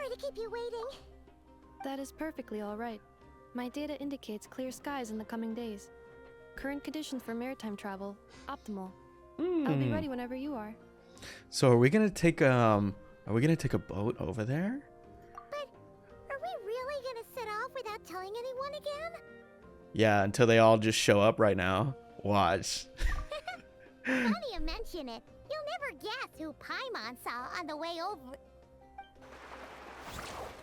Sorry to keep you waiting. That is perfectly all right. My data indicates clear skies in the coming days. Current conditions for maritime travel, optimal. I'll be ready whenever you are. So are we gonna take a boat over there? But are we really gonna set off without telling anyone again? Yeah, until they all just show up right now. Watch. Funny you mention it. You'll never guess who Paimon saw on the way over.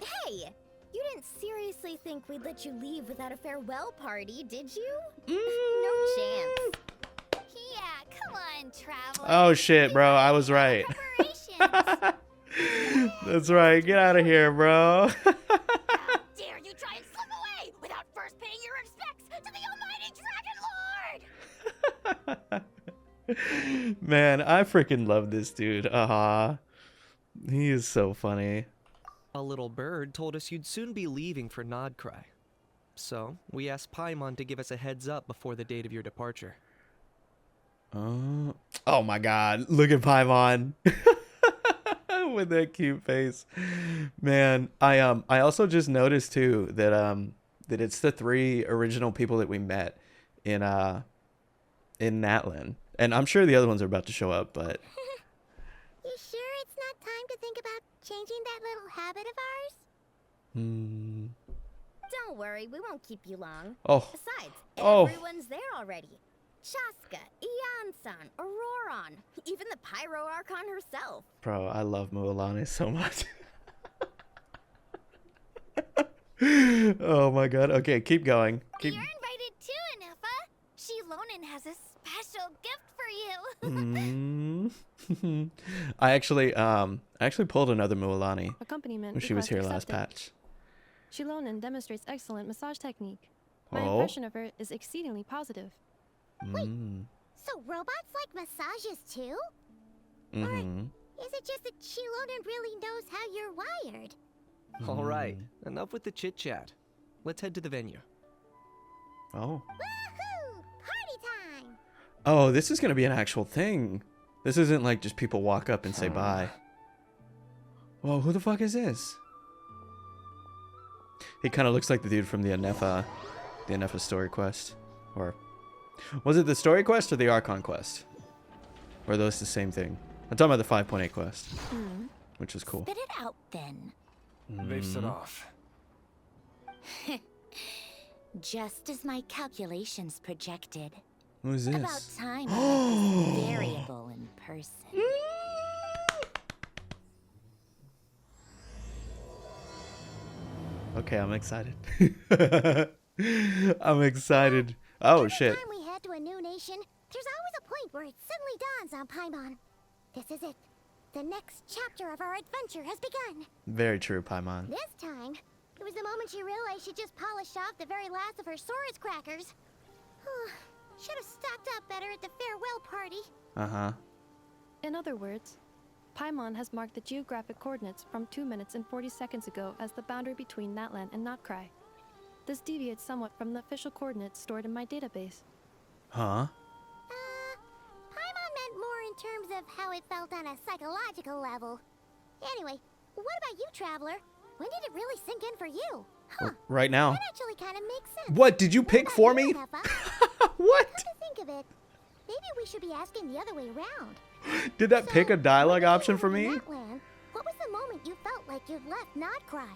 Hey! You didn't seriously think we'd let you leave without a farewell party, did you? Mm. No chance. Yeah, come on, traveler. Oh shit, bro, I was right. That's right. Get out of here, bro. How dare you try and slip away without first paying your respects to the almighty Dragon Lord! Man, I freaking love this dude. He is so funny. A little bird told us you'd soon be leaving for Krai. So, we asked Paimon to give us a heads up before the date of your departure. Oh my god, look at Paimon. With that cute face. Man, I also just noticed too that that it's the 3 original people that we met in Natlan. And I'm sure the other ones are about to show up, but You sure it's not time to think about changing that little habit of ours? Don't worry, we won't keep you long. Oh. Besides, Oh. everyone's there already. Shaska, Ian-san, Auroron, even the Pyro Archon herself. Bro, I love Mualani so much. Oh my god. Okay, keep going. Keep... You're invited too, Anefa. Shilonen has a special gift for you. I actually pulled another Mualani Accompaniment when she was here request last accepted. patch. Shilonen demonstrates excellent massage technique. My Oh. impression of her is exceedingly positive. So robots like massages too? Is it just that Shilonen really knows how you're wired? Alright, enough with the chit-chat. Let's head to the venue. Oh. Woohoo! Party time! Oh, this is gonna be an actual thing. This isn't like just people walk up and say bye. Whoa, who the fuck is this? He kind of looks like the dude from the Anefa story quest. Or was it the story quest or the Archon quest? Or are those the same thing? I'm talking about the 5.8 quest, which is cool. Spit it out then. They've set off. Just as my calculations projected. Who's this? About time is variable in person. Okay, I'm excited. I'm excited. Oh shit. Every time we head to a new nation, there's always a point where it suddenly dawns on Paimon. This is it. The next chapter of our adventure has begun. Very true, Paimon. This time, it was the moment she realized she just polished off the very last of her Saurus crackers. Should have stocked up better at the farewell party. Uh-huh. In other words, Paimon has marked the geographic coordinates from 2 minutes and 40 seconds ago as the boundary between Natlan and Krai. This deviates somewhat from the official coordinates stored in my database. Huh? Paimon meant more in terms of how it felt on a psychological level. Anyway, what about you, Traveler? When did it really sink in for you? Huh, Right now. that actually kind of makes sense. What did you pick for me? What? Come to think of it, maybe we should be asking the other way around. Did that pick a dialogue when you option were for in me? Natlan, what was the moment you felt like you'd left Krai?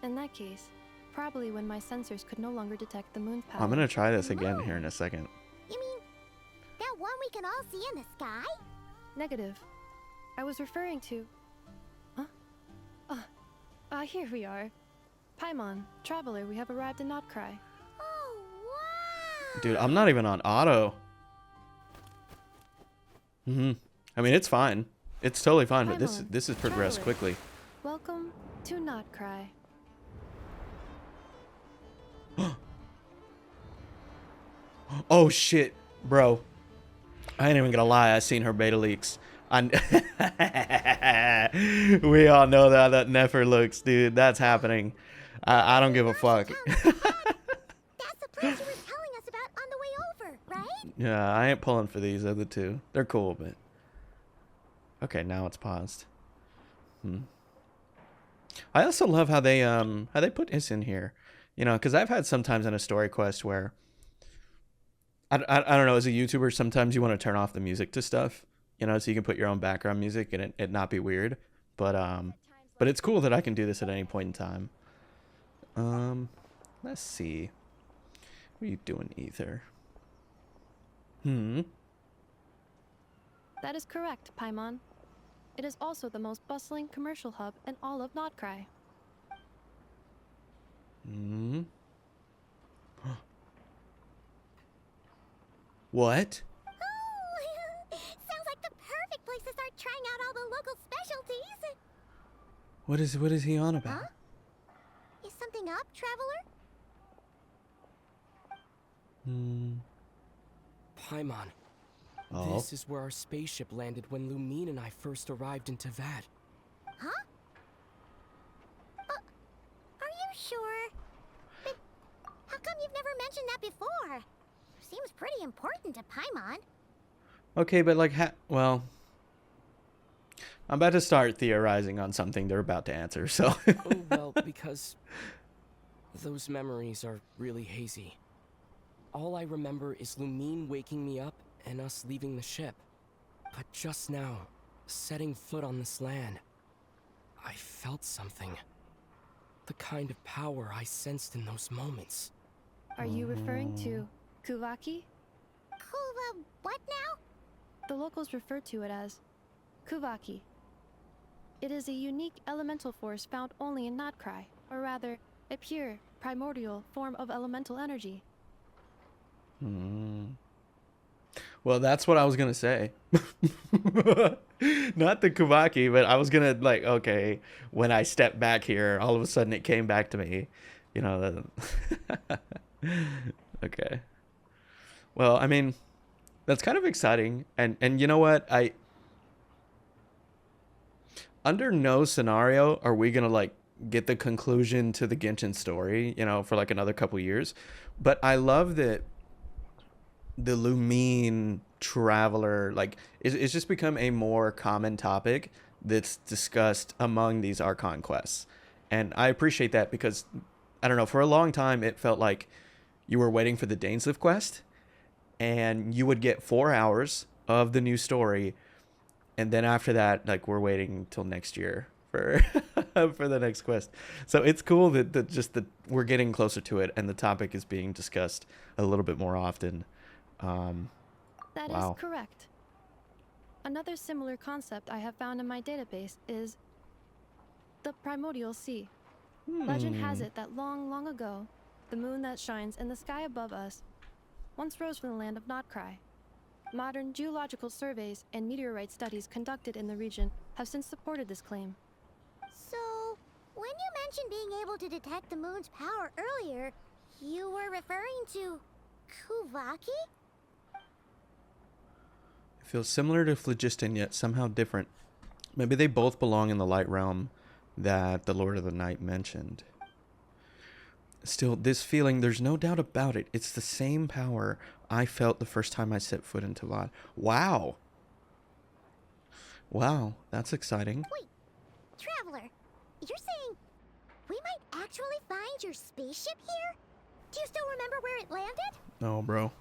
In that case, probably when my sensors could no longer detect the moon's power. I'm gonna try this again here in a second. You mean that one we can all see in the sky? Negative. I was referring to... Here we are. Paimon, Traveler, we have arrived in Krai. Oh, wow! Dude, I'm not even on auto. I mean, it's fine. It's totally fine, but this has progressed Traveler. quickly. Welcome to Krai. Oh shit, bro. I ain't even gonna lie, I seen her beta leaks. We all know that Nefer looks, dude. That's happening. I don't give a fuck. That's the place you were telling us about on the way over, right? Yeah, I ain't pulling for these other two. They're cool, but... Okay, now it's paused. I also love how they put this in here, you know, because I've had sometimes in a story quest where I don't know, as a YouTuber, sometimes you want to turn off the music to stuff, you know, so you can put your own background music and it not be weird. But it's cool that I can do this at any point in time. Let's see. What are you doing, Aether? That is correct, Paimon. It is also the most bustling commercial hub in all of Notcry. What? Oh, sounds like the perfect place to start trying out all the local specialties. What is he on about? Huh? Is something up, traveler? Paimon, Oh. this is where our spaceship landed when Lumine and I first arrived in Tavad. Huh? Are you sure? But how come you've never mentioned that before? Seems pretty important to Paimon. Okay, but like, well, I'm about to start theorizing on something they're about to answer, so. Oh, well, because those memories are really hazy. All I remember is Lumine waking me up and us leaving the ship. But just now, setting foot on this land, I felt something. The kind of power I sensed in those moments. Are you referring to Kuvaki? Kuva, what now? The locals refer to it as Kuvaki. It is a unique elemental force found only in Notcry, or rather, a pure, primordial form of elemental energy. Well, that's what I was gonna say. Not the Kuvaki, but I was gonna like, okay, when I stepped back here, all of a sudden it came back to me. You know, okay. Well, I mean, that's kind of exciting. And you know what? Under no scenario are we gonna like get the conclusion to the Genshin story, you know, for like another couple years. But I love that the Lumine traveler, like, it's just become a more common topic that's discussed among these Archon quests. And I appreciate that because, I don't know, for a long time it felt like you were waiting for the Dainsliff quest and you would get 4 hours of the new story, and then after that, like, we're waiting till next year for for the next quest. So it's cool that we're getting closer to it and the topic is being discussed a little bit more often. That Wow. is correct. Another similar concept I have found in my database is the primordial sea. Legend has it that long, long ago, the moon that shines in the sky above us once rose from the land of Notcry. Modern geological surveys and meteorite studies conducted in the region have since supported this claim. So, when you mentioned being able to detect the moon's power earlier, you were referring to Kuvaki? It feels similar to Phlogiston, yet somehow different. Maybe they both belong in the light realm that the Lord of the Night mentioned. Still, this feeling, there's no doubt about it. It's the same power I felt the first time I set foot in Tavad. Wow. Wow, that's exciting. Wait, traveler, you're saying we might actually find your spaceship here? Do you still remember where it landed? Oh, bro.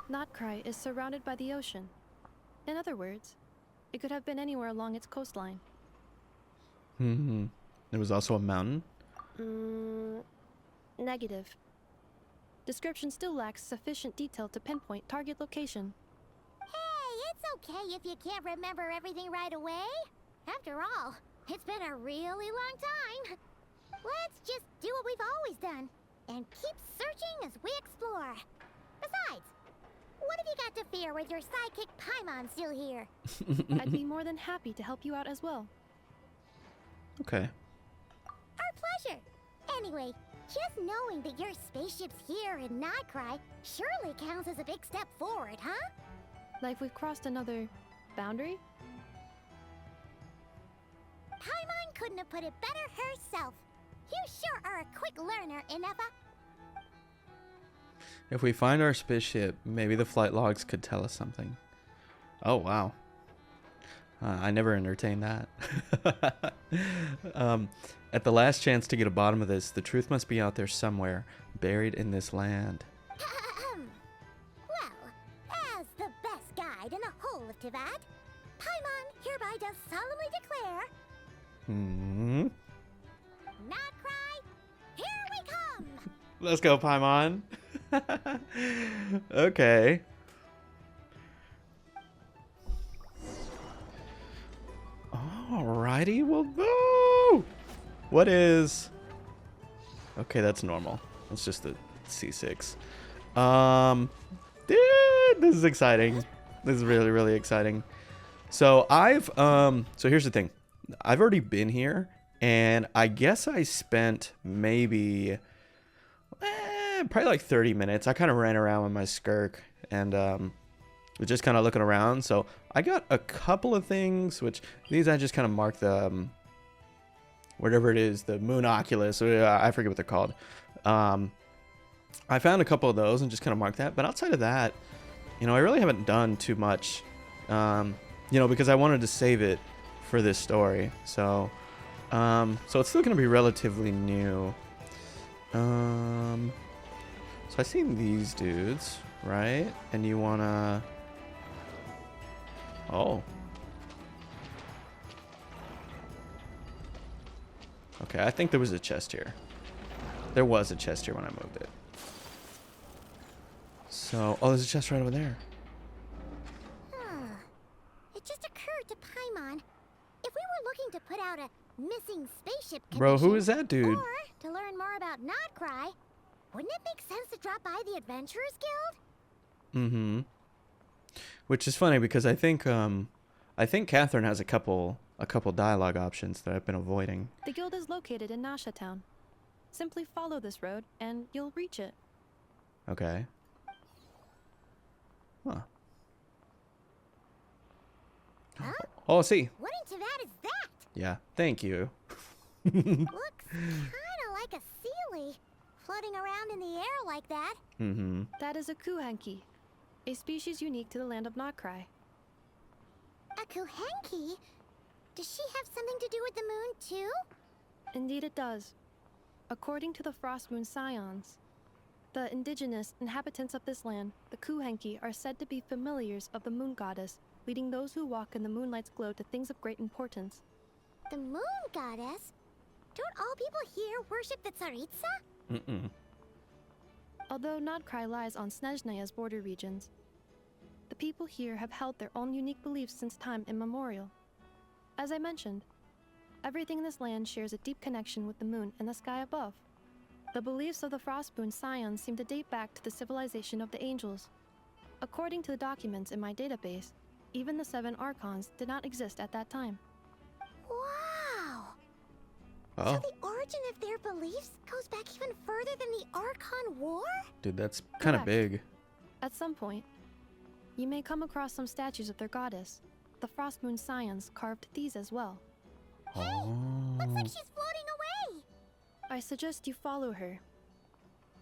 Notcry is surrounded by the ocean. In other words, it could have been anywhere along its coastline. There was also a mountain. Negative. Description still lacks sufficient detail to pinpoint target location. Hey, it's okay if you can't remember everything right away. After all, it's been a really long time. Let's just do what we've always done and keep searching as we explore. Besides, what have you got to fear with your sidekick Paimon still here? I'd be more than happy to help you out as well. Okay. Our pleasure. Anyway, just knowing that your spaceship's here in Notcry surely counts as a big step forward, huh? Like we've crossed another boundary? Paimon couldn't have put it better herself. You sure are a quick learner, Inefa. If we find our spaceship, maybe the flight logs could tell us something. Oh, wow. I never entertained that. At the last chance to get a bottom of this, the truth must be out there somewhere, buried in this land. Well, as the best guide in the whole of Tibet, Paimon hereby does solemnly declare, Hmm. not cry, here we come! Let's go, Paimon. Okay. Alrighty, well, no! What is... Okay, that's normal. It's just a C6. Dude, this is exciting. This is really, really exciting. So so here's the thing. I've already been here, and I guess I spent maybe, probably like 30 minutes. I kind of ran around with my skirk, and was just kind of looking around. So I got a couple of things, which these I just kind of marked the, whatever it is, the moon oculus. I forget what they're called. I found a couple of those and just kind of marked that. But outside of that, you know, I really haven't done too much, you know, because I wanted to save it for this story. So, so it's still going to be relatively new. So I seen these dudes, right? And you want to... Oh. Okay, I think there was a chest here. There was a chest here when I moved it. So, oh, there's a chest right over there. It just occurred to Paimon, if we were looking to put out a missing spaceship Bro, who commission, is that dude? or to learn more about Nodcry, wouldn't it make sense to drop by the Adventurers Guild? Mm-hmm. Which is funny because I think Catherine has a couple dialogue options that I've been avoiding. The guild is located in Nasha Town. Simply follow this road and you'll reach it. Okay. Huh. Huh? Oh, see. What in Tibet is that? Yeah. Thank you. Looks kind of like a sealy, floating around in the air like that. Mm-hmm. That is a kuhanki, a species unique to the land of Nodcry. A kuhenki? Does she have something to do with the moon, too? Indeed it does. According to the Frost Moon Scions, the indigenous inhabitants of this land, the kuhenki, are said to be familiars of the moon goddess, leading those who walk in the moonlight's glow to things of great importance. The moon goddess? Don't all people here worship the Tsaritsa? Mm-mm. Although Nodcry lies on Snezhnaya's border regions, the people here have held their own unique beliefs since time immemorial. As I mentioned, everything in this land shares a deep connection with the moon and the sky above. The beliefs of the Frostmoon Scions seem to date back to the civilization of the angels. According to the documents in my database, even the 7 Archons did not exist at that time. Wow! Oh, So the origin of their beliefs goes back even further than the Archon War? dude, that's kind of Correct. big. At some point, you may come across some statues of their goddess. The Frostmoon Scions carved these as well. Oh. Looks like she's floating away! I suggest you follow her.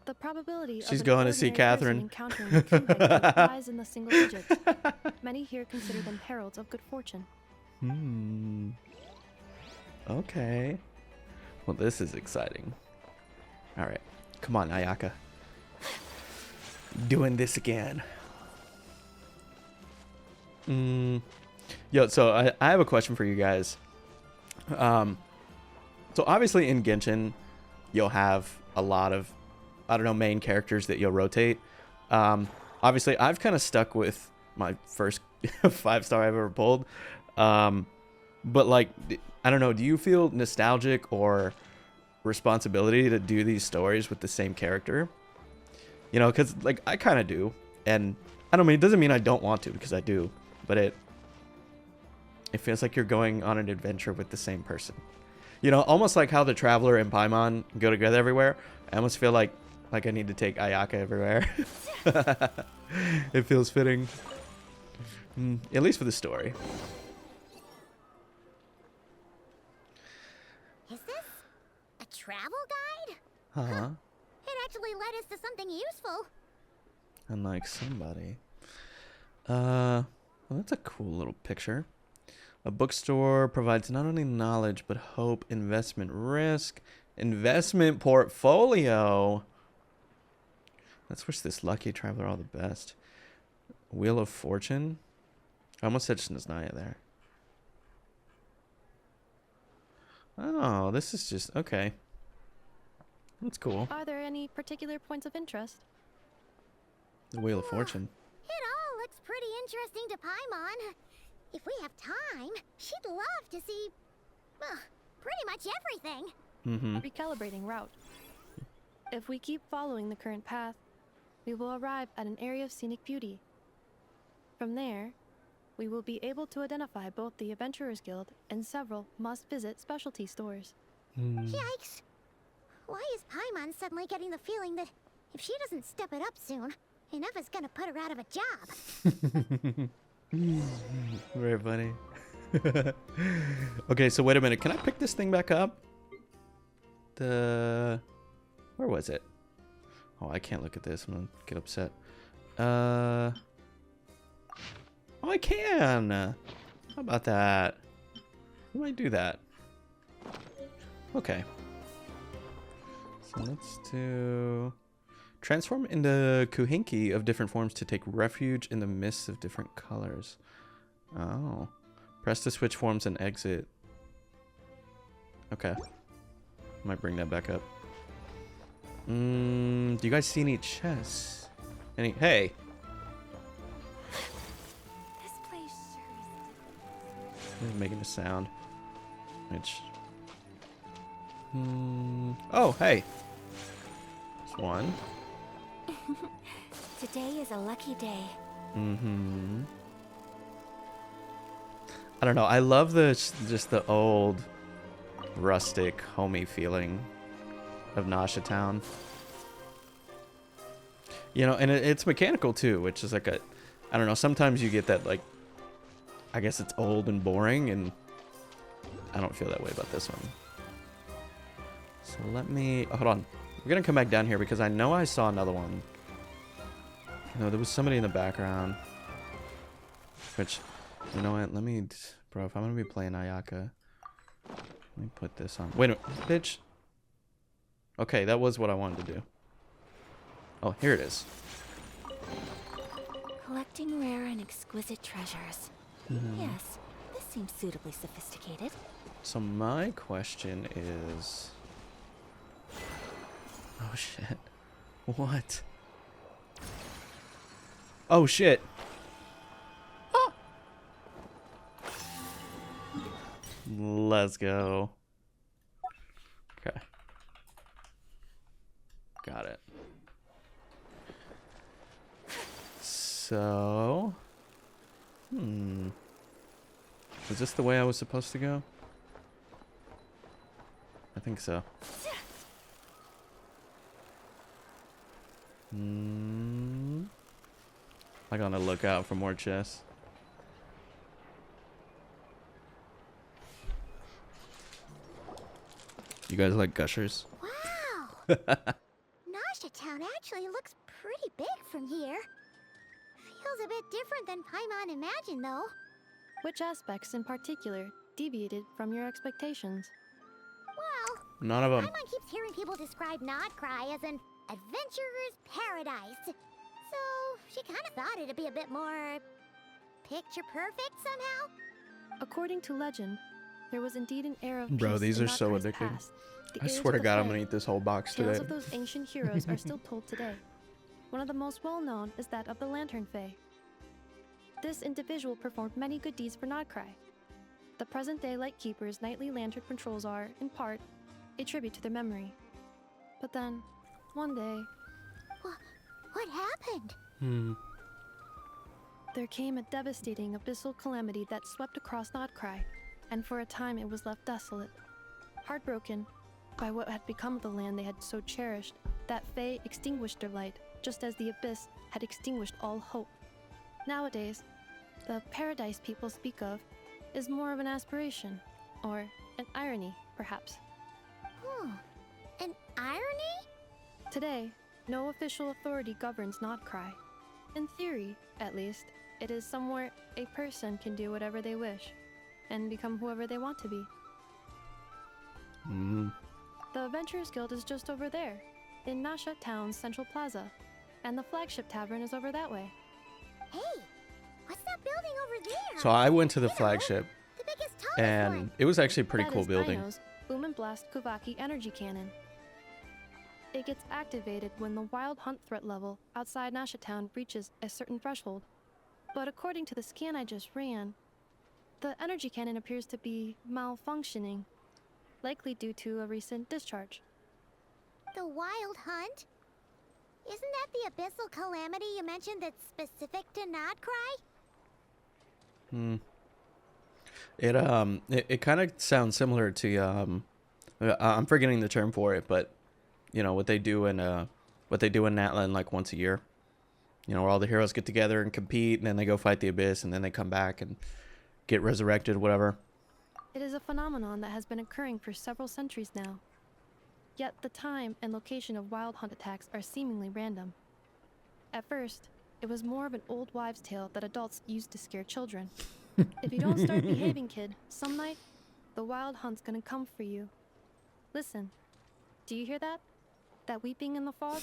The probability She's of an going to see ordinary person Catherine. encountering a kuhenki lies in the single digits. Many here consider them heralds of good fortune. Hmm. Okay. Well, this is exciting. All right. Come on, Ayaka. Doing this again. Yo, so I have a question for you guys. So obviously in Genshin, you'll have a lot of, I don't know, main characters that you'll rotate. Obviously, I've kind of stuck with my first 5-star I've ever pulled. But like, I don't know, do you feel nostalgic or responsibility to do these stories with the same character? You know, because like I kind of do, and I don't mean, it doesn't mean I don't want to, because I do, but it feels like you're going on an adventure with the same person. You know, almost like how the Traveler and Paimon go together everywhere. I almost feel like I need to take Ayaka everywhere. It feels fitting. At least for the story. Is this a travel guide? Huh? It actually led us to something useful. Unlike somebody. Well, that's a cool little picture. A bookstore provides not only knowledge, but hope, investment risk, investment portfolio. Let's wish this lucky traveler all the best. Wheel of Fortune. I almost said Snaznaya there. Oh, this is just... Okay. That's cool. Are there any particular points of interest? The Wheel of Fortune. It all looks pretty interesting to Paimon. If we have time, she'd love to see, pretty much everything. Mm-hmm. Recalibrating route. If we keep following the current path, we will arrive at an area of scenic beauty. From there, we will be able to identify both the Adventurers Guild and several must-visit specialty stores. Yikes. Why is Paimon suddenly getting the feeling that if she doesn't step it up soon, Ineva's gonna put her out of a job? Very funny. Okay, so wait a minute. Can I pick this thing back up? Where was it? Oh, I can't look at this. I'm gonna get upset. Oh, I can. How about that? How do I do that? Okay. So let's do... Transform into Kuhinki of different forms to take refuge in the mists of different colors. Oh. Press to switch forms and exit. Okay. Might bring that back up. Do you guys see any chests? Any... Hey! This place sure is Making a sound. Which... Oh, hey! There's one. Today is a lucky day. I don't know. I love just the old, rustic, homey feeling of Nasha Town. You know, and it's mechanical too, which is like a... I don't know. Sometimes you get that, like... I guess it's old and boring, and I don't feel that way about this one. So let me... hold on. We're going to come back down here because I know I saw another one. No, there was somebody in the background. Which, you know what? Let me... Bro, if I'm going to be playing Ayaka... Let me put this on. Wait a minute. Bitch. Okay, that was what I wanted to do. Oh, here it is. Collecting rare and exquisite treasures. Yes, this seems suitably sophisticated. So my question is... Oh, shit. What? Oh, shit. Ah! Let's go. Okay. Got it. So... Was this the way I was supposed to go? I think so. I'm gonna look out for more chests. You guys like gushers? Wow! Nasha Town actually looks pretty big from here. Feels a bit different than Paimon imagined, though. Which aspects in particular deviated from your expectations? Well, None of them. Paimon keeps hearing people describe Krai as an adventurer's paradise. So she kind of thought it'd be a bit more picture perfect somehow. According to legend, there was indeed an era of Bro, peace these in are so Notkrai's addictive. past, the I age swear of to the God, I'm Fae. gonna eat this whole box Tales today. of those ancient heroes are still told today. One of the most well-known is that of the Lantern Fae. This individual performed many good deeds for Krai. The present-day Lightkeeper's nightly lantern patrols are, in part, a tribute to their memory. But then, one day, What happened? there came a devastating abyssal calamity that swept across Krai, and for a time it was left desolate. Heartbroken by what had become of the land they had so cherished, that Fae extinguished their light, just as the abyss had extinguished all hope. Nowadays, the paradise people speak of is more of an aspiration, or an irony, perhaps. An irony? Today, no official authority governs Krai. In theory, at least, it is somewhere a person can do whatever they wish, and become whoever they want to be. The Adventurers Guild is just over there, in Nasha Town's Central Plaza, and the flagship tavern is over that way. Hey, what's that building over there? So I went to the You know, flagship, the biggest, tallest and one. it was actually a pretty That cool is building. Aino's Boom and Blast Kuvaki energy cannon. It gets activated when the wild hunt threat level outside Nasha Town reaches a certain threshold. But according to the scan I just ran, the energy cannon appears to be malfunctioning, likely due to a recent discharge. The Wild Hunt? Isn't that the abyssal calamity you mentioned that's specific to Nodcry? It kind of sounds similar to I'm forgetting the term for it, but you know what they do in Natlan like once a year. You know, where all the heroes get together and compete, and then they go fight the abyss, and then they come back and get resurrected, whatever. It is a phenomenon that has been occurring for several centuries now. Yet the time and location of wild hunt attacks are seemingly random. At first, it was more of an old wives' tale that adults used to scare children. If you don't start behaving, kid, some night, the wild hunt's gonna come for you. Listen, do you hear that? That weeping in the fog?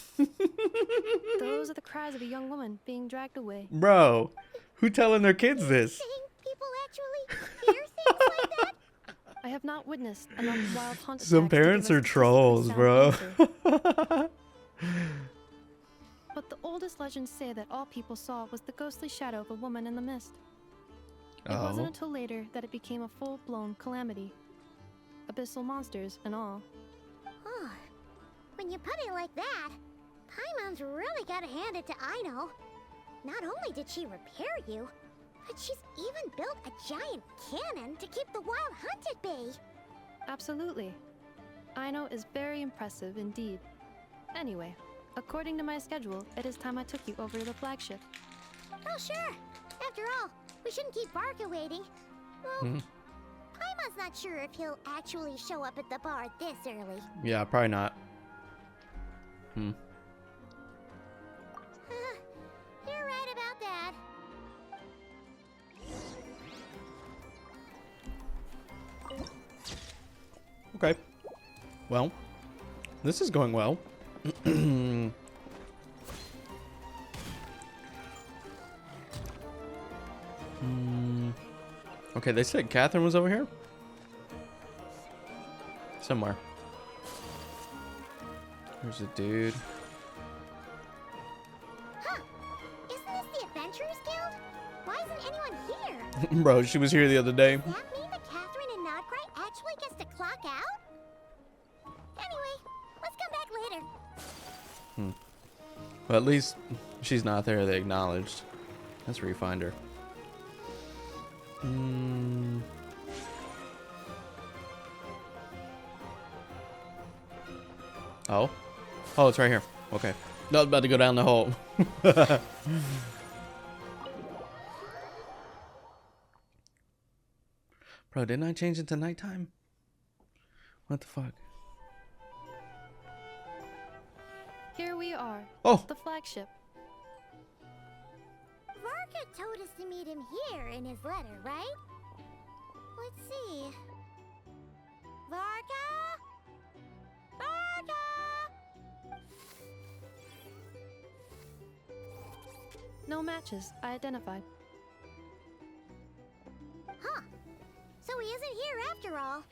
Those are the cries of a young woman being dragged away. Bro, who telling their kids this? Saying people actually hear things like that? I have not witnessed enough wild hunt Some attacks to give parents us are a trolls, sound bro. answer. But the oldest legends say that all people saw was the ghostly shadow of a woman in the mist. It wasn't until later that it became a full-blown calamity. Abyssal monsters and all. Oh, when you put it like that, Paimon's really gotta hand it to Aino. Not only did she repair you, but she's even built a giant cannon to keep the wild hunt at bay. Absolutely. Aino is very impressive indeed. Anyway, according to my schedule, it is time I took you over to the flagship. Oh, sure. After all, we shouldn't keep Barca waiting. Well, Paimon's not sure if he'll actually show up at the bar this early. Yeah, probably not. You're right about that. Okay. Well, this is going well. Okay, they said Catherine was over here? Somewhere. There's a dude. Huh. Isn't this the Adventurers Guild? Why isn't anyone here? Bro, she was here the other day. Does that mean that Catherine and Nodcry actually gets to clock out? Anyway, let's come back later. Well, at least she's not there. They acknowledged. Let's re-find her. Oh? Oh, it's right here. Okay. No, I was about to go down the hole. Bro, didn't I change it to nighttime? What the fuck? Here we are. Oh! The flagship. Varka told us to meet him here in his letter, right? Let's see. Varka? Varka! No matches. I identified. Huh. So he isn't here after all.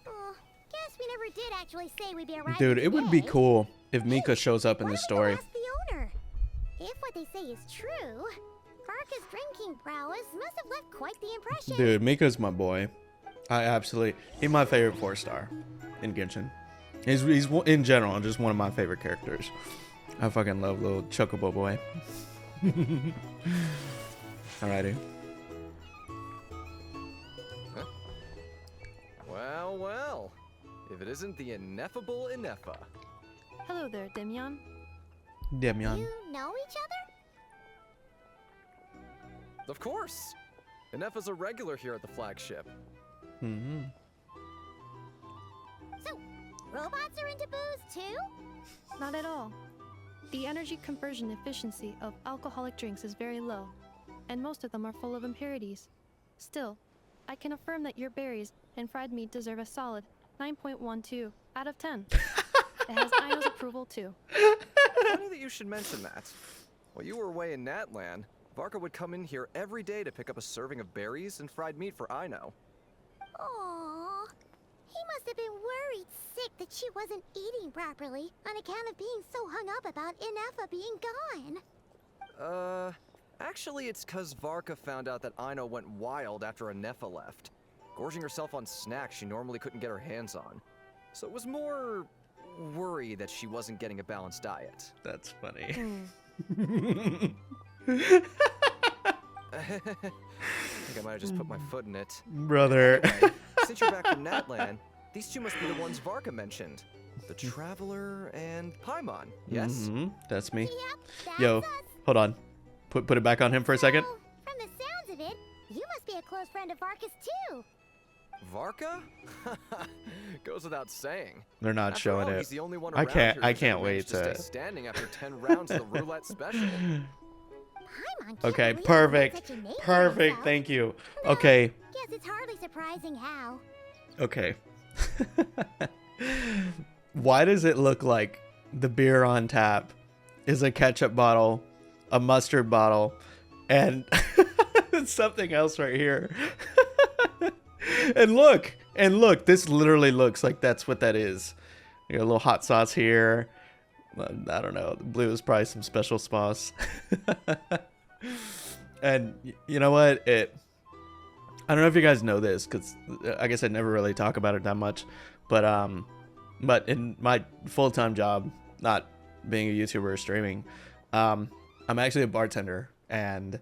Oh, guess we never did actually say we'd be arriving Dude, it would be today. cool if Mika shows up in Why this don't we story. go ask the owner? If what they say is true, Varka's drinking prowess must have left quite the impression. Dude, Mika's my boy. He's my favorite 4-star in Genshin. He's in general just one of my favorite characters. I fucking love little Chocobo boy. Alrighty. Well, well. If it isn't the ineffable Inefa. Hello there, Demyon. Demyon. You know each other? Of course. Inefa's a regular here at the flagship. Mm-hmm. So, robots are into booze too? Not at all. The energy conversion efficiency of alcoholic drinks is very low, and most of them are full of impurities. Still, I can affirm that your berries and fried meat deserve a solid 9.12 out of 10. It has Aino's approval too. Funny that you should mention that. While you were away in Natlan, Varka would come in here every day to pick up a serving of berries and fried meat for Aino. Aww. He must have been worried sick that she wasn't eating properly on account of being so hung up about Inefa being gone. Actually it's 'cause Varka found out that Aino went wild after Anefa left, gorging herself on snacks she normally couldn't get her hands on. So it was more worry that she wasn't getting a balanced diet. That's funny. I think I might have just put my foot in it. Brother. Anyway, since you're back from Natlan, these two must be the ones Varka mentioned. The Traveler and Paimon, yes? Mm-hmm. That's me. Yep, that's Yo, us. hold on. Put it back on him for a second. So, from the sounds of it, you must be a close friend of Varka's too. Varka? Goes without saying. They're not After showing all, it. he's the only one I around can't- here I who's can't ever wait managed to to- stay standing after 10 rounds of the roulette special. Paimon can't Okay, believe perfect. such a name for Perfect. himself. Thank you. No, Okay. Guess it's hardly surprising how. Okay. Why does it look like the beer on tap is a ketchup bottle, a mustard bottle, and something else right here? and look, this literally looks like that's what that is. You got a little hot sauce here. I don't know. The blue is probably some special sauce. And you know what? I don't know if you guys know this, because I guess I never really talk about it that much. But in my full-time job, not being a YouTuber or streaming, I'm actually a bartender, and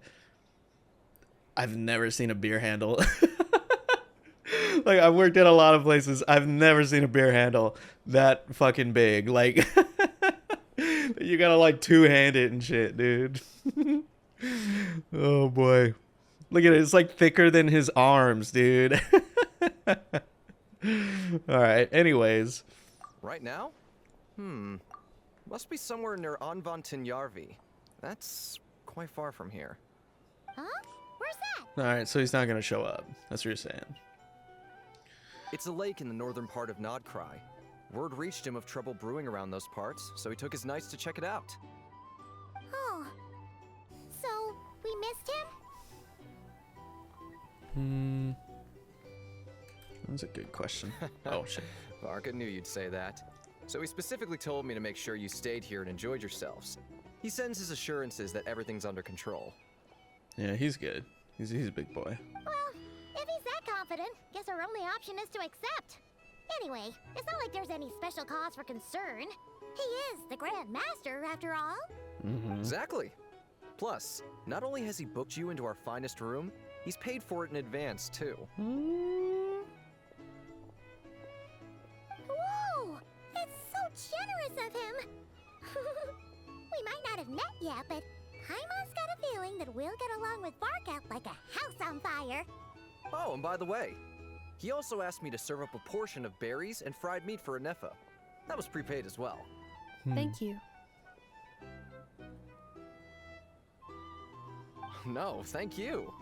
I've never seen a beer handle. Like, I've worked at a lot of places. I've never seen a beer handle that fucking big. Like, you gotta like two-hand it and shit, dude. Oh boy. Look at it. It's like thicker than his arms, dude. Alright, anyways. Right now? Must be somewhere near Anvantinjarvi. That's quite far from here. Huh? Where's that? Alright, so he's not gonna show up. That's what you're saying. It's a lake in the northern part of Krai. Word reached him of trouble brewing around those parts, so he took his knights to check it out. Oh. So, we missed him? That's a good question. Oh, shit. Varka knew you'd say that. So he specifically told me to make sure you stayed here and enjoyed yourselves. He sends his assurances that everything's under control. Yeah, he's good. He's a big boy. Well, if he's that confident, guess our only option is to accept. Anyway, it's not like there's any special cause for concern. He is the Grand Master, after all. Exactly. Plus, not only has he booked you into our finest room, he's paid for it in advance, too. Whoa! It's so generous of him! We might not have met yet, but Paimon's got a feeling that we'll get along with Varka like a house on fire. Oh, and by the way, he also asked me to serve up a portion of berries and fried meat for Anefa. That was prepaid as well. Thank you. No, thank you.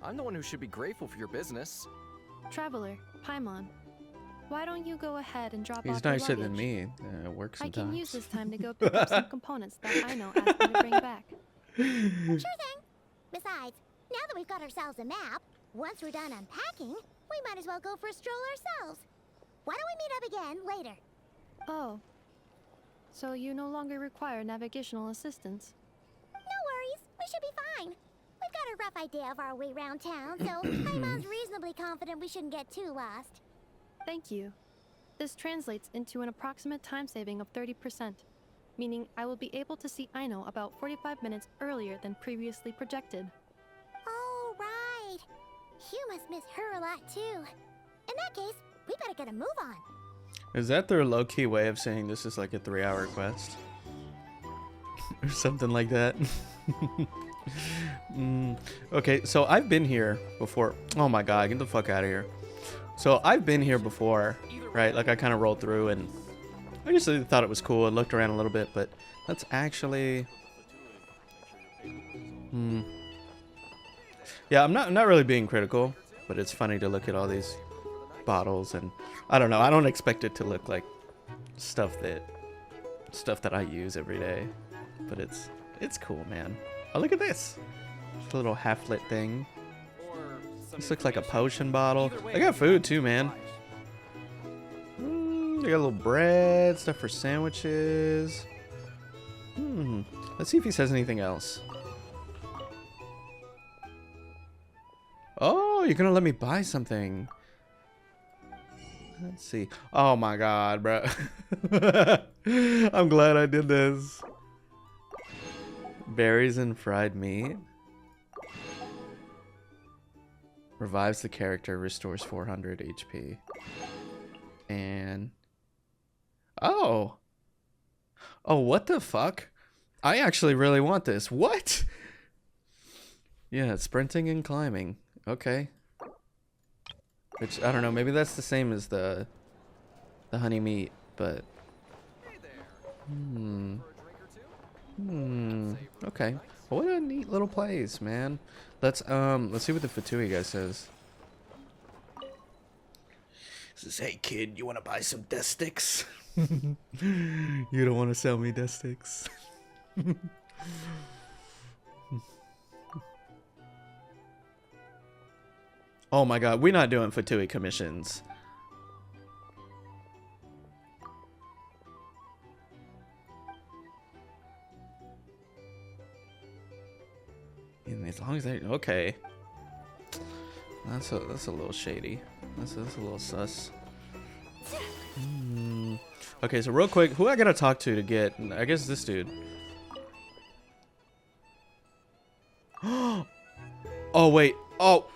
I'm the one who should be grateful for your business. Traveler, Paimon, why don't you go ahead and drop He's off your nicer than luggage? me at work I sometimes. can use this time to go pick up some components that Aino asked me to bring back. Sure thing. Besides, now that we've got ourselves a map, once we're done unpacking, we might as well go for a stroll ourselves. Why don't we meet up again later? Oh. So you no longer require navigational assistance. No worries, we should be fine. We've got a rough idea of our way around town, so Paimon's reasonably confident we shouldn't get too lost. Thank you. This translates into an approximate time saving of 30%, meaning I will be able to see Aino about 45 minutes earlier than previously projected. Oh, right. You must miss her a lot, too. In that case, we better get a move on. Is that their low-key way of saying this is like a 3-hour quest? Or something like that? Okay, so I've been here before. Oh my god, get the fuck out of here. So I've been here before, right? Like I kind of rolled through and I just thought it was cool and looked around a little bit, but that's actually... Yeah, I'm not really being critical but it's funny to look at all these bottles, and I don't know. I don't expect it to look like stuff that I use every day, but it's cool, man. Oh, look at this. It's a little half-lit thing. This looks like a potion bottle. They got food too, man. They got a little bread, stuff for sandwiches. Let's see if he says anything else. Oh, you're gonna let me buy something. Let's see. Oh my god, bro. I'm glad I did this. Berries and fried meat. Revives the character, restores 400 HP. And... Oh, what the fuck? I actually really want this. What? Yeah, sprinting and climbing. Okay. Which, I don't know, maybe that's the same as the honey meat, but... Okay. Well, what a neat little place, man. Let's see what the Fatui guy says. Says, hey kid, you wanna buy some death sticks? You don't wanna sell me death sticks. Oh my god, we're not doing Fatui commissions. And as long as they okay. That's a little shady. That's a little sus. Okay, so real quick, who I gotta talk to get? I guess this dude. Oh wait. Oh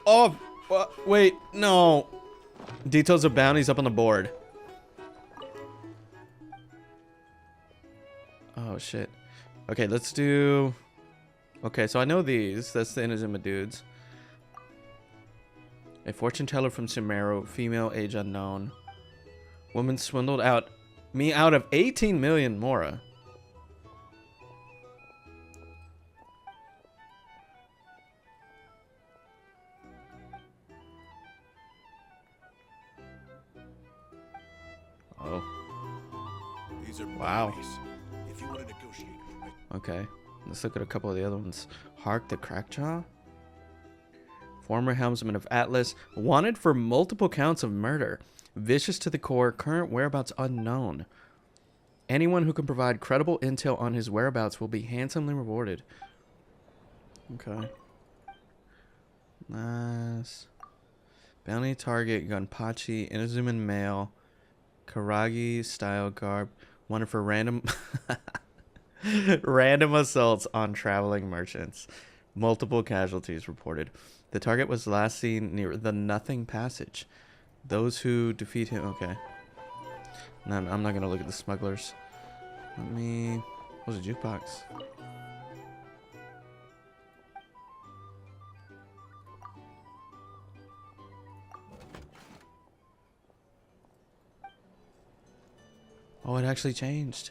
wait. No. Details of bounties up on the board. Oh shit. Okay, let's do. Okay, so I know these. That's the Inazuma dudes. A fortune teller from Sumeru, female, age unknown. Woman swindled me out of 18 million Mora. Oh. These are wow. If you want to negotiate. Okay. Let's look at a couple of the other ones. Hark the Crackjaw. Former helmsman of Atlas. Wanted for multiple counts of murder. Vicious to the core. Current whereabouts unknown. Anyone who can provide credible intel on his whereabouts will be handsomely rewarded. Okay. Nice. Bounty target. Gunpachi. Inazuman male. Karagi style garb. Wanted for random... random assaults on traveling merchants. Multiple casualties reported. The target was last seen near the Nothing Passage. Those who defeat him... Okay. No, I'm not going to look at the smugglers. Let me... What's a jukebox? Oh, it actually changed.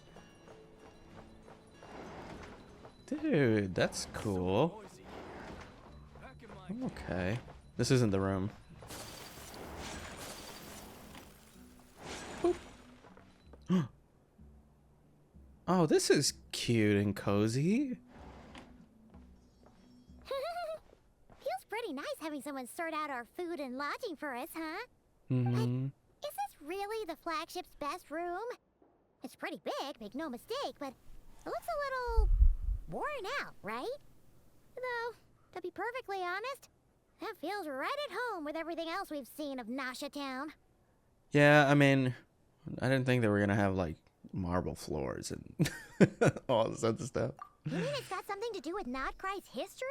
Dude, that's cool. Okay. This isn't the room. Boop. Oh, this is cute and cozy. Feels pretty nice having someone sort out our food and lodging for us, huh? Mm-hmm. Is this really the flagship's best room? It's pretty big, make no mistake, but it looks a little worn out, right? Though, to be perfectly honest, that feels right at home with everything else we've seen of Nasha Town. Yeah, I mean, I didn't think they were gonna have like marble floors and all this other stuff. You mean it's got something to do with Nodkrai's history?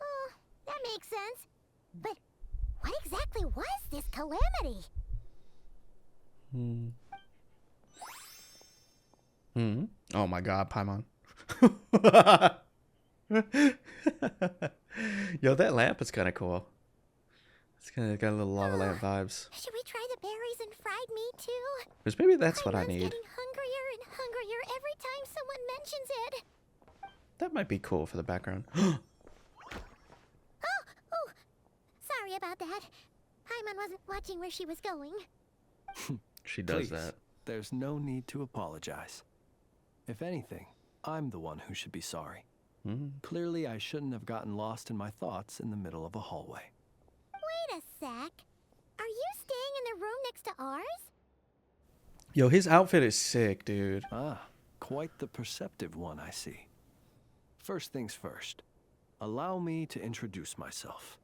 Oh, that makes sense. But what exactly was this calamity? Oh my god, Paimon. Yo, that lamp is kind of cool. It's kind of got a little lava lamp vibes. Should we try the berries and fried meat too? Because maybe that's what I Paimon's need. getting hungrier and hungrier every time someone mentions it. That might be cool for the background. Oh, Sorry about that. Paimon wasn't watching where she was going. She does Please, that. there's no need to apologize. If anything, I'm the one who should be sorry. Clearly, I shouldn't have gotten lost in my thoughts in the middle of a hallway. Wait a sec. Are you staying in the room next to ours? Yo, his outfit is sick, dude. Ah, quite the perceptive one, I see. First things first, allow me to introduce myself.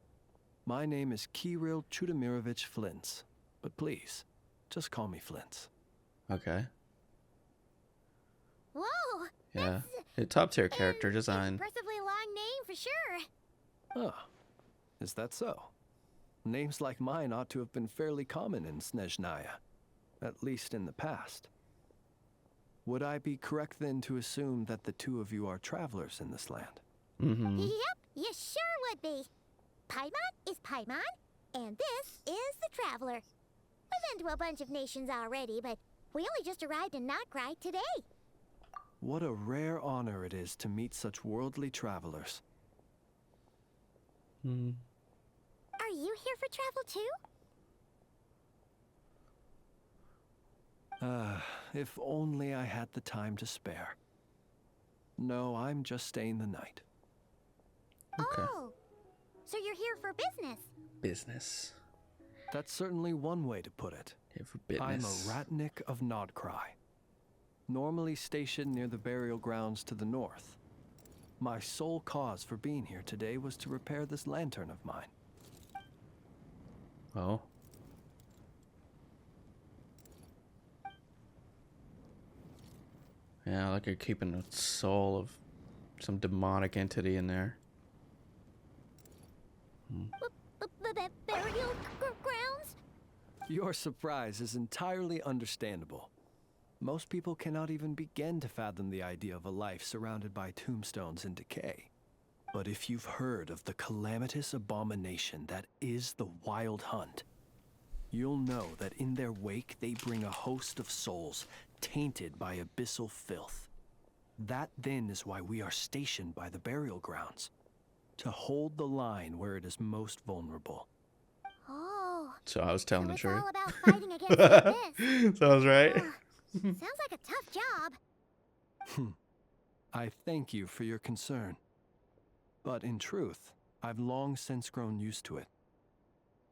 My name is Kirill Chudamirovich Flintz, but please, just call me Flintz. Okay. Whoa! Yeah. Top tier character design. Impressively long name for sure. Ah, is that so? Names like mine ought to have been fairly common in Snezhnaya, at least in the past. Would I be correct then to assume that the two of you are travelers in this land? Mm-hmm. Yep, you sure would be. Paimon is Paimon, and this is the Traveler. We've been to a bunch of nations already, but we only just arrived in Krai today. What a rare honor it is to meet such worldly travelers. Are you here for travel too? If only I had the time to spare. No, I'm just staying the night. Okay. Oh, so you're here for business. Business. That's certainly one way to put it. Here for I'm a business. Ratnik of Krai, normally stationed near the burial grounds to the north. My sole cause for being here today was to repair this lantern of mine. Oh. Yeah, like you're keeping the soul of some demonic entity in there. Burial grounds? Your surprise is entirely understandable. Most people cannot even begin to fathom the idea of a life surrounded by tombstones and decay. But if you've heard of the calamitous abomination that is the Wild Hunt, you'll know that in their wake they bring a host of souls tainted by abyssal filth. That then is why we are stationed by the burial grounds, to hold the line where it is most vulnerable. Oh, So I was telling so the it's truth. all about fighting against the abyss. So I was right. Sounds like a tough job. I thank you for your concern. But in truth, I've long since grown used to it.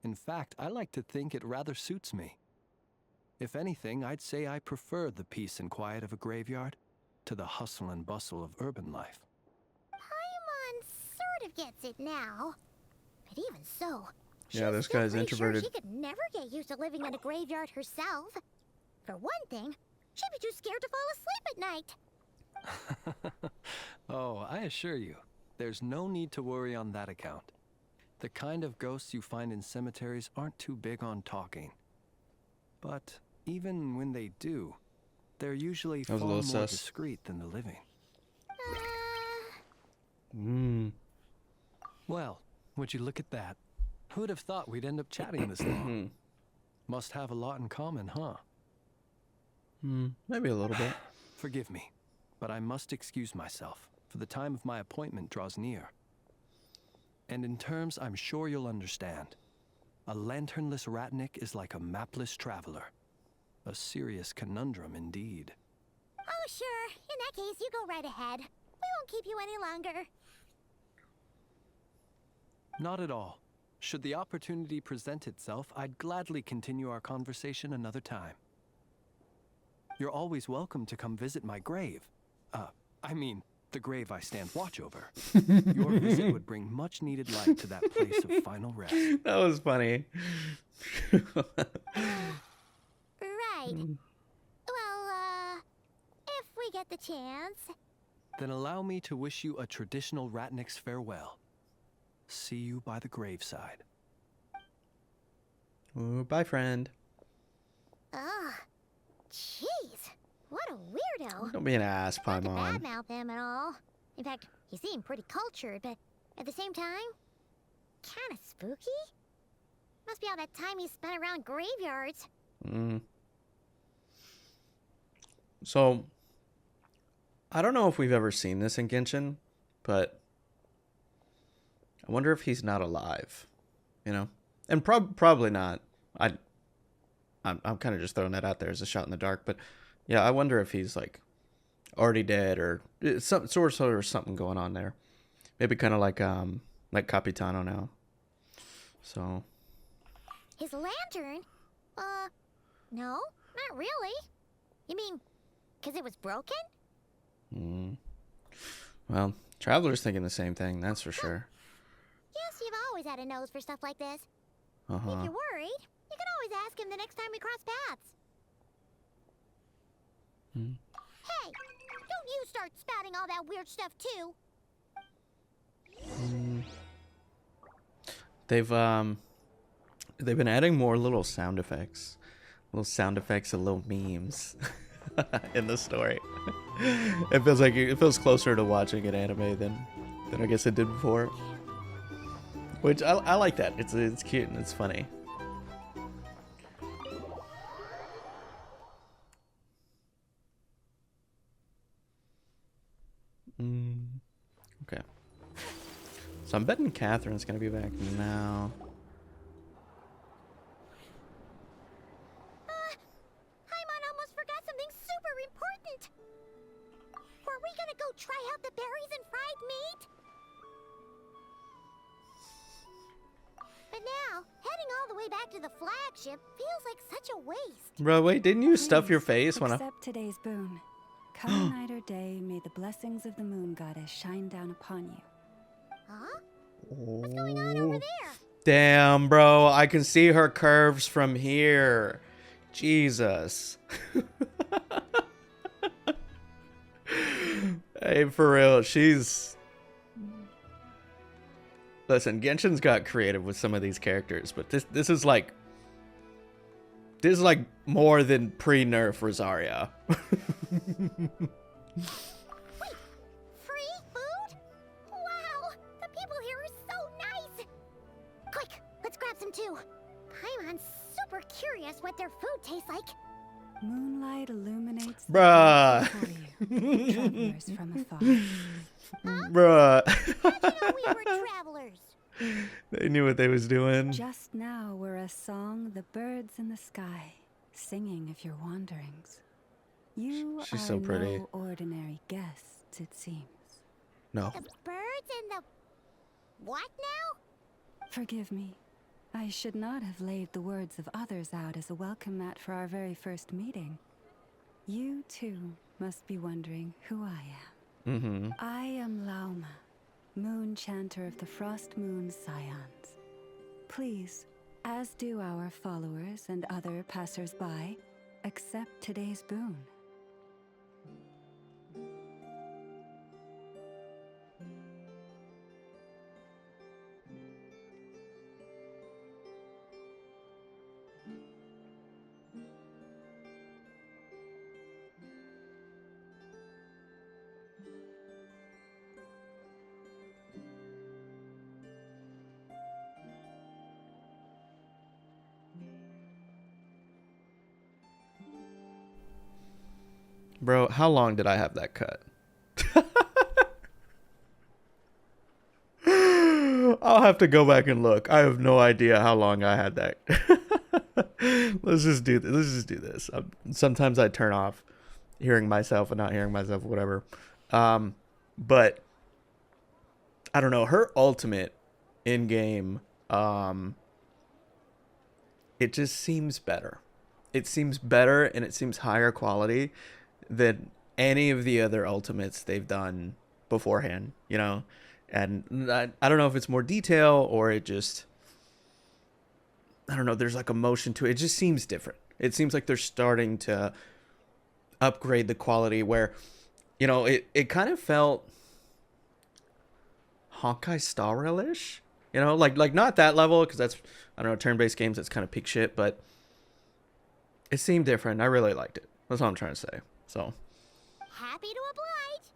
In fact, I like to think it rather suits me. If anything, I'd say I prefer the peace and quiet of a graveyard to the hustle and bustle of urban life. Paimon sort of gets it now. But even so, Yeah, she's this still guy's pretty introverted. Sure she could never get used to living in a graveyard herself. For one thing, she'd be too scared to fall asleep at night. Oh, I assure you, there's no need to worry on that account. The kind of ghosts you find in cemeteries aren't too big on talking. But even when they do, they're usually That was far a more little sus. discreet than the living. Uh, Well, would you look at that? Who'd have thought we'd end up chatting this long? Must have a lot in common, huh? Maybe a little bit. Forgive me, but I must excuse myself, for the time of my appointment draws near. And in terms I'm sure you'll understand, a lanternless Ratnik is like a mapless traveler. A serious conundrum indeed. oh, sure. In that case, you go right ahead. We won't keep you any longer. Not at all. Should the opportunity present itself, I'd gladly continue our conversation another time. You're always welcome to come visit my grave. I mean, the grave I stand watch over. Your visit would bring much needed light to that place of final rest. That was funny. Right. Well, if we get the chance. Then allow me to wish you a traditional Ratnik's farewell. See you by the graveside. Ooh, bye, friend. Ugh. Jeez. What a weirdo. Don't be an ass, Not to Paimon. badmouth him at all. In fact, he seemed pretty cultured, but at the same time, kind of spooky. Must be all that time he spent around graveyards. So, I don't know if we've ever seen this in Genshin, but I wonder if he's not alive. you know, and probably not. I'm kind of just throwing that out there as a shot in the dark, but yeah, I wonder if he's like already dead or some sort of something going on there. Maybe kind of like Capitano now. So His lantern? No, not really. You mean, because it was broken? Well, Traveler's thinking the same thing, that's for sure. Yes, you've always had a nose for stuff like this. Uh If huh. you're worried, you can always ask him the next time we cross paths. Hey, don't you start spouting all that weird stuff too. They've been adding more little sound effects and little memes in the story. It feels closer to watching an anime than I guess it did before. Which I like that. It's cute and it's funny. Okay. So I'm betting Catherine's gonna be back now. Paimon almost forgot something super important. Were we gonna go try out the berries and fried meat? But now, heading all the way back to the flagship feels like such a waste. Bro, wait, didn't you stuff your Please, face when I... accept today's boon. Come night or day, may the blessings of the moon goddess shine down upon you. Huh? What's going on over there? Damn, bro, I can see her curves from here. Jesus. Hey, for real, she's... Listen, Genshin's got creative with some of these characters, but this is like more than pre-nerf Rosaria. Wait, free food? Wow, the people here are so nice. Quick, let's grab some too. Paimon's super curious what their food tastes like. Moonlight illuminates the Bruh. path before you, travelers from afar. Bruh. How'd you know we were travelers? They knew what they was doing. Just now were a song the birds in the sky, singing of your wanderings. You She's are so pretty. no ordinary guests, it seems. No. The birds and the... what now? Forgive me. I should not have laid the words of others out as a welcome mat for our very first meeting. You, too, must be wondering who I am. Mm-hmm. I am Lauma, moon chanter of the Frost Moon Scions. Please, as do our followers and other passers-by, accept today's boon. Bro, how long did I have that cut? I'll have to go back and look. I have no idea how long I had that. Let's just do this. Let's just do this. Sometimes I turn off hearing myself and not hearing myself, whatever. But I don't know. Her ultimate in game, it just seems better. It seems better and it seems higher quality than any of the other ultimates they've done beforehand, you know? And I don't know if it's more detail or it just, I don't know, there's like emotion to it. It just seems different. It seems like they're starting to upgrade the quality where, you know, it kind of felt Honkai Star Rail-ish, you know? Like not that level, because that's, I don't know, turn-based games, that's kind of peak shit, but it seemed different. I really liked it. That's all I'm trying to say. So Happy to oblige.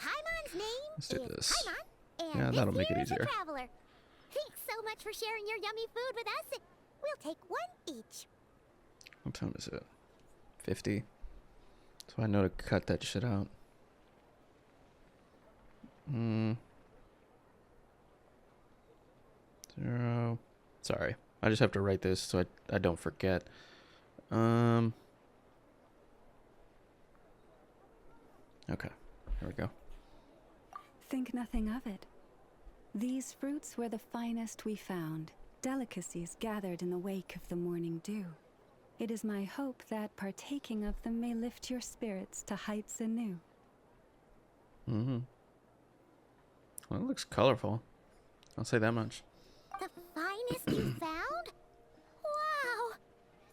Paimon's name let's do is this. Paimon, and Yeah, this that'll make it here is a easier. traveler. Thanks so much for sharing your yummy food with us. We'll take one each. What time is it? 50. So I know to cut that shit out. 0. Sorry. I just have to write this so I don't forget. Okay. Here we go. Think nothing of it. These fruits were the finest we found, delicacies gathered in the wake of the morning dew. It is my hope that partaking of them may lift your spirits to heights anew. Mm-hmm. Well, it looks colorful. I'll say that much. The finest you found? Wow!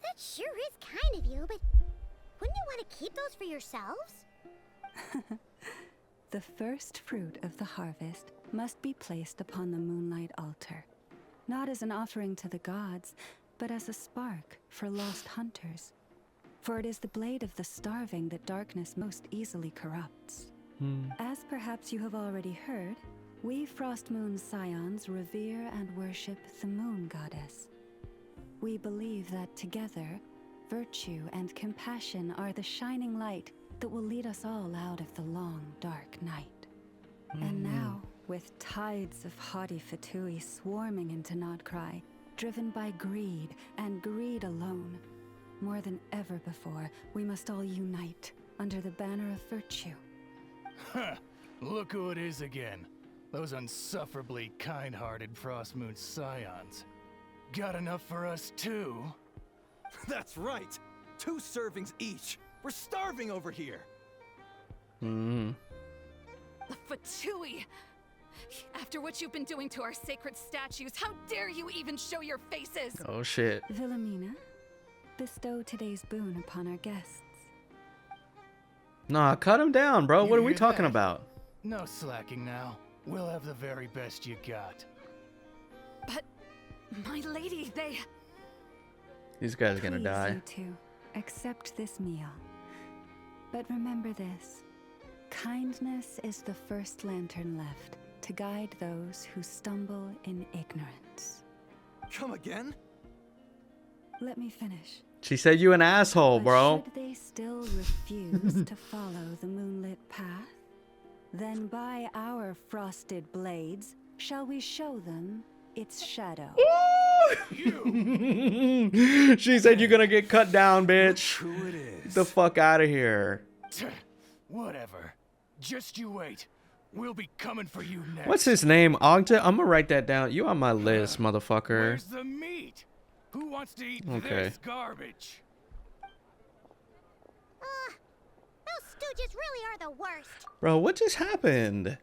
That sure is kind of you, but wouldn't you want to keep those for yourselves? The first fruit of the harvest must be placed upon the moonlight altar, not as an offering to the gods, but as a spark for lost hunters. For it is the blade of the starving that darkness most easily corrupts. As perhaps you have already heard, we Frost Moon Scions revere and worship the moon goddess. We believe that together, virtue and compassion are the shining light that will lead us all out of the long, dark night. And now, with tides of haughty Fatui swarming into Krai, driven by greed and greed alone, more than ever before, we must all unite under the banner of virtue. Huh, look who it is again. Those unsufferably kind-hearted Frost Moon Scions. Got enough for us too? That's right! 2 servings each! We're starving over here! Mm-hmm. The Fatui! After what you've been doing to our sacred statues, how dare you even show your faces? Oh, shit. Wilhelmina, bestow today's boon upon our guests. Nah, cut him down, bro. You What are we hear talking that? about? No slacking now. We'll have the very best you got. But, my lady, they... These guys are gonna Please, die. you two, accept this meal. But remember this. Kindness is the first lantern left to guide those who stumble in ignorance. Come again? Let me finish. She said you an asshole, But bro. should they still refuse to follow the moonlit path, then by our frosted blades shall we show them its shadow. She said you're gonna get cut down, bitch. Who it is? Get the fuck out of here. Whatever. Just you wait. We'll be coming for you next. What's his name? Ogta? I'm gonna write that down. You on my list, motherfucker. Where's the meat? Who wants to eat this garbage? Those stooges really are the worst. Bro, what just happened?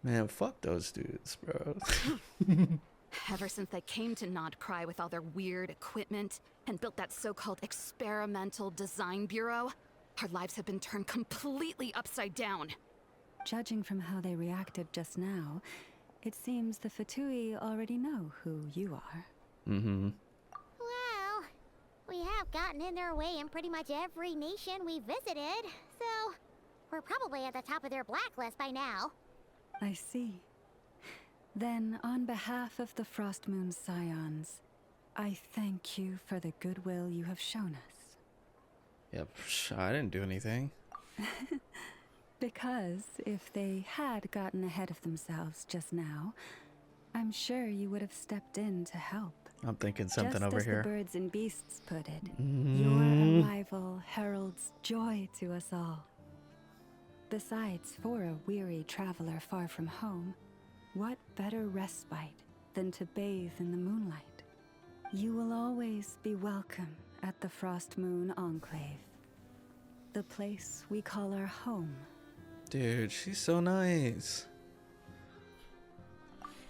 Man, fuck those dudes, bro. Ever since they came to Krai with all their weird equipment and built that so-called experimental design bureau, our lives have been turned completely upside down. Judging from how they reacted just now, it seems the Fatui already know who you are. Mm-hmm. Well, we have gotten in their way in pretty much every nation we visited, so we're probably at the top of their blacklist by now. I see. Then, on behalf of the Frost Moon Scions, I thank you for the goodwill you have shown us. Yep, I didn't do anything. Because if they had gotten ahead of themselves just now, I'm sure you would have stepped in to help. I'm thinking something just over as here. The birds and beasts put it, Mhm. your arrival heralds joy to us all. Besides, for a weary traveler far from home, what better respite than to bathe in the moonlight? You will always be welcome at the Frost Moon Enclave, the place we call our home. Dude, she's so nice.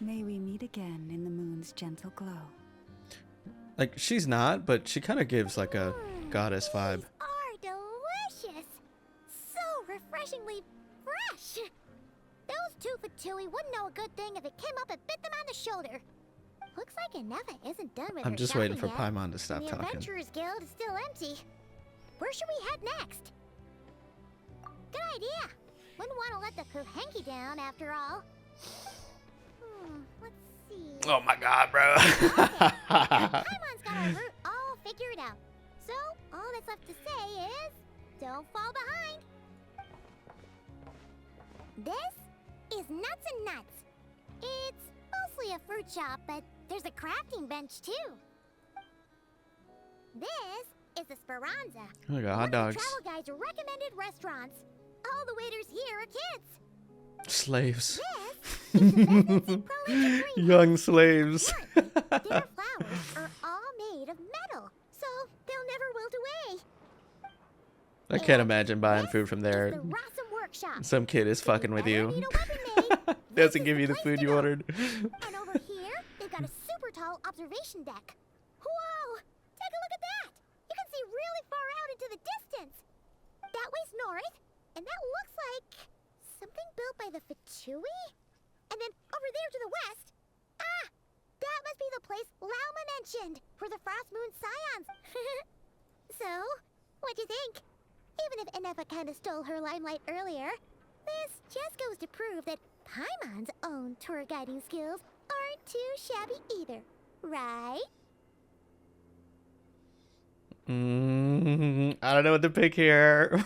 May we meet again in the moon's gentle glow. Like, she's not, but she kind of gives like a goddess vibe. These are delicious. So refreshingly fresh. Those two Fatui wouldn't know a good thing if it came up and bit them on the shoulder. Looks like Ineva isn't done with I'm her just waiting for shopping yet, Paimon to stop and the talking. Adventurers Guild is still empty. Where should we head next? Good idea. Wouldn't want to let the Kuhenki down after all. Let's see. Oh my god, bro. Paimon's got our route all figured out. So, all that's left to say is, don't fall behind. This is Nuts and Nuts. It's shop, but there's a crafting bench too. This is the Speranza. Oh my god, hot One of dogs. the travel guide's recommended restaurants. All the waiters here are kids. Slaves. This is the Bethany Prolific Green. Young slaves. Their flowers are all made of metal, so they'll never wilt away. I can't imagine buying food from This is there. the Rossum Workshop. Some kid is fucking with you. Need a weapon made. Doesn't give you the food you ordered. And over here, they've got a super tall observation deck. Whoa! Take a look at that! You can see really far out into the distance. That way's north, and that looks like something built by the Fatui? And then over there to the west, that must be the place Lauma mentioned, for the Frost Moon Scions. So, what do you think? Even if Enefa kinda stole her limelight earlier, this just goes to prove that Paimon's own tour guiding skills aren't too shabby either, right? I don't know what to pick here.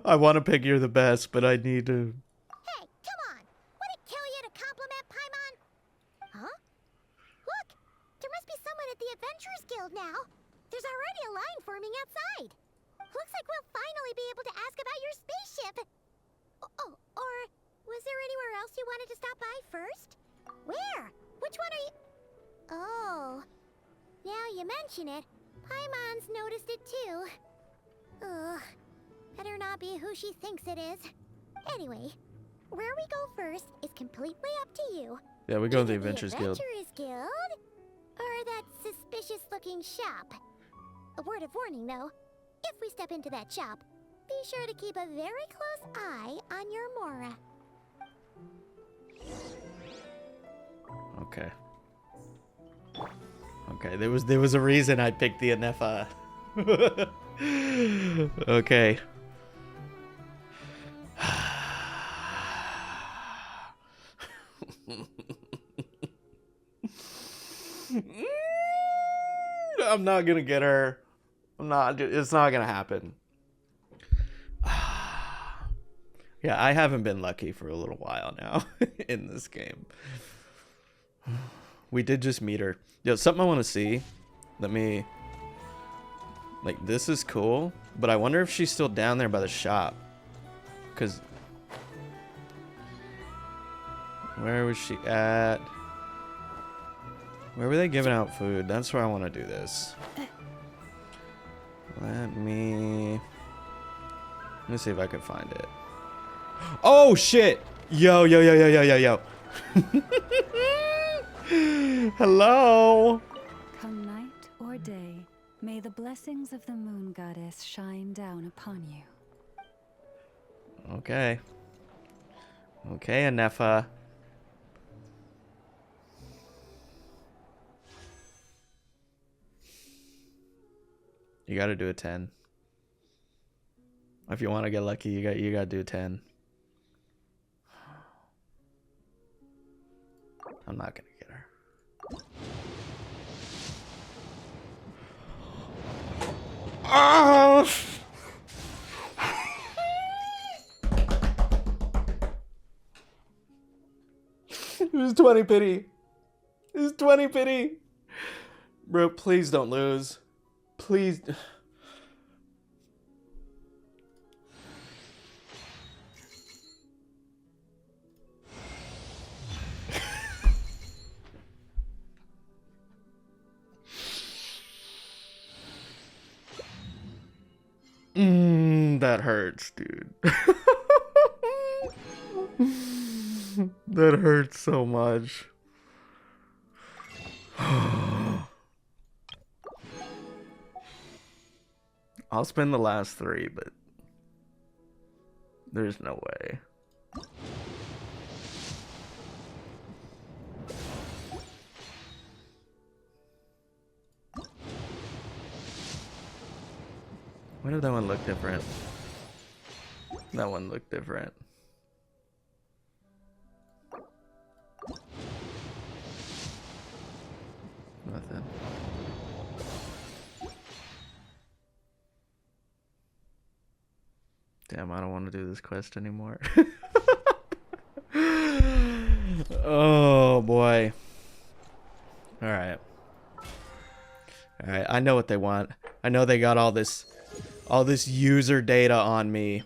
I want to pick You're the Best, but I need to. Hey, come on! Would it kill you to compliment Paimon? Huh? Look! There must be someone at the Adventurers Guild now. There's already a line forming outside. Looks like we'll finally be able to ask about your spaceship. Oh, or was there anywhere else you wanted to stop by first? Where? Which one are you... Oh... Now you mention it, Paimon's noticed it too. Ugh, better not be who she thinks it is. Anyway, where we go first is completely up to you. Yeah, we go to the Either Adventurers Guild. Adventurers Guild, or that suspicious-looking shop. A word of warning, though. If we step into that shop, be sure to keep a very close eye on your Mora. Okay. Okay, there was a reason I picked the Anefa. Okay. I'm not gonna get her. I'm not. It's not gonna happen. Yeah, I haven't been lucky for a little while now in this game. We did just meet her. Yo, something I want to see. Let me... Like, this is cool, but I wonder if she's still down there by the shop. Because... Where was she at? Where were they giving out food? That's where I want to do this. Let me see if I can find it. Oh, shit! Yo, yo, yo, yo, yo, yo, yo. Hello. Come night or day, may the blessings of the moon goddess shine down upon you. Okay. Okay, Anefa. You gotta do a 10. If you want to get lucky, you gotta do a 10. I'm not gonna get her. Oh! It was 20 pity. It was 20 pity. Bro, please don't lose. Please. That hurts, dude. That hurts so much. I'll spend the last 3, but there's no way. Why did that one look different? That one looked different. Nothing. Damn, I don't want to do this quest anymore. Oh boy. All right. All right. I know what they want. I know they got all this user data on me.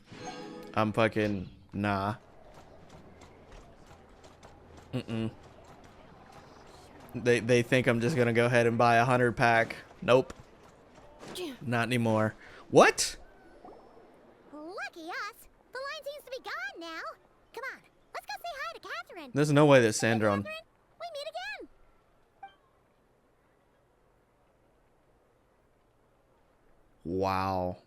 I'm fucking nah. They think I'm just gonna go ahead and buy 100 pack. Nope. Not anymore. What? Lucky us. The line seems to be gone now. Come on, let's go say hi to Catherine. There's no way that Sandron. Catherine, we meet again. Wow.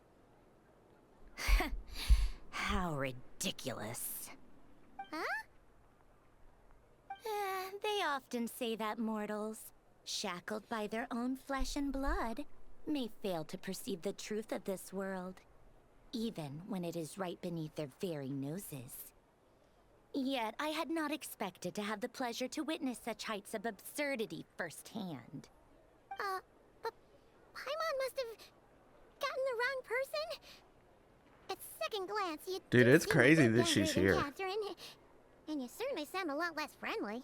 How ridiculous. Huh? They often say that mortals, shackled by their own flesh and blood, may fail to perceive the truth of this world, even when it is right beneath their very noses. Yet I had not expected to have the pleasure to witness such heights of absurdity firsthand. But Paimon must have gotten the wrong person. At second glance, you Dude, do it's seem a crazy bit that she's younger than here. Catherine, and you certainly sound a lot less friendly.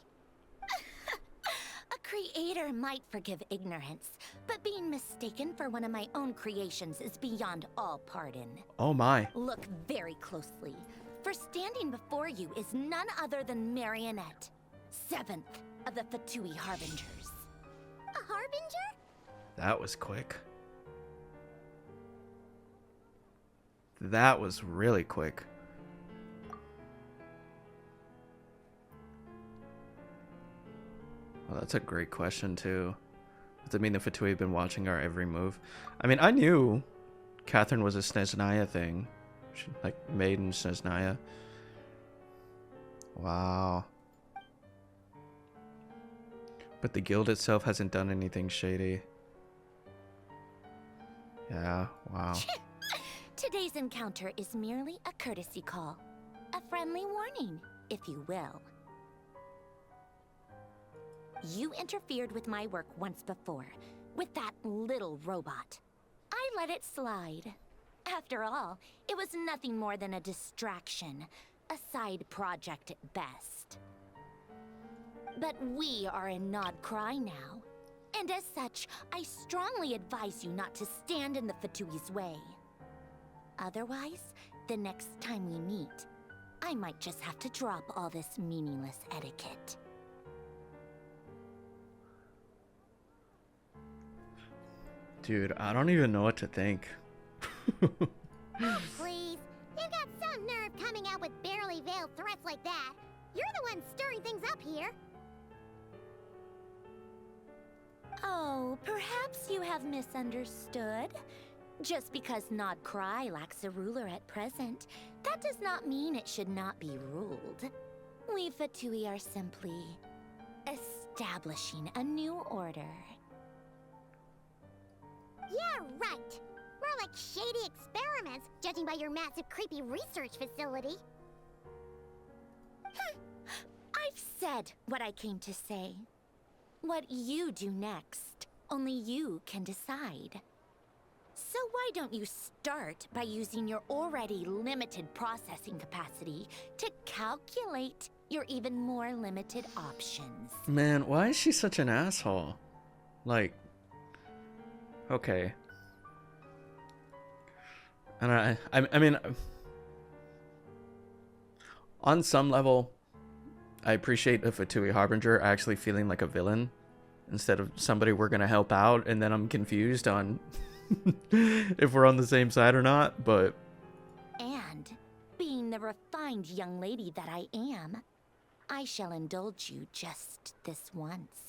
A creator might forgive ignorance, but being mistaken for one of my own creations is beyond all pardon. Oh my. Look very closely, for standing before you is none other than Marionette, 7th of the Fatui Harbingers. A harbinger? That was quick. That was really quick. Well, that's a great question, too. Does it mean the Fatui have been watching our every move? I mean, I knew Catherine was a Snezhnaya thing. She, like, maiden Snezhnaya. Wow. But the guild itself hasn't done anything shady. Yeah, wow. Today's encounter is merely a courtesy call. A friendly warning, if you will. You interfered with my work once before, with that little robot. I let it slide. After all, it was nothing more than a distraction, a side project at best. But we are in Nod Krai now, and as such, I strongly advise you not to stand in the Fatui's way. Otherwise, the next time we meet, I might just have to drop all this meaningless etiquette. Dude, I don't even know what to think. Oh, please. You've got some nerve coming out with barely veiled threats like that. You're the one stirring things up here. Oh, perhaps you have misunderstood. Just because Nod Krai lacks a ruler at present, that does not mean it should not be ruled. We Fatui are simply establishing a new order. Yeah, right. More like shady experiments, judging by your massive, creepy research facility. I've said what I came to say. What you do next, only you can decide. So why don't you start by using your already limited processing capacity to calculate your even more limited options? Man, why is she such an asshole? Like, okay. And I mean, on some level, I appreciate a Fatui Harbinger actually feeling like a villain instead of somebody we're gonna help out, and then I'm confused on if we're on the same side or not, but... And, being the refined young lady that I am, I shall indulge you just this once.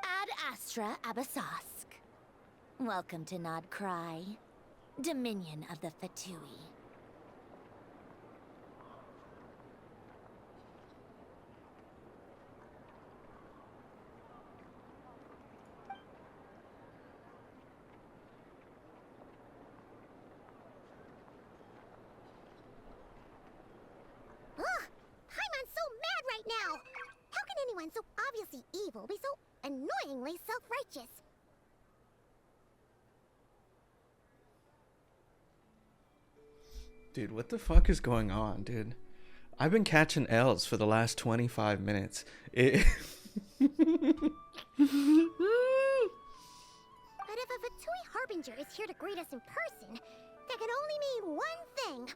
Ad Astra Abasask. Welcome to Nod Krai, Dominion of the Fatui. Paimon's so mad right now! How can anyone so obviously evil be so annoyingly self-righteous? Dude, what the fuck is going on, dude? I've been catching L's for the last 25 minutes. But if a Fatui Harbinger is here to greet us in person, that can only mean one thing.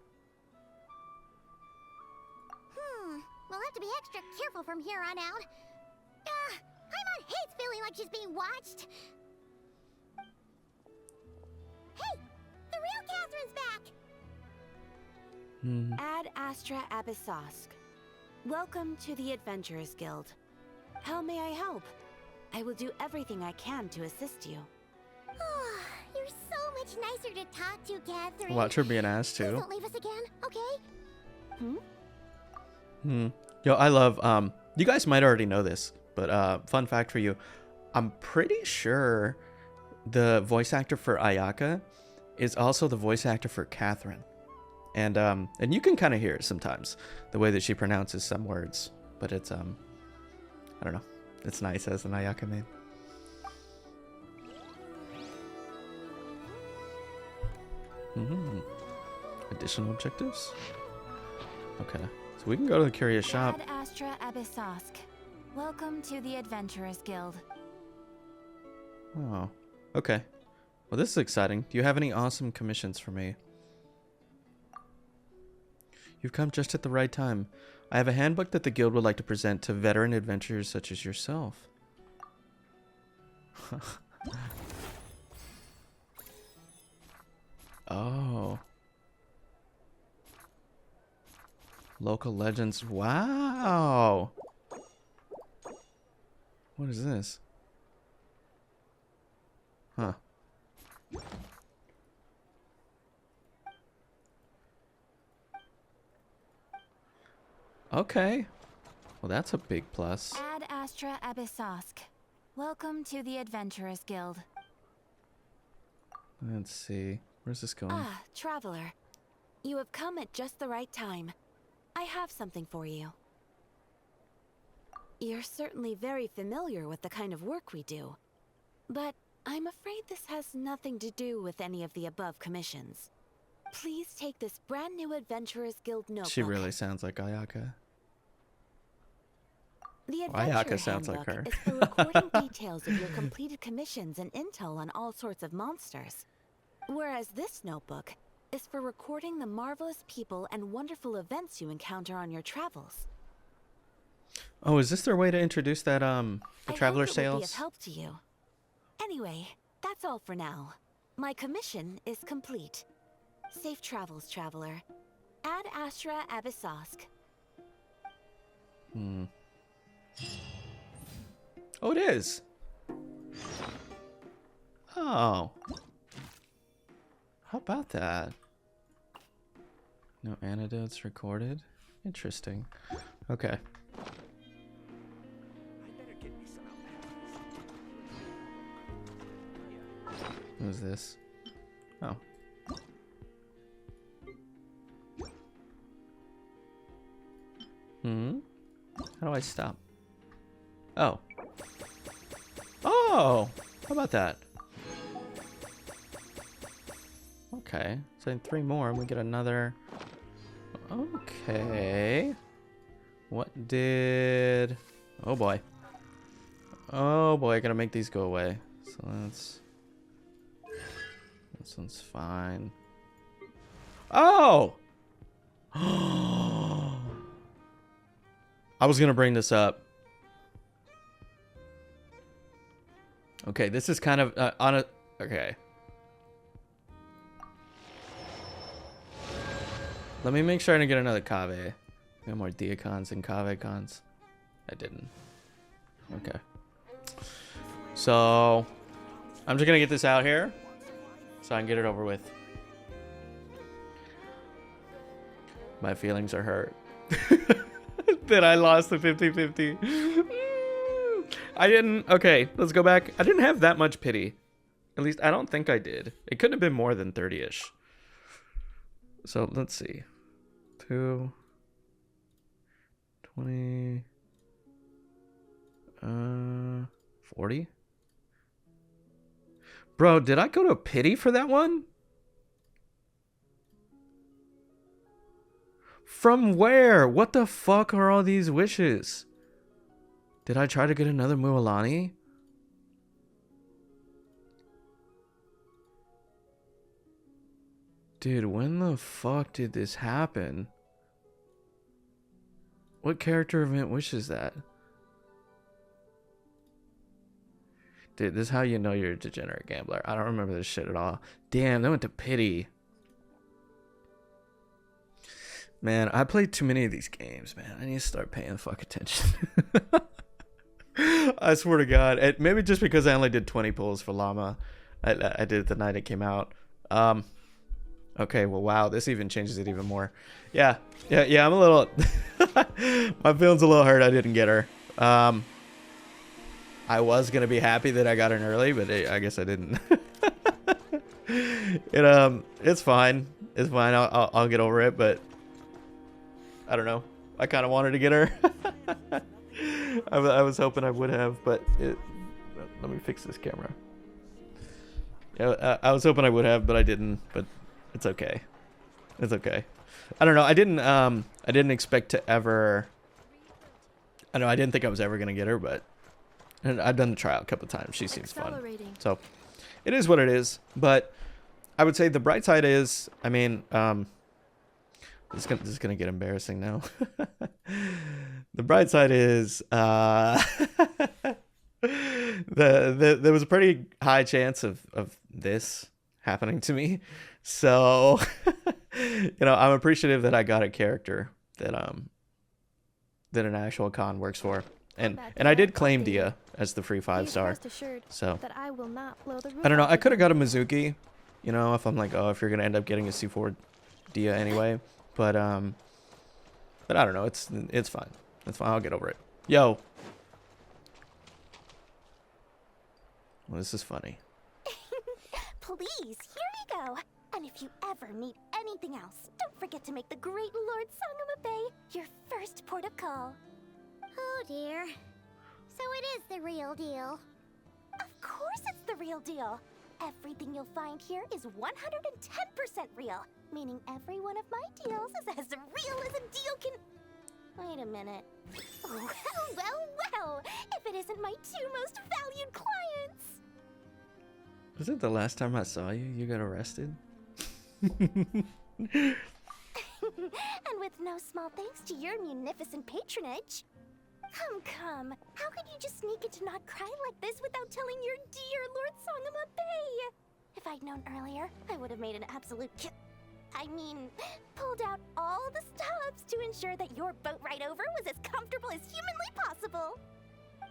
We'll have to be extra careful from here on out. Paimon hates feeling like she's being watched. Hey! The real Catherine's back! Ad Astra Abyssosk. Welcome to the Adventurers Guild. How may I help? I will do everything I can to assist you. You're so much nicer to talk to, Catherine. Watch her be an ass Please too. don't leave us again, okay? Yo, I love, you guys might already know this, but fun fact for you. I'm pretty sure the voice actor for Ayaka is also the voice actor for Catherine. And you can kind of hear it sometimes, the way that she pronounces some words. But it's, I don't know. It's nice as an Ayaka name. Additional objectives? Okay. So we can go to the curious shop. Ad Astra Abyssosk. Welcome to the Adventurers Guild. Oh, okay. Well, this is exciting. Do you have any awesome commissions for me? You've come just at the right time. I have a handbook that the guild would like to present to veteran adventurers such as yourself. Oh. Local legends. Wow. What is this? Huh. Okay. Well, that's a big plus. Ad Astra Abyssosk. Welcome to the Adventurers Guild. Let's see. Where's this going? Ah, traveler. You have come at just the right time. I have something for you. You're certainly very familiar with the kind of work we do. But I'm afraid this has nothing to do with any of the above commissions. Please take this brand new Adventurers Guild notebook. She really sounds like Ayaka. The Ayaka Adventure sounds like Handbook her. is for recording details of your completed commissions and intel on all sorts of monsters. Whereas this notebook is for recording the marvelous people and wonderful events you encounter on your travels. Oh, is this their way to introduce that the traveler I hope it will be of sales? help to you. Anyway, that's all for now. My commission is complete. Safe travels, traveler. Ad Astra Abyssosk. Oh, it is. Oh. How about that? No antidotes recorded. Interesting. Okay. Who's this? Oh. How do I stop? Oh. Oh! How about that? Okay. So in 3 more, and we get another... Okay. What did... Oh boy. Oh boy, I gotta make these go away. So that's... This one's fine. Oh! I was gonna bring this up. Okay, this is kind of on a... Okay. Let me make sure I didn't get another Kave. I got more Diacons and Kave cons. I didn't. Okay. So, I'm just gonna get this out here so I can get it over with. My feelings are hurt. That I lost the 50-50. I didn't... Okay, let's go back. I didn't have that much pity. At least, I don't think I did. It couldn't have been more than 30-ish. So, let's see. 2... 20... 40? Bro, did I go to pity for that one? From where? What the fuck are all these wishes? Did I try to get another Mualani? Dude, when the fuck did this happen? What character event wishes that? Dude, this is how you know you're a degenerate gambler. I don't remember this shit at all. Damn, that went to pity. Man, I played too many of these games, man. I need to start paying the fuck attention. I swear to God. Maybe just because I only did 20 pulls for Llama. I did it the night it came out. Okay, well, wow. This even changes it even more. Yeah, I'm a little... My feeling's a little hurt I didn't get her. I was going to be happy that I got her early, but I guess I didn't. It's fine. It's fine. I'll get over it, but... I don't know. I kind of wanted to get her. I was hoping I would have, but let me fix this camera. Yeah, I was hoping I would have, but I didn't. But it's okay. It's okay. I don't know. I didn't expect to ever. I know I didn't think I was ever gonna get her, but I've done the trial a couple of times. She seems fun. So it is what it is. But I would say the bright side is, I mean, this is gonna get embarrassing now. The bright side is there was a pretty high chance of this happening to me. So I'm appreciative that I got a character that an actual con works for. And I did claim Dia as the free 5-star. So that I will not blow the I don't know, I could have got a Mizuki, if I'm like, if you're gonna end up getting a C4 Dia anyway. But I don't know. It's fine. It's fine. I'll get over it. Yo. Well, this is funny. Please, here you go. And if you ever need anything else, don't forget to make the great Lord Sangama Bay your first port of call. Oh dear. So it is the real deal. Of course it's the real deal. Everything you'll find here is 110% real. Meaning every one of my deals is as real as a deal can... Wait a minute. Well. If it isn't my two most valued clients. Was it the last time I saw you? You got arrested? And with no small thanks to your munificent patronage. Come. How could you just sneak into Not Cry like this without telling your dear Lord Sangama Bay? If I'd known earlier, I would have made an absolute pulled out all the stops to ensure that your boat ride over was as comfortable as humanly possible.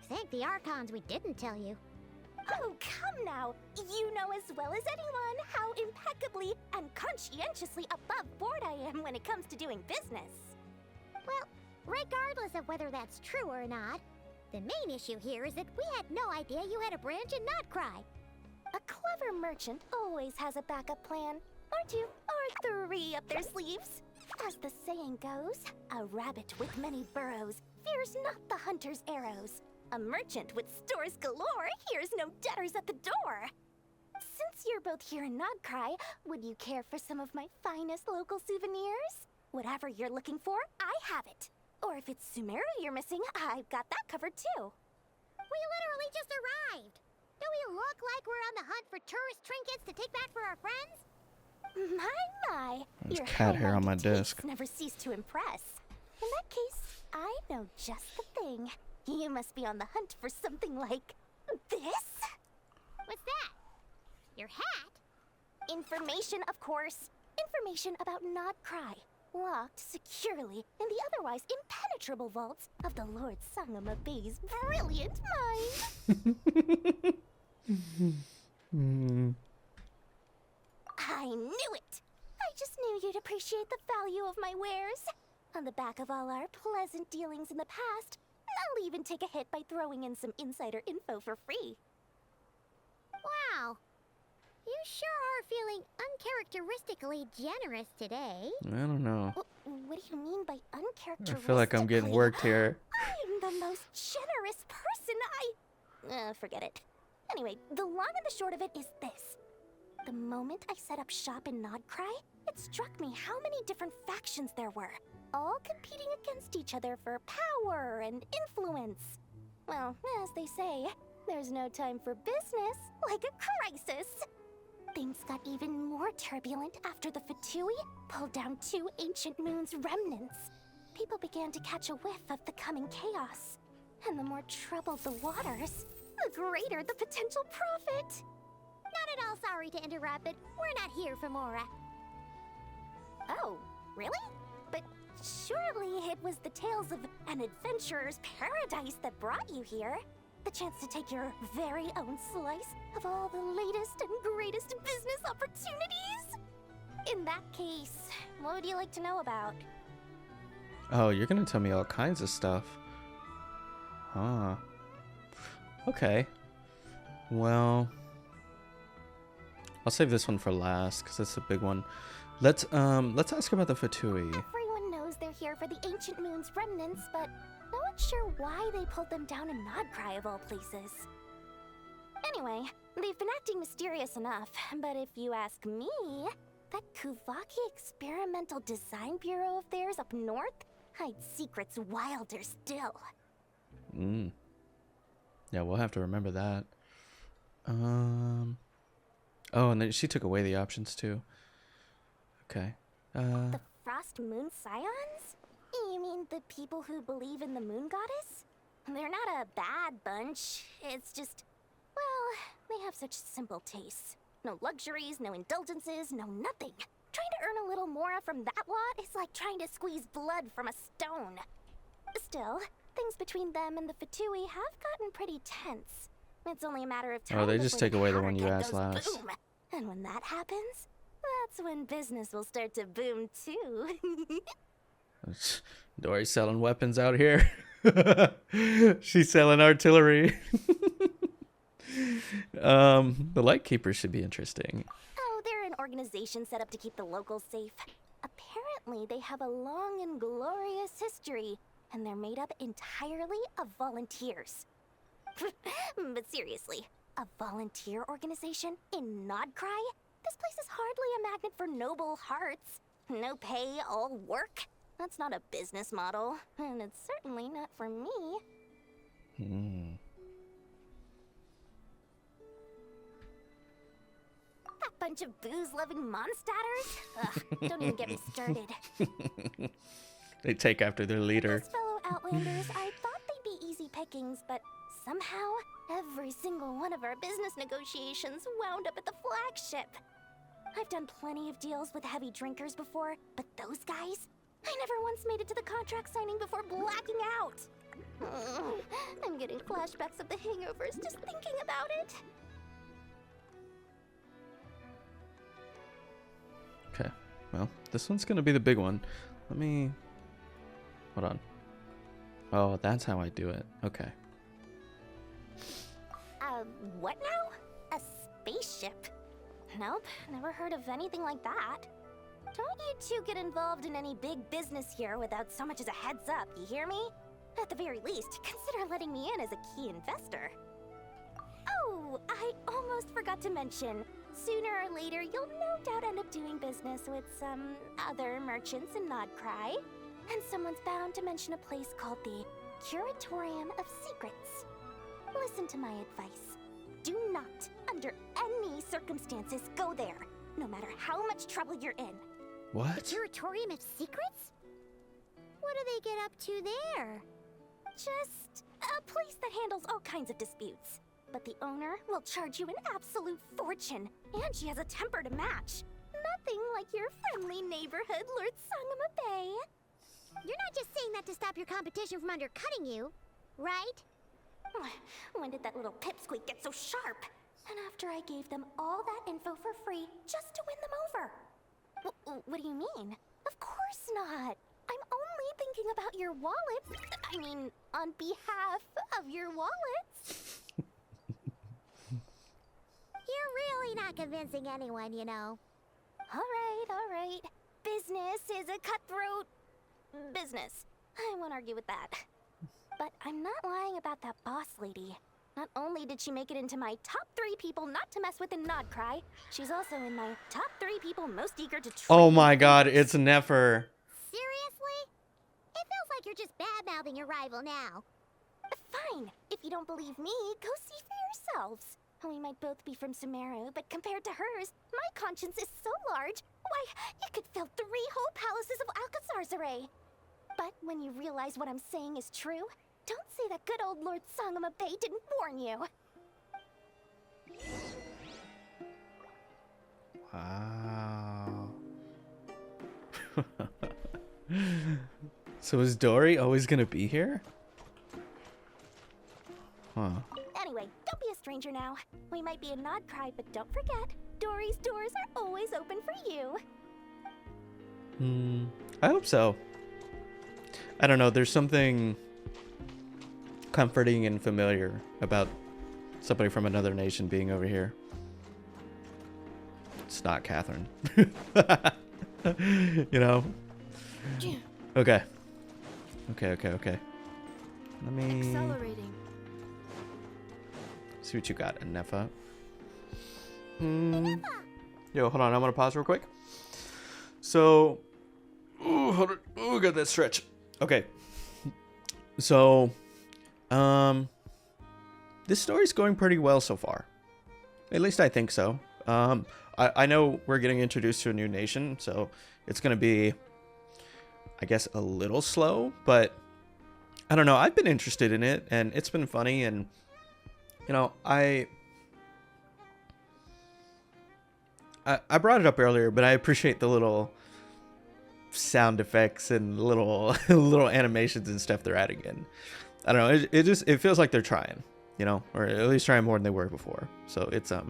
Thank the Archons we didn't tell you. Oh, come now. You know as well as anyone how impeccably and conscientiously above board I am when it comes to doing business. Well, regardless of whether that's true or not, the main issue here is that we had no idea you had a branch in Not Cry. A clever merchant always has a backup plan. Or two, or three up their sleeves. As the saying goes, a rabbit with many burrows fears not the hunter's arrows. A merchant with stores galore hears no debtors at the door. Since you're both here in Not Cry, would you care for some of my finest local souvenirs? Whatever you're looking for, I have it. Or if it's Sumeru you're missing, I've got that covered too. We literally just arrived. Do we look like we're on the hunt for tourist trinkets to take back for our friends? My. There's Your cat hair on my high-minded desk. tastes never cease to impress. In that case, I know just the thing. You must be on the hunt for something like this? What's that? Your hat? Information, of course. Information about Not Cry. Locked securely in the otherwise impenetrable vaults of the Lord Sangama Bay's brilliant mind. I knew it! I just knew you'd appreciate the value of my wares. On the back of all our pleasant dealings in the past, I'll even take a hit by throwing in some insider info for free. Wow. You sure are feeling uncharacteristically generous today. I don't know. What do you mean by uncharacteristically? I feel like I'm getting worked here. I'm the most generous person forget it. Anyway, the long and the short of it is this. The moment I set up shop in Not Cry, it struck me how many different factions there were. all competing against each other for power and influence. Well, as they say, there's no time for business like a crisis. Things got even more turbulent after the Fatui pulled down 2 ancient moons' remnants. People began to catch a whiff of the coming chaos. And the more troubled the waters, the greater the potential profit. Not at all sorry to interrupt, but we're not here for Mora. Oh, really? But surely it was the tales of an adventurer's paradise that brought you here. The chance to take your very own slice of all the latest and greatest business opportunities? In that case, what would you like to know about? Oh, you're gonna tell me all kinds of stuff. Huh. Okay. Well, I'll save this one for last because it's a big one. Let's ask about the Fatui. Everyone knows they're here for the ancient moon's remnants, but no one's sure why they pulled them down in Nodcry of all places. Anyway, they've been acting mysterious enough, but if you ask me, that Kuvaki Experimental Design Bureau of theirs up north hides secrets wilder still. Yeah, we'll have to remember that. Oh, and then she took away the options too. Okay. The Frost Moon Scions? You mean the people who believe in the moon goddess? They're not a bad bunch. It's just, well, they have such simple tastes. No luxuries, no indulgences, no nothing. Trying to earn a little more from that lot is like trying to squeeze blood from a stone. Still, things between them and the Fatui have gotten pretty tense. It's only a matter of time. Oh, they just before take away the power one you grid asked goes last. boom. And when that happens, that's when business will start to boom too. Dory's selling weapons out here. She's selling artillery. The Lightkeepers should be interesting. Oh, they're an organization set up to keep the locals safe. Apparently, they have a long and glorious history, and they're made up entirely of volunteers. But seriously, a volunteer organization in Nodcry? This place is hardly a magnet for noble hearts. No pay, all work. That's not a business model, and it's certainly not for me. That bunch of booze-loving monstatters? Ugh, don't even get me started. They take after their leader. Those fellow Outlanders, I thought they'd be easy pickings, but somehow, every single one of our business negotiations wound up at the flagship. I've done plenty of deals with heavy drinkers before, but those guys? I never once made it to the contract signing before blacking out. I'm getting flashbacks of the hangovers just thinking about it. Okay, well, this one's gonna be the big one. Let me... Hold on. Oh, that's how I do it. Okay. What now? A spaceship? Nope, never heard of anything like that. Don't you two get involved in any big business here without so much as a heads up, you hear me? At the very least, consider letting me in as a key investor. Oh, I almost forgot to mention. Sooner or later, you'll no doubt end up doing business with some other merchants in Nodcry. And someone's bound to mention a place called the Curatorium of Secrets. Listen to my advice. Do not, under any circumstances, go there, no matter how much trouble you're in. What? The Curatorium of Secrets? What do they get up to there? Just a place that handles all kinds of disputes. But the owner will charge you an absolute fortune, and she has a temper to match. Nothing like your friendly neighborhood Lord Sangama Bay. You're not just saying that to stop your competition from undercutting you, right? When did that little pipsqueak get so sharp? And after I gave them all that info for free just to win them over. What do you mean? Of course not. I'm only thinking about your wallets. I mean, on behalf of your wallets. You're really not convincing anyone, you know. All right. Business is a cutthroat business. I won't argue with that. But I'm not lying about that boss lady. Not only did she make it into my top 3 people not to mess with in Nodcry, she's also in my top 3 people most eager to try. Oh my god, it's Nefer. Seriously? like you're just bad-mouthing your rival now. Fine. If you don't believe me, go see for yourselves. We might both be from Sumeru, but compared to hers, my conscience is so large. Why, it could fill 3 whole palaces of Alcazar's array. But when you realize what I'm saying is true, don't say that good old Lord Sangama Bay didn't warn you. Wow. So is Dory always gonna be here? Huh. Anyway, don't be a stranger now. We might be a Nod Cry, but don't forget, Dory's doors are always open for you. I hope so. I don't know, there's something comforting and familiar about somebody from another nation being over here. It's not Catherine. You know? Okay. Okay. Let me Accelerating. see what you got, Anefa. Yo, hold on, I'm gonna pause real quick. So, hold on. Ooh, got that stretch. Okay. So, this story's going pretty well so far. At least I think so. I know we're getting introduced to a new nation, so it's gonna be, I guess, a little slow, but I don't know. I've been interested in it, and it's been funny, and you know, I brought it up earlier, but I appreciate the little sound effects and little little animations and stuff they're adding in. I don't know. It feels like they're trying, you know, or at least trying more than they were before. So it's I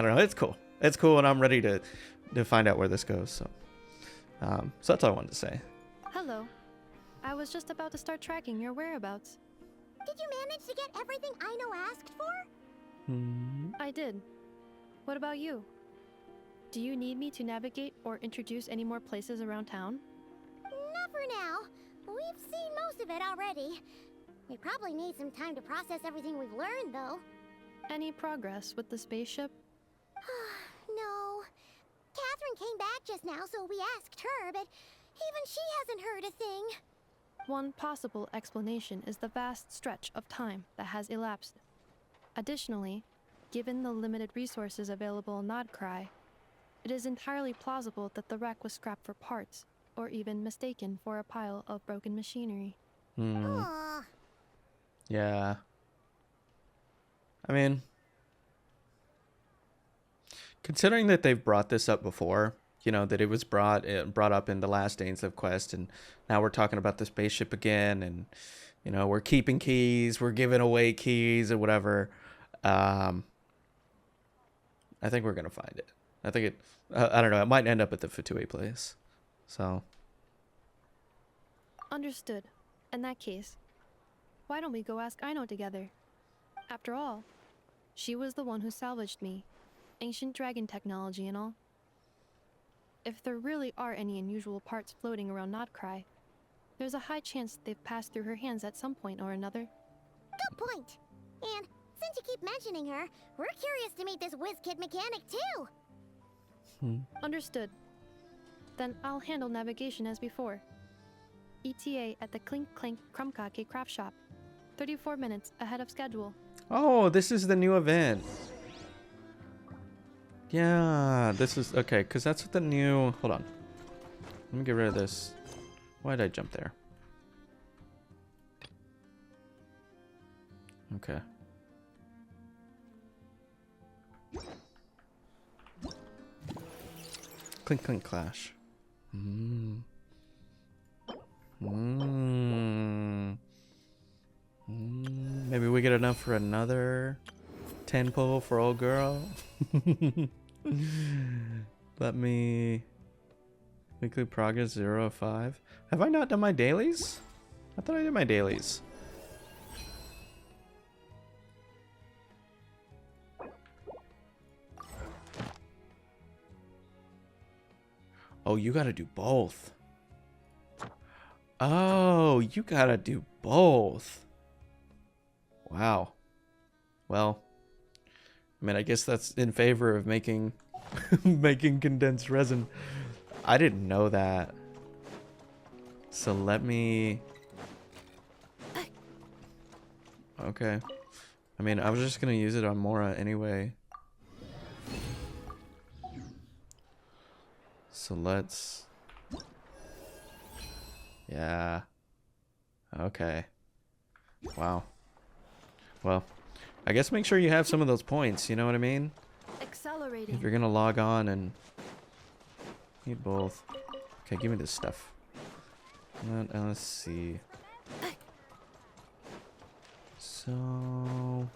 don't know. It's cool. It's cool, and I'm ready to find out where this goes. So so that's all I wanted to say. Hello. I was just about to start tracking your whereabouts. Did you manage to get everything Aino asked for? I did. What about you? Do you need me to navigate or introduce any more places around town? Not for now. We've seen most of it already. We probably need some time to process everything we've learned, though. Any progress with the spaceship? No. Catherine came back just now, so we asked her, but even she hasn't heard a thing. One possible explanation is the vast stretch of time that has elapsed. Additionally, given the limited resources available in Nod Cry, it is entirely plausible that the wreck was scrapped for parts, or even mistaken for a pile of broken machinery. Aw. Yeah. I mean, considering that they've brought this up before, you know, that it was brought up in the last Ainslift quest, and now we're talking about the spaceship again, and you know, we're keeping keys, we're giving away keys or whatever. I think we're gonna find it. I think it. I don't know. It might end up at the Fatui place. So. Understood. In that case, why don't we go ask Aino together? After all, she was the one who salvaged me. Ancient dragon technology and all. If there really are any unusual parts floating around Nod Cry, there's a high chance they've passed through her hands at some point or another. Good point. And since you keep mentioning her, we're curious to meet this whiz-kid mechanic, too. Understood. Then I'll handle navigation as before. ETA at the Clink Clank Krumkake craft shop. 34 minutes ahead of schedule. Oh, this is the new event. Yeah, this is okay, because that's what the new. Hold on. Let me get rid of this. Why did I jump there? Okay. Clink Clink Clash. Maybe we get enough for another 10 pull for old girl. Let me. Weekly progress 0 of 5. Have I not done my dailies? I thought I did my dailies. Oh, you gotta do both. Oh, you gotta do both. Wow. Well, I mean, I guess that's in favor of making making condensed resin. I didn't know that. So let me... Okay. I mean, I was just gonna use it on Mora anyway. So let's... Yeah. Okay. Wow. Well, I guess make sure you have some of those points, you know what I mean? Accelerating. If you're gonna log on and... Need both. Okay, give me this stuff. Let's see. So...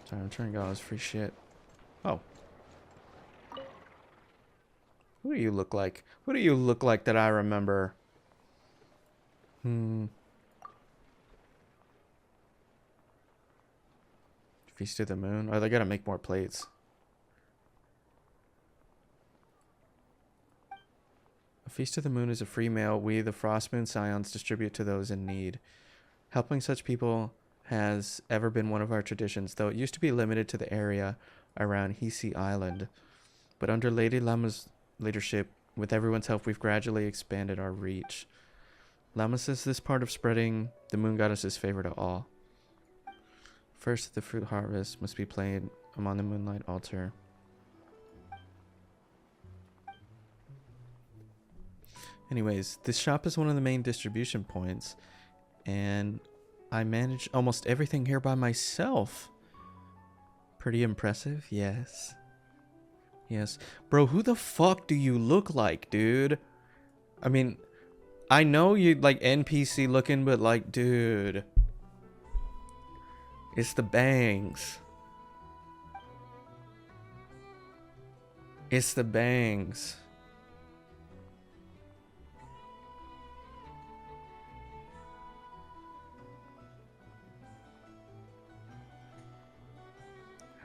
Sorry, I'm trying to get all this free shit. Oh. Who do you look like? Who do you look like that I remember? Feast of the Moon? Oh, they gotta make more plates. A Feast of the Moon is a free meal we, the Frost Moon Scions, distribute to those in need. Helping such people has ever been one of our traditions, though it used to be limited to the area around Hisi Island. But under Lady Lama's leadership, with everyone's help, we've gradually expanded our reach. Lama says this part of spreading the moon goddess's favor to all. First, the fruit harvest must be played among the moonlight altar. Anyways, this shop is one of the main distribution points, and I manage almost everything here by myself. Pretty impressive, yes. Yes. Bro, who the fuck do you look like, dude? I mean, I know you like NPC looking, but like, dude. It's the bangs. It's the bangs.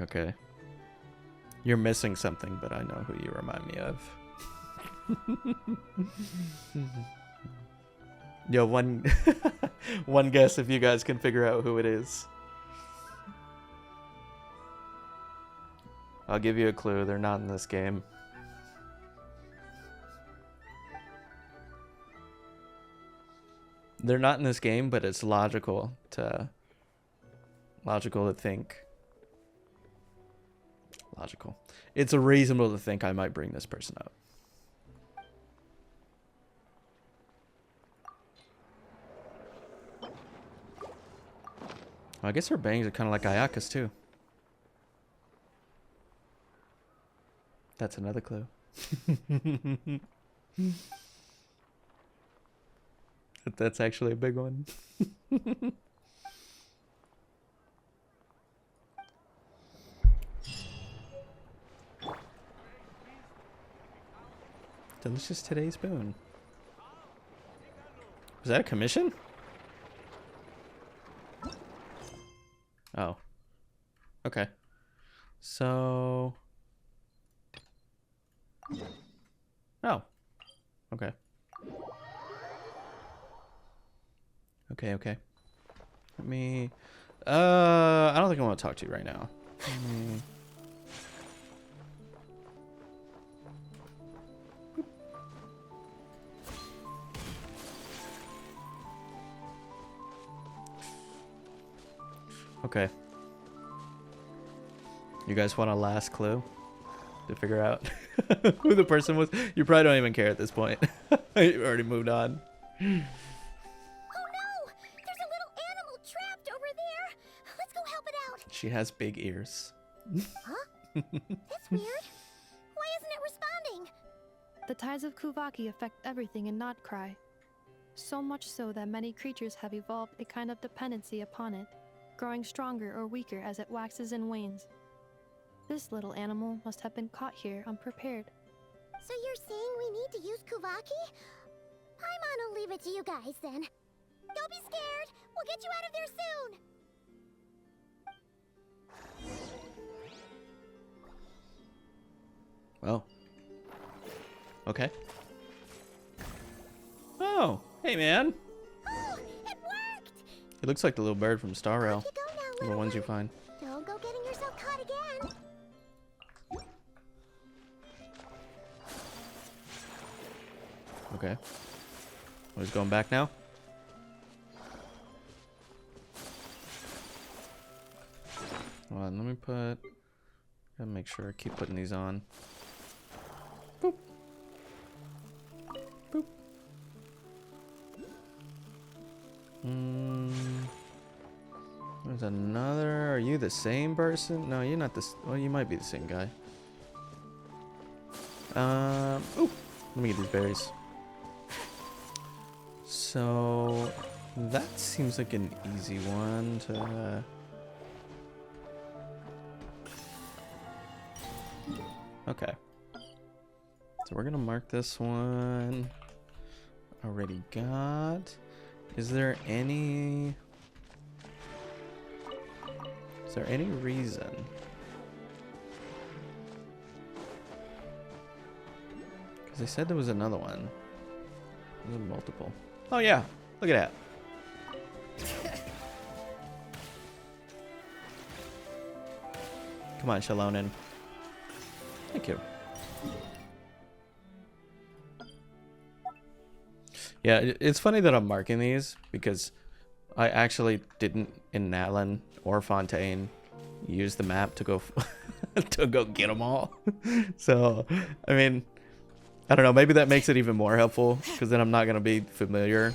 Okay. You're missing something, but I know who you remind me of. Yo, one one guess if you guys can figure out who it is. I'll give you a clue. They're not in this game. They're not in this game, but it's logical to think. Logical. It's reasonable to think I might bring this person up. Well, I guess her bangs are kind of like Ayaka's too. That's another clue. That's actually a big one. Delicious today's spoon. Was that a commission? Oh. Okay. So... Oh. Okay. Okay. Let me... I don't think I want to talk to you right now. Okay. You guys want a last clue to figure out who the person was? You probably don't even care at this point. You already moved on. Oh no! There's a little animal trapped over there! Let's go help it out! She has big ears. Huh? That's weird. Why isn't it responding? The tides of Kuvaki affect everything in Krai. So much so that many creatures have evolved a kind of dependency upon it, growing stronger or weaker as it waxes and wanes. This little animal must have been caught here unprepared. So you're saying we need to use Kuvaki? Paimon will leave it to you guys then. Don't be scared. We'll get you out of there soon. Well. Okay. Oh, hey man. Oh, it worked! It looks like the little bird from Star Rail. Off you go now, The ones you find. Don't go getting yourself caught again. Okay. He's going back now. Hold on, let me put... Gotta make sure I keep putting these on. Boop. Boop. There's another... Are you the same person? No, you're not this... Well, you might be the same guy. Ooh. Let me get these berries. So... That seems like an easy one to... Okay. So we're gonna mark this one. Already got. Is there any reason? Because they said there was another one. There's multiple. Oh yeah, look at that. Come on, Shalonin. Thank you. Yeah, it's funny that I'm marking these because I actually didn't in Natlan or Fontaine use the map to go to go get them all. So, I mean, I don't know. Maybe that makes it even more helpful because then I'm not gonna be familiar.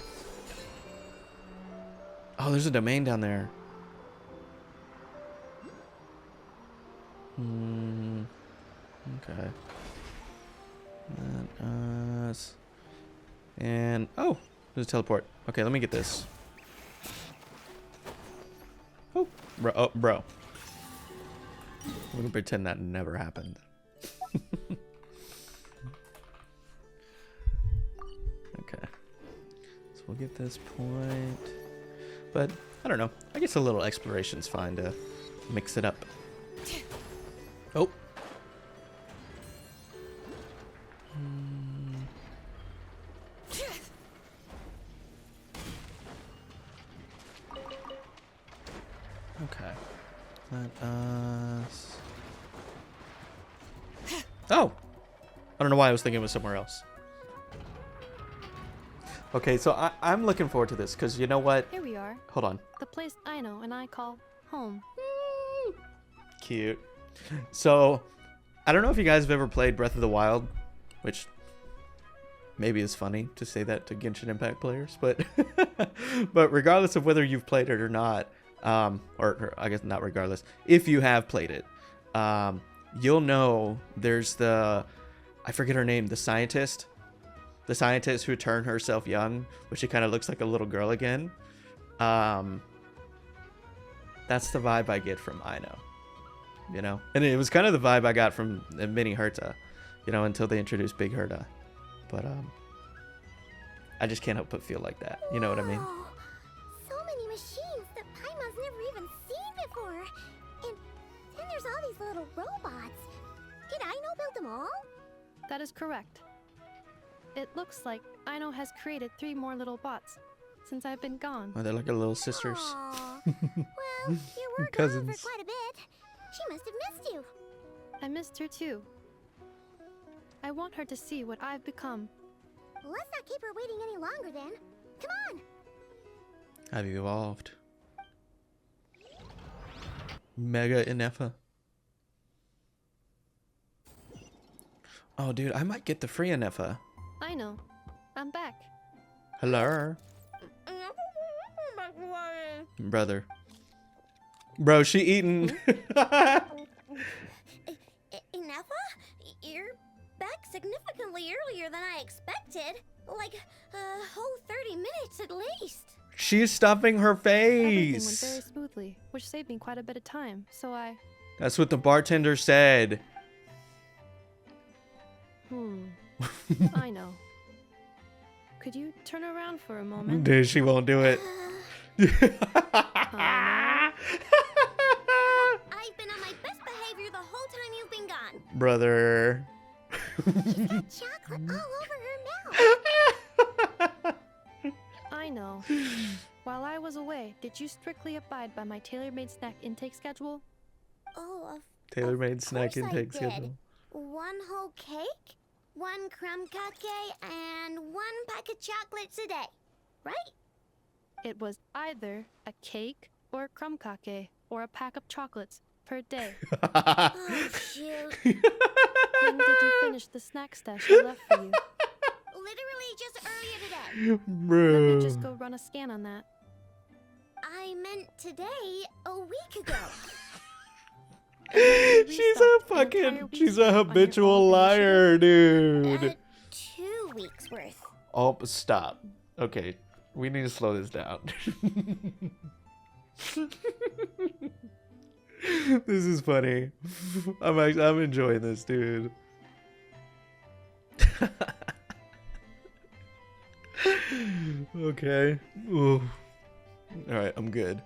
Oh, there's a domain down there. Okay. And us. And oh, there's a teleport. Okay, let me get this. Oh, bro. Oh, bro. We're gonna pretend that never happened. Okay. So we'll get this point. But I don't know. I guess a little exploration's fine to mix it up. Oh. Okay. Let us... Oh! I don't know why I was thinking it was somewhere else. Okay, so I'm looking forward to this, because you know what? Here we are. Hold on. The place I know and I call home. Cute. So, I don't know if you guys have ever played Breath of the Wild, which maybe is funny to say that to Genshin Impact players, but but regardless of whether you've played it or not, or I guess not regardless, if you have played it, you'll know there's the, I forget her name, the scientist who turned herself young, but she kind of looks like a little girl again. That's the vibe I get from Aino, you know? And it was kind of the vibe I got from Mini Herta, you know, until they introduced Big Herta. But, I just can't help but feel like that. You know what I mean? Wow. So many machines that Paimon's never even seen before. And then there's all these little robots. Did Aino build them all? That is correct. It looks like Aino has created 3 more little bots since I've been gone. Oh, they're like her little sisters. Aw. Well, you were gone for Cousins. quite a bit. She must have missed you. I missed her too. I want her to see what I've become. Let's not keep her waiting any longer then. Come on. Have you evolved? Mega Inefa. Oh, dude, I might get the free Inefa. I know. I'm back. Hello? Brother. Bro, she eating. Inefa? You're back significantly earlier than I expected. Like a whole 30 minutes at least. She's stuffing her Everything went face. very smoothly, which saved me quite a bit of time, so I... That's what the bartender said. I know. Could you turn around for a moment? Dude, she won't do it. I've been on my best behavior the whole time you've been gone. Brother. She's got chocolate all over her mouth. I know. While I was away, did you strictly abide by my tailor-made snack intake schedule? Oh, Tailor-made snack course I intake did. schedule. 1 whole cake? one crumb cake and one pack of chocolates a day, right? It was either a cake or a crumb cake or a pack of chocolates per day. Oh, shoot. When did you finish the snack stash I left for you? Literally just earlier today. Let me Bro. just go run a scan on that. I meant today, a week ago. She's a habitual liar, dude. 2 weeks worth. Oh, stop. Okay, we need to slow this down. This is funny. I'm enjoying this, dude. Okay. Ooh. All right, I'm good.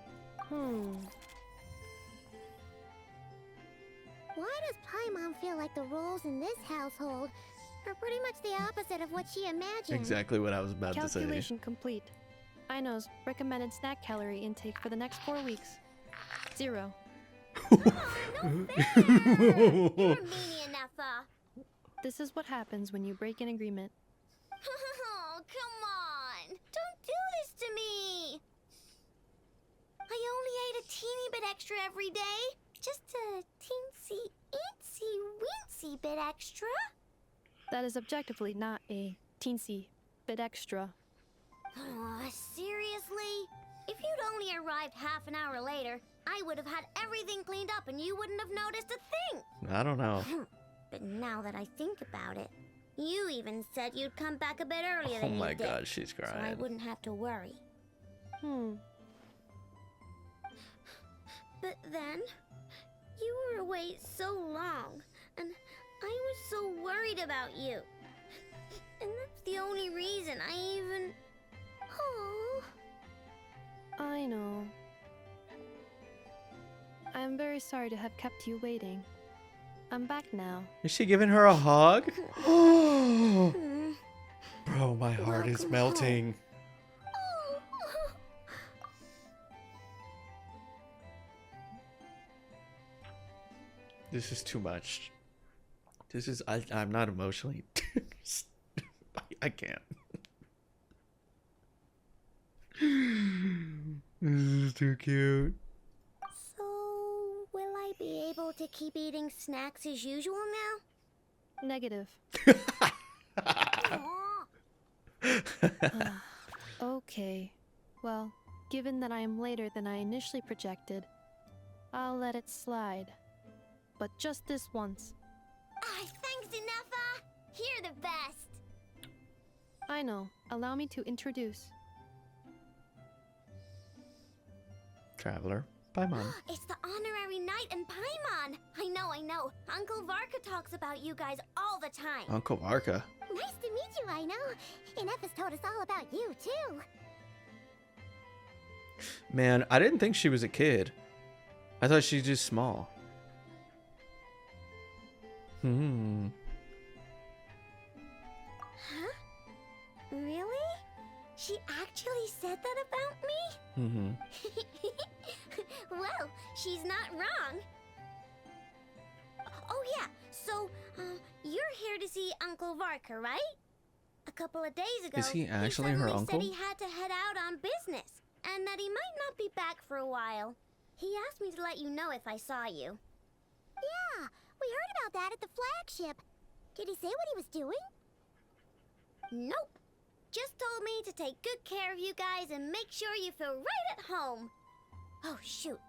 Why does Paimon feel like the roles in this household are pretty much the opposite of what she imagined? Exactly what I was about to say. Calculation complete. Aino's recommended snack calorie intake for the next 4 weeks. 0. You're meanie enough, This is what happens when you break an agreement. Oh, come on. Don't do this to me. I only ate a teeny bit extra every day. Just a teensy, eensy, weensy bit extra. That is objectively not a teensy bit extra. Oh, seriously? If you'd only arrived half an hour later, I would have had everything cleaned up and you wouldn't have noticed a thing. I don't know. But now that I think about it, you even said you'd come back a bit earlier Oh than my you did. God, she's So I crying. wouldn't have to worry. But then, you were away so long, and I was so worried about you. And that's the only reason I even... Oh. I know. I'm very sorry to have kept you waiting. I'm back now. Is she giving her a hug? Bro, my heart is melting. This is too much. This is I'm not emotionally. I can't. This is too cute. So, will I be able to keep eating snacks as usual now? Negative. Okay. Well, given that I am later than I initially projected, I'll let it slide. But just this once. Thanks, Inefa! You're the best! I know. Allow me to introduce. Traveler, Paimon. It's the honorary knight and Paimon! I know. Uncle Varka talks about you guys all the time. Uncle Varka. Nice to meet you, I know. Inefa's told us all about you, too. Man, I didn't think she was a kid. I thought she's just small. Huh? Really? She actually said that about me? Well, she's not wrong. Oh yeah, so, you're here to see Uncle Varka, right? A couple of days ago, Is he actually her suddenly uncle? said he had to head out on business, and that he might not be back for a while. He asked me to let you know if I saw you. Yeah, we heard about that at the flagship. Did he say what he was doing? Nope. Just told me to take good care of you guys and make sure you feel right at home. Oh, shoot.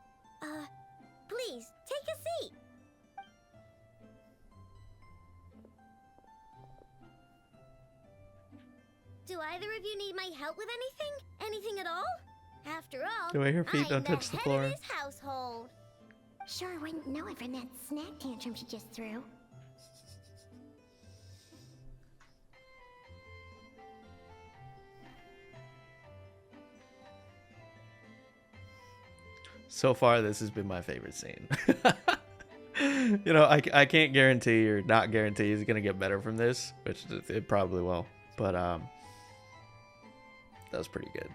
Please, take a seat. Do either of you need my help with anything? Anything at all? After all, The way her feet I'm don't touch the head floor. of this household. Sure wouldn't know it from that snack tantrum she just threw. So far, this has been my favorite scene. You know, I can't guarantee or not guarantee it's gonna get better from this, which it probably will. But that was pretty good.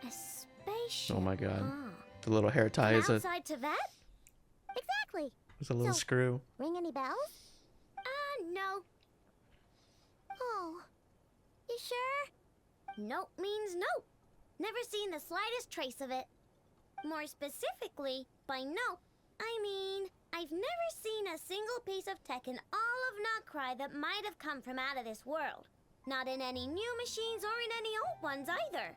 A spaceship. Oh my god, huh? The little hair tie From is a outside to that? Exactly. is a little So, screw. Ring any bells? No. Oh. You sure? Nope means nope. Never seen the slightest trace of it. More specifically, by nope, I mean, I've never seen a single piece of tech in all of Notcry that might have come from out of this world. Not in any new machines or in any old ones either.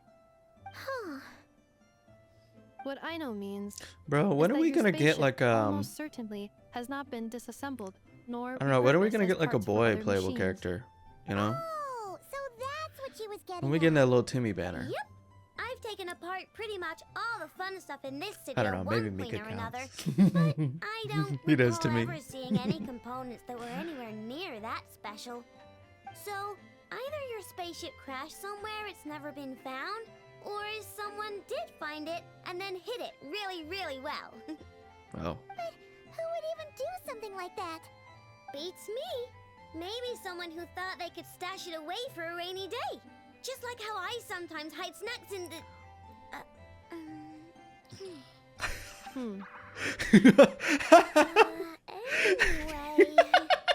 What I know means Bro, when is are that we your gonna get spaceship like almost certainly has not been disassembled, nor I don't know, when are we repurposed gonna as get like a parts for boy other playable machines. character? You know? Oh, so that's what she was getting When we at. getting that little Timmy banner? Yep. I've taken apart pretty much all the fun stuff in this city I don't at know, one maybe point Mika or another. counts. But I don't He does recall to me. ever seeing any components that were anywhere near that special. So, either your spaceship crashed somewhere it's never been found, or someone did find it and then hid it really, really well. Oh. But who would even do something like that? Beats me. Maybe someone who thought they could stash it away for a rainy day. Just like how I sometimes hide snacks in the... Anyway,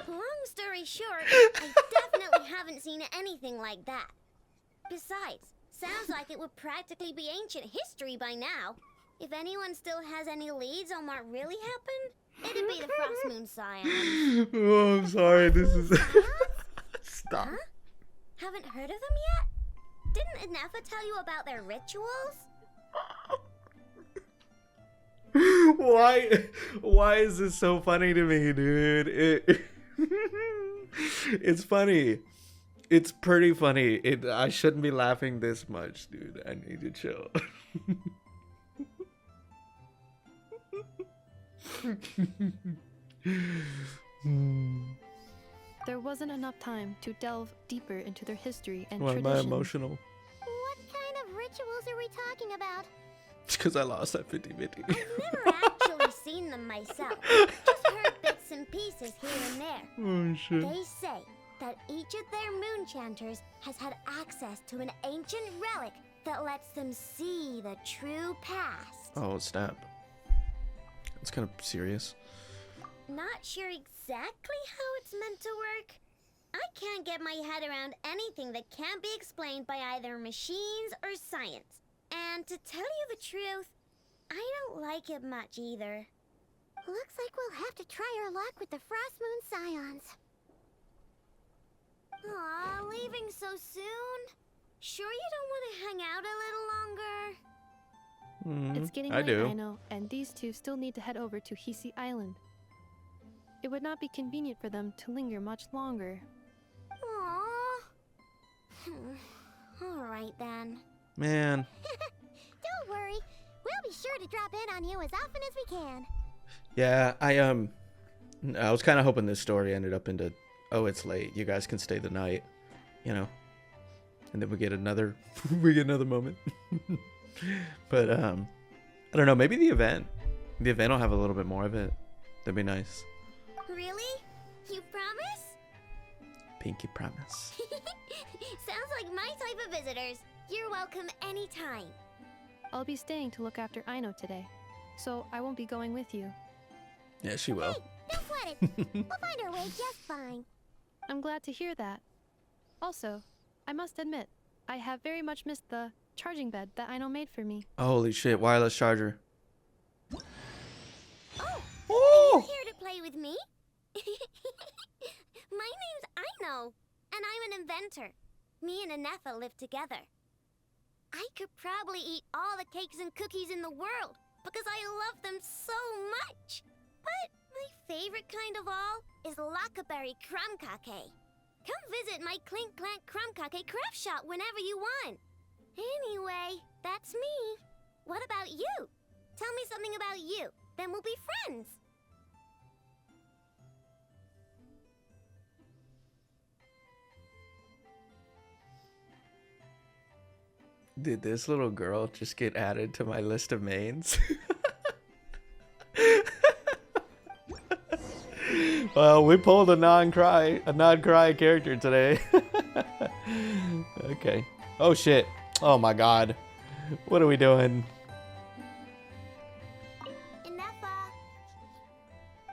long story short, I definitely haven't seen anything like that. Besides, sounds like it would practically be ancient history by now. If anyone still has any leads on what really happened, it'd be the Frost Moon Scions. Oh, I'm sorry. This is. Stop. Huh? Haven't heard of them yet? Didn't Inefa tell you about their rituals? Why is this so funny to me, dude? It's funny. It's pretty funny. I shouldn't be laughing this much, dude. I need to chill. There wasn't enough time to delve deeper into their history and Why am I traditions. emotional? What kind of rituals are we talking about? It's because I lost that 50-50. I've never actually seen them myself. Just heard bits and pieces here and there. Oh, shit. They say that each of their moon chanters has had access to an ancient relic that lets them see the true past. Oh, snap. It's kind of serious. Not sure exactly how it's meant to work. I can't get my head around anything that can't be explained by either machines or science. And to tell you the truth, I don't like it much either. Looks like we'll have to try our luck with the Frost Moon Scions. Aw, leaving so soon? Sure you don't want to hang out a little longer? It's getting I late, do. I know, and these two still need to head over to Hisi Island. It would not be convenient for them to linger much longer. Aww. Alright then. Man. Don't worry. We'll be sure to drop in on you as often as we can. Yeah, I was kind of hoping this story ended up into, oh, it's late. You guys can stay the night, you know, and then we get another moment. But I don't know. Maybe the event will have a little bit more of it. That'd be nice. Really? You promise? Pinky promise. Sounds like my type of visitors. You're welcome anytime. I'll be staying to look after Aino today, so I won't be going with you. Yeah, she will. Hey, don't sweat it. We'll find our way just fine. I'm glad to hear that. Also, I must admit, I have very much missed the charging bed that Aino made for me. Holy shit! Wireless charger. Oh, are you here to play with me? My name's Aino, and I'm an inventor. Me and Anefa live together. I could probably eat all the cakes and cookies in the world because I love them so much. But my favorite kind of all is Lockaberry Crumb Cake. Come visit my Clink Clank Crumb Cake craft shop whenever you want. Anyway, that's me. What about you? Tell me something about you, then we'll be friends. Did this little girl just get added to my list of mains? Well, we pulled a non-cry character today. Okay. Oh shit. Oh my god. What are we doing?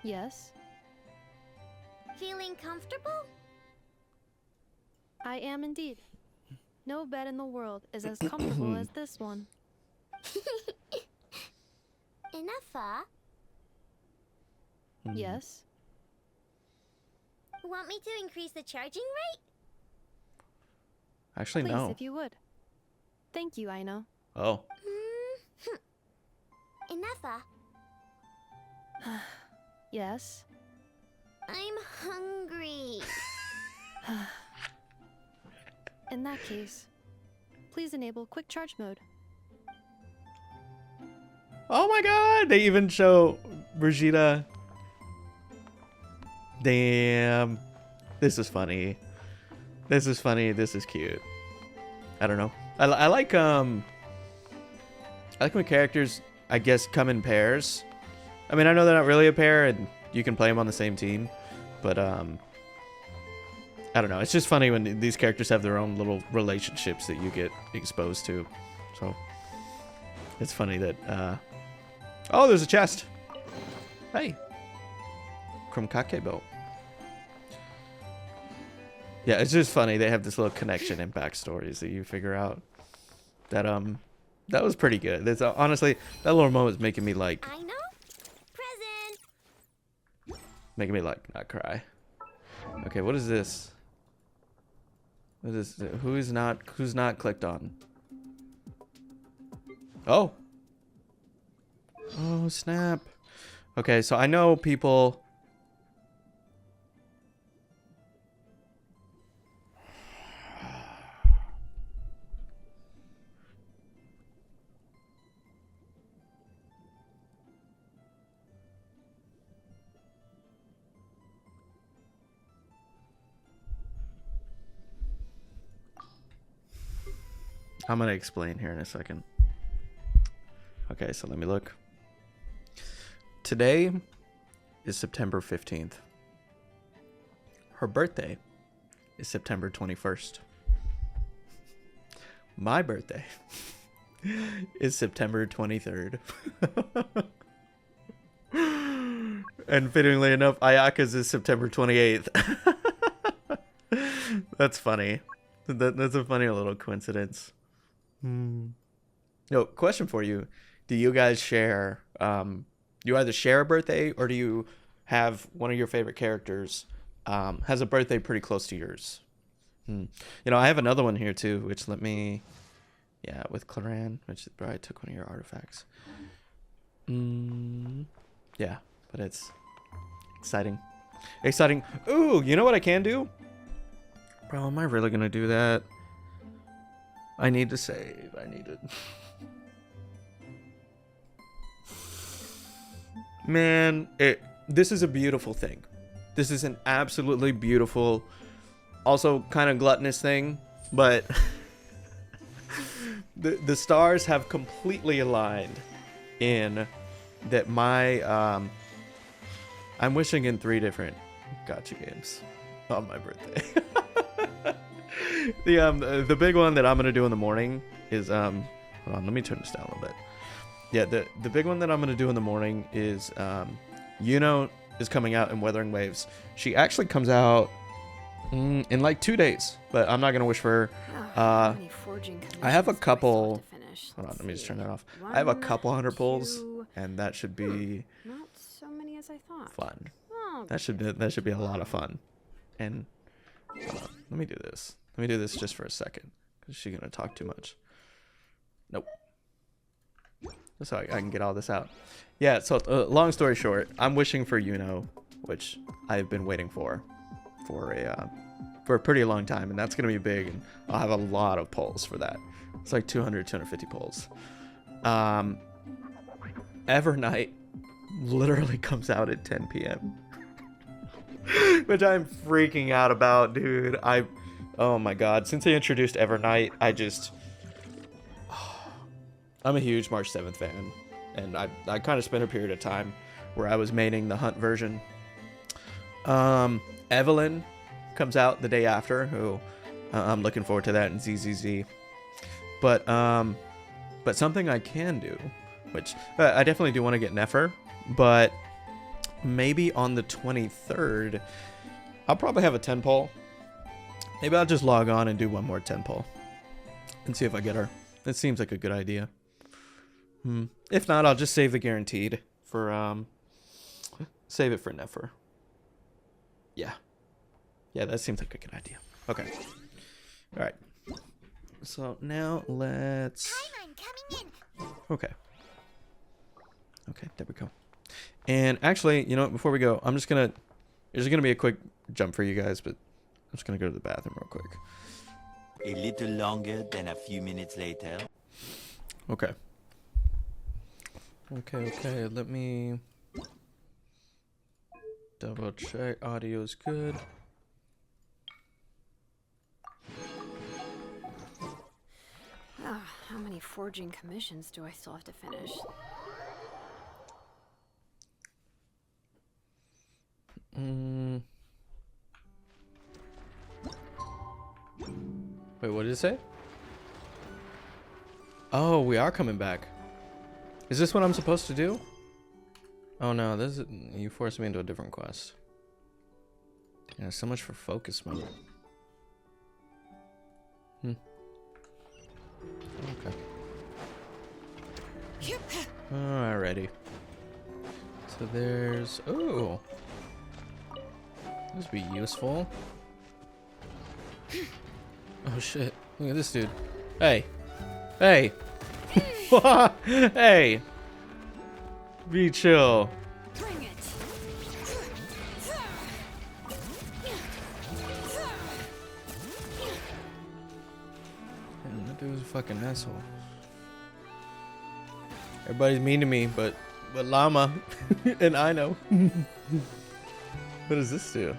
Yes, Feeling comfortable? I am indeed. No bed in the world is as comfortable as this one. Enough, Yes, Want me to increase the charging rate? Actually, please, no. if you would. Thank you, Aino. Oh. Enough, Yes. I'm hungry. In that case, please enable quick charge mode. Oh my god! They even show Brigitte. Damn. This is funny. This is funny. This is cute. I don't know. I like when characters, I guess, come in pairs. I mean, I know they're not really a pair and you can play them on the same team, but I don't know. It's just funny when these characters have their own little relationships that you get exposed to. So it's funny that oh, there's a chest. Hey. Krumkake. Yeah, it's just funny. They have this little connection and backstories that you figure out. That was pretty good. That's honestly, that little moment was making me like. I know. Present. Making me like not cry. Okay, what is this? What is this? Who's not clicked on? Oh. Oh snap. Okay, so I know people. I'm gonna explain here in a second. Okay, so let me look. Today is September 15th. Her birthday is September 21st. My birthday is September 23rd. And fittingly enough, Ayaka's is September 28th. That's funny. That's a funny little coincidence. No, question for you. Do you guys share, you either share a birthday or do you have one of your favorite characters has a birthday pretty close to yours? You know, I have another one here too, which let me, yeah, with Claran, which I took one of your artifacts. Yeah, but it's exciting. Exciting. Ooh, you know what I can do? Bro, am I really going to do that? I need to save. I need to... Man, this is a beautiful thing. This is an absolutely beautiful, also kind of gluttonous thing, but the stars have completely aligned in that my I'm wishing in 3 different gacha games on my birthday. The big one that I'm gonna do in the morning is hold on, let me turn this down a little bit. Yeah, the big one that I'm gonna do in the morning is Yuno is coming out in Weathering Waves. She actually comes out in like 2 days, but I'm not gonna wish for her. I have a couple. Hold on, let me just turn that off. I have a couple 100 pulls, and that should be not so many as I thought. Fun. Oh, That should be a lot of fun. And hold on, let me do this. Let me do this just for a second, because she's gonna talk too much. Nope. Just so I can get all this out. Yeah. So long story short, I'm wishing for Yuno, which I've been waiting for a pretty long time, and that's gonna be big, and I'll have a lot of polls for that. It's like 250 polls. Evernight literally comes out at 10 p.m. which I'm freaking out about, dude. Oh my god, since they introduced Evernight, I'm a huge March 7th fan, and I kind of spent a period of time where I was maining the Hunt version. Evelyn comes out the day after, who I'm looking forward to that in ZZZ. But something I can do, which I definitely do want to get Nefer, but maybe on the 23rd, I'll probably have a 10 poll. Maybe I'll just log on and do one more 10 poll and see if I get her. It seems like a good idea. If not, I'll just save the guaranteed for save it for Nefer. Yeah, that seems like a good idea. Okay, all right. So now let's. Okay, there we go. And actually, you know what? Before we go, I'm just gonna. There's gonna be a quick jump for you guys, but I'm just gonna go to the bathroom real quick. A little longer than a few minutes later. Okay. Let me double check. Audio's good. How many forging commissions do I still have to finish? Wait, what did it say? Oh, we are coming back. Is this what I'm supposed to do? Oh no, this is, you forced me into a different quest. Yeah, so much for focus mode. Okay. Alrighty. So there's, oh, this would be useful. Oh shit! Look at this dude. Hey, hey, hey! Be chill. Bring it. Man, that dude's a fucking asshole. Everybody's mean to me, but Llama and I know. What does this do?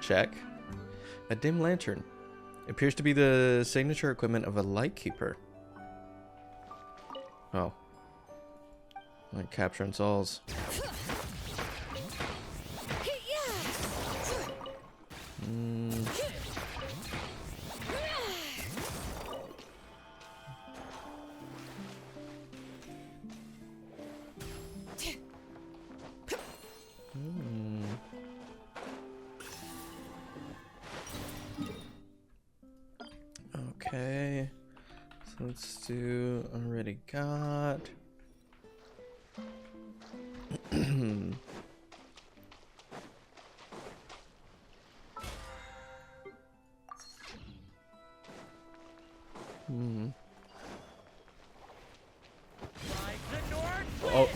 Check. A dim lantern. Appears to be the signature equipment of a lightkeeper. Oh. Like capturing souls. Okay. So let's do already got.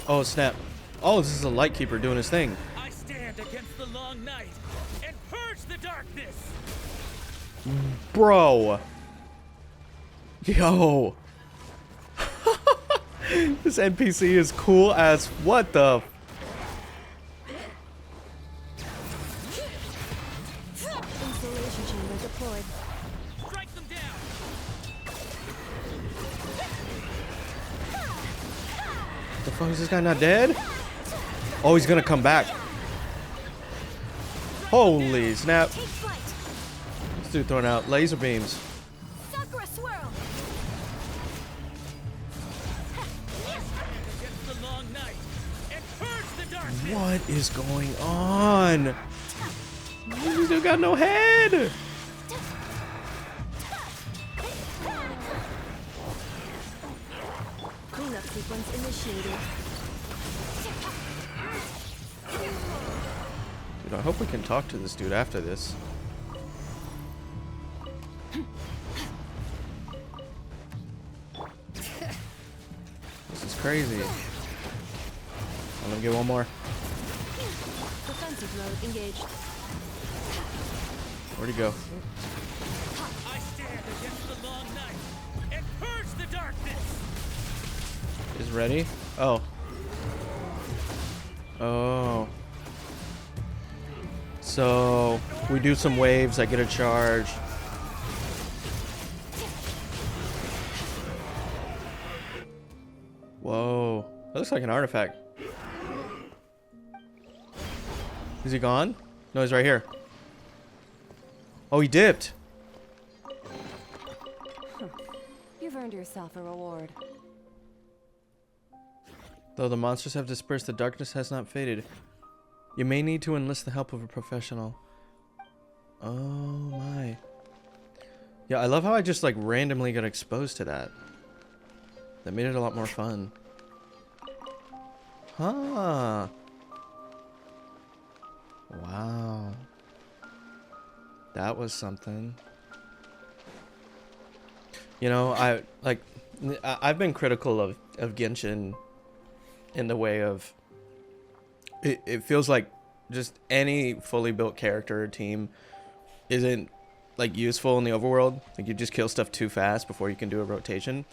Oh snap. Oh, this is a lightkeeper doing his thing. I stand against the long night and purge the darkness. Bro. Yo. This NPC is cool as what the. Installation chamber deployed. Strike them down. The fuck, is this guy not dead? Oh, he's gonna come back. Holy snap. This dude throwing out laser beams. What is going on? This dude got no head. Cleanup sequence initiated. Dude, I hope we can talk to this dude after this. This is crazy. Let me get one more. Defensive mode engaged. Where'd he go? I stand against the long night and purge the darkness. Is ready? Oh. Oh. So we do some waves, I get a charge. Whoa. That looks like an artifact. Is he gone? No, he's right here. Oh, he dipped. You've earned yourself a reward. Though the monsters have dispersed, the darkness has not faded. You may need to enlist the help of a professional. Oh my. Yeah, I love how I just like randomly got exposed to that. That made it a lot more fun. Huh. Wow. That was something. You know, I've been critical of Genshin in the way of it feels like just any fully built character or team isn't like useful in the overworld. Like you just kill stuff too fast before you can do a rotation.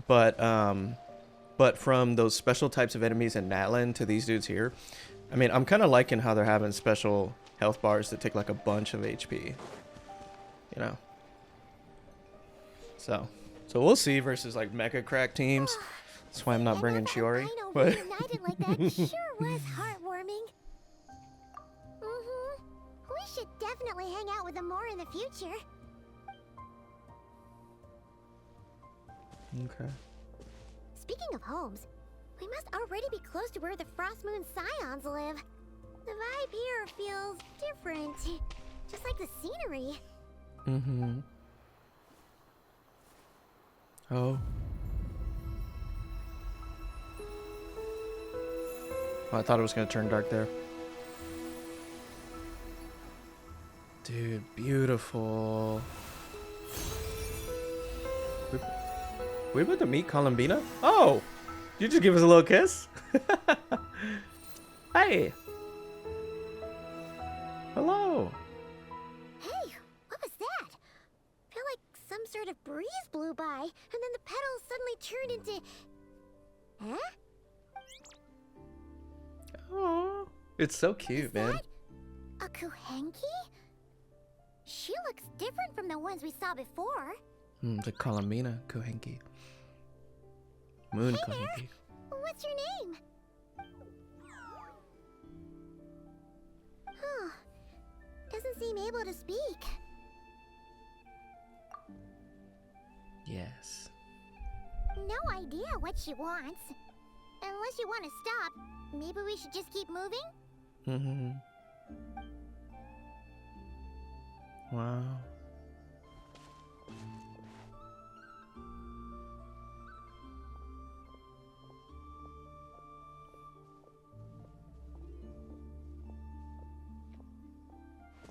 But from those special types of enemies in Natlan to these dudes here, I mean, I'm kind of liking how they're having special health bars that take like a bunch of HP. You know. So we'll see versus like mecha crack teams. That's why I'm not bringing Shiori. But Reunited like that sure was heartwarming. We should definitely hang out with them more in the future. okay. Speaking of homes, we must already be close to where the Frost Moon Scions live. The vibe here feels different, just like the scenery. Mm-hmm. Oh. I thought it was gonna turn dark there. Dude, beautiful. We about to meet Columbina? Oh! You just give us a little kiss? Hey! Hello! Hey, what was that? Felt like some sort of breeze blew by, and then the petals suddenly turned into... Huh? Oh, it's so cute, man. A Kuhenki? She looks different from the ones we saw before. The Columbina Kohenki. Moon Hey Kohenki. there, what's your name? Huh. Doesn't seem able to speak. Yes. No idea what she wants. Unless you want to stop, maybe we should just keep moving? Mm-hmm. Wow.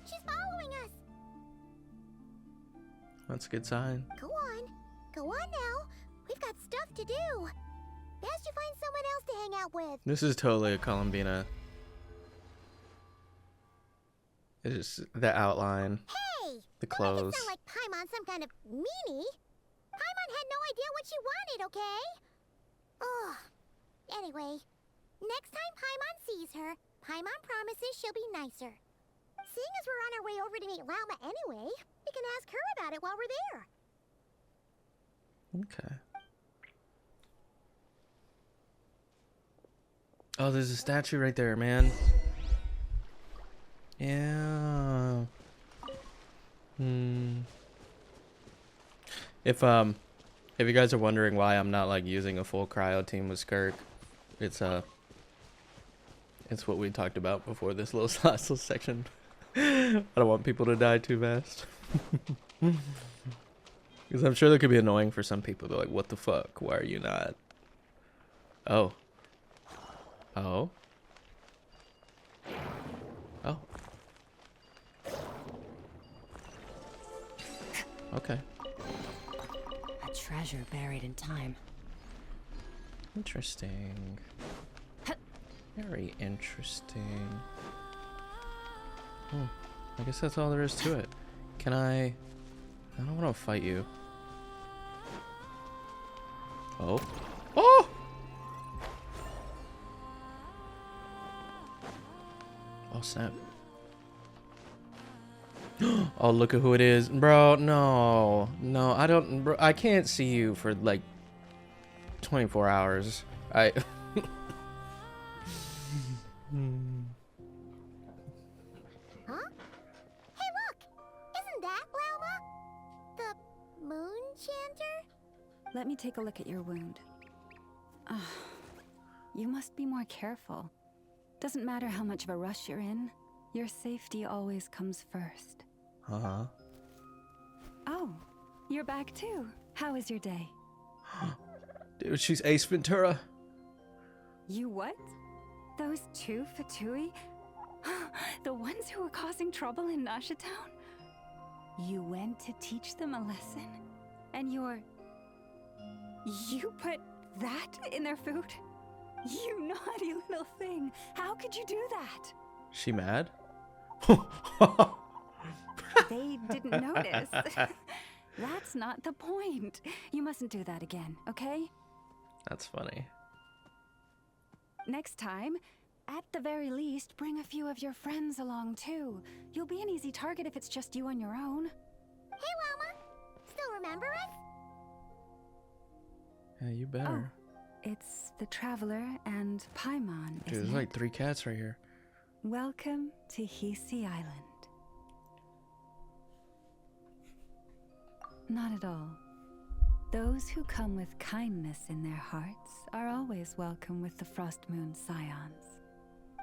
She's following us. That's a good sign. Go on. Go on now. We've got stuff to do. Best you find someone else to hang out with. This is totally a Columbina. It is the outline. Hey! The Don't make clothes. it sound like Paimon some kind of meanie. Paimon had no idea what she wanted, okay? Ugh. Anyway, next time Paimon sees her, Paimon promises she'll be nicer. Seeing as we're on our way over to meet Lauma anyway, we can ask her about it while we're there. Okay. Oh, there's a statue right there, man. Yeah. If you guys are wondering why I'm not like using a full cryo team with Skirk, it's what we talked about before this last little section. I don't want people to die too fast. Because I'm sure that could be annoying for some people. They're like, what the fuck? Why are you not? Oh. Oh. Oh. Okay. A treasure buried in time. Interesting. Very interesting. I guess that's all there is to it. Can I don't want to fight you. Oh. Oh! Oh, snap. Oh, look at who it is. Bro, no. No, I don't... Bro, I can't see you for, like, 24 hours. Huh? Hey, look! Isn't that Lauma? The moon chanter? Let me take a look at your wound. You must be more careful. Doesn't matter how much of a rush you're in, your safety always comes first. Uh-huh. Oh, you're back too. How was your day? Dude, she's Ace Ventura. You what? Those two Fatui? The ones who were causing trouble in Nasha Town? You went to teach them a lesson? And you put that in their food? You naughty little thing. How could you do that? She mad? They didn't notice. That's not the point. You mustn't do that again, okay? That's funny. Next time, at the very least, bring a few of your friends along too. You'll be an easy target if it's just you on your own. Hey, Llama. Still remember us? Yeah, you better. Oh, it's the Traveler and Paimon, Dude, isn't there's like 3 cats right here. Welcome to Hisi Island. Not at all. Those who come with kindness in their hearts are always welcome with the Frost Moon Scions.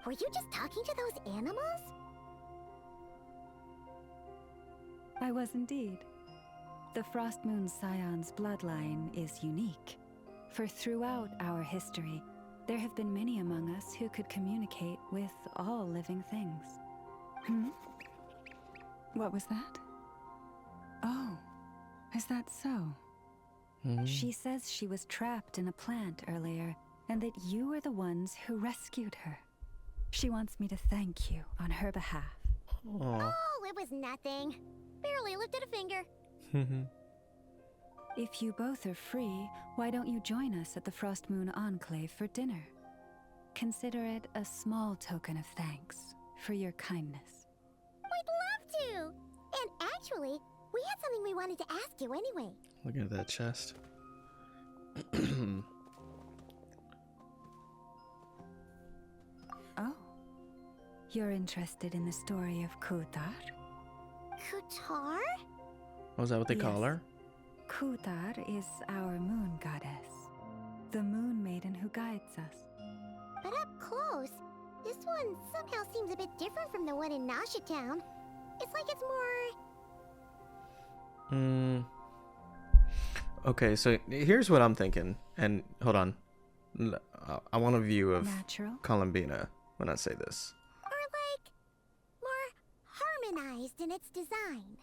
Were you just talking to those animals? I was indeed. The Frost Moon Scions bloodline is unique, for throughout our history, there have been many among us who could communicate with all living things. What was that? Oh, is that so? She says she was trapped in a plant earlier, and that you are the ones who rescued her. She wants me to thank you on her behalf. Oh, it was nothing. Barely lifted a finger. If you both are free, why don't you join us at the Frost Moon Enclave for dinner? Consider it a small token of thanks for your kindness. We'd love to! And actually, we had something we wanted to ask you anyway. Look at that chest. Oh, you're interested in the story of Kutar? Kutar? Was that what they call her? Kutar is our moon goddess, the moon maiden who guides us. But up close, this one somehow seems a bit different from the one in Nasha Town. It's like it's more... Okay, so here's what I'm thinking. And hold on. I want a view of Columbina when I say this. Or like, more harmonized in its design.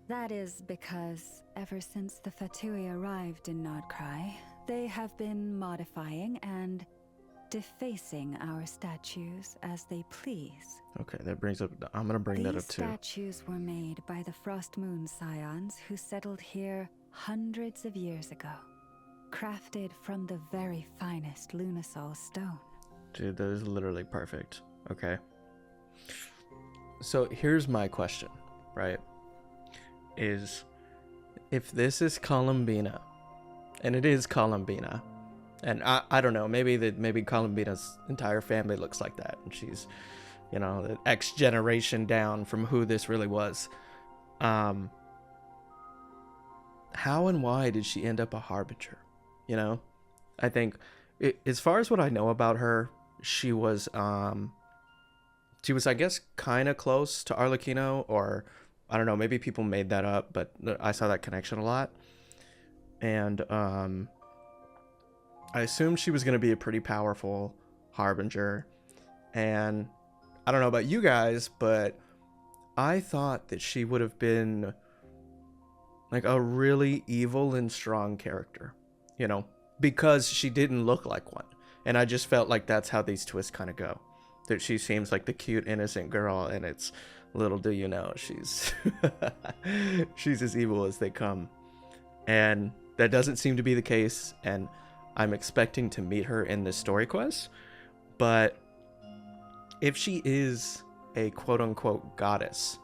That is because ever since the Fatui arrived in Krai, they have been modifying and defacing our statues as they please. Okay, that brings up... I'm gonna bring that up too. These statues were made by the Frost Moon Scions who settled here hundreds of years ago. Crafted from the very finest Lunasol stone. Dude, that is literally perfect. Okay. So here's my question, right? Is if this is Columbina, and it is Columbina, and I don't know, maybe Columbina's entire family looks like that, and she's, you know, the X generation down from who this really was. How and why did she end up a harbinger? You know, I think as far as what I know about her, she was I guess kind of close to Arlecchino, or I don't know, maybe people made that up, but I saw that connection a lot. And I assumed she was going to be a pretty powerful harbinger. And I don't know about you guys, but I thought that she would have been like a really evil and strong character, you know, because she didn't look like one. And I just felt like that's how these twists kind of go. That she seems like the cute, innocent girl, and it's little do you know, she's she's as evil as they come. And that doesn't seem to be the case, and I'm expecting to meet her in this story quest. But if she is a quote-unquote goddess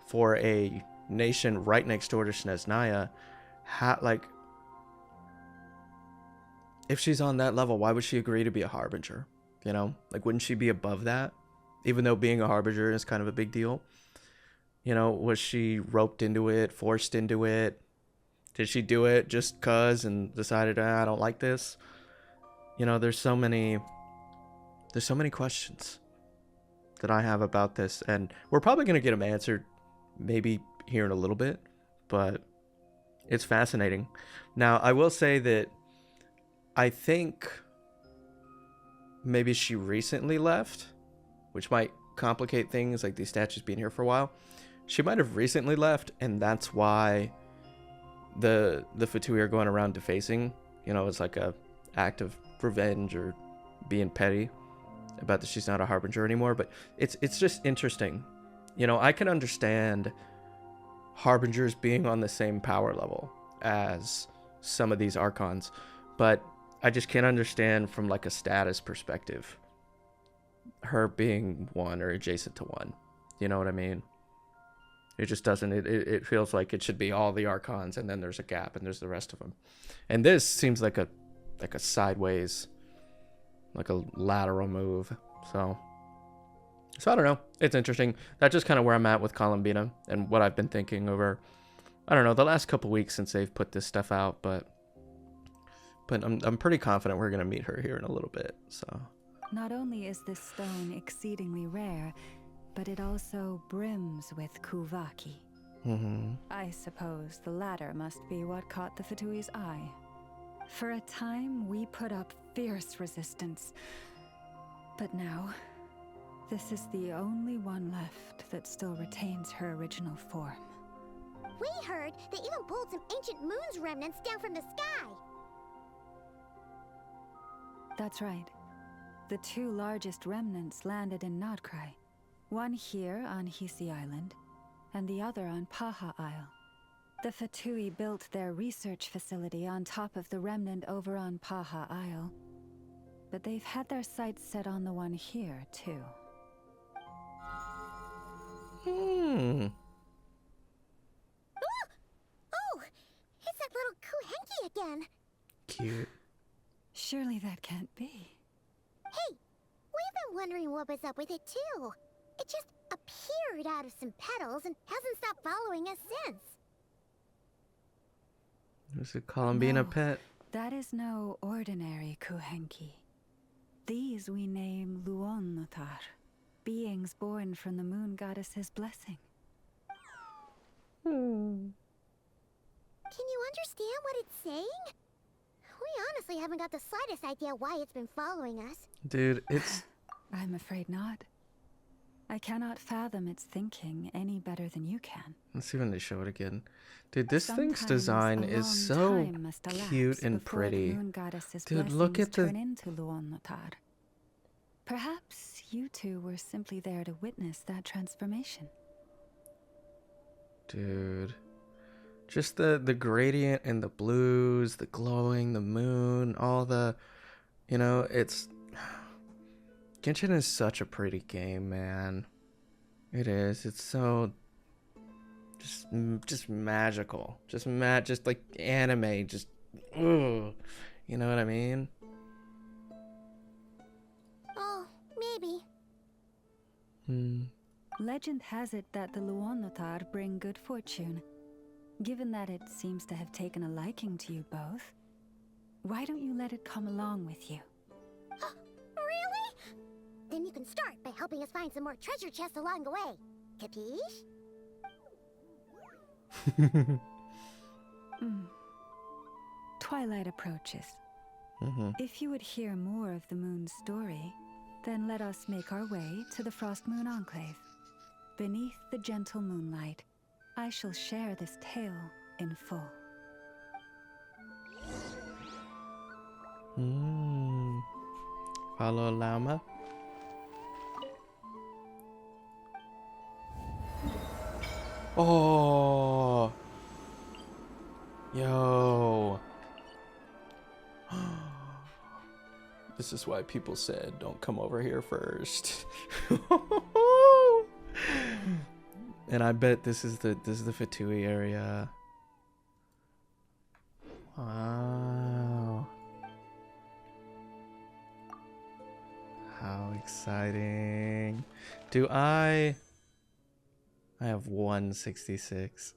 for a nation right next door to Snezhnaya, if she's on that level, why would she agree to be a harbinger? You know, like, wouldn't she be above that? Even though being a harbinger is kind of a big deal. You know, was she roped into it, forced into it? Did she do it just cuz and decided, I don't like this? You know, there's so many There's so many questions that I have about this, and we're probably going to get them answered maybe here in a little bit, but it's fascinating. Now, I will say that I think maybe she recently left, which might complicate things, like these statues being here for a while. She might have recently left, and that's why the Fatui are going around defacing. You know, it's like a act of revenge or being petty about that she's not a harbinger anymore. But it's just interesting. You know, I can understand harbingers being on the same power level as some of these archons, but I just can't understand from like a status perspective her being one or adjacent to one. You know what I mean? It just doesn't. It feels like it should be all the archons, and then there's a gap, and there's the rest of them. And this seems like a sideways, like a lateral move. So I don't know. It's interesting. That's just kind of where I'm at with Columbina and what I've been thinking over, I don't know, the last couple weeks since they've put this stuff out. But I'm pretty confident we're gonna meet her here in a little bit. So. Not only is this stone exceedingly rare, but it also brims with Kuvaki. I suppose the latter must be what caught the Fatui's eye. For a time, we put up fierce resistance. But now, this is the only one left that still retains her original form. We heard they even pulled some ancient moon's remnants down from the sky. That's right. The two largest remnants landed in Nodkrai. One here on Hisi Island, and the other on Paha Isle. The Fatui built their research facility on top of the remnant over on Paha Isle. But they've had their sights set on the one here, too. Oh! It's that little Kuhenki again. Cute. Surely that can't be. Hey, we've been wondering what was up with it, too. It just appeared out of some petals and hasn't stopped following us since. There's a Columbina pet. That is no ordinary Kuhenki. These we name Luonnotar, beings born from the moon goddess's blessing. Can you understand what it's saying? We honestly haven't got the slightest idea why it's been following us. Dude, it's... I'm afraid not. I cannot fathom its thinking any better than you can. Let's see when they show it again. Dude, this thing's Sometimes design a is long so time must elapse cute and before the pretty. moon goddess's Dude, look at blessings the... turn into Luonnotar. Perhaps you two were simply there to witness that transformation. Dude. Just the gradient and the blues, the glowing, the moon, all the... You know, it's... Genshin is such a pretty game, man. It is. It's so... Just magical. Just like anime. Just... Ugh. You know what I mean? Oh, maybe. Legend has it that the Luonnotar bring good fortune. Given that it seems to have taken a liking to you both, why don't you let it come along with you? Really? Then you can start by helping us find some more treasure chests along the way. Capiche? Twilight approaches. If you would hear more of the moon's story, then let us make our way to the Frost Moon Enclave. Beneath the gentle moonlight, I shall share this tale in full. Follow llama. Oh. Yo. This is why people said don't come over here first. And I bet this is the Fatui area. Wow. How exciting. Do I have 166.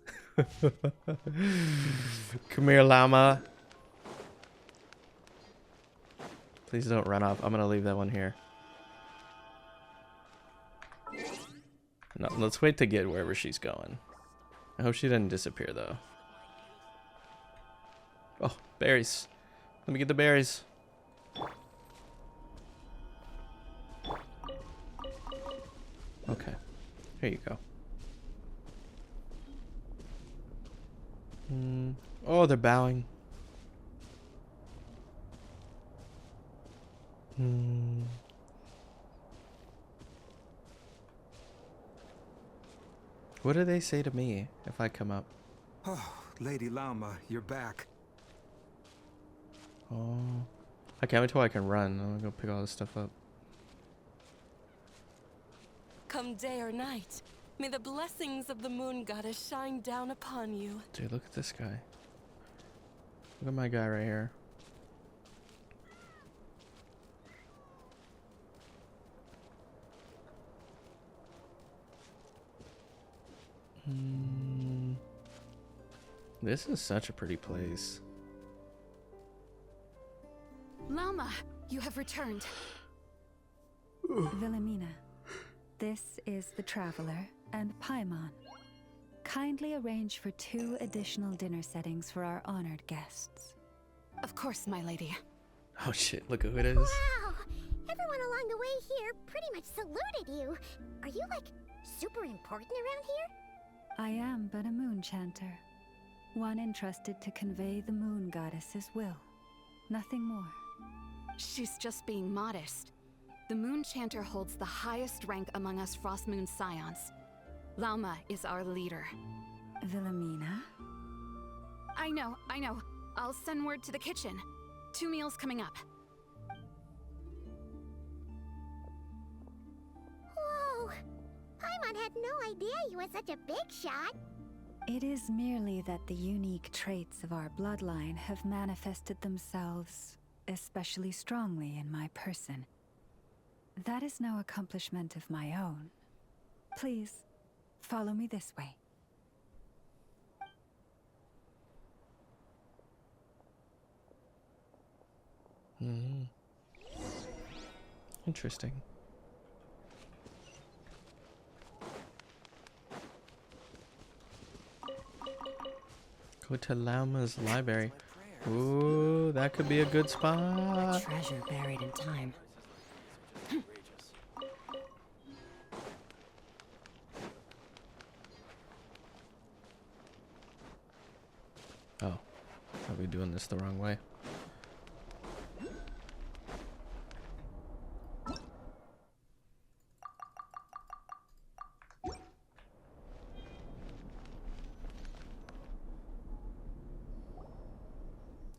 Come here, llama. Please don't run off. I'm gonna leave that one here. No, let's wait to get wherever she's going. I hope she didn't disappear though. Oh, berries. Let me get the berries. Okay. Here you go. Oh, they're bowing. What do they say to me if I come up? Oh, Lady Lama, you're back. Oh. I can't wait till I can run. I'm gonna go pick all this stuff up. Come day or night, may the blessings of the moon goddess shine down upon you. Dude, look at this guy. Look at my guy right here. This is such a pretty place. Lama, you have returned. Wilhelmina, this is the Traveler and Paimon. Kindly arrange for 2 additional dinner settings for our honored guests. Of course, my lady. Oh shit, look who it is. Wow! Everyone along the way here pretty much saluted you. Are you, like, super important around here? I am but a moon chanter. One entrusted to convey the moon goddess's will. Nothing more. She's just being modest. The Moon Chanter holds the highest rank among us Frost Moon Scions. Lama is our leader. Wilhelmina? I know. I'll send word to the kitchen. 2 meals coming up. Whoa! Paimon had no idea you were such a big shot. It is merely that the unique traits of our bloodline have manifested themselves especially strongly in my person. That is no accomplishment of my own. Please, follow me this way. Interesting. Go to Lauma's library. Ooh, that could be a good spot. A treasure buried in time. Oh, are we doing this the wrong way?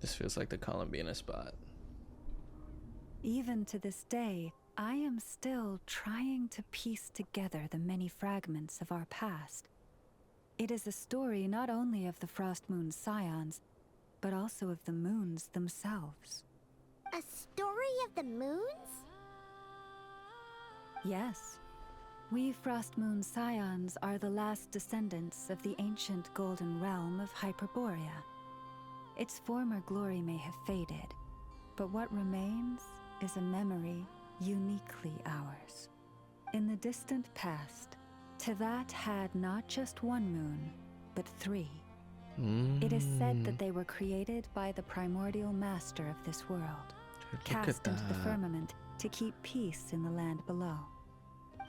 This feels like the Columbina spot. Even to this day, I am still trying to piece together the many fragments of our past. It is a story not only of the Frost Moon Scions, but also of the moons themselves. A story of the moons? Yes. We Frost Moon Scions are the last descendants of the ancient golden realm of Hyperborea. Its former glory may have faded, but what remains is a memory uniquely ours. In the distant past, Tevat had not just one moon, but 3. It is said that they were created by the primordial master of this world, cast into the firmament to keep peace in the land below.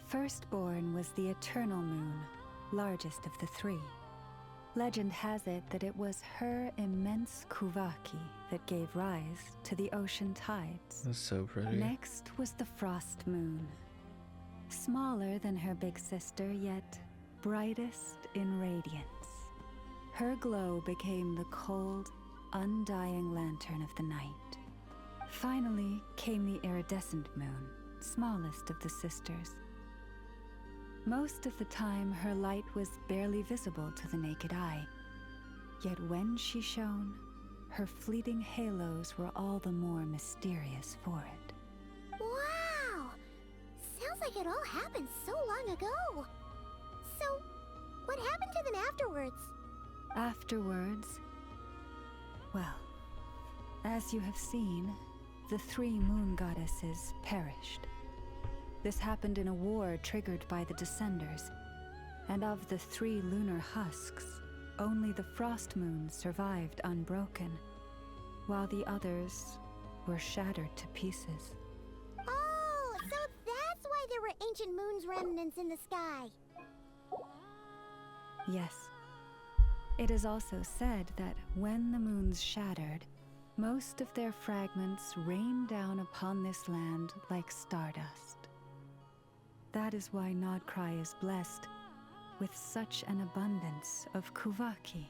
Firstborn was the eternal moon, largest of the 3. Legend has it that it was her immense kuvaki that gave rise to the ocean tides. That's so pretty. Next was the frost moon. Smaller than her big sister, yet brightest in radiance. Her glow became the cold, undying lantern of the night. Finally came the iridescent moon, smallest of the sisters. Most of the time, her light was barely visible to the naked eye. Yet when she shone, her fleeting halos were all the more mysterious for it. Wow! Sounds like it all happened so long ago. So, what happened to them afterwards? Afterwards, well, as you have seen, the 3 moon goddesses perished. This happened in a war triggered by the Descenders, And of the 3 lunar husks, only the frost moon survived unbroken, while the others were shattered to pieces. Oh, so that's why there were ancient moon's remnants in the sky. Yes. It is also said that when the moons shattered, most of their fragments rained down upon this land like stardust. That is why Nodkrai is blessed with such an abundance of Kuvaki.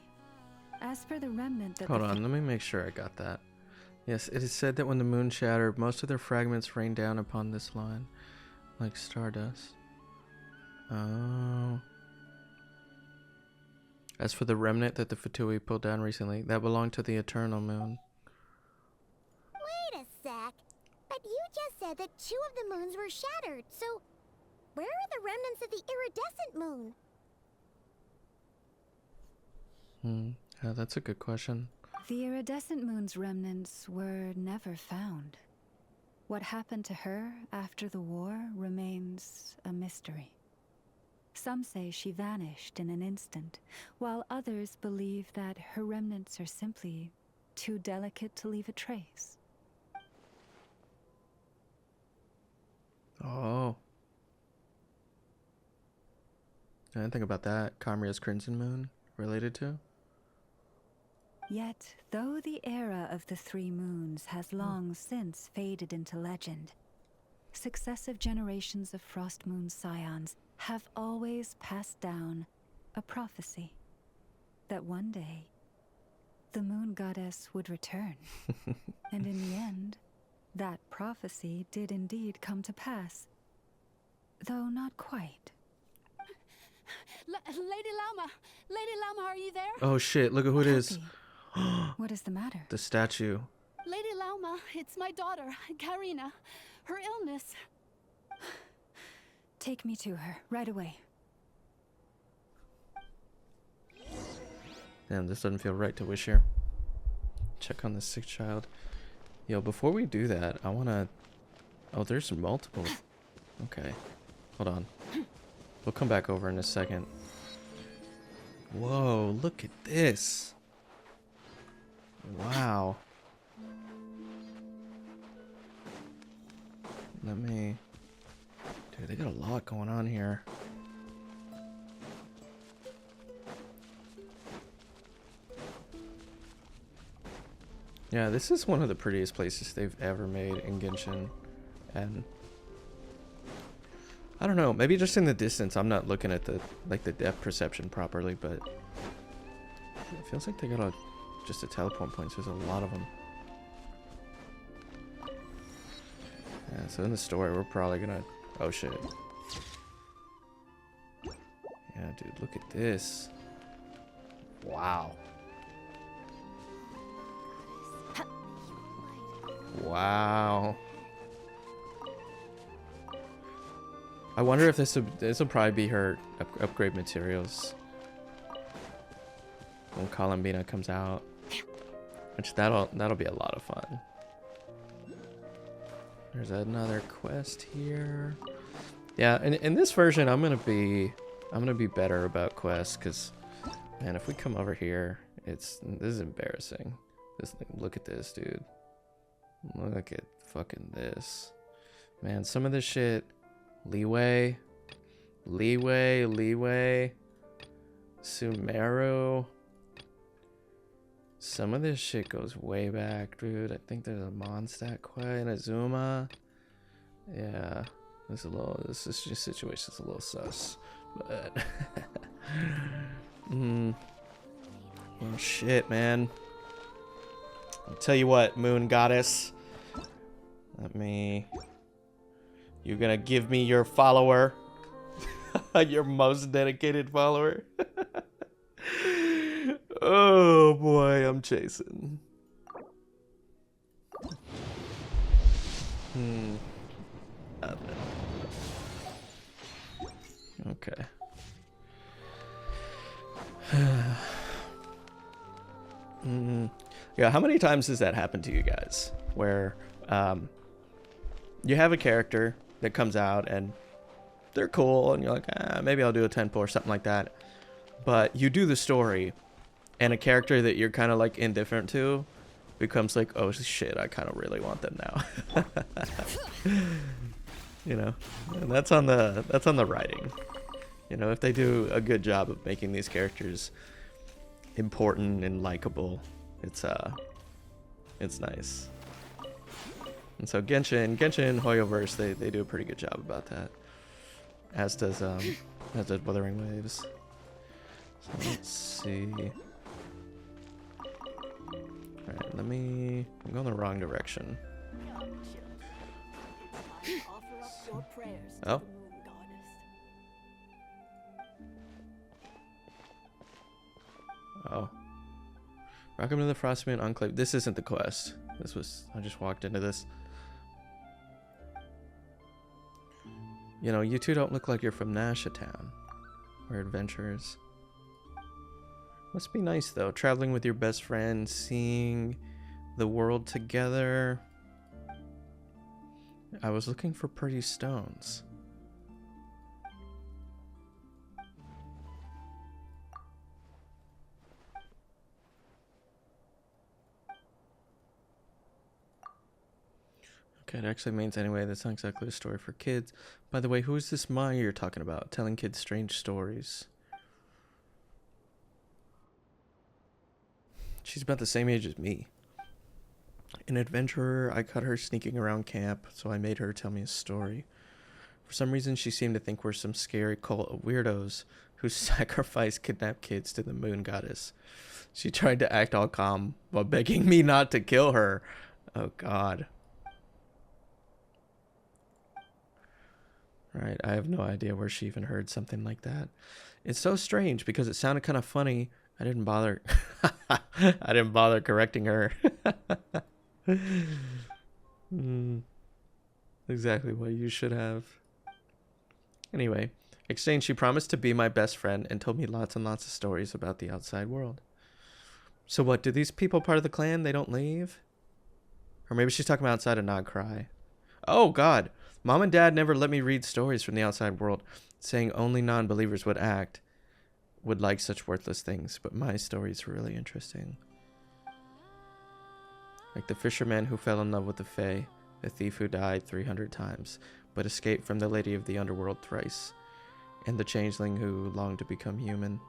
As for the remnant that Hold on, let me make sure I got that. Yes, it is said that when the moon shattered, most of their fragments rained down upon this line like stardust. Oh. As for the remnant that the Fatui pulled down recently, that belonged to the eternal moon. Wait a sec. But you just said that 2 of the moons were shattered, so where are the remnants of the iridescent moon? That's a good question. The iridescent moon's remnants were never found. What happened to her after the war remains a mystery. Some say she vanished in an instant, while others believe that her remnants are simply too delicate to leave a trace. Oh. I didn't think about that. Kamria's Crimson Moon related to? Yet, though the era of the 3 moons has long since faded into legend, successive generations of Frost Moon Scions have always passed down a prophecy that one day the moon goddess would return. And in the end, that prophecy did indeed come to pass, though not quite. Lady Llama! Lady Llama, are you there? Oh shit, look at who it is. What is the matter? The statue. Lady Llama, it's my daughter, Karina. Her illness. Take me to her, right away. Damn, this doesn't feel right to wish here. Check on the sick child. Yo, before we do that, I wanna... Oh, there's multiple... Okay. Hold on. We'll come back over in a second. Whoa, look at this. Wow. Let me... Dude, they got a lot going on here. Yeah, this is one of the prettiest places they've ever made in Genshin. And... I don't know, maybe just in the distance I'm not looking at the depth perception properly, but... It feels like they got just a teleport points. There's a lot of them. Yeah, so in the story we're probably gonna... Oh shit. Yeah, dude, look at this. Wow. Wow. I wonder if this will probably be her upgrade materials when Columbina comes out, which that'll be a lot of fun. There's another quest here. Yeah, in this version I'm gonna be better about quests, because man, if we come over here, this is embarrassing. Look at this, dude. Look at fucking this. Man, some of this shit, leeway, Sumeru. Some of this shit goes way back, dude. I think there's a Mondstadt quest in Azuma. Yeah, this situation's a little sus, but oh shit, man. I'll tell you what, Moon Goddess. You're gonna give me your follower. Your most dedicated follower. Oh boy, I'm chasing. Okay. Yeah, how many times has that happened to you guys? Where you have a character that comes out and they're cool, and you're like, maybe I'll do a tempo or something like that. But you do the story, and a character that you're kind of like indifferent to becomes like, oh shit, I kind of really want them now. You know, and that's on the writing. You know, if they do a good job of making these characters important and likable, it's nice. And so Genshin Hoyoverse, they do a pretty good job about that. As does Wuthering Waves. So let's see. Alright, I'm going the wrong direction. Oh. Oh. Welcome to the Frostmoon Enclave. This isn't the quest. I just walked into this. You know, you two don't look like you're from Nasha Town. Or adventurers. Must be nice though, traveling with your best friend, seeing the world together. I was looking for pretty stones. Okay, it actually means anyway, that's not exactly a story for kids. By the way, who is this Maya you're talking about? Telling kids strange stories. She's about the same age as me. An adventurer, I caught her sneaking around camp, so I made her tell me a story. For some reason, she seemed to think we're some scary cult of weirdos who sacrifice kidnapped kids to the moon goddess. She tried to act all calm while begging me not to kill her. Oh god. Right, I have no idea where she even heard something like that. It's so strange because it sounded kind of funny. I didn't bother I didn't bother correcting her. Exactly what you should have. Anyway, exchange, she promised to be my best friend and told me lots and lots of stories about the outside world. So what, do these people part of the clan, they don't leave? Or maybe she's talking about outside of Krai. Oh god, Mom and Dad never let me read stories from the outside world, saying only non-believers would like such worthless things, but my story's really interesting. Like the fisherman who fell in love with the Fae, the thief who died 300 times, but escaped from the Lady of the Underworld thrice, and the changeling who longed to become human.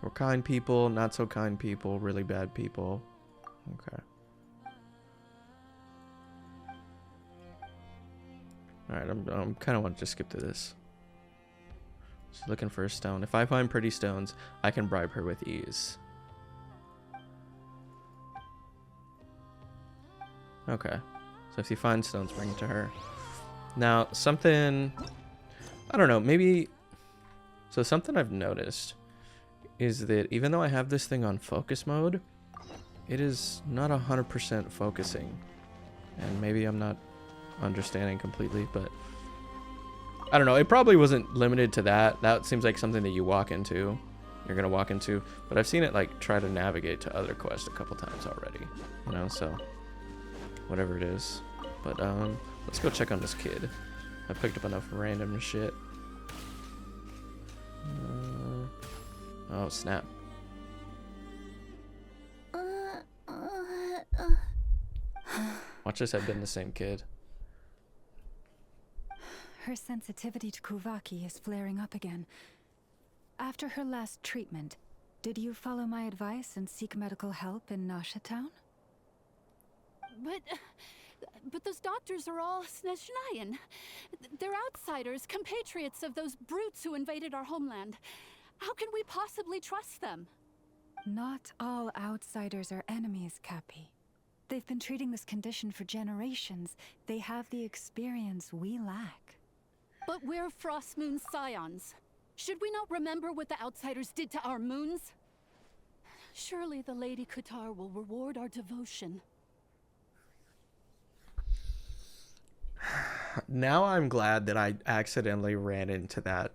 We're kind people, not so kind people, really bad people. Okay. Alright, I'm kind of want to just skip to this. Just looking for a stone. If I find pretty stones, I can bribe her with ease. Okay. So if you find stones, bring it to her. Now, something... I don't know, maybe... So something I've noticed is that even though I have this thing on focus mode, it is not 100% focusing. And maybe I'm not understanding completely, but... I don't know, it probably wasn't limited to that. That seems like something that you walk into. You're gonna walk into. But I've seen it, like, try to navigate to other quests a couple times already. You know, so... whatever it is. But, let's go check on this kid. I picked up enough random shit. Oh, snap. Watch this have been the same kid. Her sensitivity to Kuvaki is flaring up again. After her last treatment, did you follow my advice and seek medical help in Nasha Town? But those doctors are all Snezhnayan. They're outsiders, compatriots of those brutes who invaded our homeland. How can we possibly trust them? Not all outsiders are enemies, Cappy. They've been treating this condition for generations. They have the experience we lack. But we're Frostmoon Scions. Should we not remember what the outsiders did to our moons? Surely the Lady Kutar will reward our devotion. Now I'm glad that I accidentally ran into that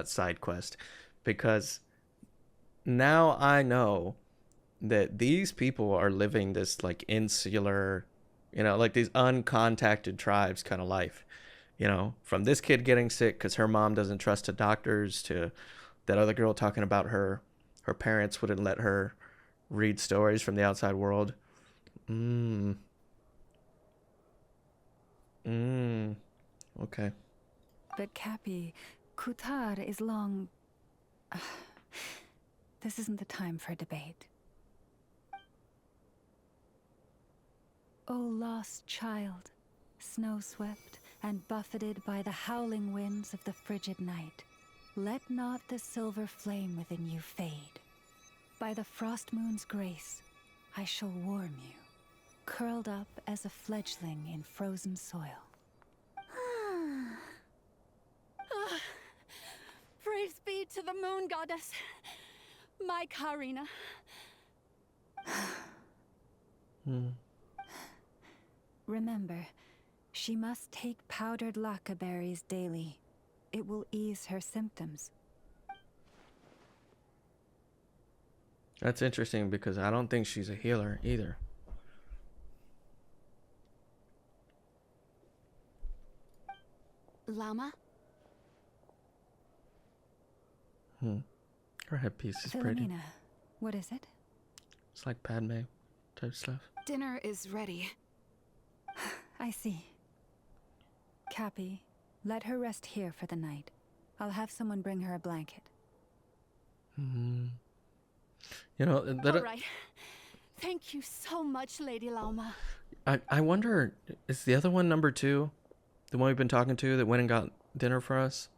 side quest, because now I know that these people are living this like insular, you know, like these uncontacted tribes kind of life. You know, from this kid getting sick because her mom doesn't trust the doctors to that other girl talking about her parents wouldn't let her read stories from the outside world. Okay. But Cappy, Kutar is long... This isn't the time for debate. O lost child, snow-swept and buffeted by the howling winds of the frigid night, let not the silver flame within you fade. By the frost moon's grace, I shall warm you, curled up as a fledgling in frozen soil. Praise be to the moon goddess, my Karina. Remember, she must take powdered laka berries daily. It will ease her symptoms. That's interesting because I don't think she's a healer either. Llama? Her headpiece is pretty. Philomena, what is it? It's like Padme type stuff. Dinner is ready. I see. Cappy, let her rest here for the night. I'll have someone bring her a blanket. You know, that, All right. Thank you so much, Lady Llama. I wonder, is the other one number 2? The one we've been talking to that went and got dinner for us?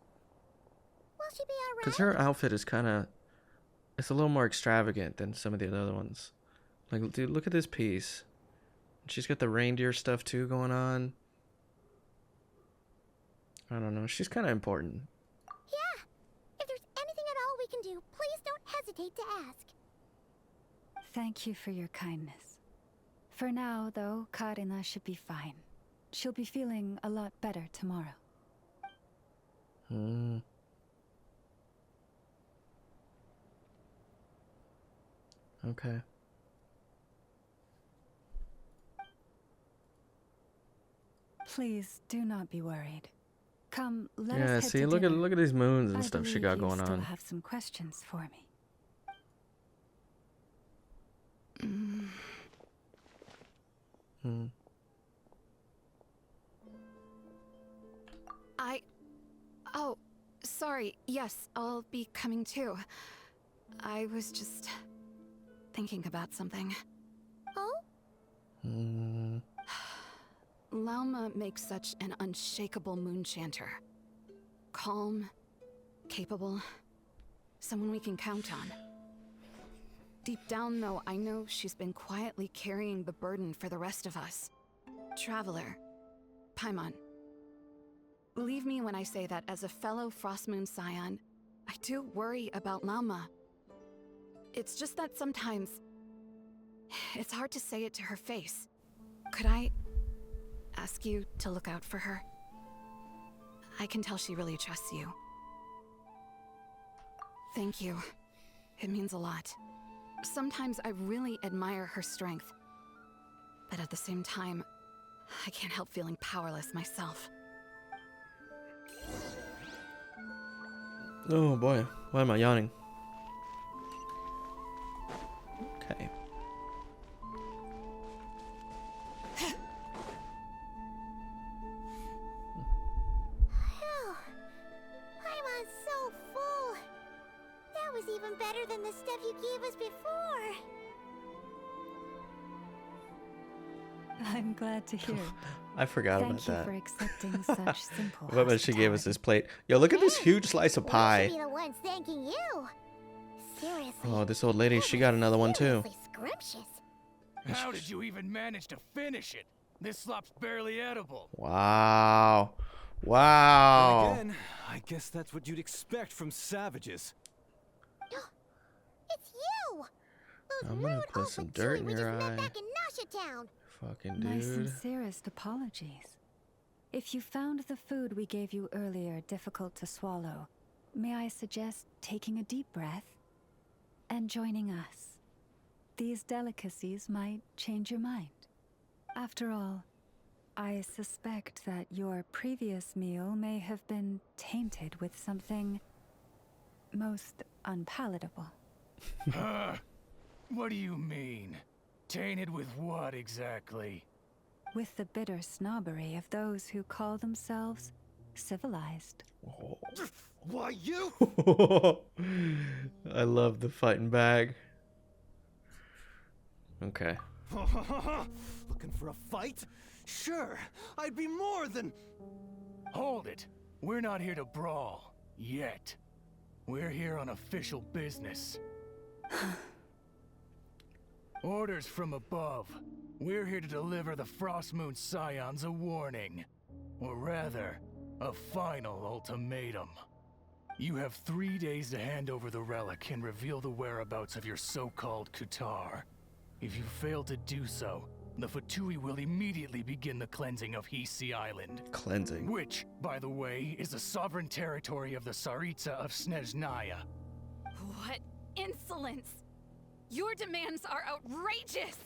Will she be alright? Because her outfit is kind of, it's a little more extravagant than some of the other ones. Like, dude, look at this piece. She's got the reindeer stuff too going on. I don't know. She's kind of important. Yeah. If there's anything at all we can do, please don't hesitate to ask. Thank you for your kindness. For now, though, Karina should be fine. She'll be feeling a lot better tomorrow. Okay. Please do not be worried. Come, let us Yeah, head see, to look dinner. at these moons and I stuff she believe got you going still on. have some questions for me. Oh, sorry. Yes, I'll be coming too. I was just thinking about something. Oh? Llama makes such an unshakable moon chanter. Calm, capable, someone we can count on. Deep down, though, I know she's been quietly carrying the burden for the rest of us. Traveler, Paimon. Believe me when I say that as a fellow Frostmoon Scion, I do worry about Llama. It's just that sometimes it's hard to say it to her face. Could I ask you to look out for her? I can tell she really trusts you. Thank you. It means a lot. Sometimes I really admire her strength. But at the same time, I can't help feeling powerless myself. Oh boy, why am I yawning? Okay. I'm so full. That was even better than the stuff you gave us before. I'm glad to hear. I forgot about Thank you that. for accepting such simple What about she gave us this plate? Yo, look at this huge slice of We pie. should be the ones thanking you. Seriously. Oh, this old lady, she got another one too. Seriously scrumptious. How did you even manage to finish it? This slop's barely edible. Wow. Wow. Again, I guess that's what you'd expect from savages. It's you! Those I'm gonna rude put old some patchouli dirt in we your just met eye. back in Nasha Town. Fucking My dude. sincerest apologies. If you found the food we gave you earlier difficult to swallow, may I suggest taking a deep breath and joining us? These delicacies might change your mind. After all, I suspect that your previous meal may have been tainted with something most unpalatable. What do you mean? Tainted with what exactly? With the bitter snobbery of those who call themselves civilized. Why you? I love the fighting back. Okay. Looking for a fight? Sure, I'd be more than... Hold it. We're not here to brawl. Yet. We're here on official business. Orders from above. We're here to deliver the Frostmoon Scions a warning. Or rather, a final ultimatum. You have 3 days to hand over the relic and reveal the whereabouts of your so-called Kutar. If you fail to do so, the Fatui will immediately begin the cleansing of Hisi Island. Cleansing. Which, by the way, is the sovereign territory of the Tsaritsa of Snezhnaya. What insolence! Your demands are outrageous!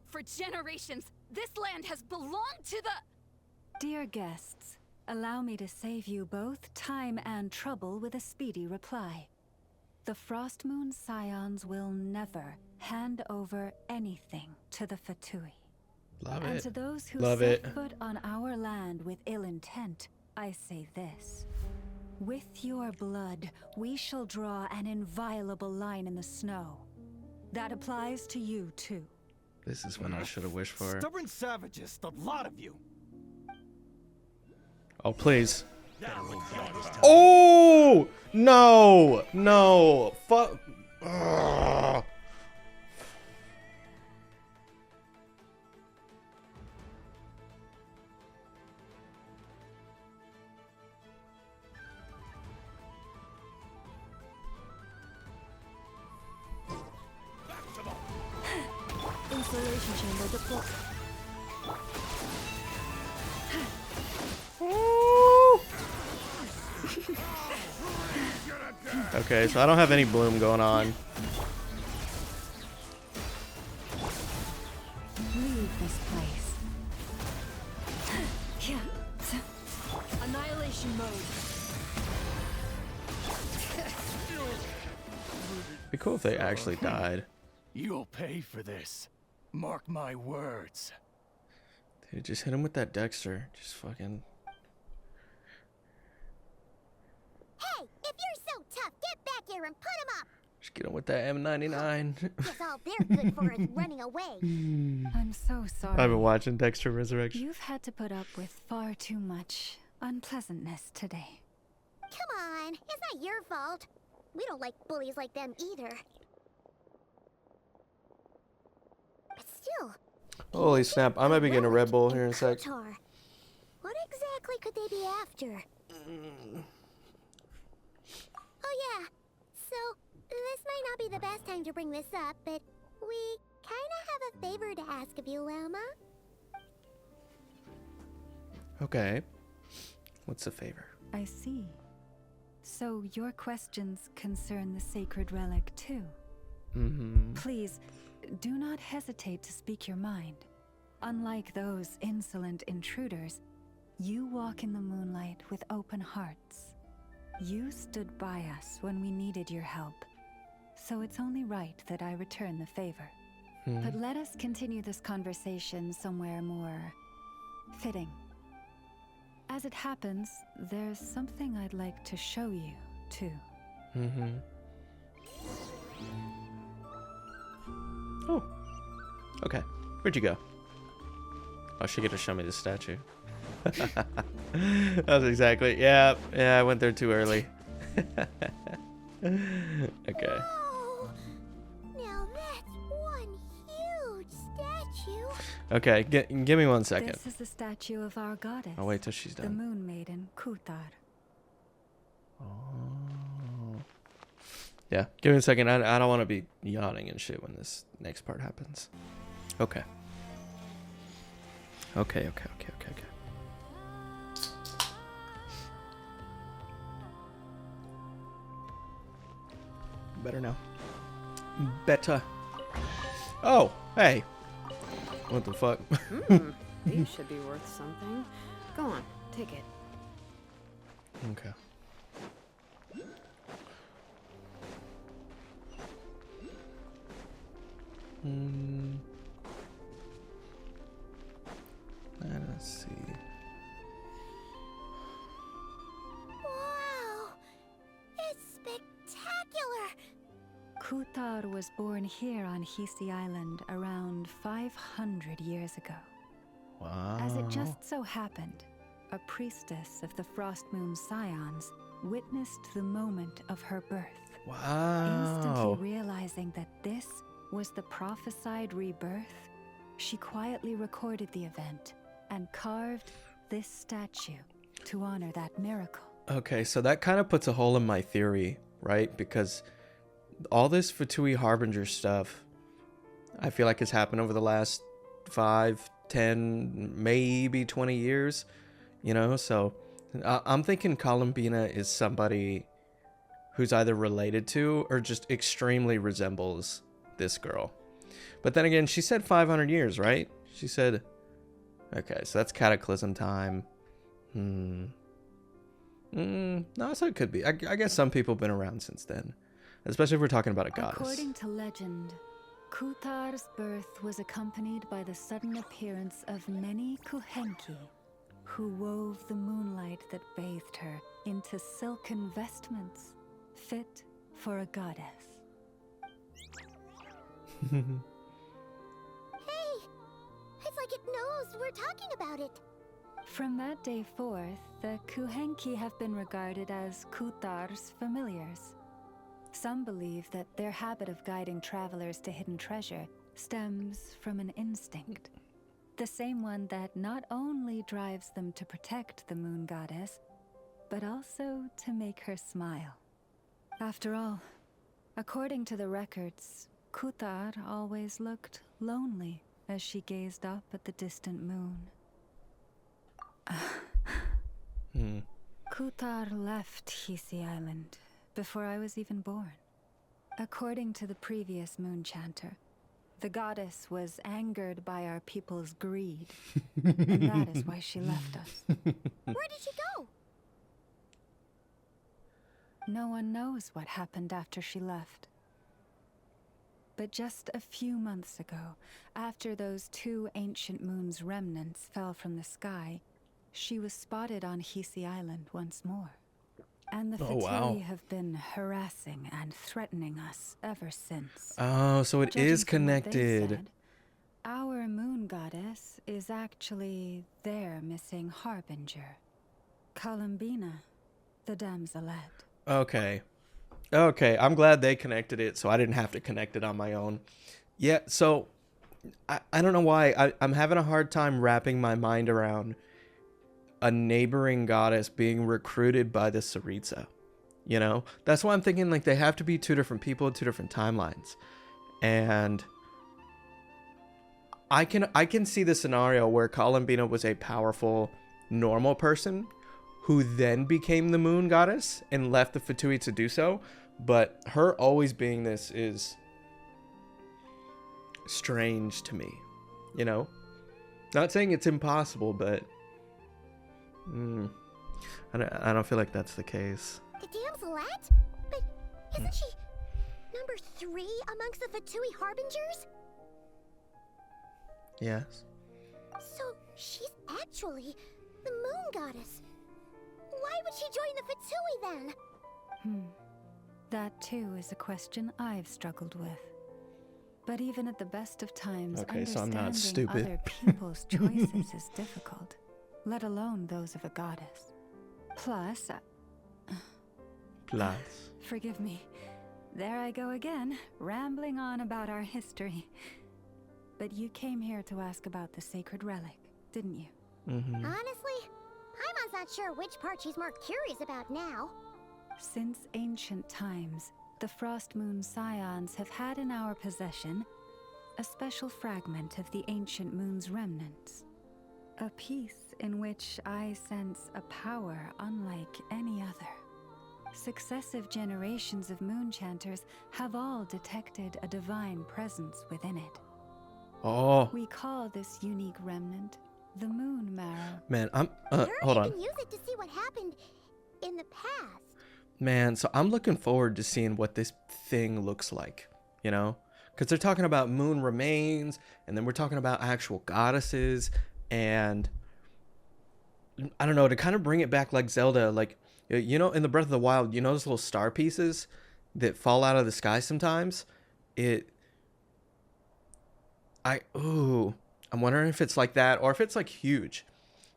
For generations, this land has belonged to the... Dear guests, allow me to save you both time and trouble with a speedy reply. The Frostmoon Scions will never hand over anything to the Fatui. Love And it. to those who Love set it. foot on our land with ill intent, I say this. With your blood, we shall draw an inviolable line in the snow. That applies to you, too. This is what I should have wished for. Stubborn savages, the lot of you. Oh, please. Oh! No! No! Fuck. Ugh. Insulation chamber deployed. Okay, so I don't have any bloom going on. Leave this place. Annihilation mode. Be cool if they actually died. You'll pay for this. Mark my words. Dude, just hit him with that Dexter. Just fucking. Hey, if you're so tough, get back here and put him up! Just get him with that M99. Guess all they're good for is running away. I'm so sorry. I've been watching Dexter Resurrection. You've had to put up with far too much unpleasantness today. Come on, it's not your fault. We don't like bullies like them either. But still, Holy snap! I might be getting a Red Bull here in a sec. Kotar. What exactly could they be after? Oh yeah, so this might not be the best time to bring this up, but we kinda have a favor to ask of you, Lama. Okay. What's the favor? I see. So your questions concern the sacred relic too? Mm-hmm. Please, do not hesitate to speak your mind. Unlike those insolent intruders, you walk in the moonlight with open hearts. You stood by us when we needed your help, so it's only right that I return the favor. But let us continue this conversation somewhere more fitting. As it happens, there's something I'd like to show you, too. Mm-hmm. Oh. Okay. Where'd you go? Oh, she get to show me the statue. That was exactly. Yeah, I went there too early. Okay. Whoa! Now that's one huge statue. Okay, give me 1 second. This is the statue of our goddess. I'll wait till she's The done. moon maiden, Kutar. Oh. Yeah, give me a second. I don't want to be yawning and shit when this next part happens. Okay. Okay. Better now. Better. Oh, hey. What the fuck? These should be worth something. Go on, take it. Okay. Let's see. Wow! It's spectacular! Kuthar was born here on Hisi Island around 500 years ago. Wow. As it just so happened, a priestess of the Frost Moon Scions witnessed the moment of her birth. Wow. Instantly realizing that this was the prophesied rebirth, she quietly recorded the event and carved this statue to honor that miracle. Okay, so that kind of puts a hole in my theory, right? Because all this Fatui Harbinger stuff, I feel like has happened over the last 5, 10, maybe 20 years, you know? So I'm thinking Columbina is somebody who's either related to or just extremely resembles this girl. But then again, she said 500 years, right? She said, okay, so that's Cataclysm time. No, so it could be. I guess some people have been around since then, especially if we're talking about a goddess. According to legend, Kuthar's birth was accompanied by the sudden appearance of many Kuhenki, who wove the moonlight that bathed her into silken vestments fit for a goddess. Hey! It's like it knows we're talking about it. From that day forth, the Kuhenki have been regarded as Kuthar's familiars. Some believe that their habit of guiding travelers to hidden treasure stems from an instinct. The same one that not only drives them to protect the moon goddess, but also to make her smile. After all, according to the records, Kuthar always looked lonely as she gazed up at the distant moon. Kuthar left Hisi Island before I was even born. According to the previous moon chanter, the goddess was angered by our people's greed, and that is why she left us. Where did she go? No one knows what happened after she left. But just a few months ago, after those 2 ancient moon's remnants fell from the sky, she was spotted on Hisi Island once more. And the Fatui have been harassing and threatening us ever since. Oh, so it Judging is from what they connected. said, our moon goddess is actually their missing harbinger, Columbina, the damselette. Okay. Okay, I'm glad they connected it so I didn't have to connect it on my own. Yeah, so I don't know why. I'm having a hard time wrapping my mind around a neighboring goddess being recruited by the Tsaritsa. You know? That's why I'm thinking like they have to be 2 different people, 2 different timelines. And I can see the scenario where Columbina was a powerful, normal person who then became the moon goddess and left the Fatui to do so. But her always being this is strange to me, you know? Not saying it's impossible, but I don't feel like that's the case. The damselette? But isn't she number 3 amongst the Fatui Harbingers? Yes. So she's actually the moon goddess. Why would she join the Fatui then? That too is a question I've struggled with. But even at the best of times, Okay, so I'm not understanding stupid. other people's choices is difficult, let alone those of a goddess. Plus, forgive me, there I go again, rambling on about our history. But you came here to ask about the sacred relic, didn't you? Honestly, Paimon's not sure which part she's more curious about now. Since ancient times, the Frost Moon Scions have had in our possession a special fragment of the ancient moon's remnants. A piece in which I sense a power unlike any other. Successive generations of moon chanters have all detected a divine presence within it. Oh. We call this unique remnant The moon marrow. Man, I'm Sure, hold you on. can use it to see what happened in the past. Man, so I'm looking forward to seeing what this thing looks like, you know? Because they're talking about moon remains, and then we're talking about actual goddesses, and I don't know, to kind of bring it back like Zelda, like, you know, in the Breath of the Wild, you know those little star pieces that fall out of the sky sometimes? I'm wondering if it's like that, or if it's like huge.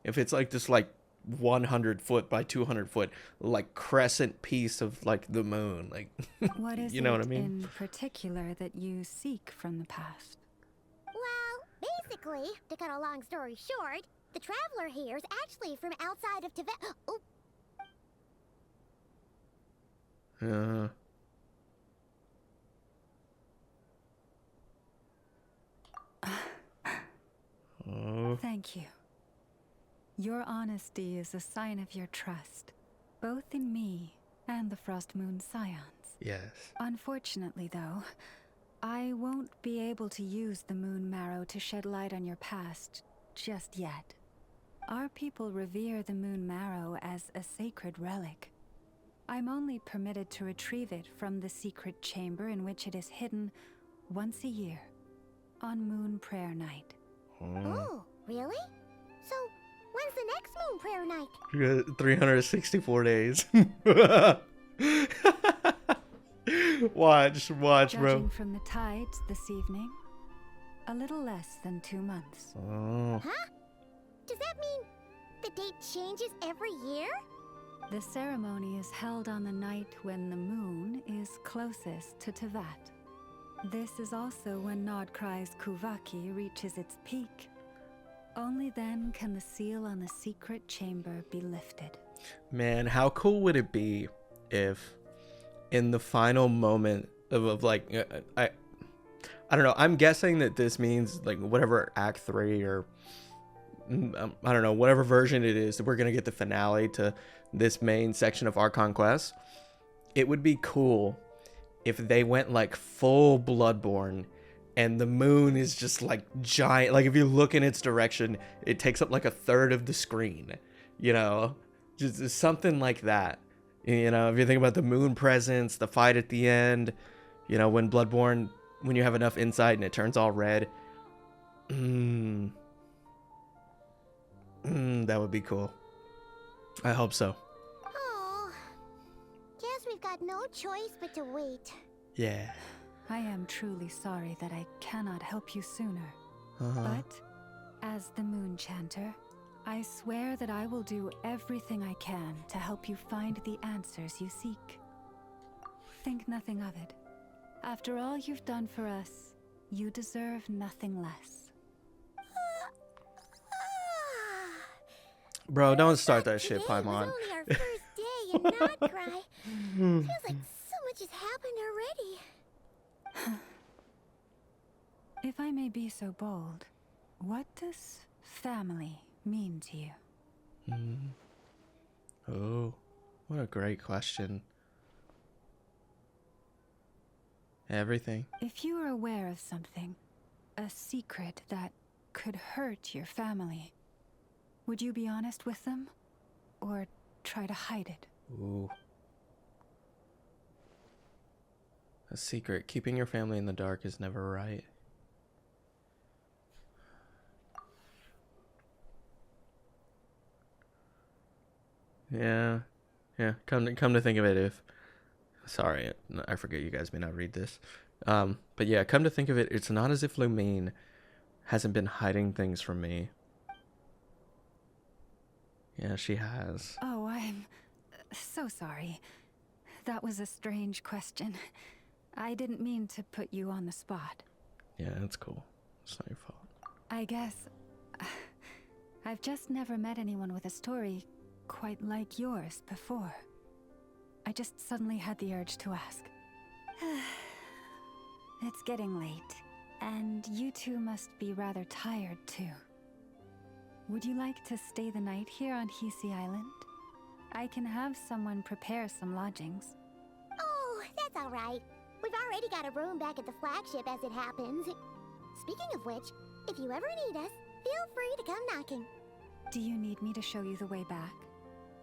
If it's like this like 100 foot by 200 foot like crescent piece of like the moon, like What is you know it what I mean? in particular that you seek from the past? Well, basically, to cut a long story short, the traveler here is actually from outside of Tibet. Oh, Oh. Thank you. Your honesty is a sign of your trust, both in me and the Frost Moon Scions. Yes. Unfortunately, though, I won't be able to use the moon marrow to shed light on your past just yet. Our people revere the moon marrow as a sacred relic. I'm only permitted to retrieve it from the secret chamber in which it is hidden once a year, on Moon Prayer Night. Oh, really? So, when's the next moon prayer night? You got 364 days. watch, Judging bro. from the tides this evening, a little less than 2 months. Oh. Huh? Does that mean the date changes every year? The ceremony is held on the night when the moon is closest to Tevat. This is also when Nodkrai's Kuvaki reaches its peak. Only then can the seal on the secret chamber be lifted. Man, how cool would it be if in the final moment of like I don't know, I'm guessing that this means like whatever act 3 or I don't know, whatever version it is, that we're gonna get the finale to this main section of Archon Quest. It would be cool if they went like full Bloodborne and the moon is just like giant, like if you look in its direction it takes up like a third of the screen, you know, just something like that. You know, if you think about the moon presence, the fight at the end, you know, when Bloodborne, when you have enough insight and it turns all red, that would be cool. I hope so. Oh, guess we've got no choice but to wait. Yeah. I am truly sorry that I cannot help you sooner. But, as the Moon Chanter, I swear that I will do everything I can to help you find the answers you seek. Think nothing of it. After all you've done for us, you deserve nothing less. Bro, don't start that shit, Paimon. Only our first day in Nodcry. Feels like so much has happened already. If I may be so bold, what does family mean to you? Oh, what a great question. Everything. If you are aware of something, a secret that could hurt your family, would you be honest with them? Or try to hide it? Ooh. A secret. Keeping your family in the dark is never right. Yeah. Yeah. Come to think of it, if... Sorry, I forget you guys may not read this. But yeah, come to think of it, it's not as if Lumine hasn't been hiding things from me. Yeah, she has. Oh, I'm so sorry. That was a strange question. I didn't mean to put you on the spot. Yeah, it's cool. It's not your fault. I guess I've just never met anyone with a story quite like yours before. I just suddenly had the urge to ask. It's getting late, and you two must be rather tired too. Would you like to stay the night here on Hisi Island? I can have someone prepare some lodgings. Oh, that's all right. We've already got a room back at the flagship as it happens. Speaking of which, if you ever need us, feel free to come knocking. Do you need me to show you the way back?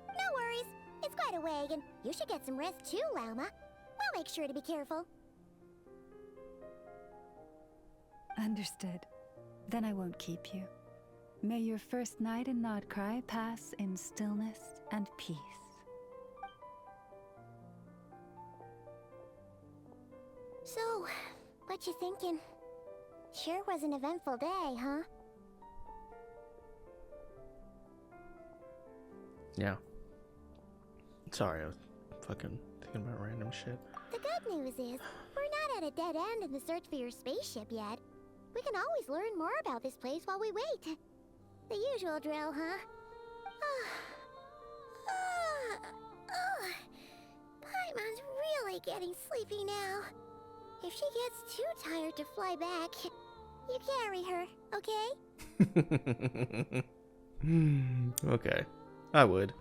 No worries. It's quite a way, and you should get some rest too, Lauma. We'll make sure to be careful. Understood. Then I won't keep you. May your first night in Nodcry pass in stillness and peace. So, what you thinking? Sure was an eventful day, huh? Yeah. Sorry, I was fucking thinking about random shit. The good news is, we're not at a dead end in the search for your spaceship yet. We can always learn more about this place while we wait. The usual drill, huh? Paimon's really getting sleepy now. If she gets too tired to fly back, you carry her, okay? Okay. I would.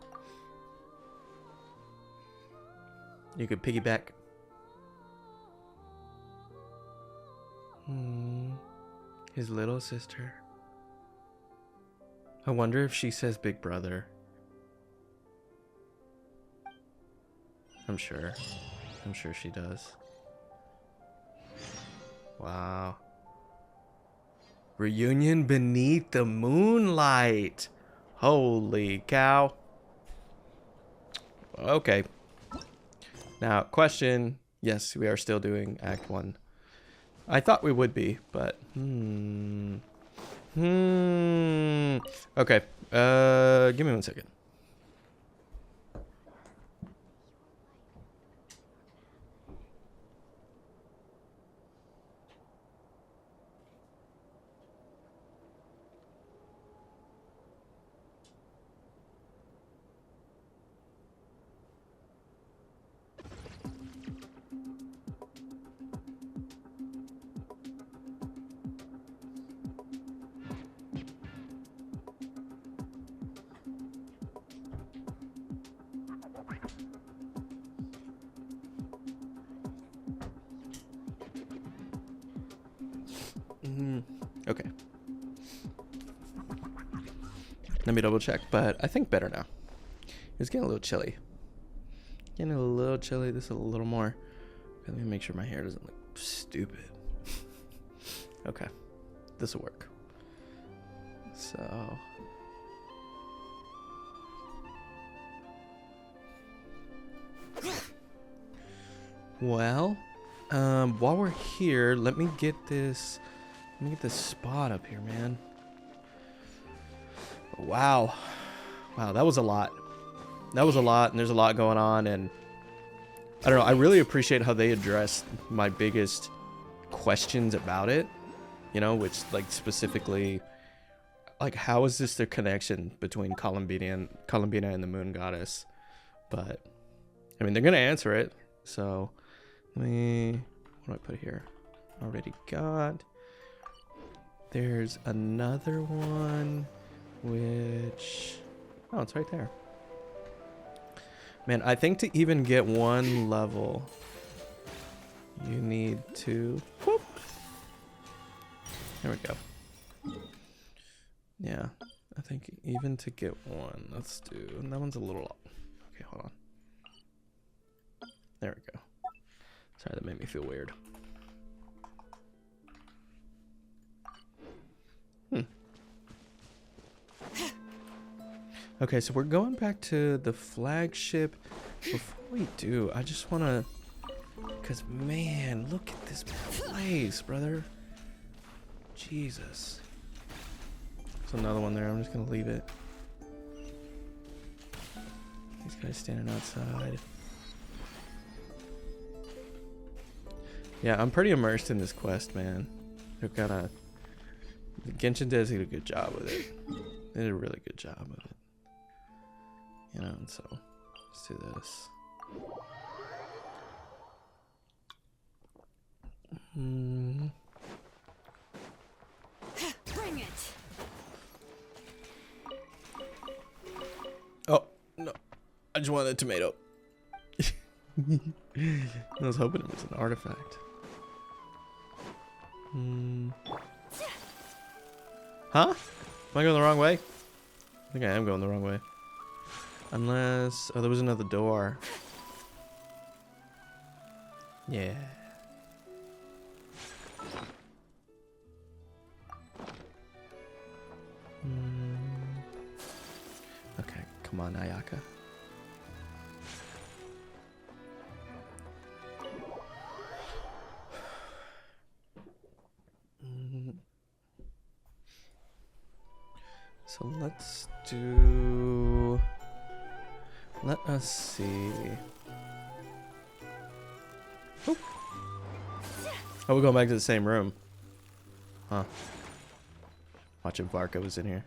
You could piggyback. His little sister. I wonder if she says big brother. I'm sure she does. Wow. Reunion beneath the moonlight. Holy cow. Okay. Now, question. Yes, we are still doing Act 1. I thought we would be, but... Okay. Give me 1 second. Okay. Let me double check, but I think better now. It's getting a little chilly. Getting a little chilly. This is a little more. Okay, let me make sure my hair doesn't look stupid. Okay. This will work. So. Well, while we're here, let me get this spot up here, man. Wow, that was a lot. And there's a lot going on, and I don't know, I really appreciate how they addressed my biggest questions about it, you know, which, like, specifically, like, how is this the connection between Columbina and the Moon Goddess? But I mean, they're gonna answer it, so what do I put here? Already got. There's another one, which, oh, it's right there. Man, I think to even get one level, you need to, whoop. There we go. Yeah, I think even to get one, let's do, and that one's a little, okay, hold on. There we go. Sorry, that made me feel weird. Okay, so we're going back to the flagship. Before we do, I just want to, because, man, look at this place, brother. Jesus. There's another one there. I'm just going to leave it. These guys standing outside. Yeah, I'm pretty immersed in this quest, man. They've got a... Genshin did a good job with it. They did a really good job of it. You know, and so let's do this. Bring it. Oh no! I just wanted a tomato. I was hoping it was an artifact. Huh? Am I going the wrong way? I think I am going the wrong way. Unless... Oh, there was another door. Yeah. Okay, come on, Ayaka. So let's do... Let us see. Oop. Oh, we're going back to the same room. Huh. Watch if Varka was in here.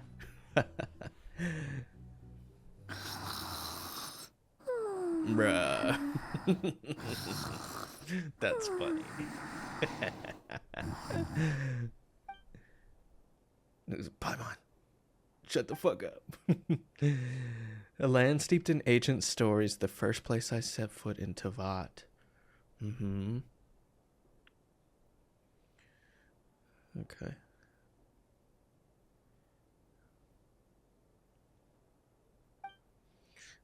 Bruh. That's funny. Paimon. Shut the fuck up. A land steeped in ancient stories, the first place I set foot in Tavat. Okay.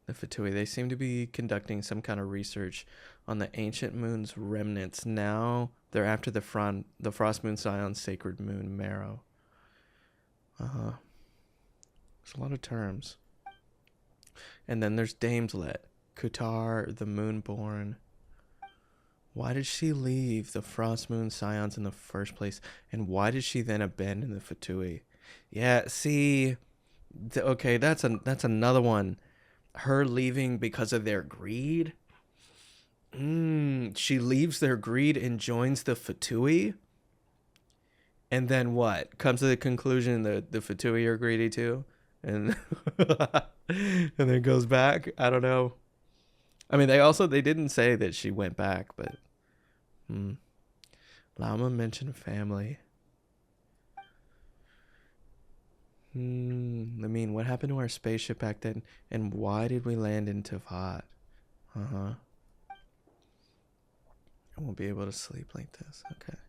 The Fatui, they seem to be conducting some kind of research on the ancient moon's remnants. Now they're after the Frost Moon Scion's sacred moon, Marrow. There's a lot of terms. And then there's Dameslet, Kutar, the Moonborn. Why did she leave the Frost Moon Scions in the first place? And why did she then abandon the Fatui? Yeah, see... Okay, that's another one. Her leaving because of their greed? She leaves their greed and joins the Fatui? And then what? Comes to the conclusion that the Fatui are greedy too? And and then goes back? I don't know. I mean, they didn't say that she went back, but... Llama mentioned family. I mean, what happened to our spaceship back then? And why did we land in Tavat? I won't be able to sleep like this. Okay.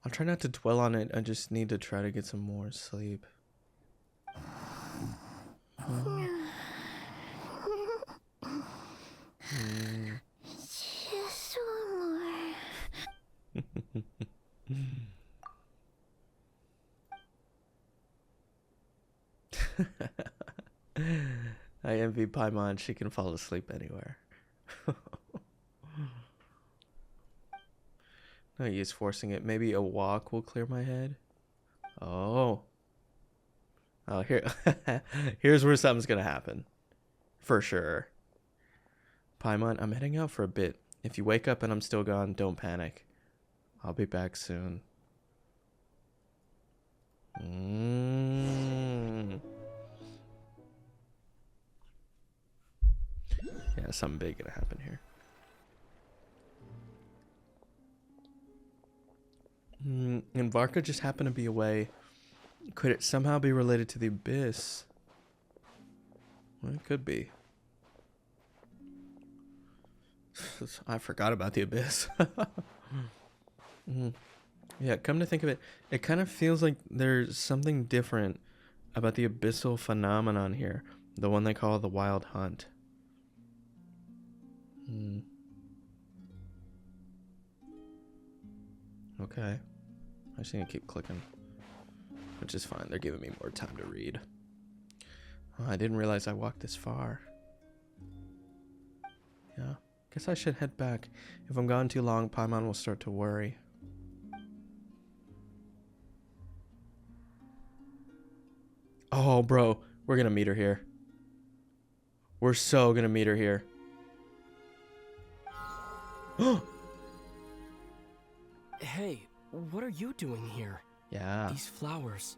I'll try not to dwell on it. I just need to try to get some more sleep. Just one more. I envy Paimon. She can fall asleep anywhere. No use forcing it. Maybe a walk will clear my head. Oh, here's where something's gonna happen. For sure. Paimon, I'm heading out for a bit. If you wake up and I'm still gone, don't panic. I'll be back soon. Yeah, something big gonna happen here. And Varka just happened to be away. Could it somehow be related to the Abyss? Well, it could be. I forgot about the Abyss. Yeah, come to think of it, it kind of feels like there's something different about the abyssal phenomenon here. The one they call the Wild Hunt. Okay. I just need to keep clicking. Which is fine. They're giving me more time to read. Oh, I didn't realize I walked this far. Yeah. Guess I should head back. If I'm gone too long, Paimon will start to worry. Oh, bro. We're gonna meet her here. We're so gonna meet her here. Hey, what are you doing here? Yeah. These flowers.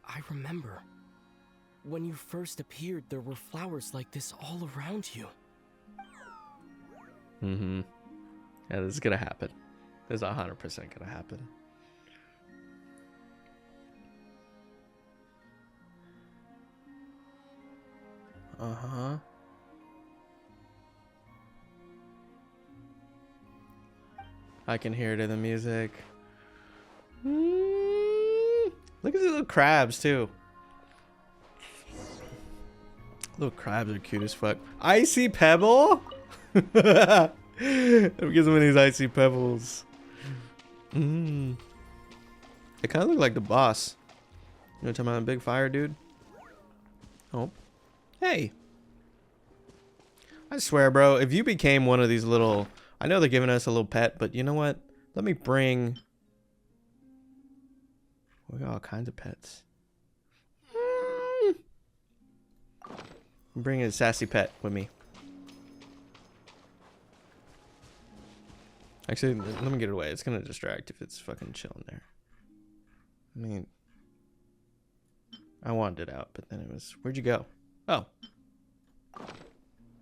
I remember. When you first appeared, there were flowers like this all around you. Yeah, this is gonna happen. This is 100% gonna happen. I can hear it in the music. Look at the little crabs too. Little crabs are cute as fuck. Icy pebble? Let me get some of these icy pebbles. They kind of look like the boss. You know what I'm talking about? Big fire dude? Oh. Hey. I swear, bro, if you became one of these little... I know they're giving us a little pet, but you know what? Let me bring... We got all kinds of pets. Bring a sassy pet with me. Actually, let me get it away. It's gonna distract if it's fucking chilling there. I mean, I wanted it out, but then it was... Where'd you go? Oh.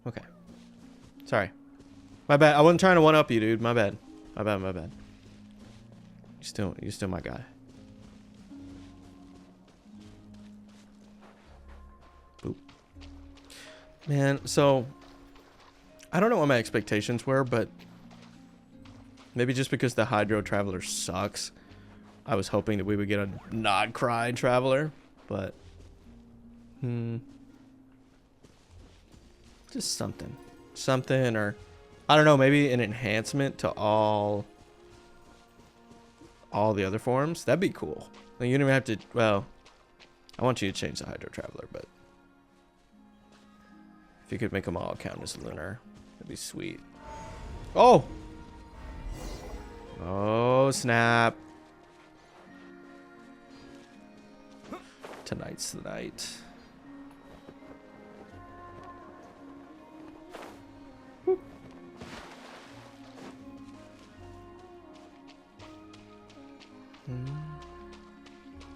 Okay. Sorry. My bad. I wasn't trying to one-up you, dude. My bad. My bad, my bad. You're still my guy. Boop. Man, so... I don't know what my expectations were, but... Maybe just because the Hydro Traveler sucks, I was hoping that we would get a Nod Cry Traveler, but... Just something. Something, or... I don't know, maybe an enhancement to all the other forms. That'd be cool. Like, you don't even have to... Well, I want you to change the Hydro Traveler, but... If you could make them all count as lunar, that'd be sweet. Oh! Oh, snap. Tonight's the night.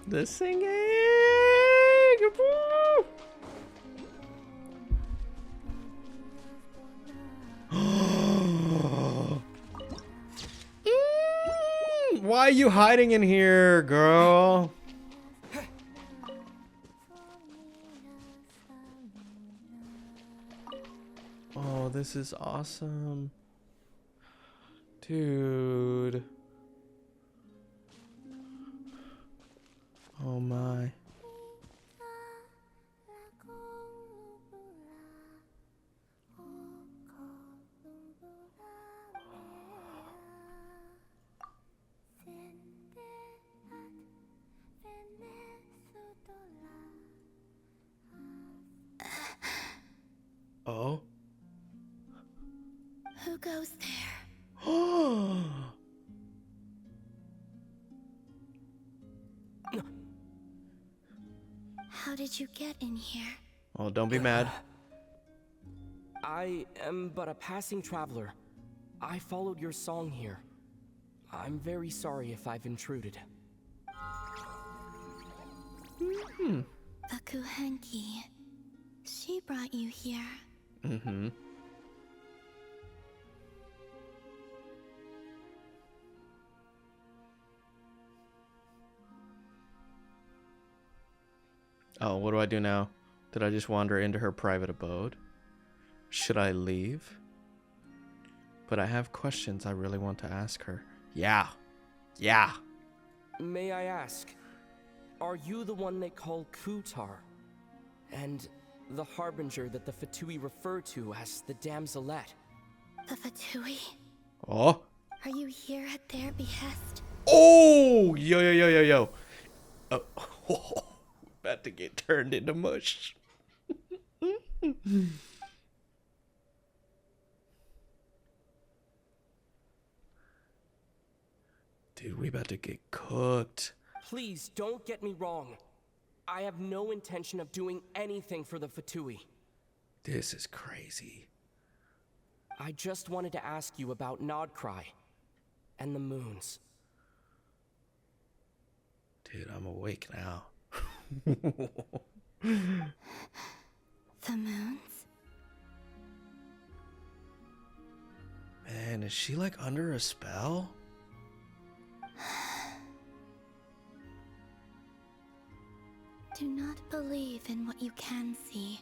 The singing. Why are you hiding in here, girl? Oh, this is awesome. Dude. Oh my. Oh. Who goes there? Oh. How did you get in here? Oh, don't be mad. I am but a passing traveler. I followed your song here. I'm very sorry if I've intruded. Bakuhanki. She brought you here. Mm-hmm. Oh, what do I do now? Did I just wander into her private abode? Should I leave? But I have questions I really want to ask her. Yeah. Yeah. May I ask, are you the one they call Kutar? And the harbinger that the Fatui refer to as the Damselette? The Fatui? Oh. Are you here at their behest? Oh! Yo, yo, yo, yo, yo. Oh. About to get turned into mush. Dude, we about to get cooked. Please don't get me wrong. I have no intention of doing anything for the Fatui. This is crazy. I just wanted to ask you about Nod Cry and the moons. Dude, I'm awake now. The moons? Man, is she like under a spell? Do not believe in what you can see.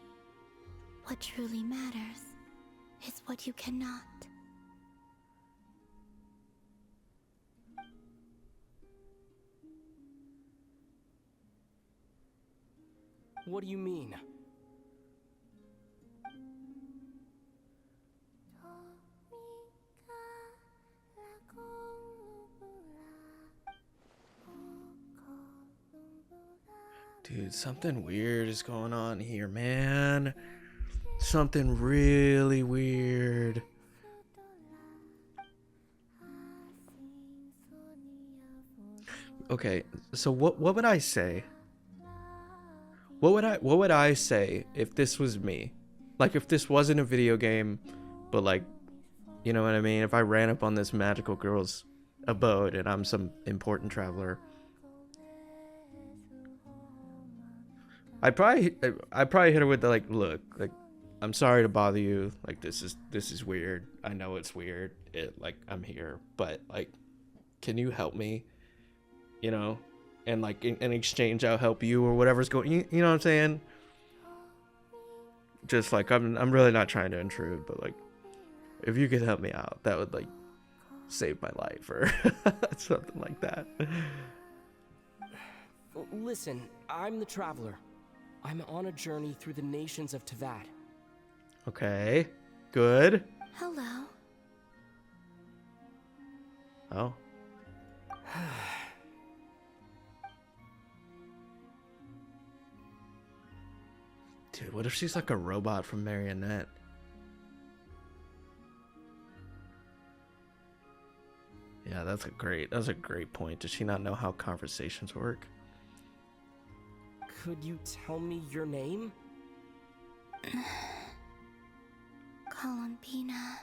What truly matters is what you cannot. What do you mean? Dude, something weird is going on here, man. Something really weird. Okay, so what would I say? What would I say if this was me? Like if this wasn't a video game, but like, you know what I mean? If I ran up on this magical girl's abode and I'm some important traveler, I'd probably hit her with the like, look, like, I'm sorry to bother you. Like this is weird. I know it's weird. I'm here, but like, can you help me? You know, and like in exchange, I'll help you or whatever's going. You know what I'm saying? Just like I'm really not trying to intrude, but like, if you could help me out, that would like save my life or something like that. Listen, I'm the traveler. I'm on a journey through the nations of Tavad. Okay, good. Hello. Oh. Dude, what if she's like a robot from Marionette? Yeah, that's a great point. Does she not know how conversations work? Could you tell me your name? Columbina.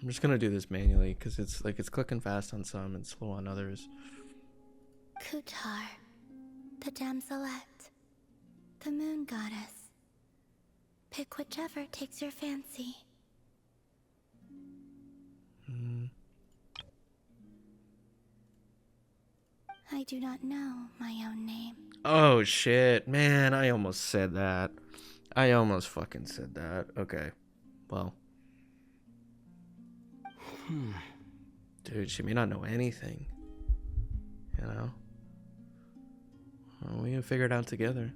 I'm just gonna do this manually because it's clicking fast on some and slow on others. Kutar, the damselette, the moon goddess. Pick whichever takes your fancy. I do not know my own name. Oh shit, man, I almost said that. I almost fucking said that. Okay, well. Dude, she may not know anything. You know? Well, we can figure it out together.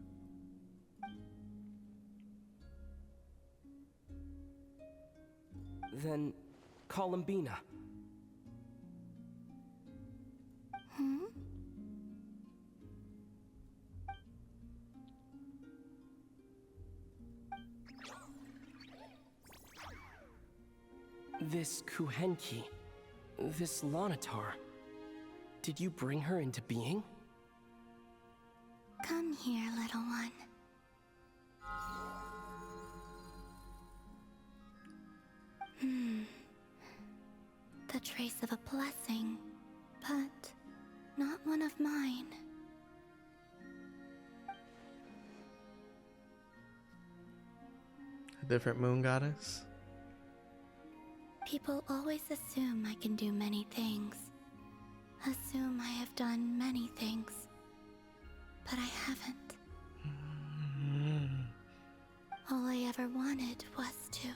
Then, Columbina. This Kuhenki, this Lanatar, did you bring her into being? Come here, little one. The trace of a blessing, but not one of mine. A different moon goddess? People always assume I can do many things. Assume I have done many things. But I haven't. All I ever wanted was to.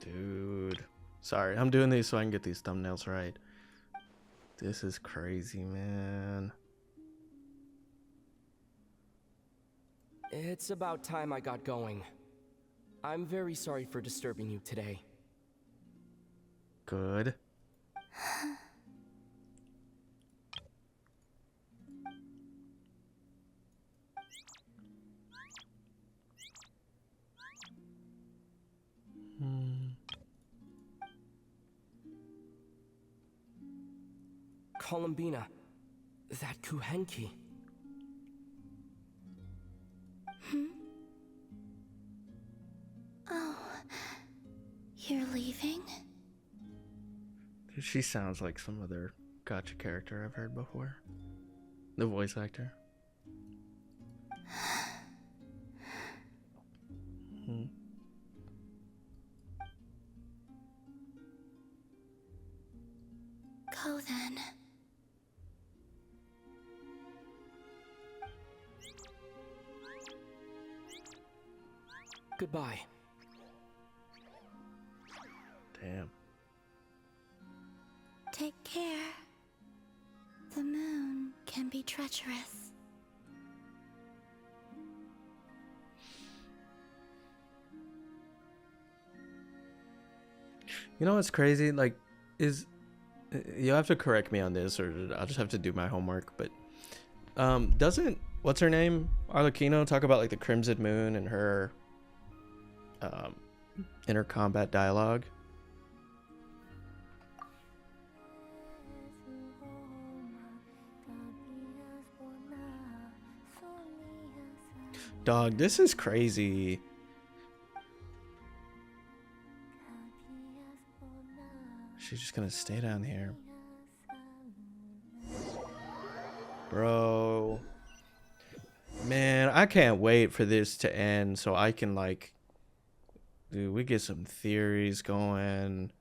Dude. Sorry, I'm doing these so I can get these thumbnails right. This is crazy, man. It's about time I got going. I'm very sorry for disturbing you today. Good. Columbina, that Kuhenki. Oh, you're leaving? Dude, she sounds like some other gacha character I've heard before. The voice actor. Go then. Goodbye. Damn. Take care. The moon can be treacherous. You know what's crazy? Like, you have to correct me on this, or I'll just have to do my homework. But doesn't what's her name, Arlecchino, talk about like the Crimson Moon and her inner combat dialogue? Dog, this is crazy. She's just gonna stay down here. Bro. Man, I can't wait for this to end so I can, like... Dude, we get some theories going.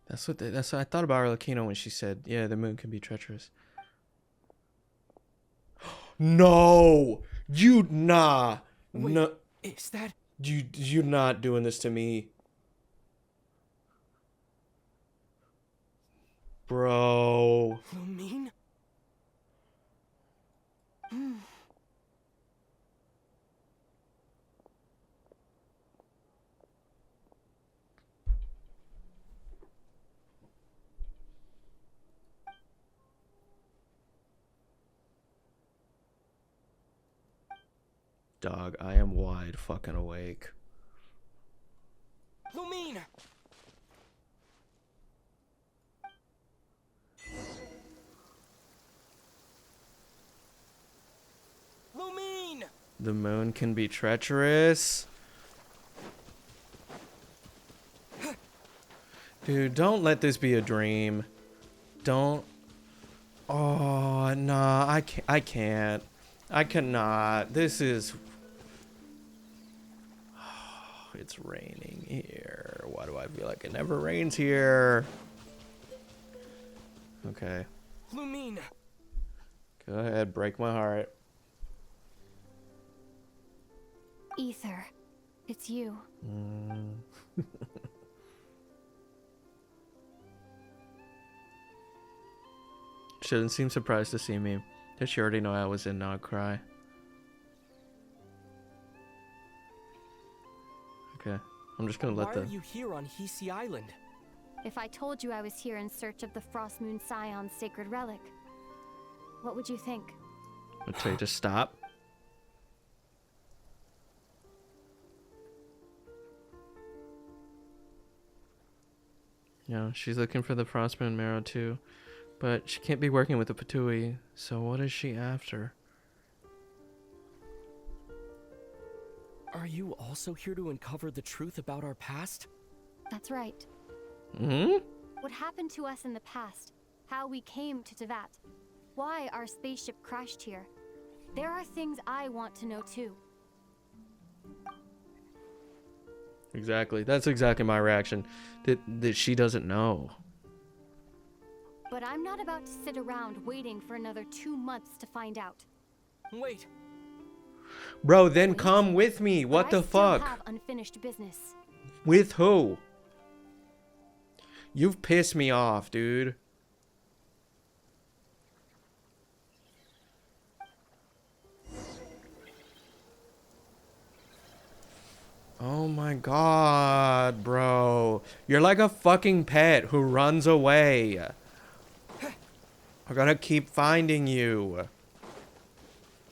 That's what I thought about Arlecchino when she said, yeah, the moon can be treacherous. No! Nah. Wait, no. Is that... You're not doing this to me. Bro. Lumine? Dog, I am wide fucking awake. Lumine! Lumine! The moon can be treacherous. Dude, don't let this be a dream. Don't. Oh, nah, I can't. I cannot. This is... It's raining here. Why do I feel like it never rains here? Okay. Lumine! Go ahead, break my heart. Aether, it's you. She doesn't seem surprised to see me. Does she already know I was in Krai? Okay, I'm just gonna let Why are you here on Hisi Island? If I told you I was here in search of the Frost Moon Scion's sacred relic, what would you think? I'd tell you to stop. Yeah, she's looking for the Frost Moon Marrow too. But she can't be working with the Patui, so what is she after? Are you also here to uncover the truth about our past? That's right. Hmm? What happened to us in the past? How we came to Tevat? Why our spaceship crashed here? There are things I want to know too. Exactly. That's exactly my reaction. That she doesn't know. But I'm not about to sit around waiting for another 2 months to find out. Wait. Bro, then come with me. What the I fuck? still have unfinished business. With who? You've pissed me off, dude. Oh my god, bro. You're like a fucking pet who runs away. I gotta keep finding you.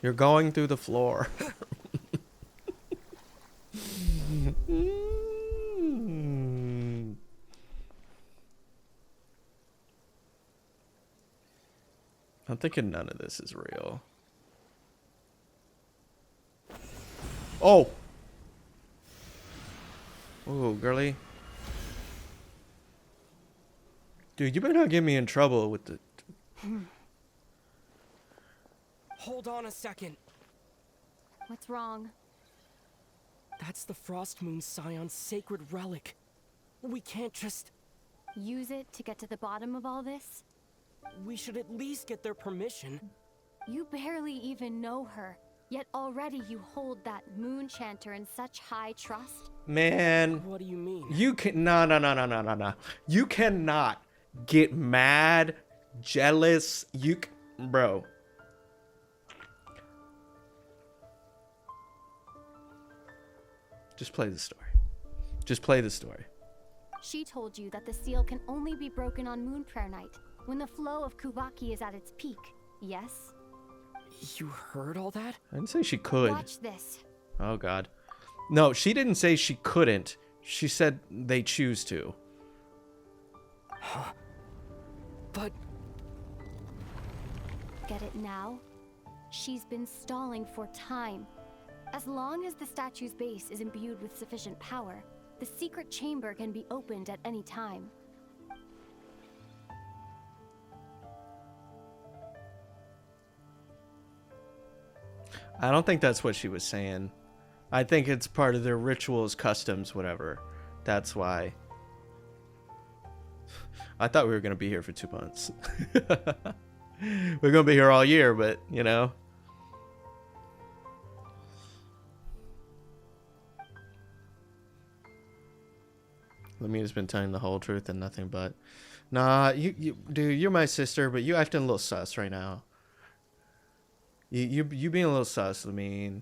You're going through the floor. I'm thinking none of this is real. Oh! Ooh, girly. Dude, you better not get me in trouble with the... Hold on a second. What's wrong? That's the Frost Moon Scion's sacred relic. We can't just... Use it to get to the bottom of all this? We should at least get their permission. You barely even know her, yet already you hold that moon chanter in such high trust. Man. What do you mean? You can no. You cannot get mad, jealous. Bro. Just play the story. Just play the story. She told you that the seal can only be broken on Moon Prayer Night, when the flow of Kuvaki is at its peak, yes? You heard all that? I didn't say she could. Watch this. Oh, God. No, she didn't say she couldn't. She said they choose to. Huh? But... Get it now? She's been stalling for time. As long as the statue's base is imbued with sufficient power, the secret chamber can be opened at any time. I don't think that's what she was saying. I think it's part of their rituals, customs, whatever. That's why. I thought we were going to be here for 2 months. We're going to be here all year, but, you know. Lumina's been telling the whole truth and nothing but. Nah, dude, you're my sister, but you acting a little sus right now. You being a little sus, Lumine.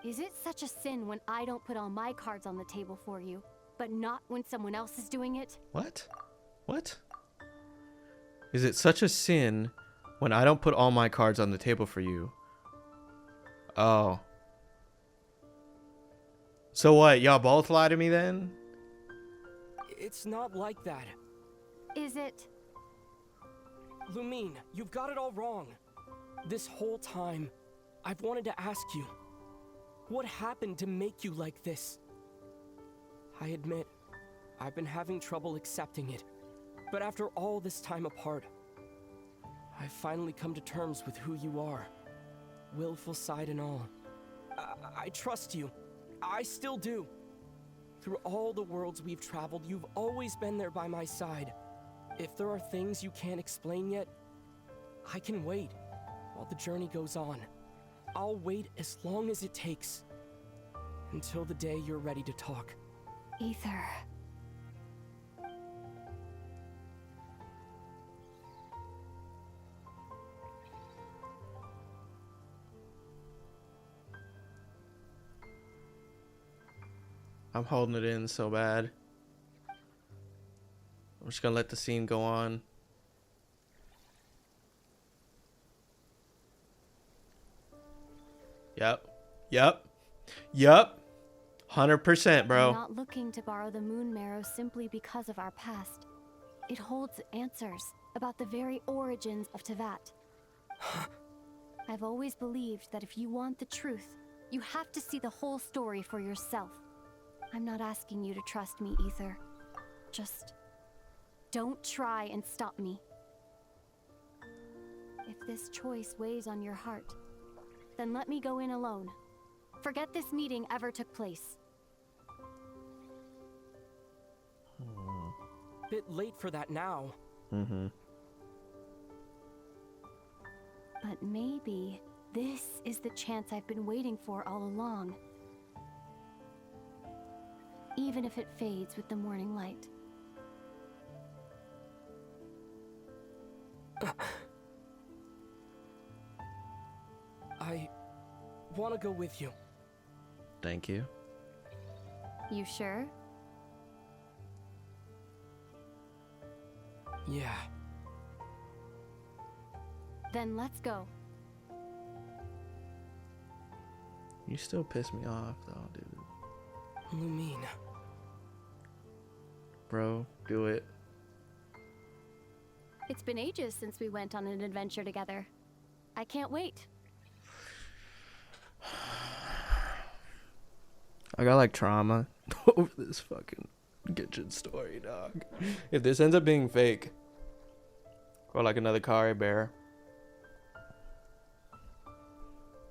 Is it such a sin when I don't put all my cards on the table for you, but not when someone else is doing it? What? What? Is it such a sin when I don't put all my cards on the table for you? Oh. So what? Y'all both lie to me then? It's not like that. Is it? Lumine, you've got it all wrong. This whole time, I've wanted to ask you, what happened to make you like this? I admit, I've been having trouble accepting it, but after all this time apart, I've finally come to terms with who you are, willful side and all. I trust you. I still do. Through all the worlds we've traveled, you've always been there by my side. If there are things you can't explain yet, I can wait while the journey goes on. I'll wait as long as it takes, until the day you're ready to talk. Aether. I'm holding it in so bad. I'm just gonna let the scene go on. Yep. 100%, bro. I'm not looking to borrow the moon marrow simply because of our past. It holds answers about the very origins of Tevat. I've always believed that if you want the truth, you have to see the whole story for yourself. I'm not asking you to trust me, Aether. Just don't try and stop me. If this choice weighs on your heart, then let me go in alone. Forget this meeting ever took place. Bit late for that now. But maybe this is the chance I've been waiting for all along. Even if it fades with the morning light. I want to go with you. Thank you. You sure? Yeah. Then let's go. You still piss me off though, dude. Lumine. Bro, do it. It's been ages since we went on an adventure together. I can't wait. I got like trauma over this fucking Genshin story, dog. If this ends up being fake, Or like another Krai bear.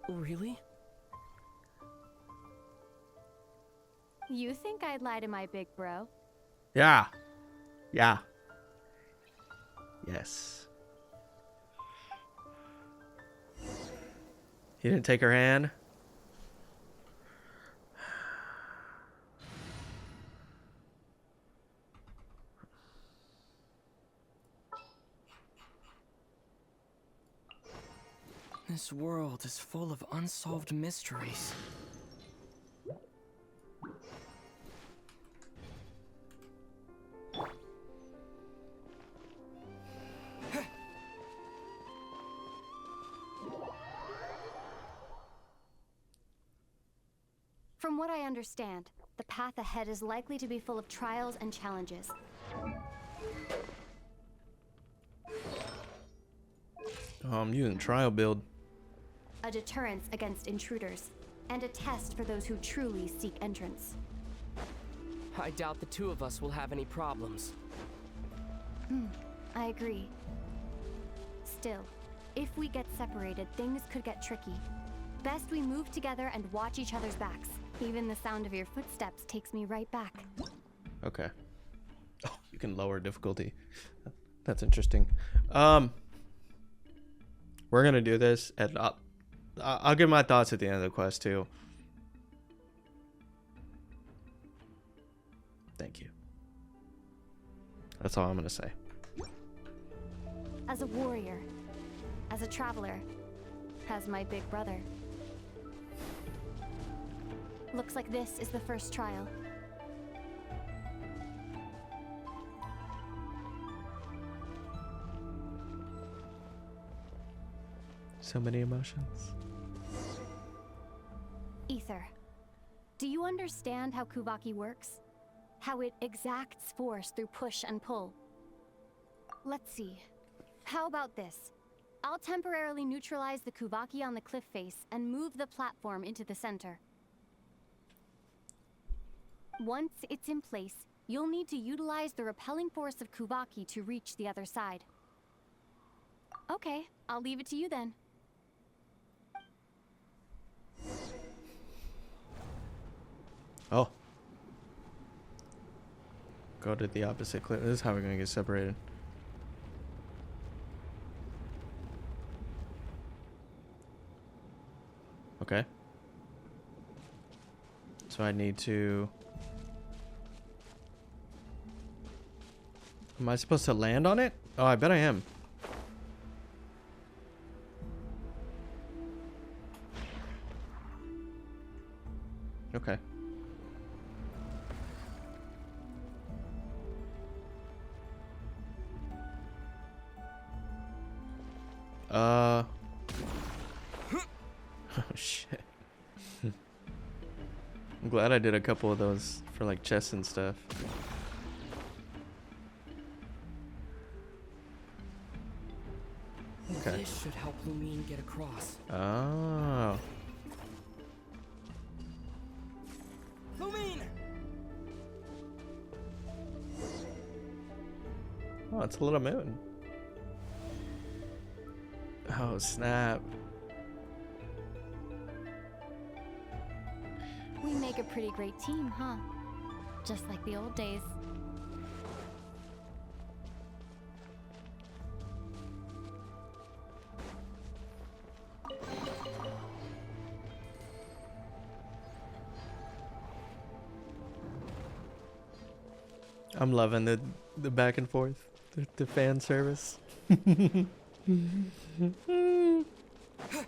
Really? You think I'd lie to my big bro? Yeah. Yeah. Yes. He didn't take her hand? This world is full of unsolved mysteries. From what I understand, the path ahead is likely to be full of trials and challenges. Oh, I'm using trial build. A deterrence against intruders, and a test for those who truly seek entrance. I doubt the two of us will have any problems. I agree. Still, if we get separated, things could get tricky. Best we move together and watch each other's backs. Even the sound of your footsteps takes me right back. Okay. Oh, you can lower difficulty. That's interesting. We're gonna do this, and I'll give my thoughts at the end of the quest too. Thank you. That's all I'm gonna say. As a warrior, as a traveler, as my big brother. Looks like this is the first trial. So many emotions. Aether. Do you understand how Kuvaki works? How it exacts force through push and pull? Let's see. How about this? I'll temporarily neutralize the Kuvaki on the cliff face and move the platform into the center. Once it's in place, you'll need to utilize the repelling force of Kuvaki to reach the other side. Okay, I'll leave it to you then. Oh. Go to the opposite cliff. This is how we're gonna get separated. Okay. So I need to... Am I supposed to land on it? Oh, I bet I am. Okay. Oh shit. I'm glad I did a couple of those for like chests and stuff. Okay. This should help Lumine get across. Oh. Lumine! Oh, it's a little moon. Oh, snap. We make a pretty great team, huh? Just like the old days. I'm loving the back and forth, the fan service.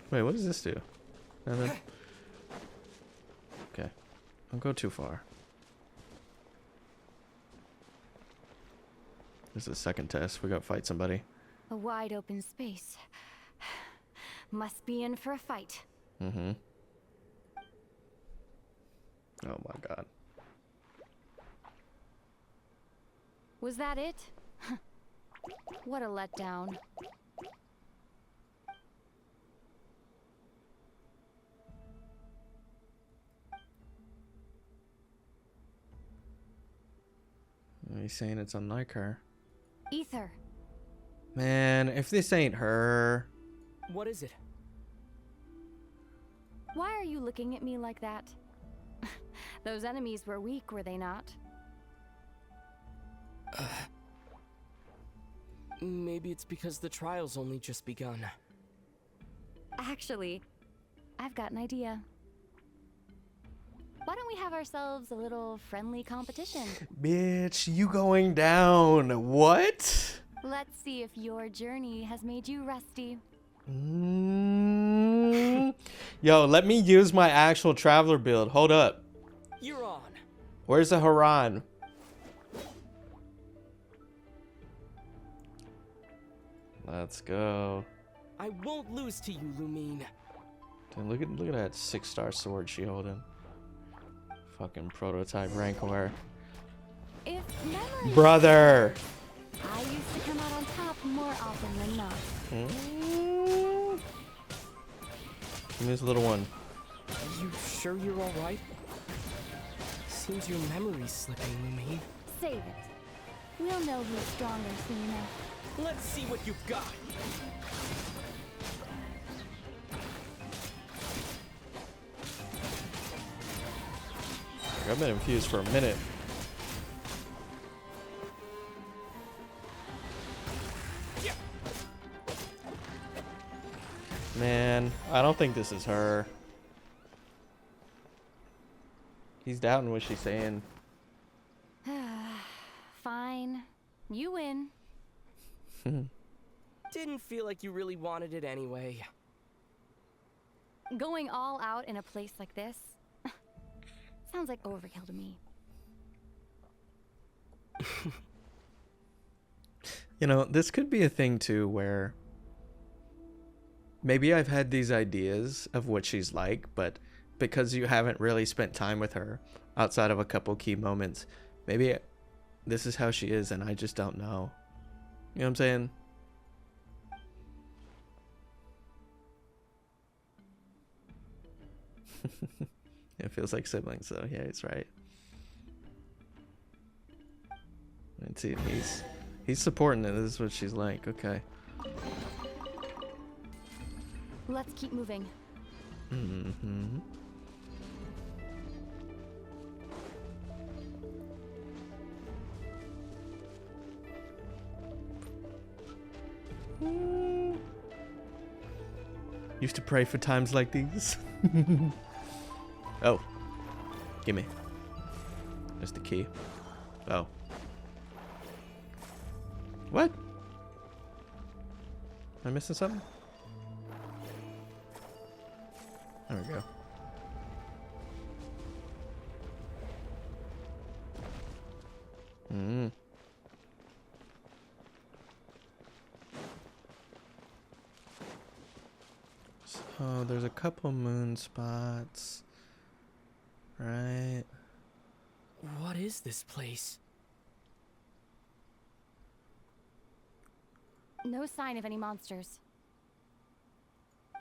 Wait, what does this do? Nothing. Okay, don't go too far. This is the second test. We gotta fight somebody. A wide open space. Must be in for a fight. Mm-hmm. Oh my god. Was that it? What a letdown. He's saying it's unlike her. Aether. Man, if this ain't her. What is it? Why are you looking at me like that? Those enemies were weak, were they not? Maybe it's because the trial's only just begun. Actually, I've got an idea. Why don't we have ourselves a little friendly competition? Bitch, you going down. What? Let's see if your journey has made you rusty. Yo, let me use my actual traveler build. Hold up. You're on. Where's the Haran? Let's go. I won't lose to you, Lumine. Dude, look at that 6-star sword she holding. Fucking prototype Rancor. If memory Brother! I used to come out on top more often than not. Give me this little one. You sure you're alright? Seems your memory's slipping, Lumine. Save it. We'll know who's stronger soon enough. Let's see what you've got. I've been infused for a minute. Man, I don't think this is her. He's doubting what she's saying. Fine. You win. Didn't feel like you really wanted it anyway. Going all out in a place like this sounds like overkill to me. You know, this could be a thing too where maybe I've had these ideas of what she's like, but because you haven't really spent time with her outside of a couple key moments, maybe this is how she is and I just don't know. You know what I'm saying? It feels like siblings though. Yeah, he's right. Let's see, he's supporting it. This is what she's like. Okay. Let's keep moving. Mm-hmm. Used to pray for times like these. Oh. Gimme. There's the key. Oh. What? Am I missing something? There we go. So there's a couple moon spots. Right. What is this place? No sign of any monsters.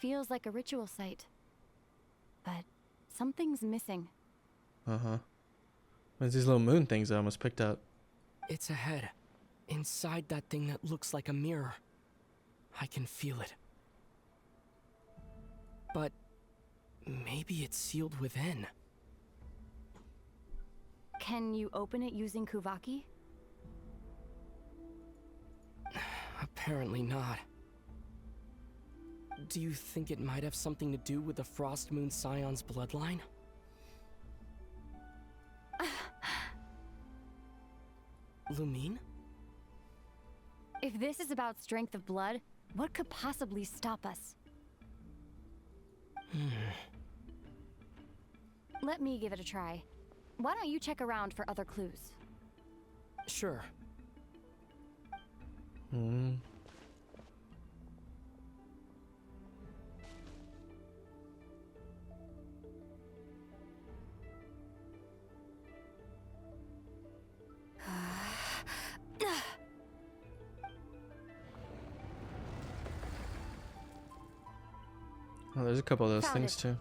Feels like a ritual site. But something's missing. Uh-huh. There's these little moon things I almost picked up. It's ahead. Inside that thing that looks like a mirror. I can feel it. But maybe it's sealed within. Can you open it using Kuvaki? Apparently not. Do you think it might have something to do with the Frost Moon Scion's bloodline? Lumine? If this is about strength of blood, what could possibly stop us? Let me give it a try. Why don't you check around for other clues? Sure. Oh, there's a couple of those Found things it. too.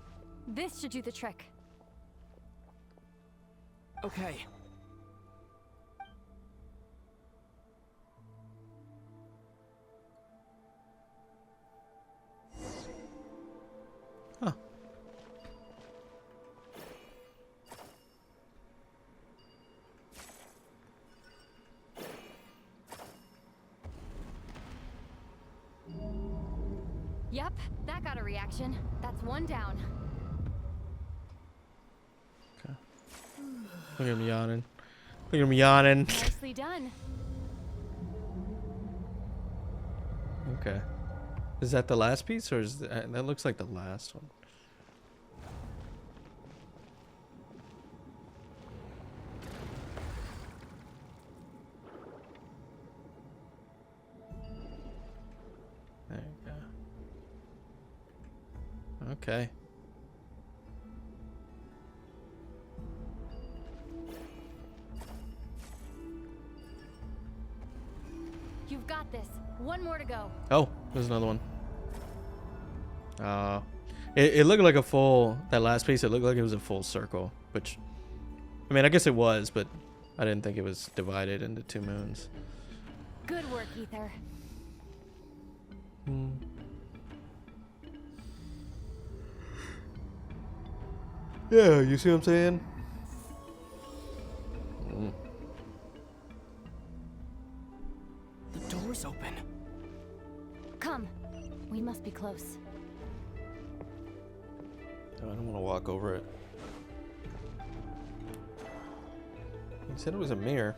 This should do the trick. Okay. Yep, that got a reaction. That's one down. Look at him yawning. Look at him yawning. Nicely done. Okay. Is that the last piece, or is that looks like the last one? There you go. Okay. You've got this. One more to go. Oh, there's another one. It looked like a full, that last piece, it looked like it was a full circle, which, I mean, I guess it was, but I didn't think it was divided into two moons. Good work, Aether. Yeah, you see what I'm saying? The door's open. Come. We must be close. I don't want to walk over it. He said it was a mirror.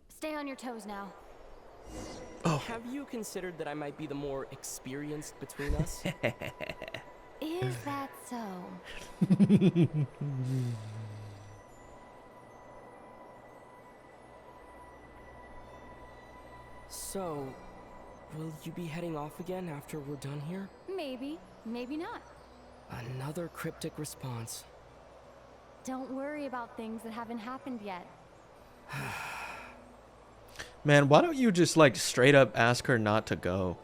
Stay on your toes now. Oh. Have you considered that I might be the more experienced between us? Is that so? So, will you be heading off again after we're done here? Maybe, maybe not. Another cryptic response. Don't worry about things that haven't happened yet. Man, why don't you just like straight up ask her not to go?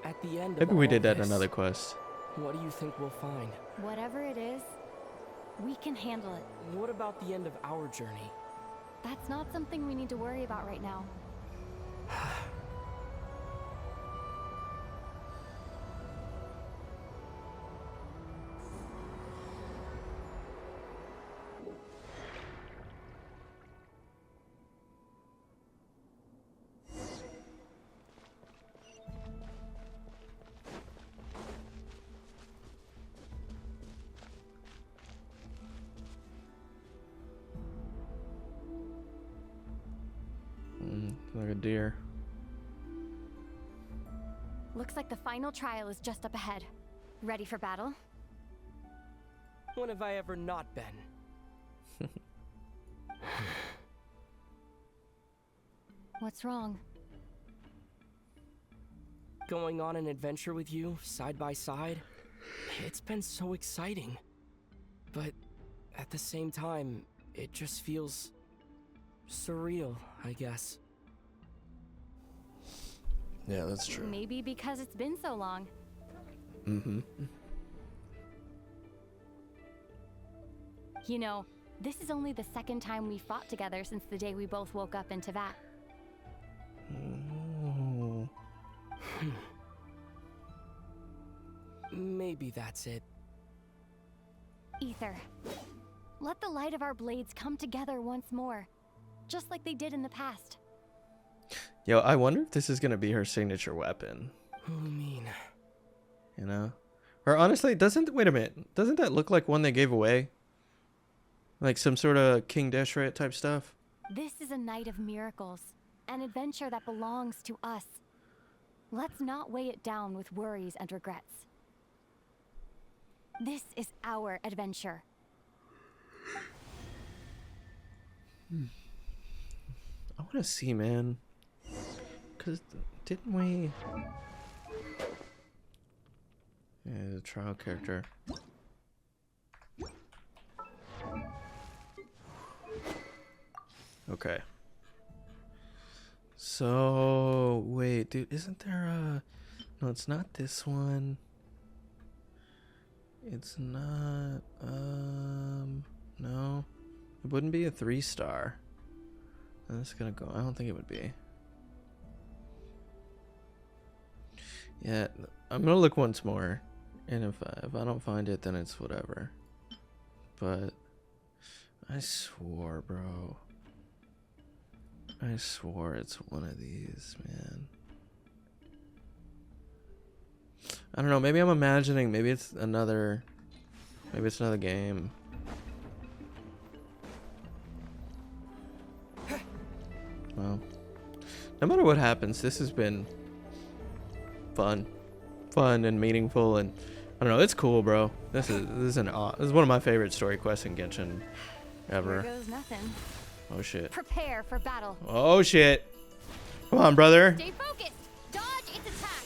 At the end Maybe of we all did that in this, another quest. What do you think we'll find? Whatever it is, we can handle it. What about the end of our journey? That's not something we need to worry about right now. Like a deer. Looks like the final trial is just up ahead. Ready for battle? When have I ever not been? What's wrong? Going on an adventure with you, side by side, it's been so exciting. But at the same time, it just feels surreal, I guess. Yeah, that's true. Maybe because it's been so long. Mm-hmm. You know, this is only the second time we fought together since the day we both woke up in Tevat. Oh. Maybe that's it. Aether, let the light of our blades come together once more, just like they did in the past. Yo, I wonder if this is gonna be her signature weapon. Lumine. You know? Or honestly, wait a minute, doesn't that look like one they gave away? Like some sort of King Deshret type stuff? This is a night of miracles, an adventure that belongs to us. Let's not weigh it down with worries and regrets. This is our adventure. I want to see, man. Because didn't we... Yeah, the trial character. Okay. So, wait, dude, isn't there a... No, it's not this one. It's not, no. It wouldn't be a 3-star. That's gonna go, I don't think it would be. Yeah, I'm gonna look once more. And if I don't find it, then it's whatever. But I swore, bro. I swore it's one of these, man. I don't know. Maybe I'm imagining. Maybe it's another. Maybe it's another game. Well, no matter what happens, this has been fun and meaningful, and I don't know. It's cool, bro. This is one of my favorite story quests in Genshin ever. Here goes nothing. Oh shit. Prepare for battle. Oh shit. Come on, brother. Stay focused. Dodge its attack.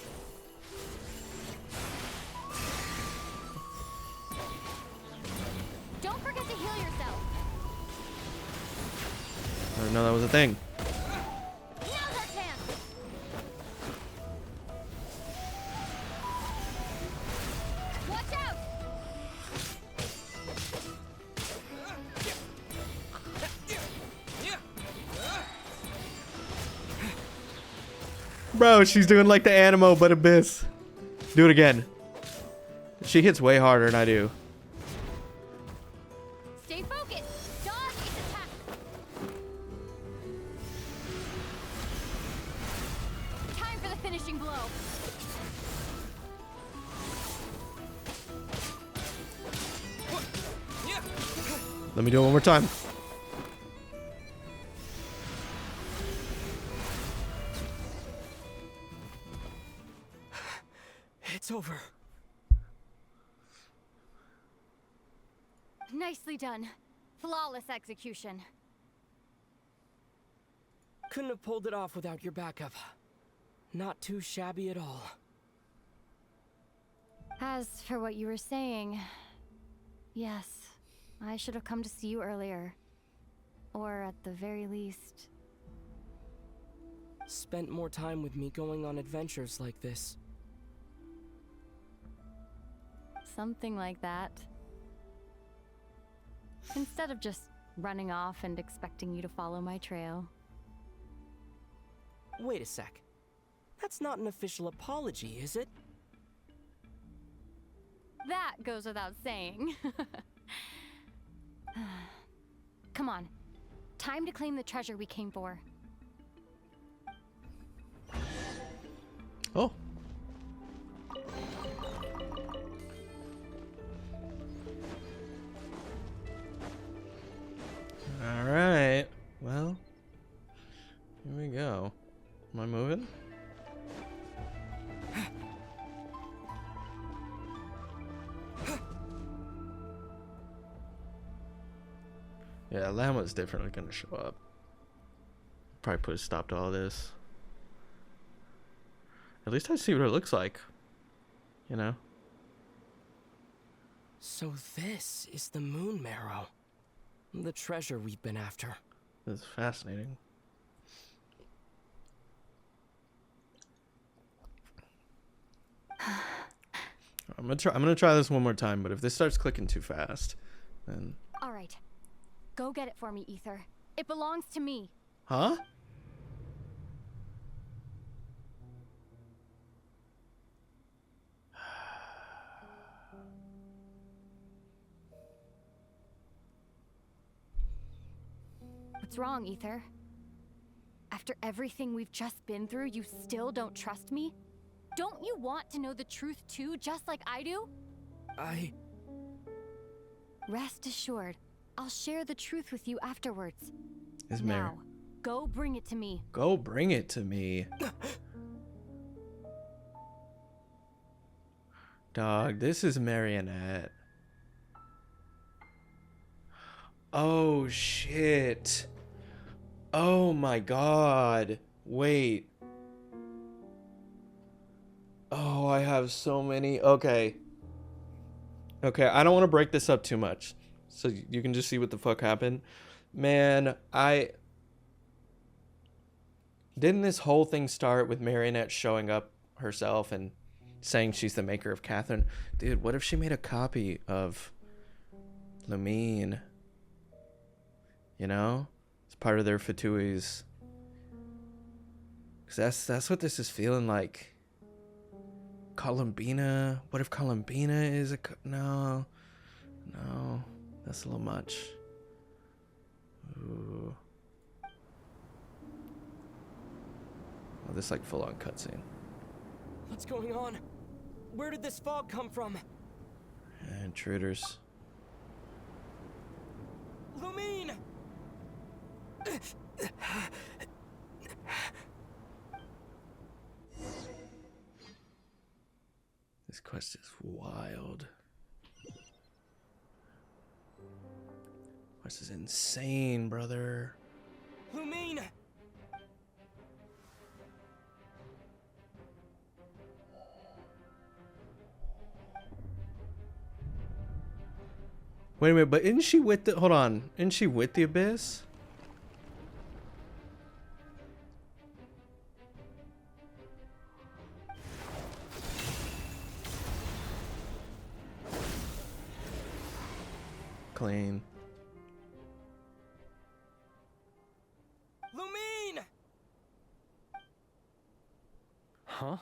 Don't forget to heal yourself. I didn't know that was a thing. Now's our chance. Watch out. Bro, she's doing like the Animo but Abyss. Do it again. She hits way harder than I do. Stay focused. Dodge its attack. Time for the finishing blow. Let me do it one more time. It's over. Nicely done. Flawless execution. Couldn't have pulled it off without your backup. Not too shabby at all. As for what you were saying, yes, I should have come to see you earlier. Or at the very least... Spent more time with me going on adventures like this. Something like that. Instead of just running off and expecting you to follow my trail. Wait a sec. That's not an official apology, is it? That goes without saying. Come on. Time to claim the treasure we came for. Oh. All right. Well, here we go. Am I moving? Yeah, Llama's definitely gonna show up. Probably put a stop to all this. At least I see what it looks like. You know? So this is the moon marrow. The treasure we've been after. This is fascinating. I'm gonna try this one more time, but if this starts clicking too fast, then... All right. Go get it for me, Aether. It belongs to me. Huh? What's wrong, Aether? After everything we've just been through, you still don't trust me? Don't you want to know the truth too, just like I do? Rest assured, I'll share the truth with you afterwards. Now, go bring it to me. Go bring it to me. Dog, this is Marionette. Oh, shit. Oh my god. Wait. Oh, I have so many. Okay. Okay, I don't want to break this up too much. So you can just see what the fuck happened. Man, Didn't this whole thing start with Marionette showing up herself and saying she's the maker of Catherine? Dude, what if she made a copy of Lumine? You know? It's part of their Fatui's. Because that's what this is feeling like. Columbina? What if Columbina is a... No. No. That's a little much. Ooh. Oh, this is like full-on cutscene. What's going on? Where did this fog come from? Intruders. Lumine! This quest is wild. Quest is insane, brother. Lumine! Wait a minute, but isn't she with the... Hold on. Isn't she with the Abyss? Clean. Lumine! Huh?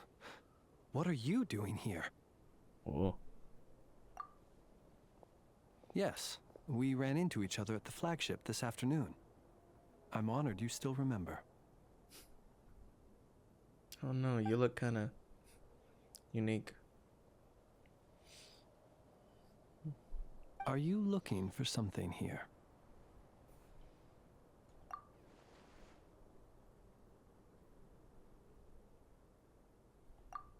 What are you doing here? Oh. Yes, we ran into each other at the flagship this afternoon. I'm honored you still remember. Oh no, you look kind of unique. Are you looking for something here?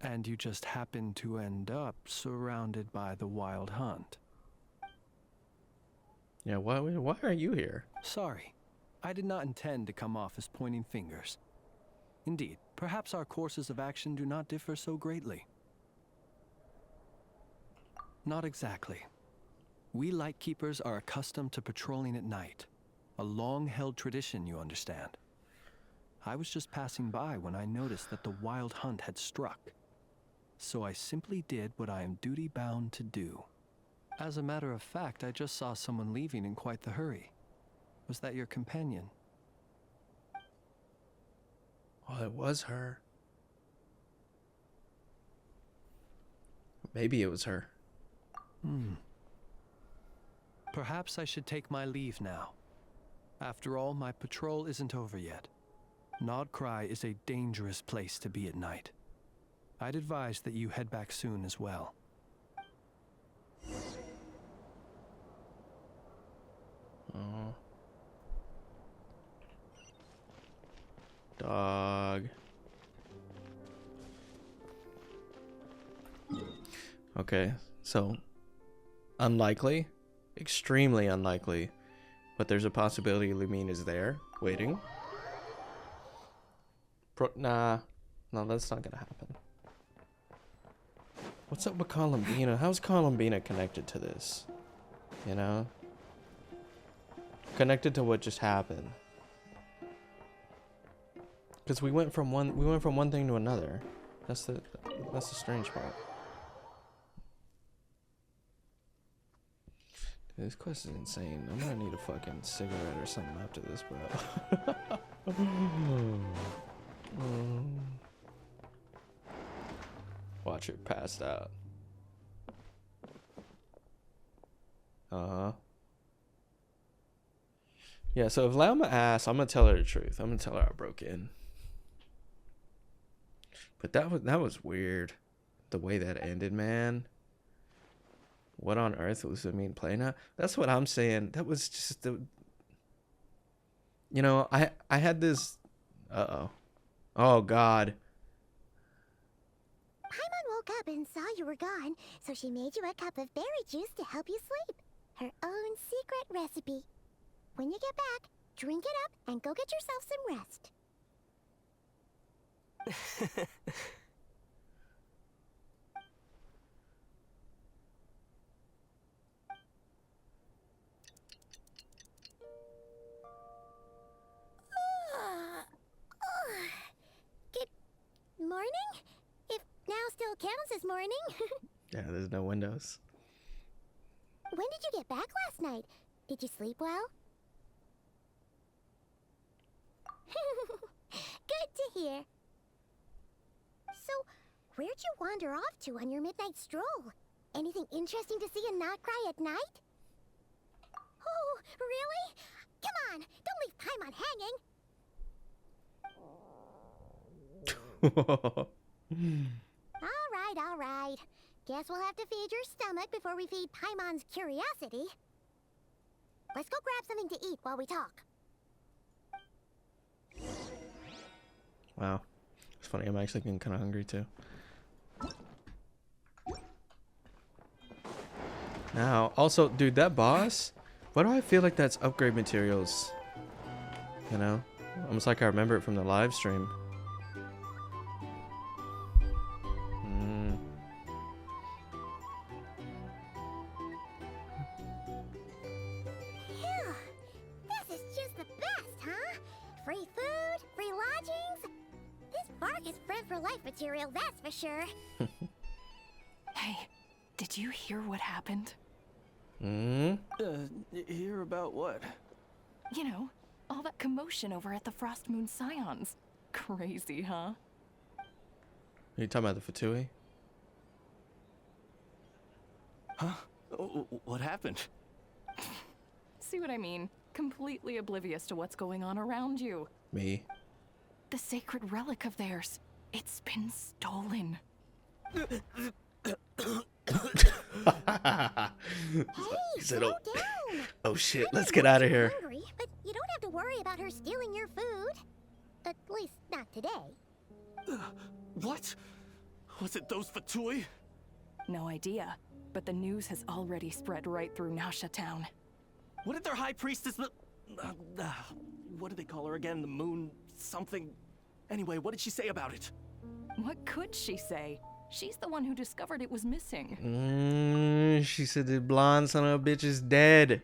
And you just happen to end up surrounded by the Wild Hunt. Yeah, why are you here? Sorry, I did not intend to come off as pointing fingers. Indeed, perhaps our courses of action do not differ so greatly. Not exactly. We Lightkeepers are accustomed to patrolling at night. A long-held tradition, you understand. I was just passing by when I noticed that the Wild Hunt had struck. So I simply did what I am duty-bound to do. As a matter of fact, I just saw someone leaving in quite the hurry. Was that your companion? Oh, it was her. Maybe it was her. Perhaps I should take my leave now. After all, my patrol isn't over yet. Krai is a dangerous place to be at night. I'd advise that you head back soon as well. Oh. Dog. Okay, so unlikely, extremely unlikely, but there's a possibility Lumine is there, waiting. Nah, no, that's not gonna happen. What's up with Columbina? How's Columbina connected to this? You know? Connected to what just happened. Because we went from one thing to another. That's the strange part. Dude, this quest is insane. I'm gonna need a fucking cigarette or something after this, bro. Watch her passed out. Yeah, so if Lauma asks, I'm gonna tell her the truth. I'm gonna tell her I broke in. But that was weird. The way that ended, man. What on earth was Lumine playing at? That's what I'm saying. That was just the... You know, I had this... Uh-oh. Oh, God. Paimon woke up and saw you were gone, so she made you a cup of berry juice to help you sleep. Her own secret recipe. When you get back, drink it up and go get yourself some rest. Good morning? If now still counts as morning. Yeah, there's no windows. When did you get back last night? Did you sleep well? Good to hear. So, where where'd you wander off to on your midnight stroll? Anything interesting to see in Krai at night? Oh, really? Come on, don't leave Paimon hanging. All right. Guess we'll have to feed your stomach before we feed Paimon's curiosity. Let's go grab something to eat while we talk. Wow. It's funny, I'm actually getting kind of hungry too. Now, also, dude, that boss, why do I feel like that's upgrade materials? You know? Almost like I remember it from the live stream. Phew, this is just the best, huh? Free food, free lodgings. This bark is friend for life material, that's for sure. Hey, did you hear what happened? Hear about what? You know, all that commotion over at the Frost Moon Scions. Crazy, huh? Are you talking about the Fatui? Huh? What happened? See what I mean? Completely oblivious to what's going on around you. Me. The sacred relic of theirs. It's been stolen. Hey, slow down. Oh shit, let's get out of here. Hungry, but you don't have to worry about her stealing your food. At least not today. What? Was it those Fatui? No idea, but the news has already spread right through Nasha town. What did their high priestess, what did they call her again? The moon something? Anyway, what did she say about it? What could she say? She's the one who discovered it was missing. She said the blonde son of a bitch is dead.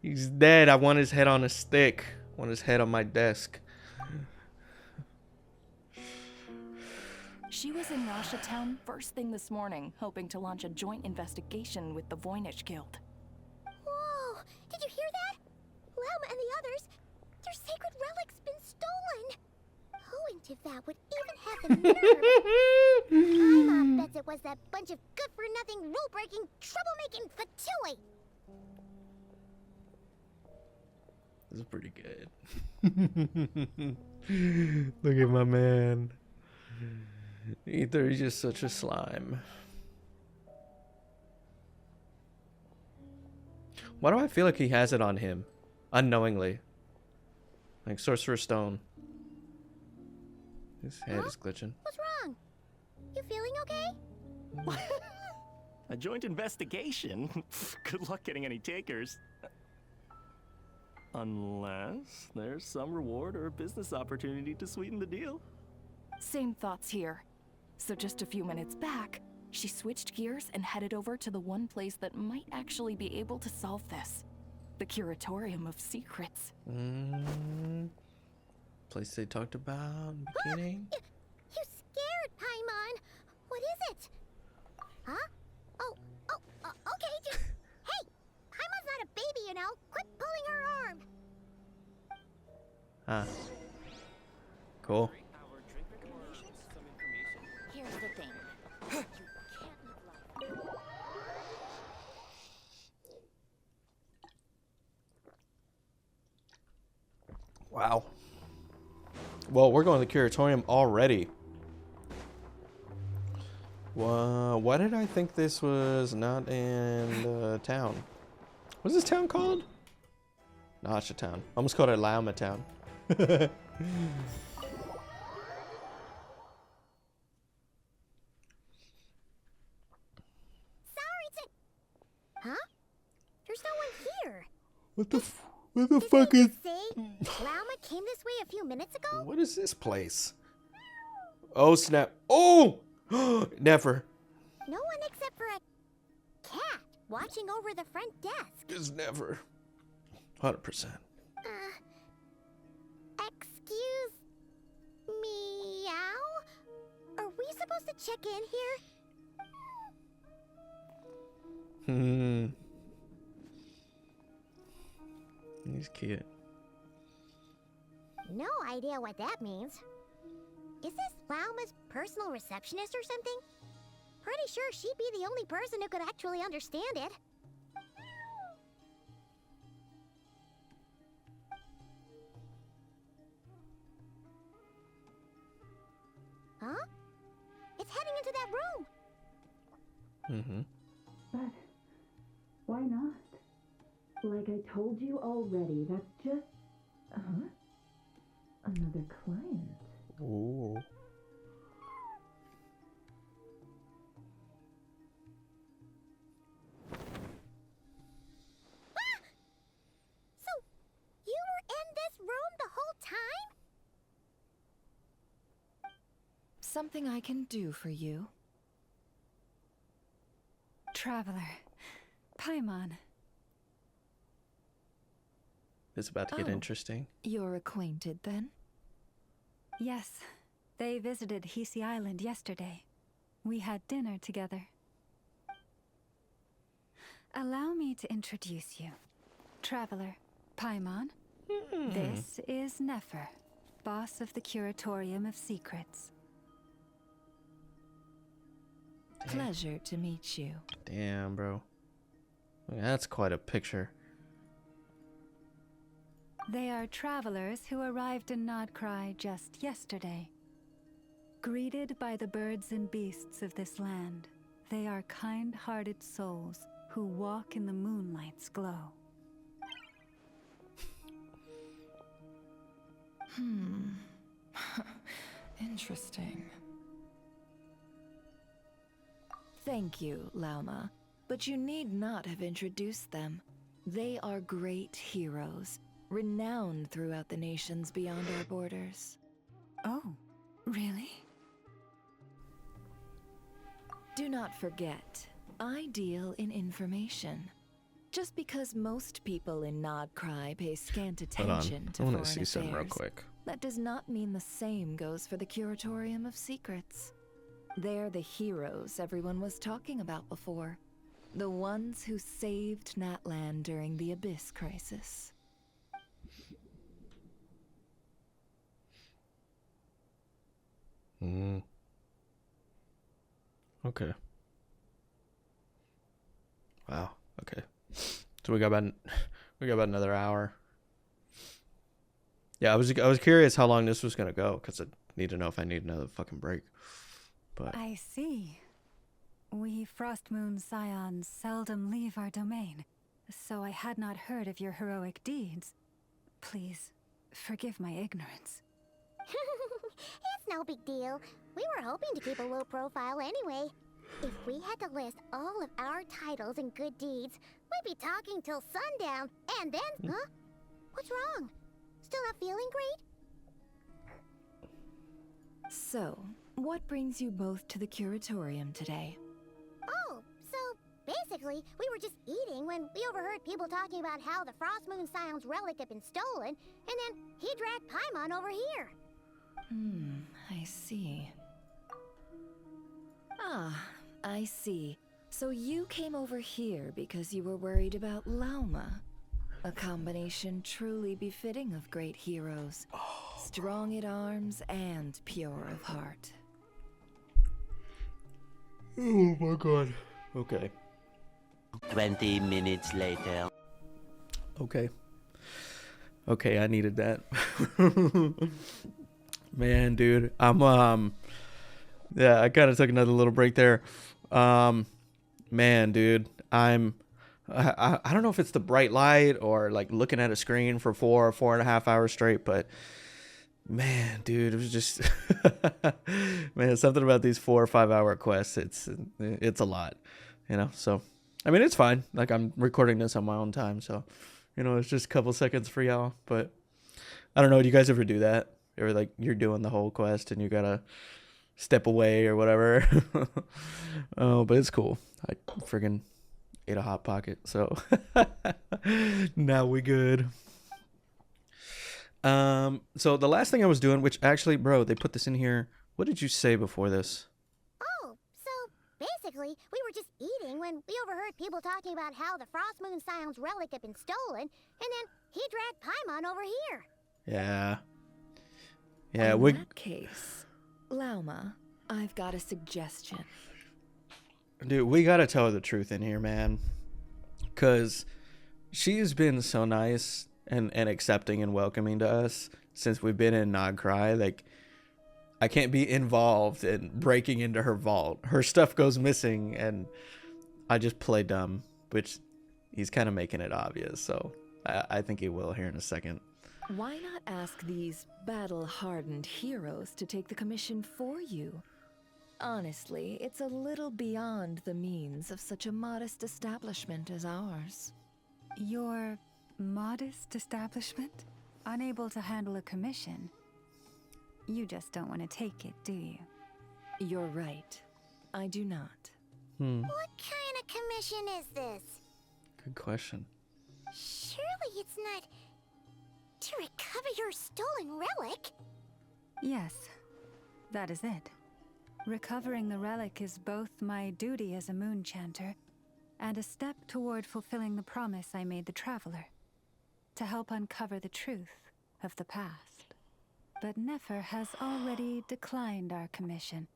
He's dead. I want his head on a stick. I want his head on my desk. She was in Nasha town first thing this morning, hoping to launch a joint investigation with the Voynich Guild. Whoa, did you hear that? Lauma and the others, their sacred relic's been stolen. Who in Tivat would even have the nerve? Paimon bets it was that bunch of good-for-nothing, rule-breaking, troublemaking Fatui. This is pretty good. Look at my man. Aether is just such a slime. Why do I feel like he has it on him? Unknowingly. Like Sorcerer's Stone. His head is glitching. What's wrong? You feeling okay? A joint investigation? Good luck getting any takers. Unless there's some reward or a business opportunity to sweeten the deal. Same thoughts here. So just a few minutes back, she switched gears and headed over to the one place that might actually be able to solve this. The Curatorium of Secrets. Place they talked about in the beginning. You scared, Paimon. What is it? Huh? Okay, just... Hey, Paimon's not a baby, you know. Quit pulling her arm. Huh. Cool. Here's the thing. You can't live life. Wow. Well, we're going to the Curatorium already. Why did I think this was not in the town? What's this town called? Nasha town. Almost called it Lauma town. Sorry to... Huh? There's no one here. What the fuck is... Say, Lauma came this way a few minutes ago? What is this place? Oh, snap. Oh! Never. No one except for a cat watching over the front desk. Is never. 100%. Excuse... meow? Are we supposed to check in here? He's cute. No idea what that means. Is this Lauma's personal receptionist or something? Pretty sure she'd be the only person who could actually understand it. Huh? It's heading into that room. Mm-hmm. But why not? Like I told you already, that's just... Another client. Ooh. So, you were in this room the whole time? Something I can do for you? Traveler. Paimon. It's about to get interesting. You're acquainted then? Yes. They visited Hisi Island yesterday. We had dinner together. Allow me to introduce you. Traveler, Paimon. This is Nefer, boss of the Curatorium of Secrets. Pleasure to meet you. Damn, bro. That's quite a picture. They are travelers who arrived in Krai just yesterday. Greeted by the birds and beasts of this land, they are kind-hearted souls who walk in the moonlight's glow. Interesting. Thank you, Lauma, but you need not have introduced them. They are great heroes, renowned throughout the nations beyond our borders. Oh, really? Do not forget, I deal in information. Just because most people in Krai pay scant attention to I foreign want to see something real affairs, quick. that does not mean the same goes for the Curatorium of Secrets. They're the heroes everyone was talking about before. The ones who saved Natlan during the Abyss crisis. Okay. Wow. Okay. So we got about another hour. Yeah, I was curious how long this was gonna go because I need to know if I need another fucking break. But I see. We Frost Moon Scions seldom leave our domain, so I had not heard of your heroic deeds. Please, forgive my ignorance. It's no big deal. We were hoping to keep a low profile anyway. If we had to list all of our titles and good deeds, we'd be talking till sundown, and then, huh? What's wrong? Still not feeling great? So, what brings you both to the Curatorium today? Oh, so basically, we were just eating when we overheard people talking about how the Frost Moon Scion's relic had been stolen, and then he dragged Paimon over here. I see. Ah, I see. So you came over here because you were worried about Lauma. A combination truly befitting of great heroes. Strong at arms and pure of heart. oh my god. Okay. 20 minutes later. Okay. Okay, I needed that. Man, dude. Yeah, I kind of took another little break there. Man, dude. I don't know if it's the bright light or like looking at a screen for 4.5 hours straight, but man, dude, it was just man, something about these 4 or 5 hour quests. It's a lot, you know. So, I mean, it's fine. Like I'm recording this on my own time, so you know, it's just a couple seconds for y'all. But I don't know. Do you guys ever do that? Or like you're doing the whole quest and you gotta step away or whatever? Oh, but it's cool. I friggin' ate a hot pocket, so now we good. So the last thing I was doing, which actually, bro, they put this in here. What did you say before this? Oh, so basically, we were just eating when we overheard people talking about how the Frost Moon Scion's relic had been stolen, and then he dragged Paimon over here. Yeah. In that case, Lauma, I've got a suggestion. Dude, we gotta tell her the truth in here, man. Because she's been so nice and accepting and welcoming to us since we've been in Krai. Like, I can't be involved in breaking into her vault. Her stuff goes missing, and I just play dumb, which he's kind of making it obvious. So I think he will here in a second. Why not ask these battle-hardened heroes to take the commission for you? Honestly, it's a little beyond the means of such a modest establishment as ours. Your modest establishment? Unable to handle a commission? You just don't want to take it, do you? You're right. I do not. What kind of commission is this? Good question. Surely it's not to recover your stolen relic. Yes, that is it. Recovering the relic is both my duty as a moon chanter and a step toward fulfilling the promise I made the traveler, to help uncover the truth of the past. But Nefer has already declined our commission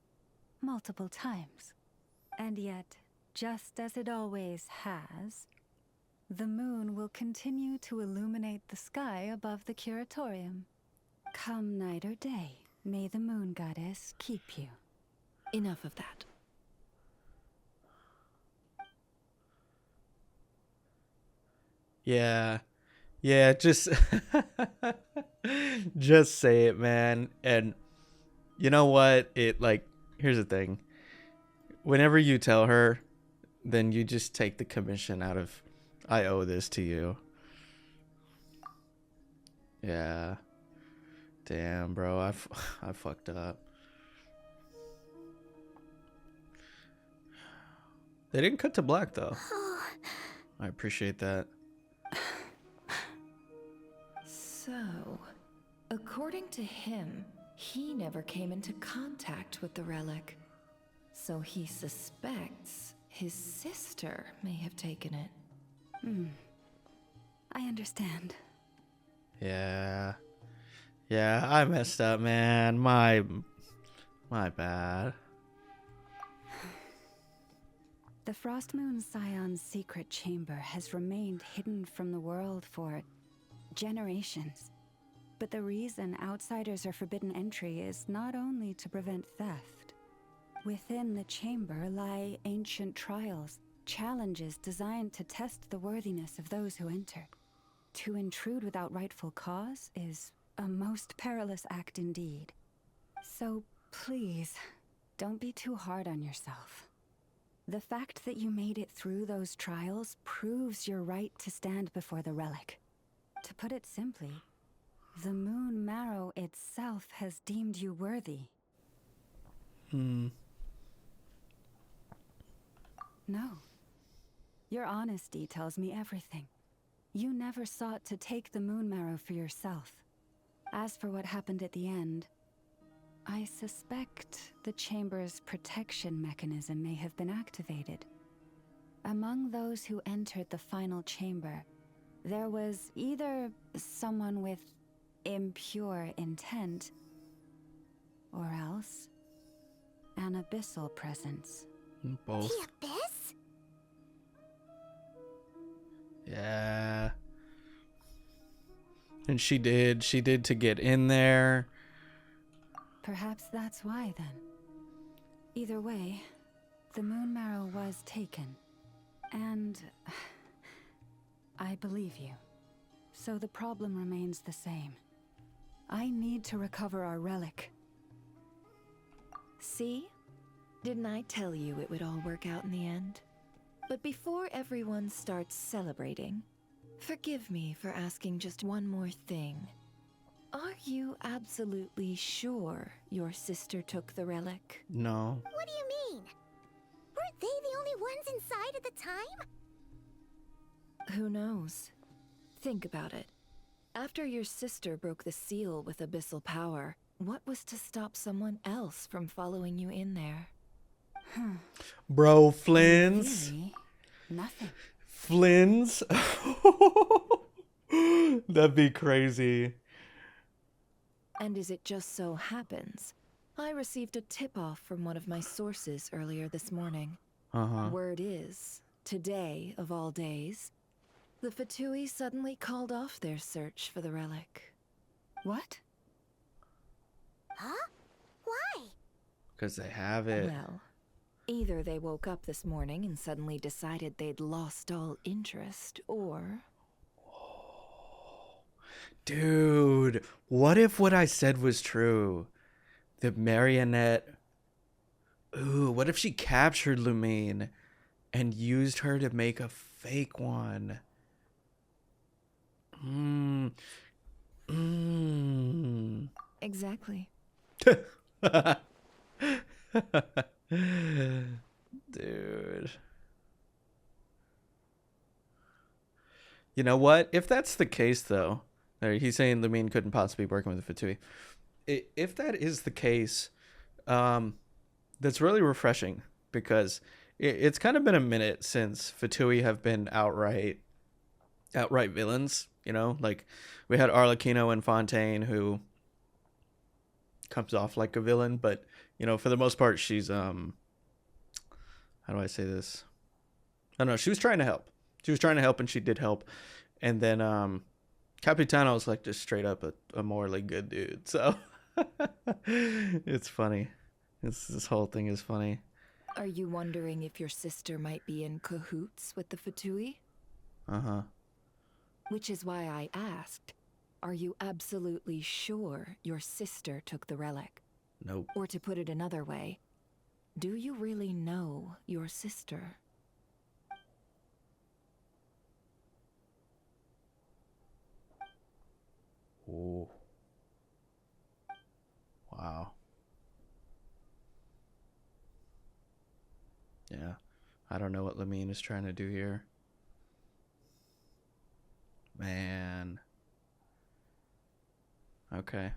multiple times. And yet, just as it always has, the moon will continue to illuminate the sky above the curatorium. Come night or day, may the moon goddess keep you. Enough of that. Yeah, just just say it, man. And you know what? Here's the thing. Whenever you tell her, then you just take the commission out of, I owe this to you. Yeah. Damn, bro. I fucked up. They didn't cut to black, though. I appreciate that. So, according to him, he never came into contact with the relic. So he suspects his sister may have taken it. I understand. Yeah, I messed up, man. My bad. The Frost Moon Scion's secret chamber has remained hidden from the world for generations. But the reason outsiders are forbidden entry is not only to prevent theft. Within the chamber lie ancient trials, challenges designed to test the worthiness of those who enter. To intrude without rightful cause is a most perilous act indeed. So please, don't be too hard on yourself. The fact that you made it through those trials proves your right to stand before the relic. To put it simply, the moon marrow itself has deemed you worthy. No. Your honesty tells me everything. You never sought to take the moon marrow for yourself. As for what happened at the end, I suspect the chamber's protection mechanism may have been activated. Among those who entered the final chamber, there was either someone with impure intent, or else an abyssal presence. Both. The abyss? Yeah. And she did to get in there. Perhaps that's why, then. Either way, the moon marrow was taken. And I believe you. So the problem remains the same. I need to recover our relic. See? Didn't I tell you it would all work out in the end? But before everyone starts celebrating, forgive me for asking just one more thing. Are you absolutely sure your sister took the relic? No. What do you mean? Weren't they the only ones inside at the time? Who knows? Think about it. After your sister broke the seal with abyssal power, what was to stop someone else from following you in there? Bro, Flynn's. Nothing. Flynn's. That'd be crazy. And as it just so happens, I received a tip-off from one of my sources earlier this morning. Uh-huh. Word is, today of all days, the Fatui suddenly called off their search for the relic. What? Huh? Why? Because they have it. Well, either they woke up this morning and suddenly decided they'd lost all interest, or... Dude, what if what I said was true? The marionette... Ooh, what if she captured Lumine and used her to make a fake one? Exactly. Dude. You know what? If that's the case, though, he's saying Lumine couldn't possibly be working with the Fatui. If that is the case, that's really refreshing, because it's kind of been a minute since Fatui have been outright villains. You know, like we had Arlecchino and Fontaine, who comes off like a villain, but you know, for the most part, she's how do I say this? I don't know. She was trying to help. She was trying to help, and she did help. And then Capitano was like just straight up a morally good dude. So it's funny. This whole thing is funny. Are you wondering if your sister might be in cahoots with the Fatui? Uh-huh. Which is why I asked, are you absolutely sure your sister took the relic? Nope. Or to put it another way, do you really know your sister? Ooh. Wow. Yeah. I don't know what Lumine is trying to do here. Man. Okay.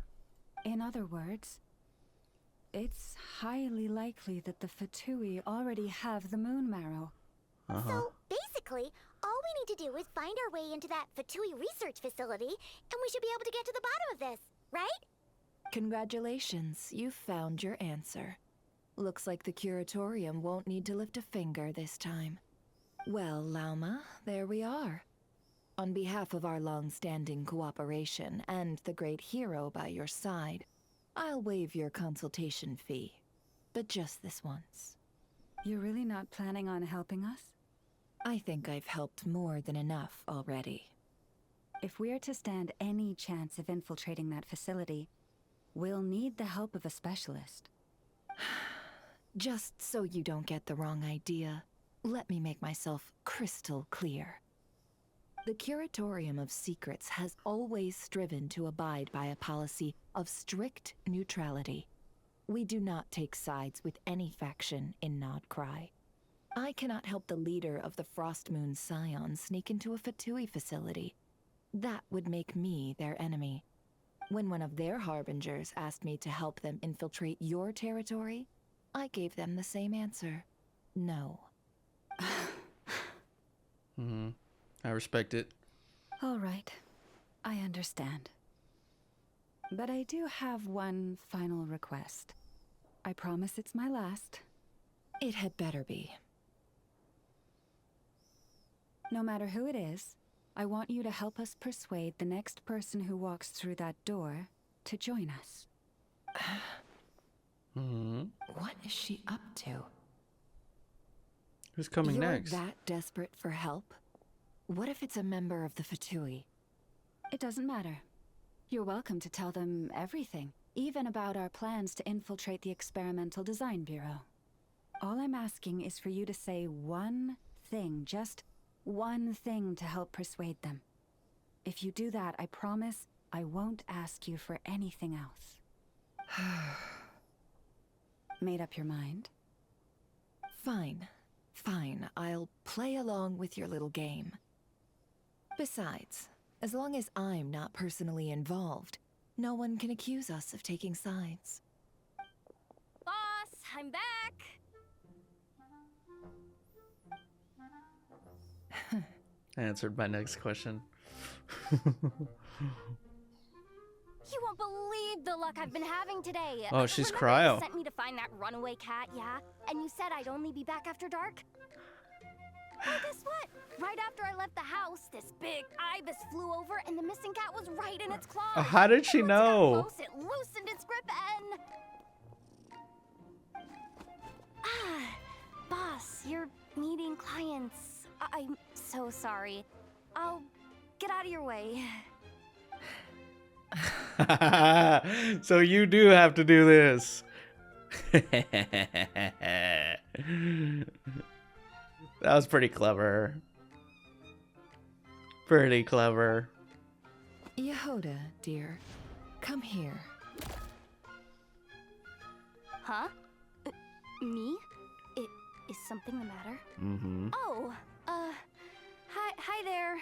In other words, it's highly likely that the Fatui already have the moon marrow. Uh-huh. So, basically, all we need to do is find our way into that Fatui research facility, and we should be able to get to the bottom of this, right? Congratulations, you've found your answer. Looks like the curatorium won't need to lift a finger this time. Well, Lauma, there we are. On behalf of our long-standing cooperation and the great hero by your side, I'll waive your consultation fee. But just this once. You're really not planning on helping us? I think I've helped more than enough already. If we're to stand any chance of infiltrating that facility, we'll need the help of a specialist. Just so you don't get the wrong idea, let me make myself crystal clear. The Curatorium of Secrets has always striven to abide by a policy of strict neutrality. We do not take sides with any faction in Krai. I cannot help the leader of the Frostmoon Scions sneak into a Fatui facility. That would make me their enemy. When one of their harbingers asked me to help them infiltrate your territory, I gave them the same answer. No. Mm-hmm. I respect it. All right. I understand. But I do have one final request. I promise it's my last. It had better be. No matter who it is, I want you to help us persuade the next person who walks through that door to join us. What is she up to? Who's coming next? You're that desperate for help? What if it's a member of the Fatui? It doesn't matter. You're welcome to tell them everything, even about our plans to infiltrate the Experimental Design Bureau. All I'm asking is for you to say one thing, just one thing to help persuade them. If you do that, I promise I won't ask you for anything else. Made up your mind? Fine. Fine, I'll play along with your little game. Besides, as long as I'm not personally involved, no one can accuse us of taking sides. Boss, I'm back! Answered my next question. You won't believe the luck I've been having today. Oh, she's Remember cryo. You sent me to find that runaway cat, yeah? And you said I'd only be back after dark? Well, guess what? Right after I left the house, this big ibis flew over and the missing cat was right in its claws. How did she And once it got know? close, it loosened its grip and... Boss, you're meeting clients. I'm so sorry. I'll get out of your way. So you do have to do this. That was pretty clever. Pretty clever. Yehoda, dear, come here. Huh? Me? Is something the matter? Mm-hmm. Oh, hi there.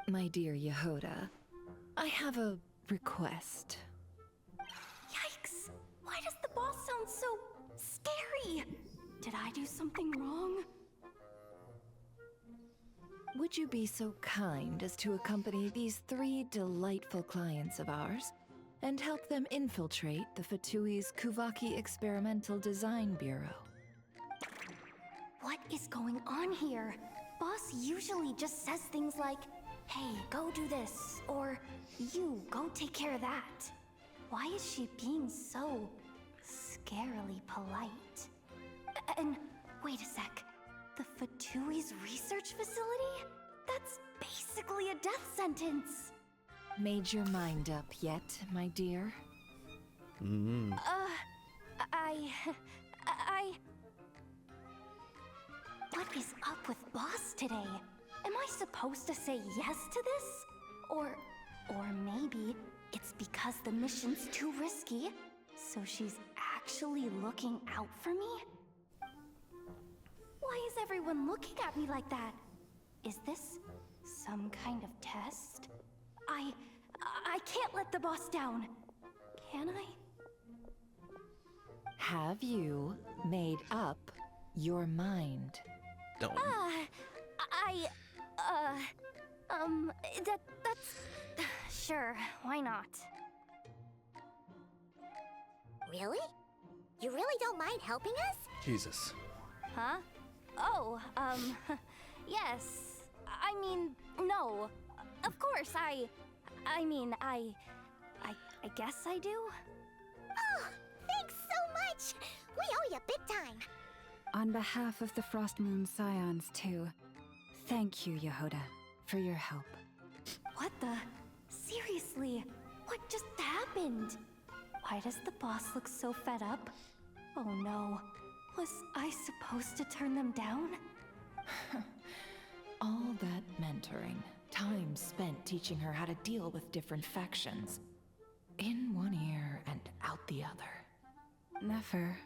My dear Yehoda, I have a request. Yikes! Why does the boss sound so scary? Did I do something wrong? Would you be so kind as to accompany these 3 delightful clients of ours and help them infiltrate the Fatui's Kuvaki Experimental Design Bureau? What is going on here? Boss usually just says things like, hey, go do this, or you, go take care of that. Why is she being so scarily polite? And wait a sec, the Fatui's research facility? That's basically a death sentence. Made your mind up yet, my dear? Mm. What is up with Boss today? Am I supposed to say yes to this? Or maybe it's because the mission's too risky, so she's actually looking out for me? Why is everyone looking at me like that? Is this some kind of test? I can't let the boss down. Can I? Have you made up your mind? Don't. That's... Sure, why not? Really? You really don't mind helping us? Jesus. Huh? Oh, yes. I mean, no. Of course, I guess I do. Oh, thanks so much! We owe you big time! On behalf of the Frost Moon Scions, too, thank you, Yehoda, for your help. What the? Seriously, what just happened? Why does the boss look so fed up? Oh no, was I supposed to turn them down? All that mentoring, time spent teaching her how to deal with different factions. In one ear and out the other. Never.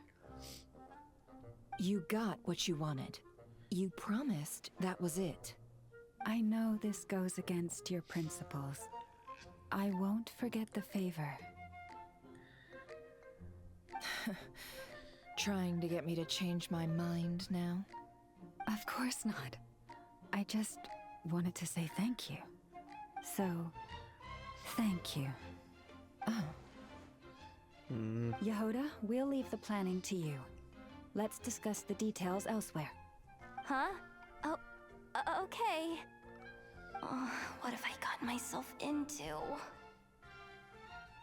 You got what you wanted. You promised that was it. I know this goes against your principles. I won't forget the favor. Trying to get me to change my mind now? Of course not. I just wanted to say thank you. So, thank you. Oh. Yehoda, we'll leave the planning to you. Let's discuss the details elsewhere. Huh? Oh, okay. Oh, what have I gotten myself into?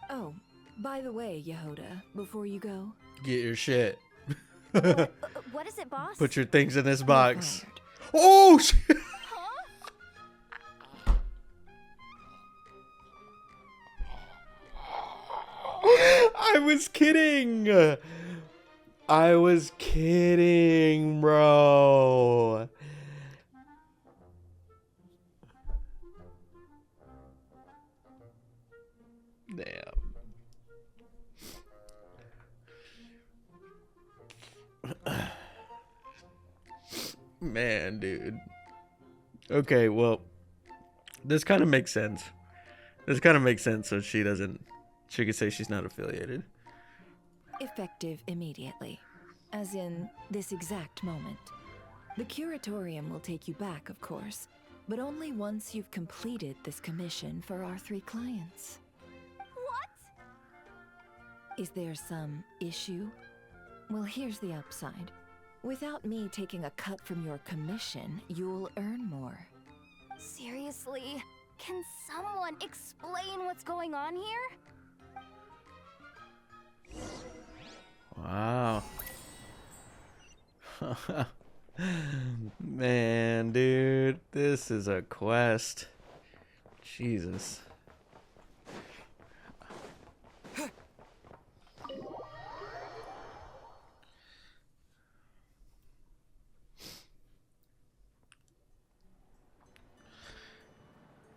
Oh, by the way, Yehoda, before you go... Get your shit. What is it, boss? Put your things in this box. Oh, shit! I was kidding. I was kidding, bro. Damn. Man, dude. Okay, well, this kind of makes sense. This kind of makes sense, so she could say she's not affiliated. Effective immediately. As in, this exact moment. The curatorium will take you back, of course, but only once you've completed this commission for our 3 clients. Is there some issue? Well, here's the upside. Without me taking a cut from your commission, you'll earn more. Seriously? Can someone explain what's going on here? Wow. Man, dude, this is a quest. Jesus.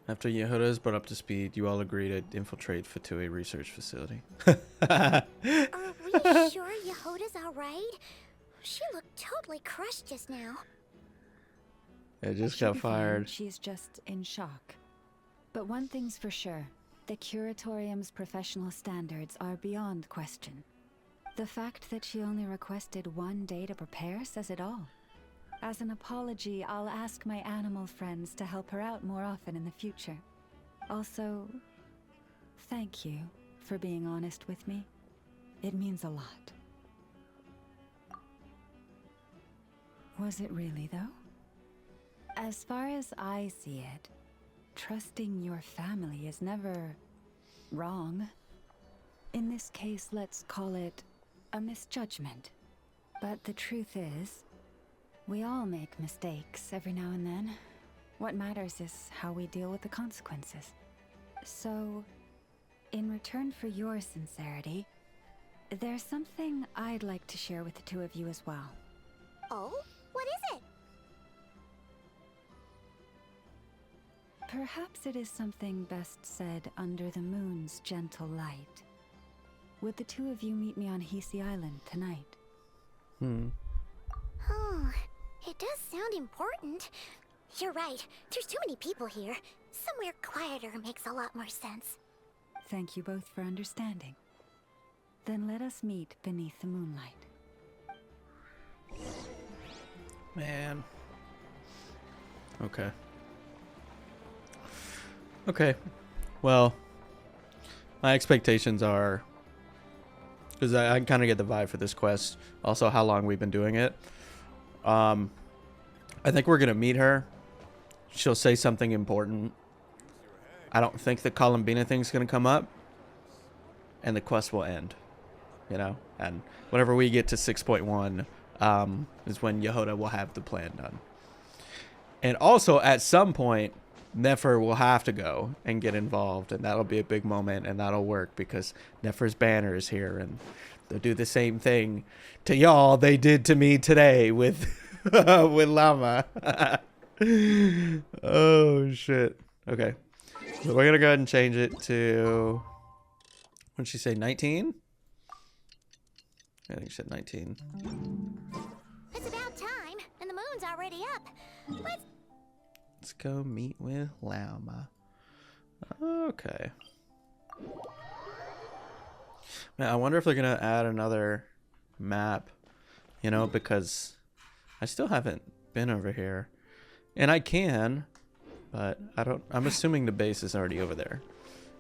After Yehuda is brought up to speed, you all agree to infiltrate Fatui research facility. Are we sure Yehuda's alright? She looked totally crushed just now. It just She'll got be fine. fired. She's just in shock. But one thing's for sure. The Curatorium's professional standards are beyond question. The fact that she only requested 1 day to prepare says it all. As an apology, I'll ask my animal friends to help her out more often in the future. Also, thank you for being honest with me. It means a lot. Was it really, though? As far as I see it, trusting your family is never wrong. In this case, let's call it a misjudgment. But the truth is, we all make mistakes every now and then. What matters is how we deal with the consequences. So, in return for your sincerity, there's something I'd like to share with the two of you as well. Oh? What is it? Perhaps it is something best said under the moon's gentle light. Would the two of you meet me on Hisi Island tonight? Oh, it does sound important. You're right. There's too many people here. Somewhere quieter makes a lot more sense. Thank you both for understanding. Then let us meet beneath the moonlight. Man. Okay. Okay. Well, my expectations are, because I kind of get the vibe for this quest. Also, how long we've been doing it. I think we're gonna meet her. She'll say something important. I don't think the Columbina thing's gonna come up, and the quest will end. You know, and whenever we get to 6.1, is when Yehuda will have the plan done. And also, at some point, Nefer will have to go and get involved, and that'll be a big moment, and that'll work because Nefer's banner is here, and they'll do the same thing to y'all they did to me today with with Llama. Oh shit. Okay, so we're gonna go ahead and change it to, what did she say, 19? I think she said 19. It's about time, and the moon's already up. Let's go meet with Llama. Okay. Man, I wonder if they're gonna add another map, you know, because I still haven't been over here. And I can, but I'm assuming the base is already over there.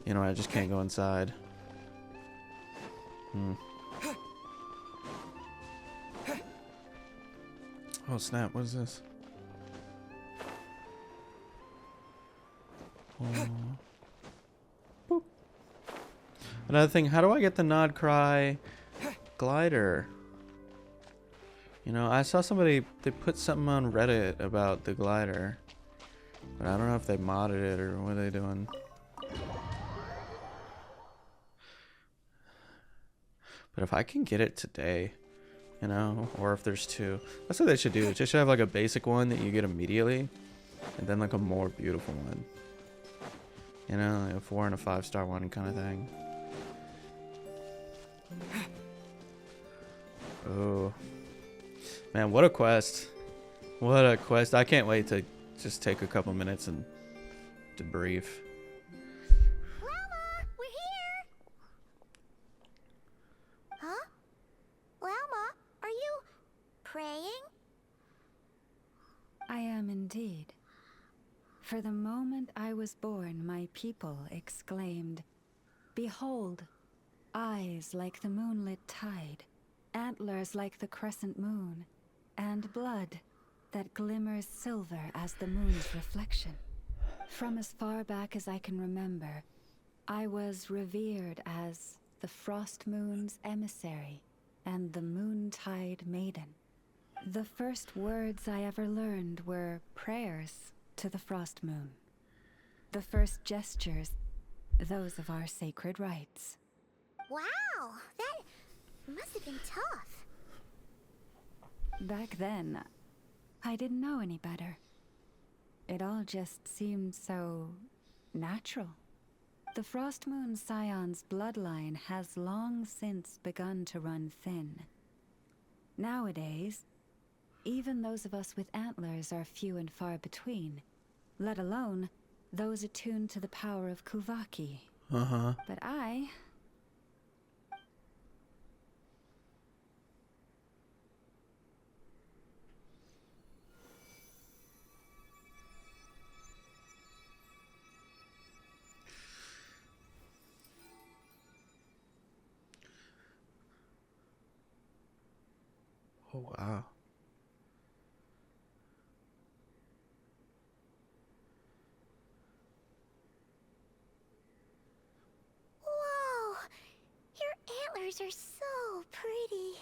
You know, I just can't go inside. Oh snap, what is this? Boop. Another thing, how do I get the Nod Krai glider? You know, I saw somebody, they put something on Reddit about the glider, but I don't know if they modded it or what are they doing. But if I can get it today, you know, or if there's two, that's what they should do. They should have like a basic one that you get immediately, and then like a more beautiful one. You know, like a 4 and a 5-star one kind of thing. Oh. Man, what a quest. What a quest. I can't wait to just take a couple minutes and debrief. Llama, we're here! Huh? Llama, are you praying? I am indeed. For the moment I was born, my people exclaimed, "Behold, eyes like the moonlit tide, antlers like the crescent moon, and blood that glimmers silver as the moon's reflection. From as far back as I can remember, I was revered as the Frost Moon's emissary and the Moontide Maiden. The first words I ever learned were prayers to the Frost Moon. The first gestures, those of our sacred rites. Wow, that must have been tough. Back then, I didn't know any better. It all just seemed so natural. The Frost Moon Scion's bloodline has long since begun to run thin. Nowadays, even those of us with antlers are few and far between, let alone those attuned to the power of Kuvaki. But I... Oh, wow. Whoa! Your antlers are so pretty.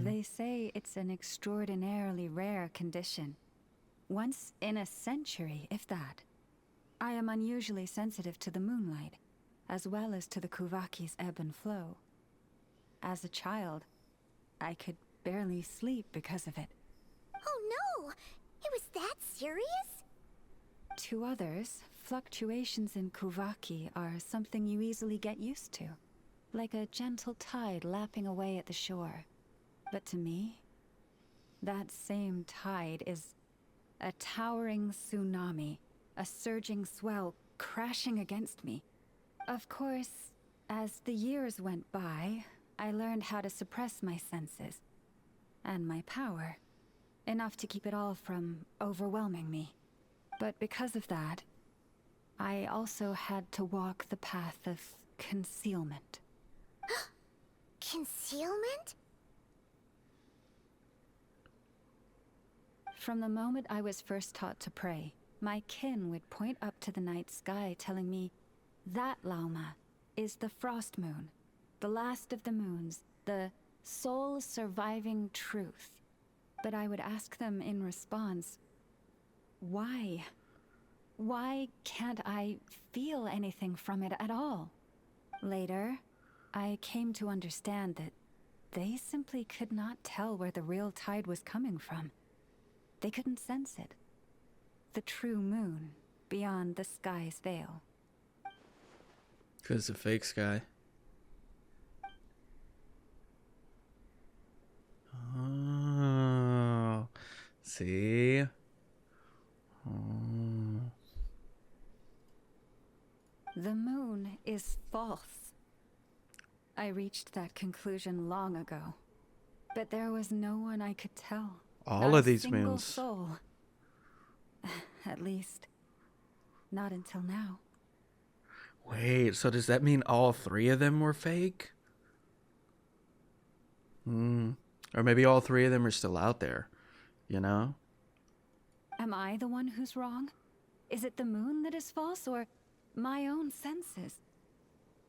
They say it's an extraordinarily rare condition. Once in a century, if that. I am unusually sensitive to the moonlight, as well as to the Kuvaki's ebb and flow. As a child, I could barely sleep because of it. Oh no! It was that serious? To others, fluctuations in Kuvaki are something you easily get used to, like a gentle tide lapping away at the shore. But to me, that same tide is a towering tsunami, a surging swell crashing against me. Of course, as the years went by, I learned how to suppress my senses and my power, enough to keep it all from overwhelming me. But because of that, I also had to walk the path of concealment. Concealment? From the moment I was first taught to pray, my kin would point up to the night sky telling me, that Lauma is the Frost Moon, the last of the moons, the sole surviving truth. But I would ask them in response, why? Why can't I feel anything from it at all? Later, I came to understand that they simply could not tell where the real tide was coming from. They couldn't sense it. The true moon beyond the sky's veil. 'Cause it's a fake sky. Oh, see? Oh. The moon is false. I reached that conclusion long ago. But there was no one I could tell. All Not of a these single moons. soul. At least, not until now. Wait, so does that mean all three of them were fake? Or maybe all three of them are still out there, you know? Am I the one who's wrong? Is it the moon that is false, or my own senses?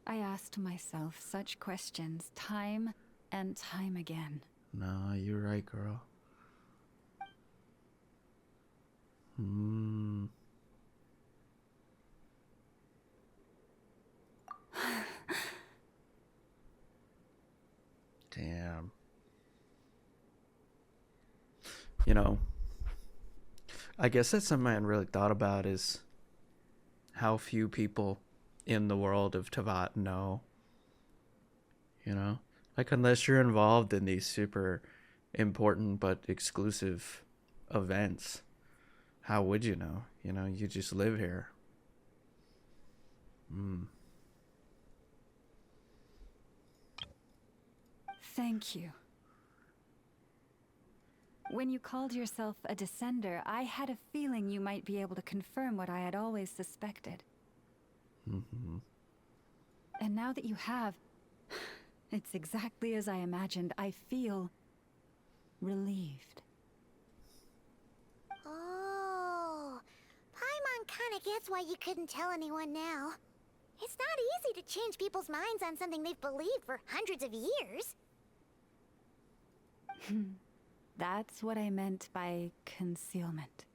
I asked myself such questions time and time again. No, you're right, girl. Damn. You know, I guess that's something I hadn't really thought about is how few people in the world of Tavat know. You know? Like, unless you're involved in these super important but exclusive events, how would you know? You know, you just live here. Thank you. When you called yourself a descender, I had a feeling you might be able to confirm what I had always suspected. And now that you have, It's exactly as I imagined. I feel relieved. Oh, Paimon kinda gets why you couldn't tell anyone now. It's not easy to change people's minds on something they've believed for hundreds of years. That's what I meant by concealment.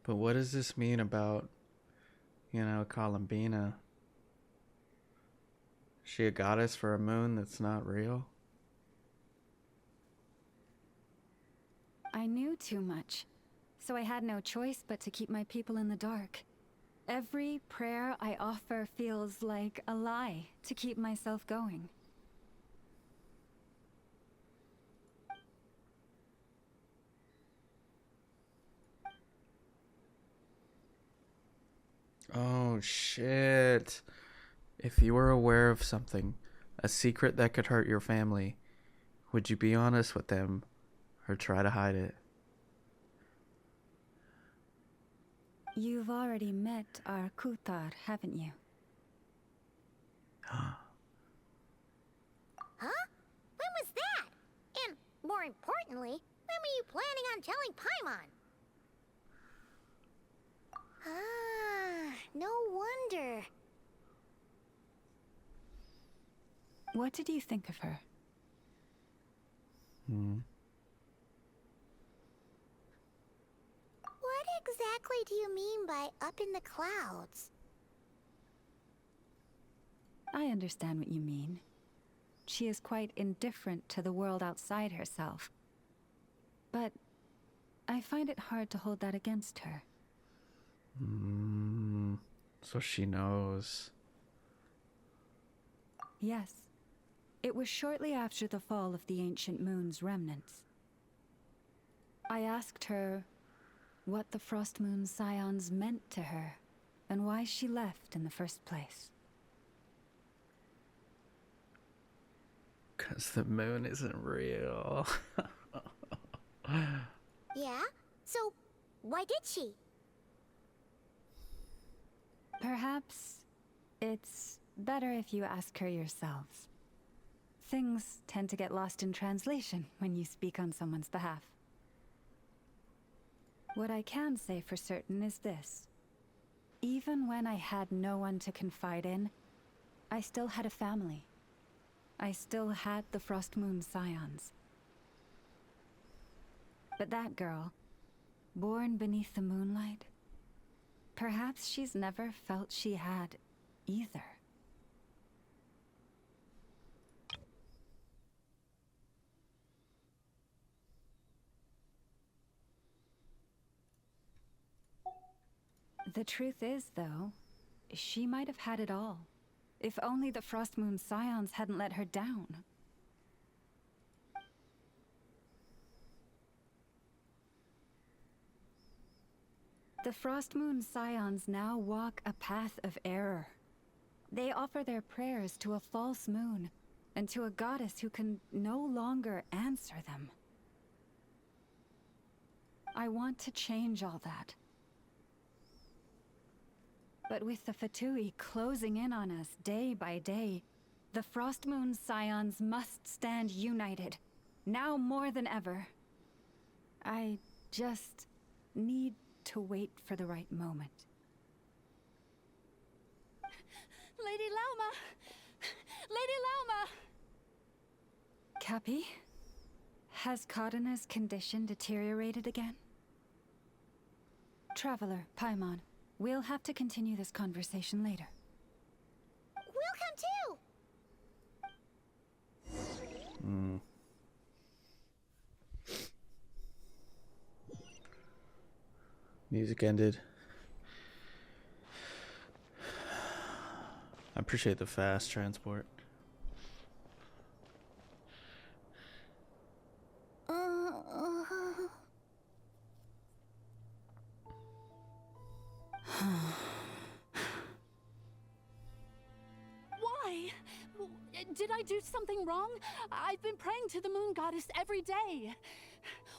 But what does this mean about, Columbina? Is she a goddess for a moon that's not real? I knew too much, so I had no choice but to keep my people in the dark. Every prayer I offer feels like a lie to keep myself going. Oh, shit. If you were aware of something, a secret that could hurt your family, would you be honest with them or try to hide it? You've already met our Kutar, haven't you? Huh? When was that? And more importantly, when were you planning on telling Paimon? Ah, no wonder. What did you think of her? What exactly do you mean by up in the clouds? I understand what you mean. She is quite indifferent to the world outside herself. But I find it hard to hold that against her. So she knows. Yes. It was shortly after the fall of the ancient moon's remnants. I asked her what the Frost Moon Scions meant to her, and why she left in the first place. 'Cause the moon isn't real. Yeah? So, why did she? Perhaps it's better if you ask her yourselves. Things tend to get lost in translation when you speak on someone's behalf. What I can say for certain is this. Even when I had no one to confide in, I still had a family. I still had the Frost Moon Scions. But that girl, born beneath the moonlight, perhaps she's never felt she had either. The truth is, though, she might have had it all. If only the Frost Moon Scions hadn't let her down. The Frost Moon Scions now walk a path of error. They offer their prayers to a false moon, and to a goddess who can no longer answer them. I want to change all that. But with the Fatui closing in on us day by day, the Frost Moon Scions must stand united, now more than ever. I just need to wait for the right moment. Lady Lauma! Lady Lauma! Cappy? Has Cardina's condition deteriorated again? Traveler, Paimon, we'll have to continue this conversation later. We'll come too! Music ended. I appreciate the fast transport. Why? Did I do something wrong? I've been praying to the moon goddess every day.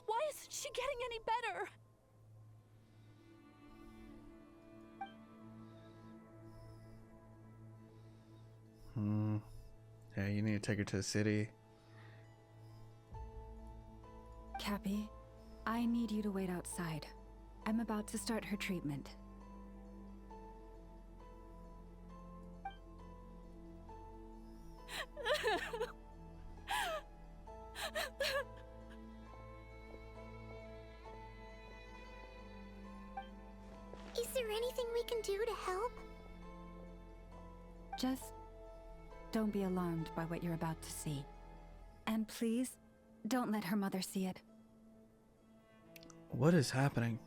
Why isn't she getting any better? Yeah, you need to take her to the city. Cappy, I need you to wait outside. I'm about to start her treatment. Is there anything we can do to help? Just don't be alarmed by what you're about to see. And please, don't let her mother see it. What is happening?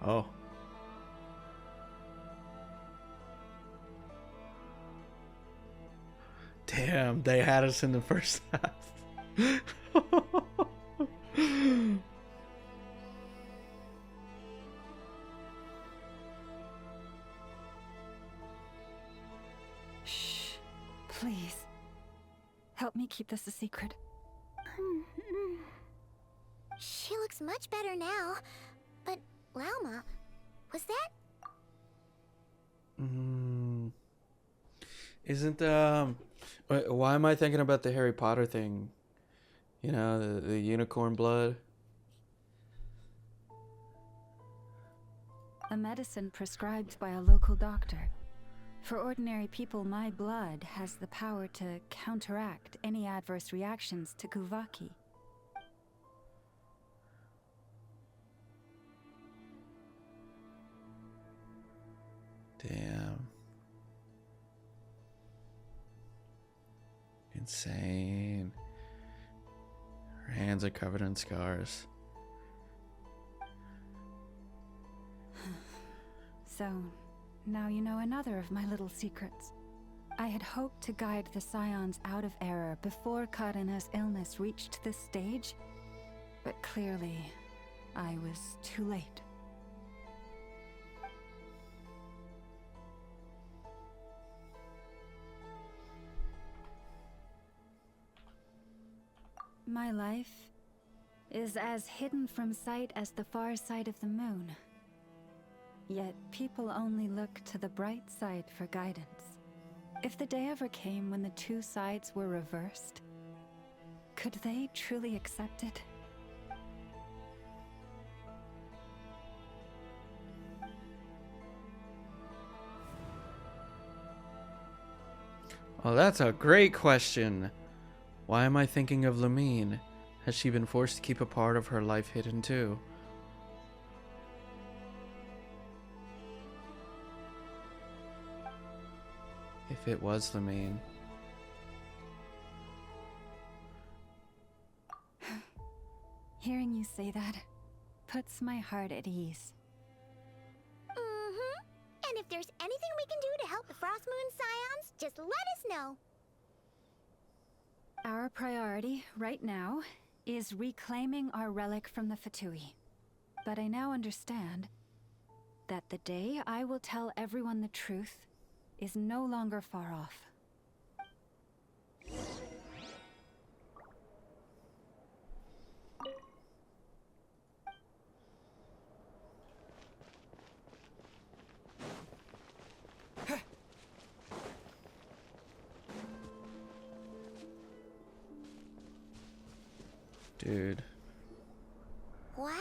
Oh. Damn, they had us in the first half. Shh. Please. Help me keep this a secret. She looks much better now. But, Lauma, was that... Isn't why am I thinking about the Harry Potter thing? You know, the unicorn blood. A medicine prescribed by a local doctor. For ordinary people, my blood has the power to counteract any adverse reactions to Kuvaki. Damn. Insane. Her hands are covered in scars. So, now you know another of my little secrets. I had hoped to guide the Scions out of error before Karina's illness reached this stage, but clearly, I was too late. My life is as hidden from sight as the far side of the moon. Yet people only look to the bright side for guidance. If the day ever came when the two sides were reversed, could they truly accept it? Oh, that's a great question. Why am I thinking of Lumine? Has she been forced to keep a part of her life hidden too? If it was Lumine. Hearing you say that puts my heart at ease. And if there's anything we can do to help the Frost Moon Scions, just let us know. Our priority, right now, is reclaiming our relic from the Fatui. But I now understand that the day I will tell everyone the truth is no longer far off. Dude. Wow.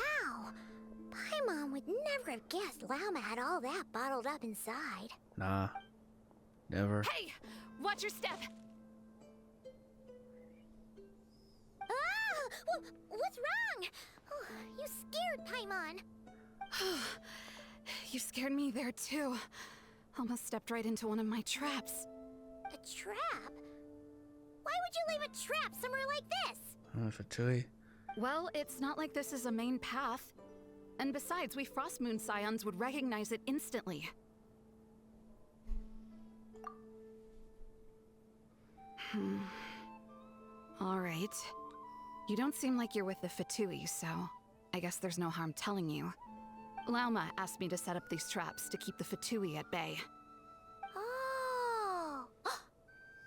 Paimon would never have guessed Lauma had all that bottled up inside. Nah. Never. Hey! Watch your step! Ah! What's wrong? Oh, you scared Paimon. You scared me there too. Almost stepped right into one of my traps. A trap? Why would you leave a trap somewhere like this? Fatui. Well, it's not like this is a main path. And besides, we Frost Moon Scions would recognize it instantly. Alright. You don't seem like you're with the Fatui, so I guess there's no harm telling you. Lauma asked me to set up these traps to keep the Fatui at bay. Oh.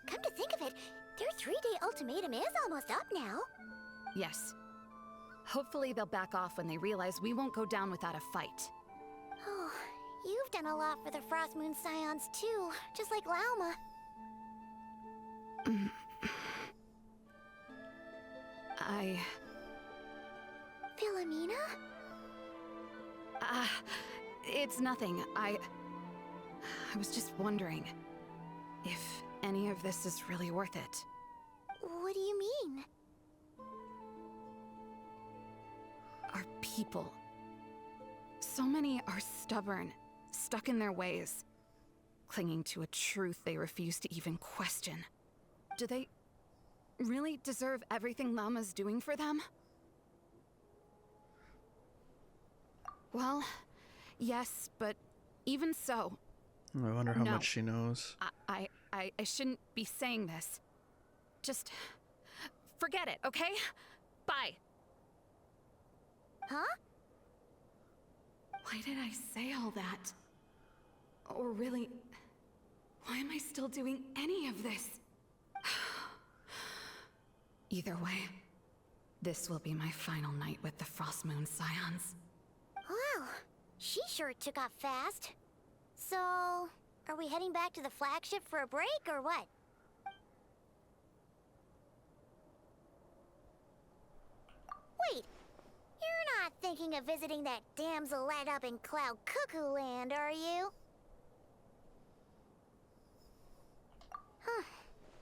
Come to think of it, their 3-day ultimatum is almost up now. Yes. Hopefully they'll back off when they realize we won't go down without a fight. Oh, you've done a lot for the Frost Moon Scions too, just like Lauma. Philomena? It's nothing. I was just wondering if any of this is really worth it. What do you mean? Our people. So many are stubborn, stuck in their ways, clinging to a truth they refuse to even question. Do they really deserve everything Lauma's doing for them? Well, yes, but even so... I wonder how no. much she knows. I shouldn't be saying this. Just forget it, okay? Bye. Huh? Why did I say all that? Or really, why am I still doing any of this? Either way, this will be my final night with the Frost Moon Scions. Wow, she sure took off fast. So, are we heading back to the flagship for a break, or what? Wait, you're not thinking of visiting that damsel light up in Cloud Cuckoo Land, are you? Huh.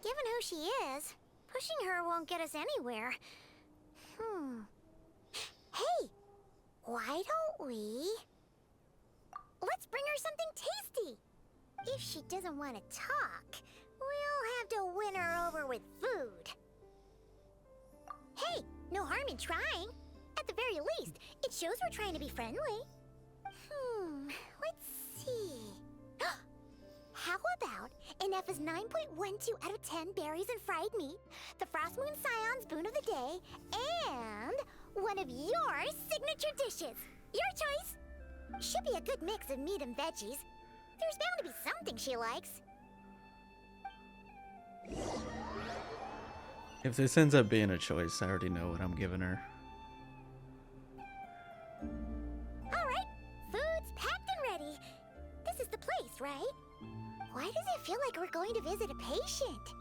Given who she is, pushing her won't get us anywhere. Hey! Why don't we... Let's bring her something tasty! If she doesn't want to talk, we'll have to win her over with food. Hey, no harm in trying. At the very least, it shows we're trying to be friendly. Let's see. How about an F is 9.12 out of 10 berries and fried meat, the Frost Moon Scion's boon of the day, and one of your signature dishes. Your choice. Should be a good mix of meat and veggies. There's bound to be something she likes. If this ends up being a choice, I already know what I'm giving her. Alright, food's packed and ready. This is the place, right? Why does it feel like we're going to visit a patient?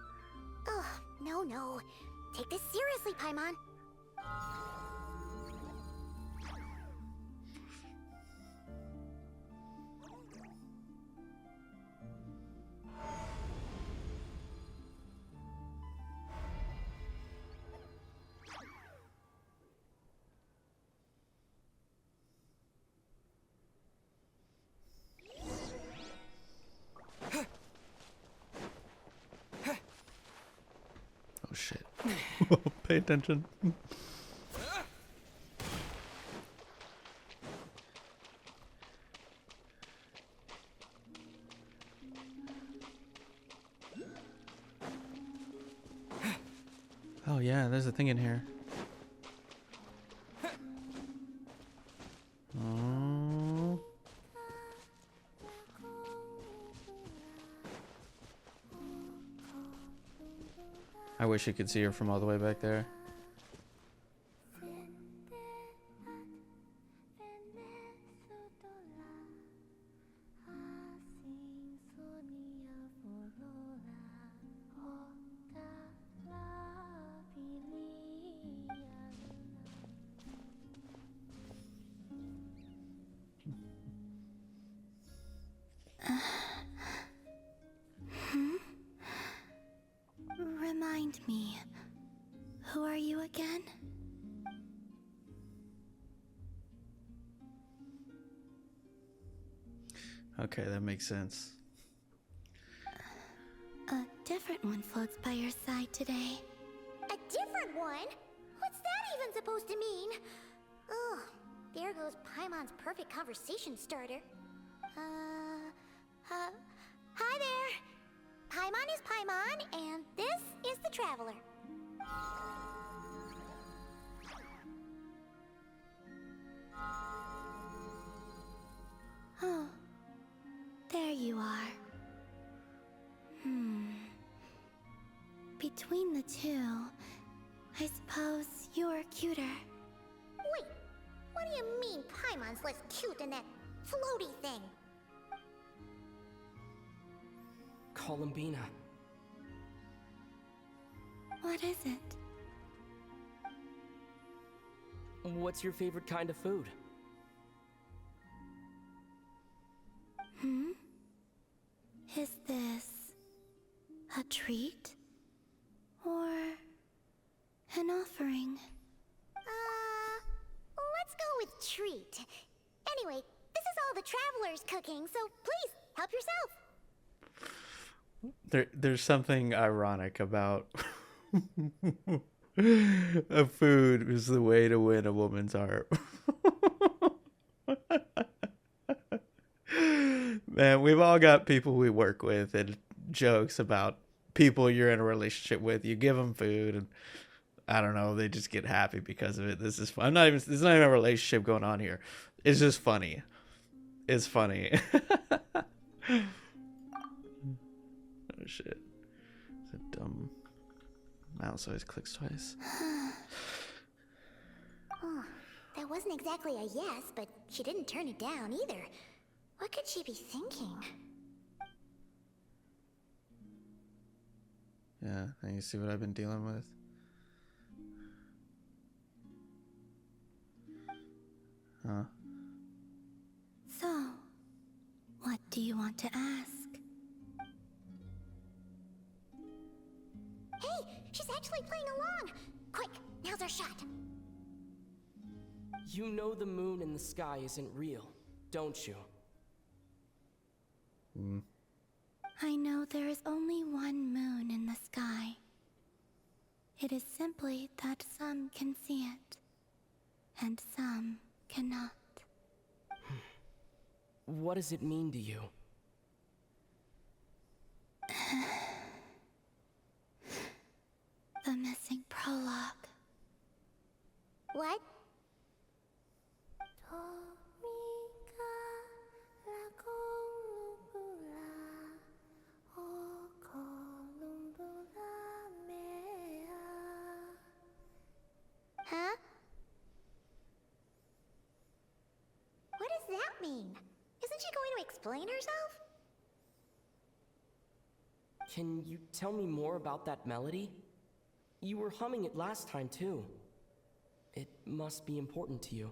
Ugh, no. Take this seriously, Paimon. Oh shit. Pay attention. Oh yeah, there's a thing in here. Oh. I wish you could see her from all the way back there. Remind me, who are you again? Okay, that makes sense. A different one floats by your side today. A different one? What's that even supposed to mean? Ugh, there goes Paimon's perfect conversation starter. Hi there! Paimon is Paimon, and this is the Traveler. are. Between the two, I suppose you're cuter. Wait, what do you mean Paimon's less cute than that floaty thing? Columbina. What is it? What's your favorite kind of food? Is this a treat? Or an offering? Let's go with treat. Anyway, this is all the traveler's cooking, so please, help yourself. There's something ironic about a food is the way to win a woman's heart. Man, we've all got people we work with and jokes about people you're in a relationship with. You give them food and I don't know, they just get happy because of it. This is fun. There's not even a relationship going on here. It's just funny. It's funny. Oh shit. It's a dumb mouse always clicks twice. Oh, that wasn't exactly a yes, but she didn't turn it down either. What could she be thinking? Yeah, and you see what I've been dealing with? Huh? So, what do you want to ask? Hey, she's actually playing along! Quick, now's our shot. You know the moon in the sky isn't real, don't you? I know there is only one moon in the sky. It is simply that some can see it, and some cannot. What does it mean to you? The missing prologue. What? Huh? What does that mean? Isn't she going to explain herself? Can you tell me more about that melody? You were humming it last time too. It must be important to you.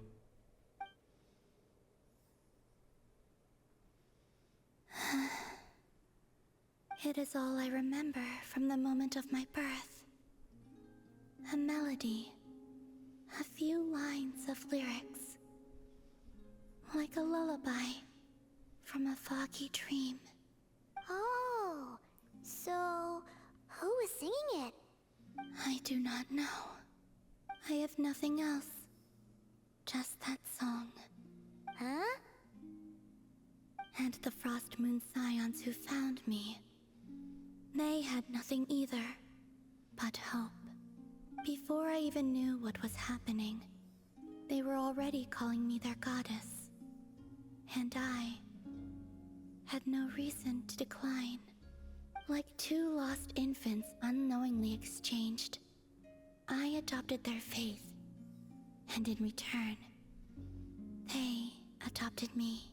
It is all I remember from the moment of my birth. A melody. A few lines of lyrics. Like a lullaby from a foggy dream. Oh, so who was singing it? I do not know. I have nothing else. Just that song. Huh? And the Frost Moon Scions who found me. They had nothing either, but hope. Before I even knew what was happening, they were already calling me their goddess. And I had no reason to decline. Like two lost infants unknowingly exchanged, I adopted their faith. And in return, they adopted me.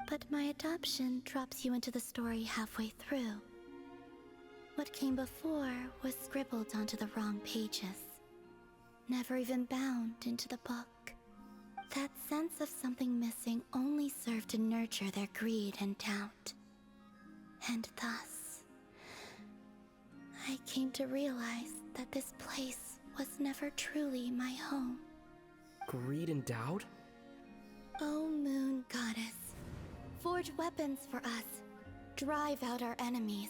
But my adoption drops you into the story halfway through. What came before was scribbled onto the wrong pages, never even bound into the book. That sense of something missing only served to nurture their greed and doubt. And thus, I came to realize that this place was never truly my home. Greed and doubt? O Moon Goddess, forge weapons for us, drive out our enemies,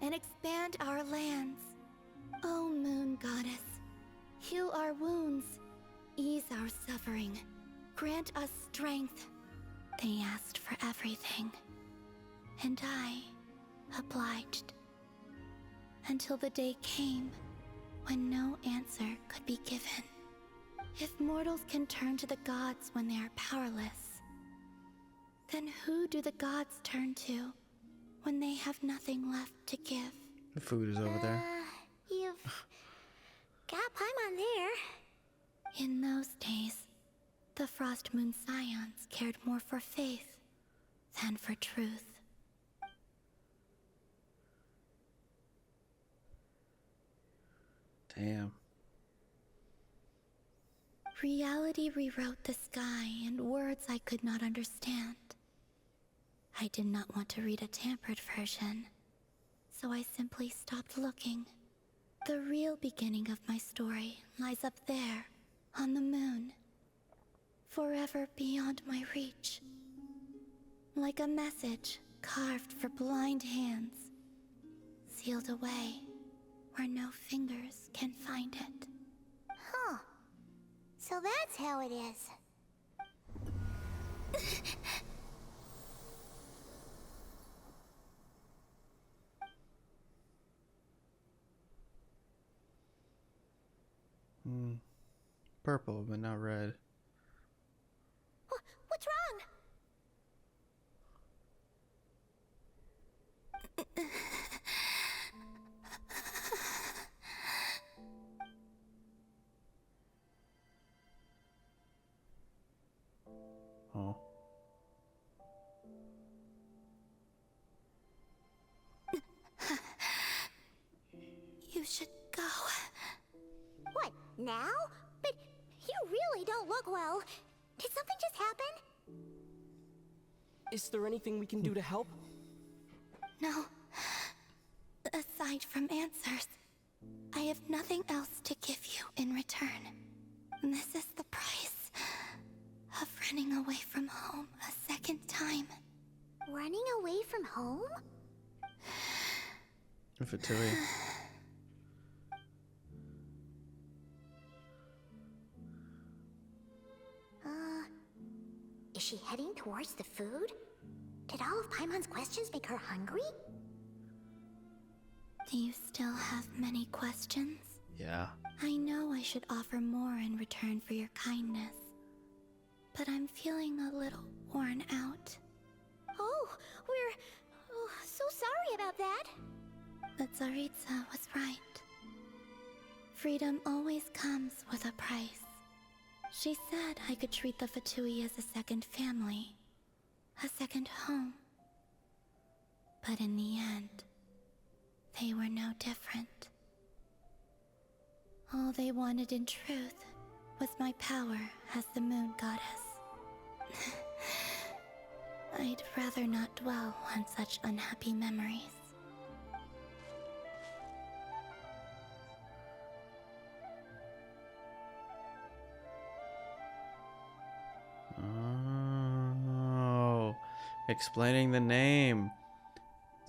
and expand our lands. O Moon Goddess, heal our wounds, ease our suffering, grant us strength. They asked for everything, and I obliged. Until the day came when no answer could be given. If mortals can turn to the gods when they are powerless, Then who do the gods turn to when they have nothing left to give? The food is over there. You've got Paimon there. In those days, the Frost Moon Scions cared more for faith than for truth. Damn. Reality rewrote the sky in words I could not understand. I did not want to read a tampered version, so I simply stopped looking. The real beginning of my story lies up there, on the moon, forever beyond my reach. Like a message carved for blind hands, sealed away where no fingers can find it. Huh. So that's how it is. Purple, but not red. What's wrong? Oh. You should go. What, now? But you really don't look well. Did something just happen? Is there anything we can do to help? No. Aside from answers, I have nothing else to give you in return. This is the price of running away from home a second time. Running away from home? If it too. Is she heading towards the food? Did all of Paimon's questions make her hungry? Do you still have many questions? Yeah. I know I should offer more in return for your kindness, but I'm feeling a little worn out. Oh, we're so sorry about that. The Tsaritsa was right. Freedom always comes with a price. She said I could treat the Fatui as a second family, a second home. But in the end, they were no different. All they wanted in truth was my power as the moon goddess. I'd rather not dwell on such unhappy memories. Oh, explaining the name.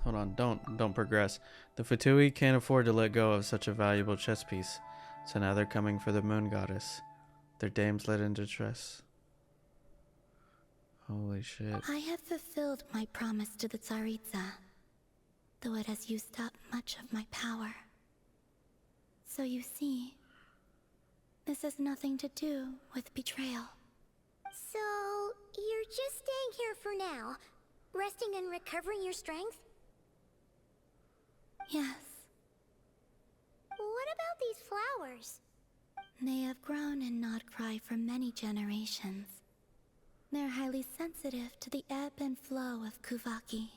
Hold on, don't progress. The Fatui can't afford to let go of such a valuable chess piece, so now they're coming for the moon goddess. Their dames led in distress. Holy shit. I have fulfilled my promise to the Tsaritsa, though it has used up much of my power. So you see, this has nothing to do with betrayal. So, you're just staying here for now, resting and recovering your strength? Yes. What about these flowers? They have grown in Krai for many generations. They're highly sensitive to the ebb and flow of Kuvaki.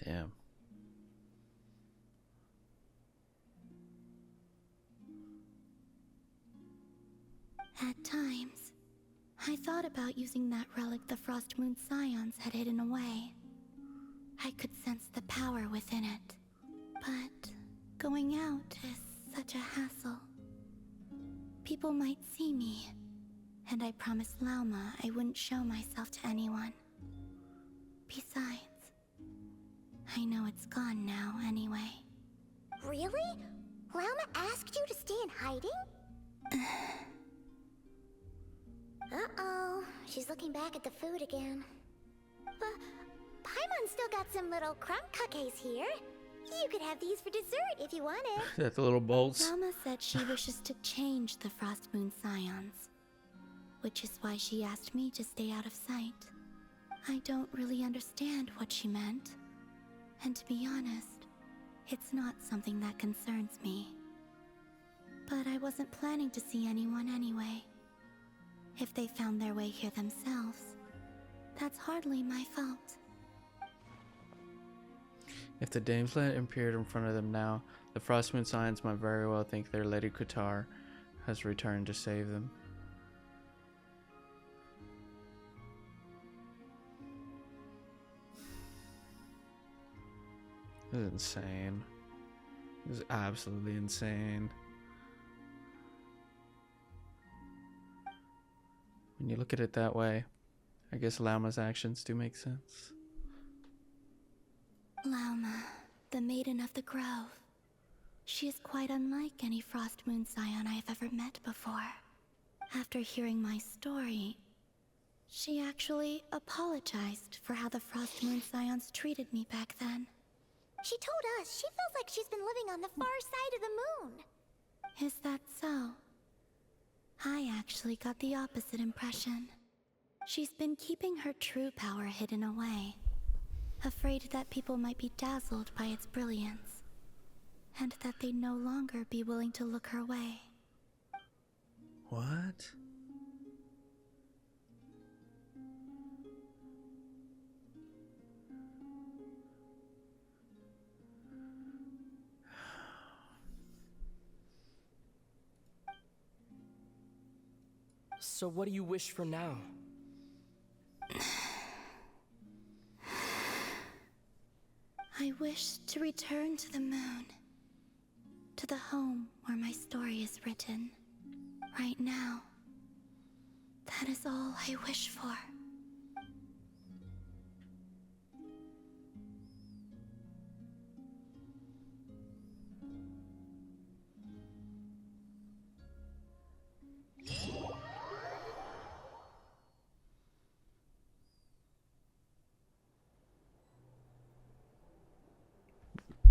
Damn. At times, I thought about using that relic the Frost Moon Scions had hidden away. I could sense the power within it. But going out is such a hassle. People might see me, and I promised Lauma I wouldn't show myself to anyone. Besides, I know it's gone now anyway. Really? Lauma asked you to stay in hiding? Uh-oh. She's looking back at the food again. Paimon's still got some little crumb cookies here. You could have these for dessert if you wanted. That's the little bolts. Mama said she wishes to change the Frost Moon Scions, which is why she asked me to stay out of sight. I don't really understand what she meant, and to be honest, it's not something that concerns me. But I wasn't planning to see anyone anyway. If they found their way here themselves, that's hardly my fault. If the Dameslet appeared in front of them now, the Frostmoon Scions might very well think their Lady Qatar has returned to save them. This is insane. This is absolutely insane. When you look at it that way, I guess Lauma's actions do make sense. Lauma, the Maiden of the Grove. She is quite unlike any Frost Moon Scion I have ever met before. After hearing my story, she actually apologized for how the Frost Moon Scions treated me back then. She told us she feels like she's been living on the far side of the moon. Is that so? I actually got the opposite impression. She's been keeping her true power hidden away, afraid that people might be dazzled by its brilliance, and that they'd no longer be willing to look her way. What? So what do you wish for now? I wish to return to the moon, to the home where my story is written. Right now, that is all I wish for.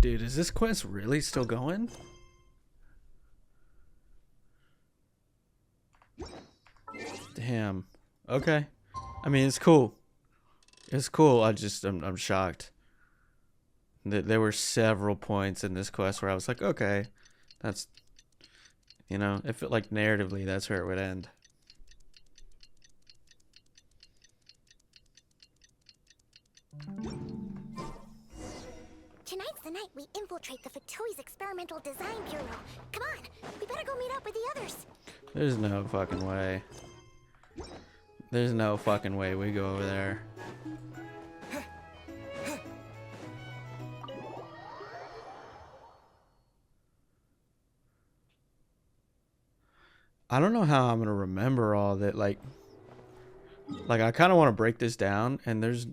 Dude, is this quest really still going? Damn. Okay. I mean, it's cool. It's cool. I'm shocked. There were several points in this quest where I was like, okay, that's, you know, it felt like narratively that's where it would end. Tonight's the night we infiltrate the Fatoi's Experimental Design Bureau. Come on, we better go meet up with the others. There's no fucking way. There's no fucking way we go over there. I don't know how I'm gonna remember all that. Like I kind of want to break this down, and there's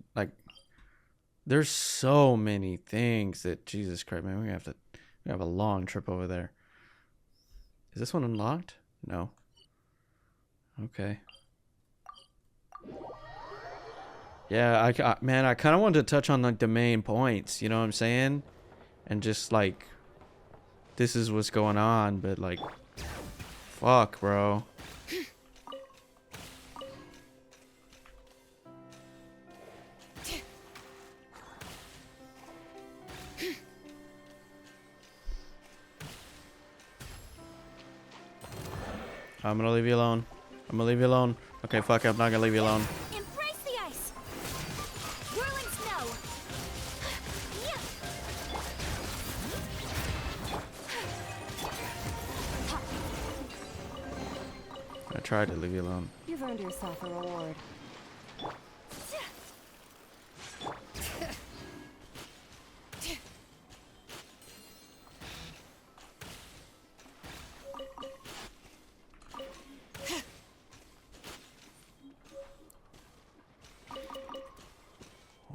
so many things that, Jesus Christ, man, we have a long trip over there. Is this one unlocked? No. Okay. Yeah, man, I kind of wanted to touch on like the main points, you know what I'm saying? And just like, this is what's going on, but like, fuck, bro. I'm gonna leave you alone. I'm gonna leave you alone. Okay, fuck it, I'm not gonna leave you alone. Embrace the ice. Whirling snow. I tried to leave you alone. You've earned yourself a reward.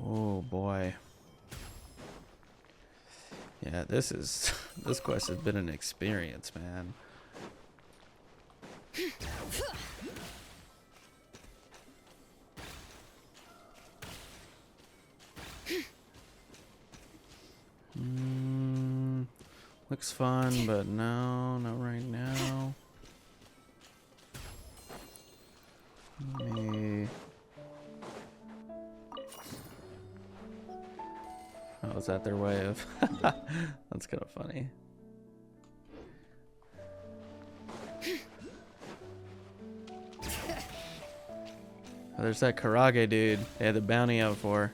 Oh boy. Yeah, this quest has been an experience, man. Looks fun, but no, not right now. Me. Oh, is that their way of? That's kind of funny. Oh, there's that Karage dude they had the bounty out for.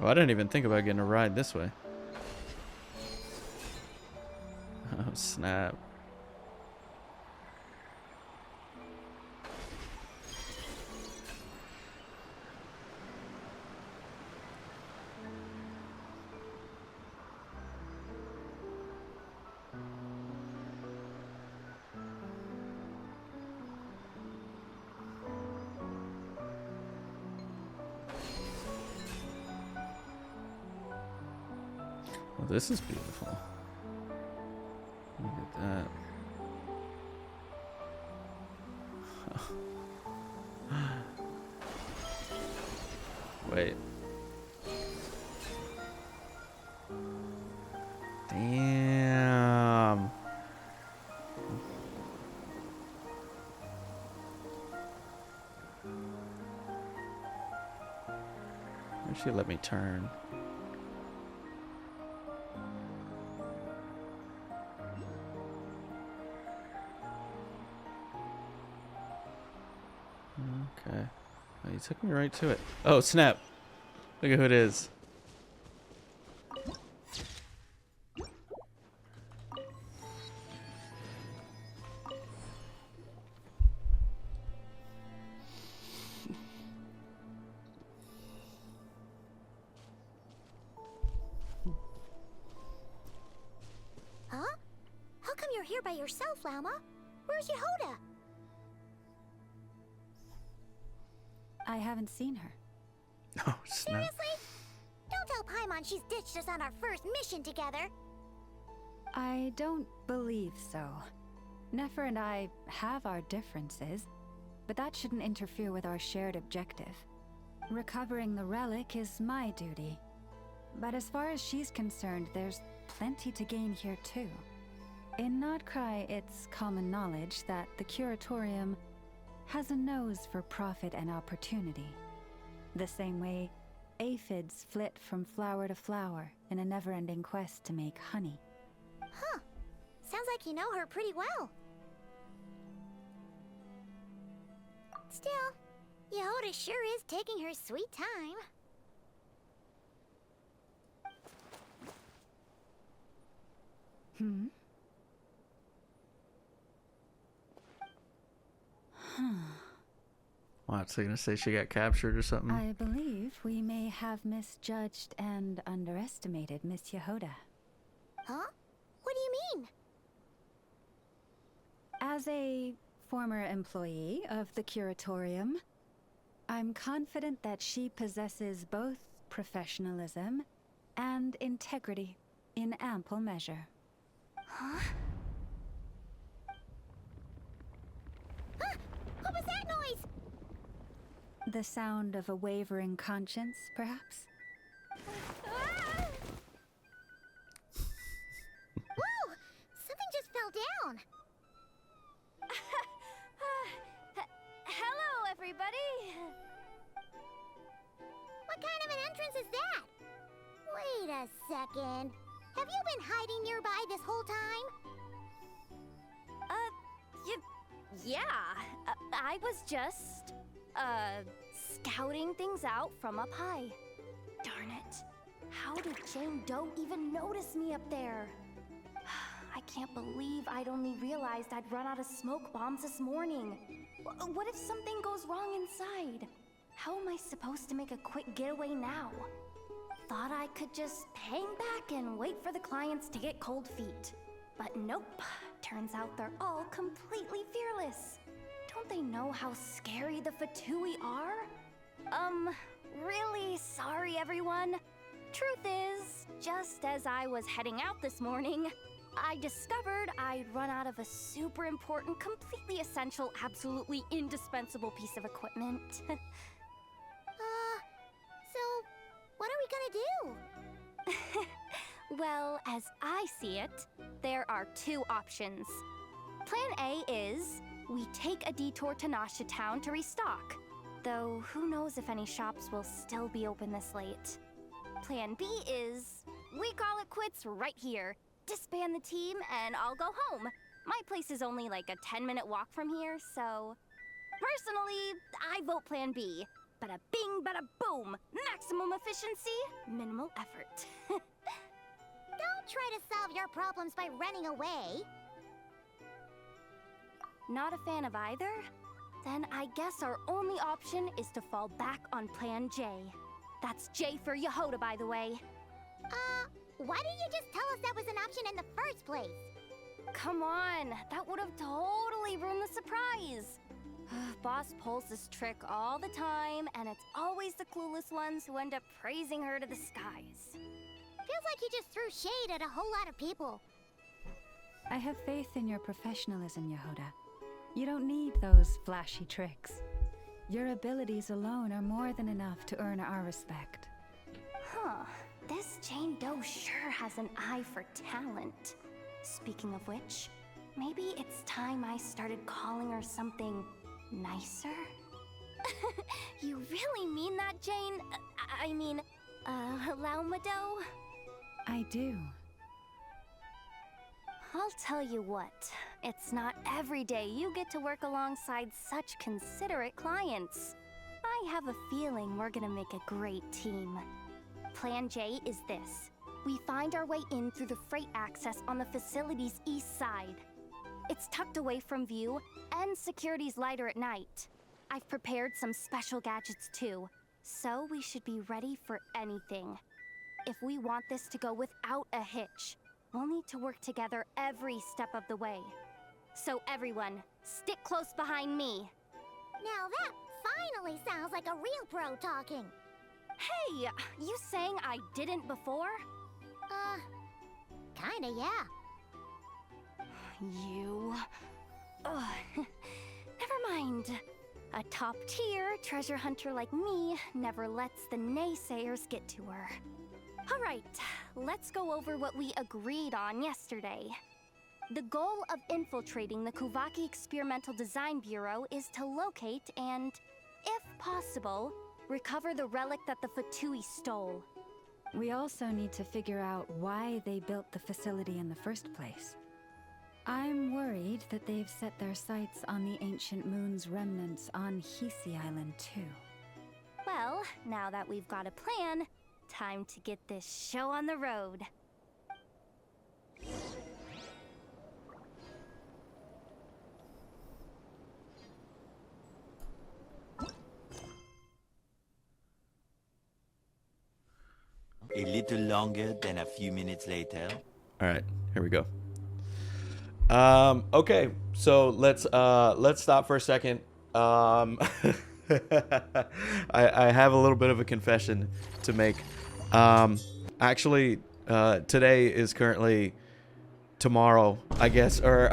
Oh, I didn't even think about getting a ride this way. Oh, snap. Well, this is beautiful. Look at that. Wait. Damn. Why should let me turn? Okay. Oh, you took me right to it. Oh, snap. Look at who it is. Huh? How come you're here by yourself, Lauma? Where's Yehoda? I haven't seen her. Oh, snap. Seriously? Don't tell Paimon she's ditched us on our first mission together. I don't believe so. Nefer and I have our differences, but that shouldn't interfere with our shared objective. Recovering the relic is my duty. But as far as she's concerned, there's plenty to gain here too. In Krai, it's common knowledge that the Curatorium has a nose for profit and opportunity. The same way aphids flit from flower to flower in a never-ending quest to make honey. Huh. Sounds like you know her pretty well. Still, Yehoda sure is taking her sweet time. Hmm? What's he gonna say? She got captured or something? I believe we may have misjudged and underestimated Miss Yehoda. Huh? What do you mean? As a former employee of the Curatorium, I'm confident that she possesses both professionalism and integrity in ample measure. Huh? Huh? What was that noise? The sound of a wavering conscience, perhaps? Ah! Whoa! Something just fell down. Hello, everybody! What kind of an entrance is that? Wait a second. Have you been hiding nearby this whole time? Yeah. I was just, scouting things out from up high. Darn it. How did Jane Doe even notice me up there? I can't believe I'd only realized I'd run out of smoke bombs this morning. What if something goes wrong inside? How am I supposed to make a quick getaway now? Thought I could just hang back and wait for the clients to get cold feet. But nope. Turns out they're all completely fearless. Don't they know how scary the Fatui are? Really? sorry, everyone. Truth is, just as I was heading out this morning, I discovered I'd run out of a super important, completely essential, absolutely indispensable piece of equipment. So, what are we gonna do? Well, as I see it, there are two options. Plan A is we take a detour to Nasha Town to restock, though who knows if any shops will still be open this late. Plan B is we call it quits right here, disband the team, and I'll go home. My place is only like a 10-minute walk from here, so personally, I vote Plan B. Bada bing, bada boom, maximum efficiency, minimal effort. Don't try to solve your problems by running away. Not a fan of either? Then I guess our only option is to fall back on Plan J. That's J for Yehoda, by the way. Why didn't you just tell us that was an option in the first place? Come on, that would have totally ruined the surprise. Boss pulls this trick all the time, and it's always the clueless ones who end up praising her to the skies. Feels like he just threw shade at a whole lot of people. I have faith in your professionalism, Yehoda. You don't need those flashy tricks. Your abilities alone are more than enough to earn our respect. Huh. This Jane Doe sure has an eye for talent. Speaking of which, maybe it's time I started calling her something nicer? You really mean that, Jane? I mean, Laumado? I do. I'll tell you what, it's not every day you get to work alongside such considerate clients. I have a feeling we're gonna make a great team. Plan J is this. We find our way in through the freight access on the facility's east side. It's tucked away from view, and security's lighter at night. I've prepared some special gadgets too, so we should be ready for anything. If we want this to go without a hitch, we'll need to work together every step of the way. So everyone, stick close behind me. Now that finally sounds like a real pro talking. Hey, you saying I didn't before? Kinda, yeah. You... Ugh. Never mind. A top-tier treasure hunter like me never lets the naysayers get to her. Alright, let's go over what we agreed on yesterday. The goal of infiltrating the Kuvaki Experimental Design Bureau is to locate and, if possible, recover the relic that the Fatui stole. We also need to figure out why they built the facility in the first place. I'm worried that they've set their sights on the ancient moon's remnants on Hisi Island too. Well, now that we've got a plan, time to get this show on the road. A little longer than a few minutes later. All right, here we go. Okay, so let's stop for a second. I have a little bit of a confession to make. Actually, today is currently tomorrow, I guess, or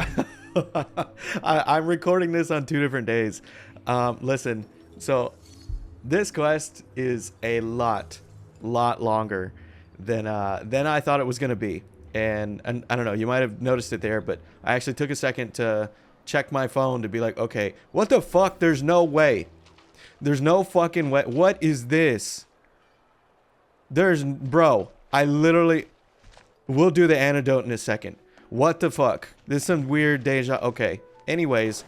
I'm recording this on 2 different days. Listen, so this quest is a lot longer than I thought it was gonna be. And I don't know, you might have noticed it there, but I actually took a second to check my phone to be like, okay, what the fuck? There's no way. There's no fucking way. What is this? Bro, I literally, we'll do the antidote in a second. What the fuck? This is some weird deja. Okay. Anyways,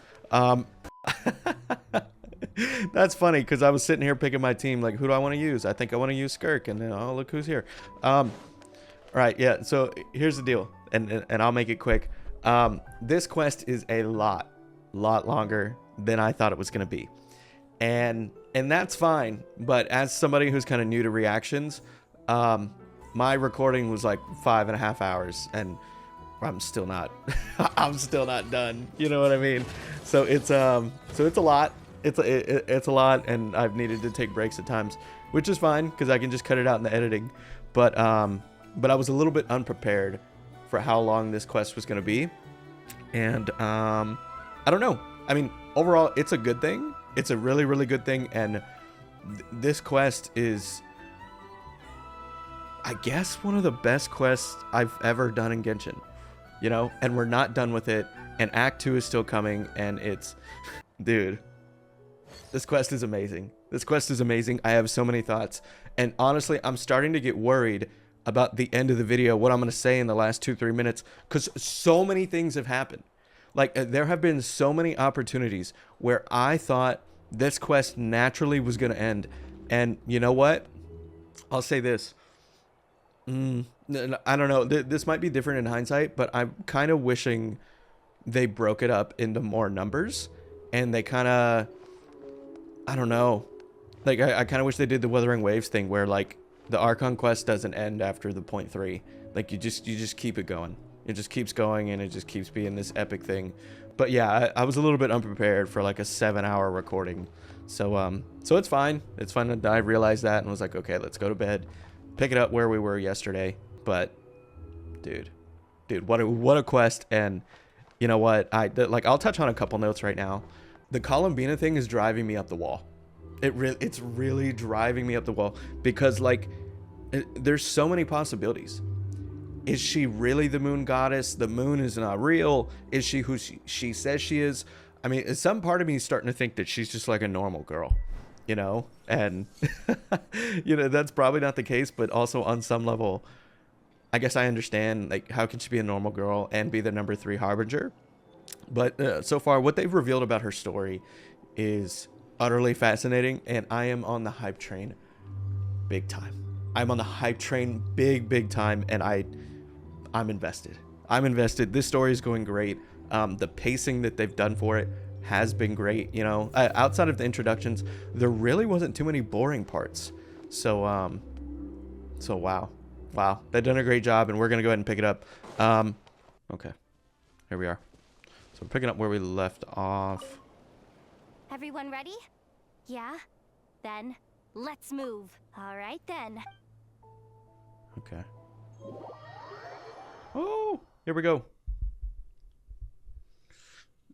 that's funny because I was sitting here picking my team, like, who do I want to use? I think I want to use Skirk, and then, oh, look who's here. Right, yeah, so here's the deal, and I'll make it quick. This quest is a lot longer than I thought it was going to be. And that's fine, but as somebody who's kind of new to reactions, my recording was like 5.5 hours, and I'm still not, I'm still not done, you know what I mean? So it's a lot, it's a lot, and I've needed to take breaks at times, which is fine because I can just cut it out in the editing. But I was a little bit unprepared for how long this quest was going to be, and I don't know. I mean, overall, it's a good thing. It's a really, really good thing, and this quest is, I guess, one of the best quests I've ever done in Genshin. You know, and we're not done with it, and Act 2 is still coming, and it's, dude, this quest is amazing. This quest is amazing. I have so many thoughts, and honestly, I'm starting to get worried about the end of the video, what I'm going to say in the last 2-3 minutes, because so many things have happened. Like, there have been so many opportunities where I thought this quest naturally was going to end, and you know what? I'll say this. I don't know. This might be different in hindsight, but I'm kind of wishing they broke it up into more numbers, and they kind of, I don't know. Like, I kind of wish they did the Wuthering Waves thing where, like, the Archon quest doesn't end after the point 3. Like, you just keep it going. It just keeps going, and it just keeps being this epic thing. But yeah, I was a little bit unprepared for like a 7-hour recording. So it's fine. It's fine that I realized that and was like, okay, let's go to bed. Pick it up where we were yesterday. But dude, what a quest. And you know what? I'll touch on a couple notes right now. The Columbina thing is driving me up the wall. It's really driving me up the wall because, like, there's so many possibilities. Is she really the moon goddess? The moon is not real. Is she who she says she is? I mean, some part of me is starting to think that she's just like a normal girl, you know? And, you know, that's probably not the case, but also on some level, I guess I understand, like, how can she be a normal girl and be the number 3 harbinger? But so far, what they've revealed about her story is utterly fascinating, and I am on the hype train big time. I'm on the hype train big time, and I'm invested. I'm invested. This story is going great. The pacing that they've done for it has been great. You know, outside of the introductions, there really wasn't too many boring parts. So wow, they've done a great job, and we're gonna go ahead and pick it up. Okay, here we are. So we're picking up where we left off. Everyone ready? Yeah? Then, let's move. All right then. Okay. Oh, here we go.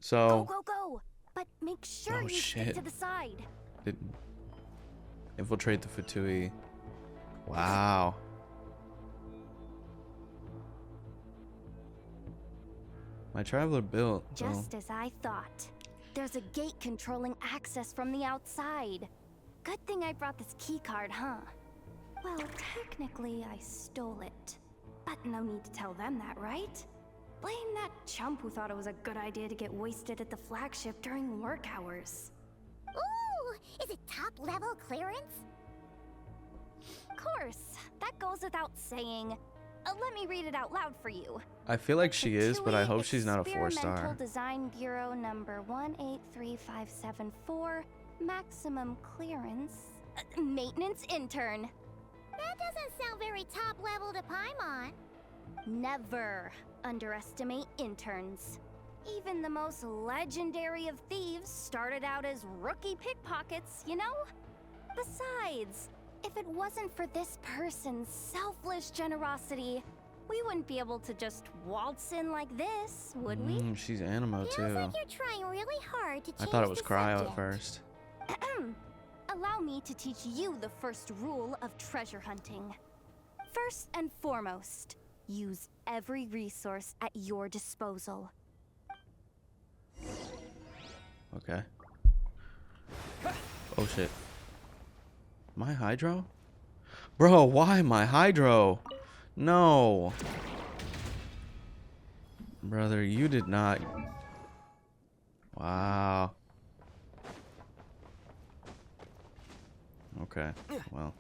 So. Go! But make sure you stick to the side. Infiltrate the Fatui. Wow. My traveler built. Just as I thought. There's a gate controlling access from the outside. Good thing I brought this keycard, huh? Well, technically, I stole it. But no need to tell them that, right? Blame that chump who thought it was a good idea to get wasted at the flagship during work hours. Ooh! Is it top-level clearance? Of course. That goes without saying. Let me read it out loud for you. I feel like she is, but I hope she's not a 4-star. Experimental Design Bureau number 183574. Maximum clearance. Maintenance intern. That doesn't sound very top-level to Paimon. Never underestimate interns. Even the most legendary of thieves started out as rookie pickpockets, you know? Besides, if it wasn't for this person's selfless generosity, we wouldn't be able to just waltz in like this, would we? She's Animo too. Feels like you're trying really hard to change I thought it was the Krai subject. at first. Allow me to teach you the first rule of treasure hunting. First and foremost, use every resource at your disposal. Okay. Oh shit. My Hydro? Bro, why my Hydro? No. Brother, you did not. Wow. Okay. Well,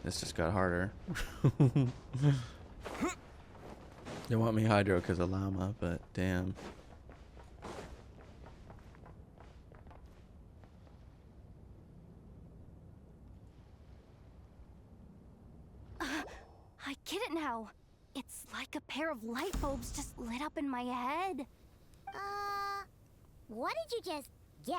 this just got harder. They want me Hydro because of Llama, but damn. I get it now. It's like a pair of light bulbs just lit up in my head. What did you just get?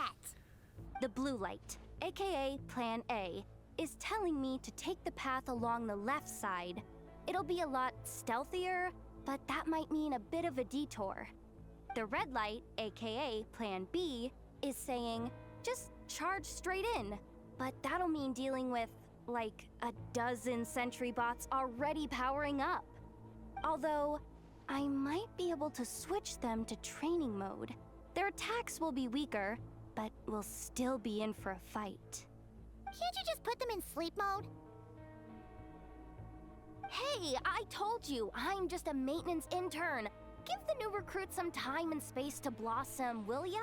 The blue light, aka Plan A, is telling me to take the path along the left side. It'll be a lot stealthier, but that might mean a bit of a detour. The red light, aka Plan B, is saying, just charge straight in. But that'll mean dealing with, like, a dozen sentry bots already powering up. Although, I might be able to switch them to training mode. Their attacks will be weaker, but we'll still be in for a fight. Can't you just put them in sleep mode? Hey, I told you, I'm just a maintenance intern. Give the new recruits some time and space to blossom, will ya?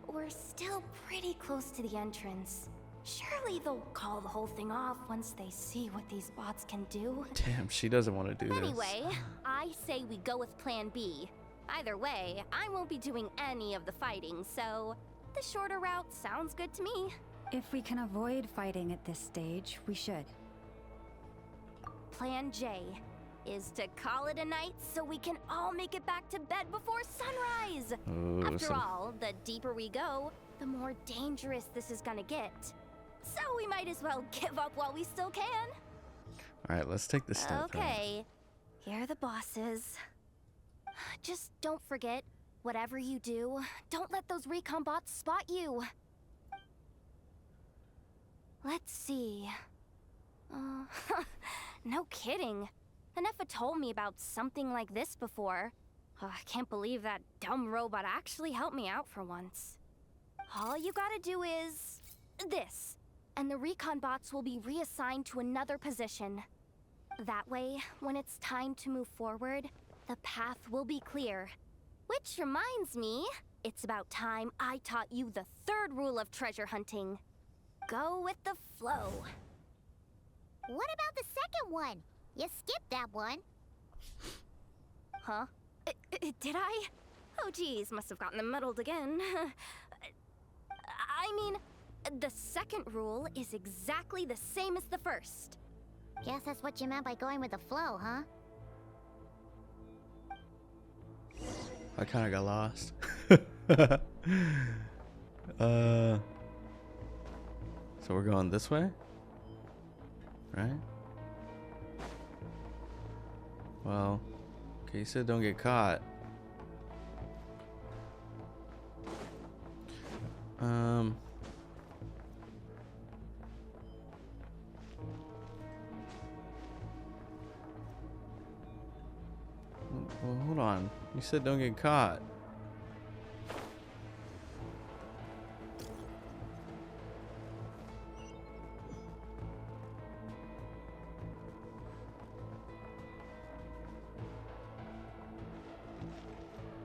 We're still pretty close to the entrance. Surely they'll call the whole thing off once they see what these bots can do. Damn, she doesn't want to do this. Anyway, I say we go with Plan B. Either way, I won't be doing any of the fighting, so the shorter route sounds good to me. If we can avoid fighting at this stage, we should. Plan J is to call it a night so we can all make it back to bed before sunrise. Ooh, After all, the deeper we go, the more dangerous this is gonna get. So we might as well give up while we still can. All right, let's take this step. Okay, here are the bosses. Just don't forget, whatever you do, don't let those recon bots spot you. Let's see. No kidding. Nefa told me about something like this before. I can't believe that dumb robot actually helped me out for once. All you gotta do is this, and the recon bots will be reassigned to another position. That way, when it's time to move forward, the path will be clear. Which reminds me, it's about time I taught you the third rule of treasure hunting. Go with the flow. What about the second one? You skipped that one. Huh? Did I? Oh geez, must have gotten muddled again. I mean, the second rule is exactly the same as the first. Guess that's what you meant by going with the flow, huh? I kind of got lost. So we're going this way, right? Well, okay, you said don't get caught. Well, hold on. You said don't get caught.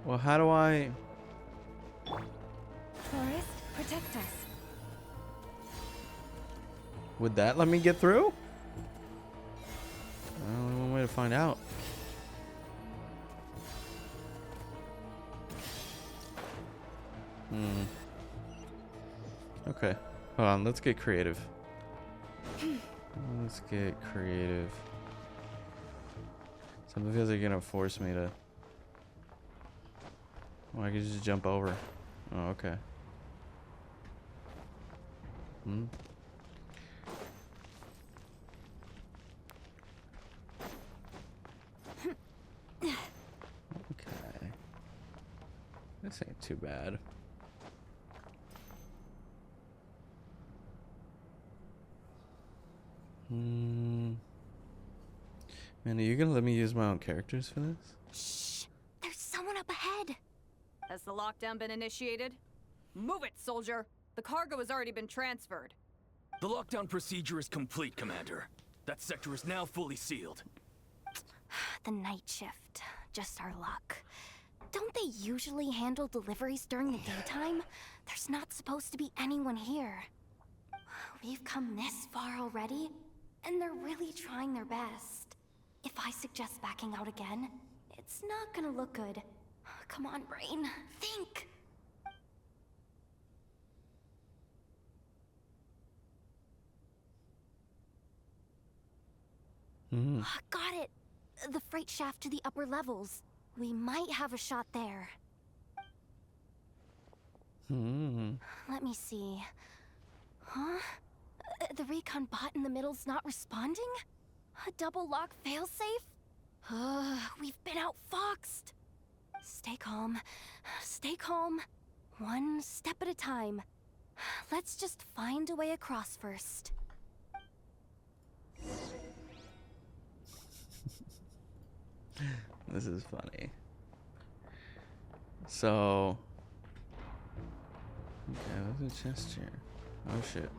Well, how do I... Forest, protect us. Would that let me get through? Only one way to find out. Okay. Hold on, let's get creative. Let's get creative. Something feels like you're gonna force me to... Well, I could just jump over. Oh, okay. Okay. This ain't too bad. Man, are you gonna let me use my own characters for this? Shh! There's someone up ahead! Has the lockdown been initiated? Move it, soldier! The cargo has already been transferred. The lockdown procedure is complete, Commander. That sector is now fully sealed. The night shift. Just our luck. Don't they usually handle deliveries during the daytime? There's not supposed to be anyone here. We've come this far already, and they're really trying their best. If I suggest backing out again, it's not gonna look good. Come on, brain. Think! Got it! The freight shaft to the upper levels. We might have a shot there. Let me see. Huh? The recon bot in the middle's not responding? A double lock failsafe? We've been outfoxed. Stay calm. Stay calm. One step at a time. Let's just find a way across first. This is funny. So, okay, what's the chest here? Oh shit.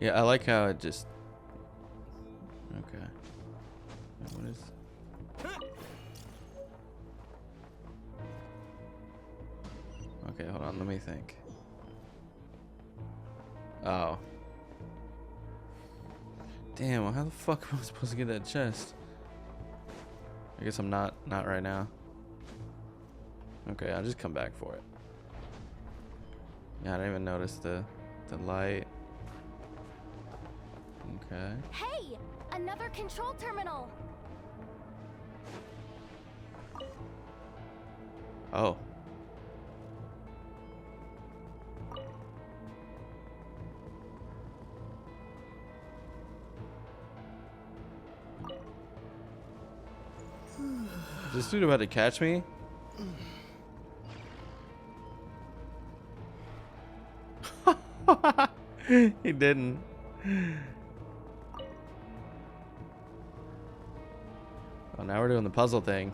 Yeah, I like how it just. Okay. What is? Okay, hold on. Let me think. Oh. Damn. Well, how the fuck am I supposed to get that chest? I guess I'm not right now. Okay, I'll just come back for it. Yeah, I didn't even notice the light. Okay. Hey! Another control terminal! Oh. Is this dude about to catch me? He didn't. Oh, now we're doing the puzzle thing.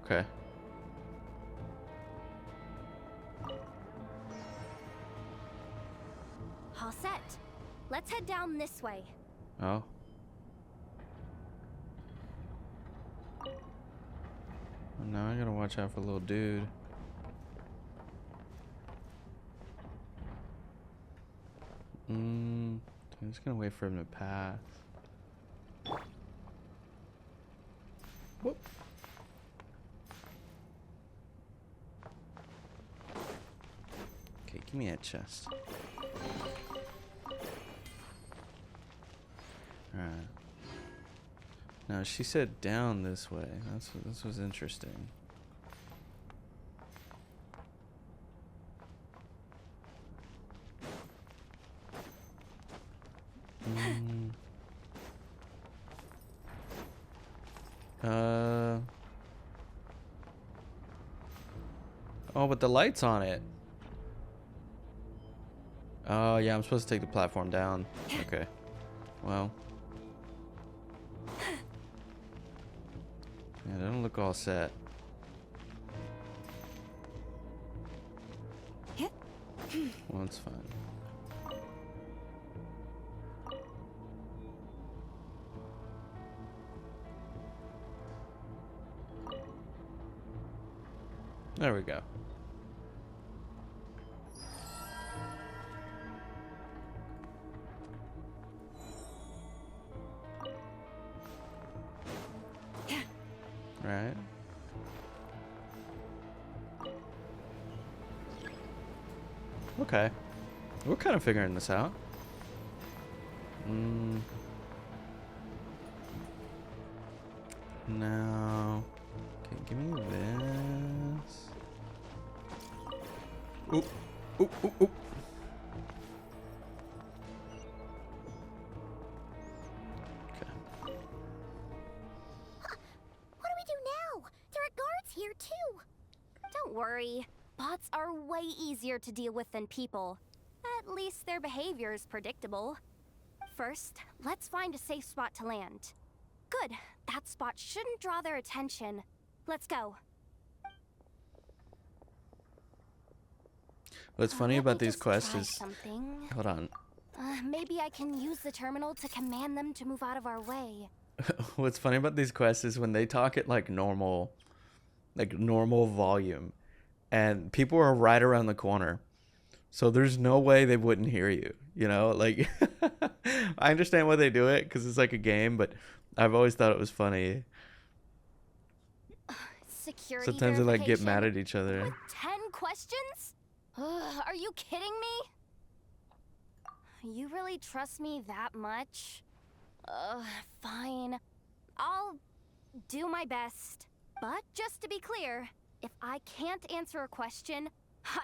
Okay. All set. Let's head down this way. Oh. Well, now I gotta watch out for little dude. I'm just gonna wait for him to pass. Whoop. Okay, give me that chest. Alright. Now she said down this way. This was interesting. Oh, but the light's on it. Oh, yeah, I'm supposed to take the platform down. Okay. Well. Yeah, it doesn't look all set. Well, it's fine. There we go. Right. Okay. We're kind of figuring this out. Now. Okay, give me this. Oop. Oop, oop, oop. What do we do now? There are guards here too. Don't worry. Bots are way easier to deal with than people. At least their behavior is predictable. First, let's find a safe spot to land. Good. That spot shouldn't draw their attention. Let's go. What's funny about these quests try is... something. Hold on. Maybe I can use the terminal to command them to move out of our way. What's funny about these quests is when they talk at like normal volume, and people are right around the corner, so there's no way they wouldn't hear you. You know, like I understand why they do it because it's like a game, but I've always thought it was funny. Security Sometimes they like get verification mad at each other. with 10 questions? Are you kidding me? You really trust me that much? Fine. I'll do my best. But just to be clear, if I can't answer a question,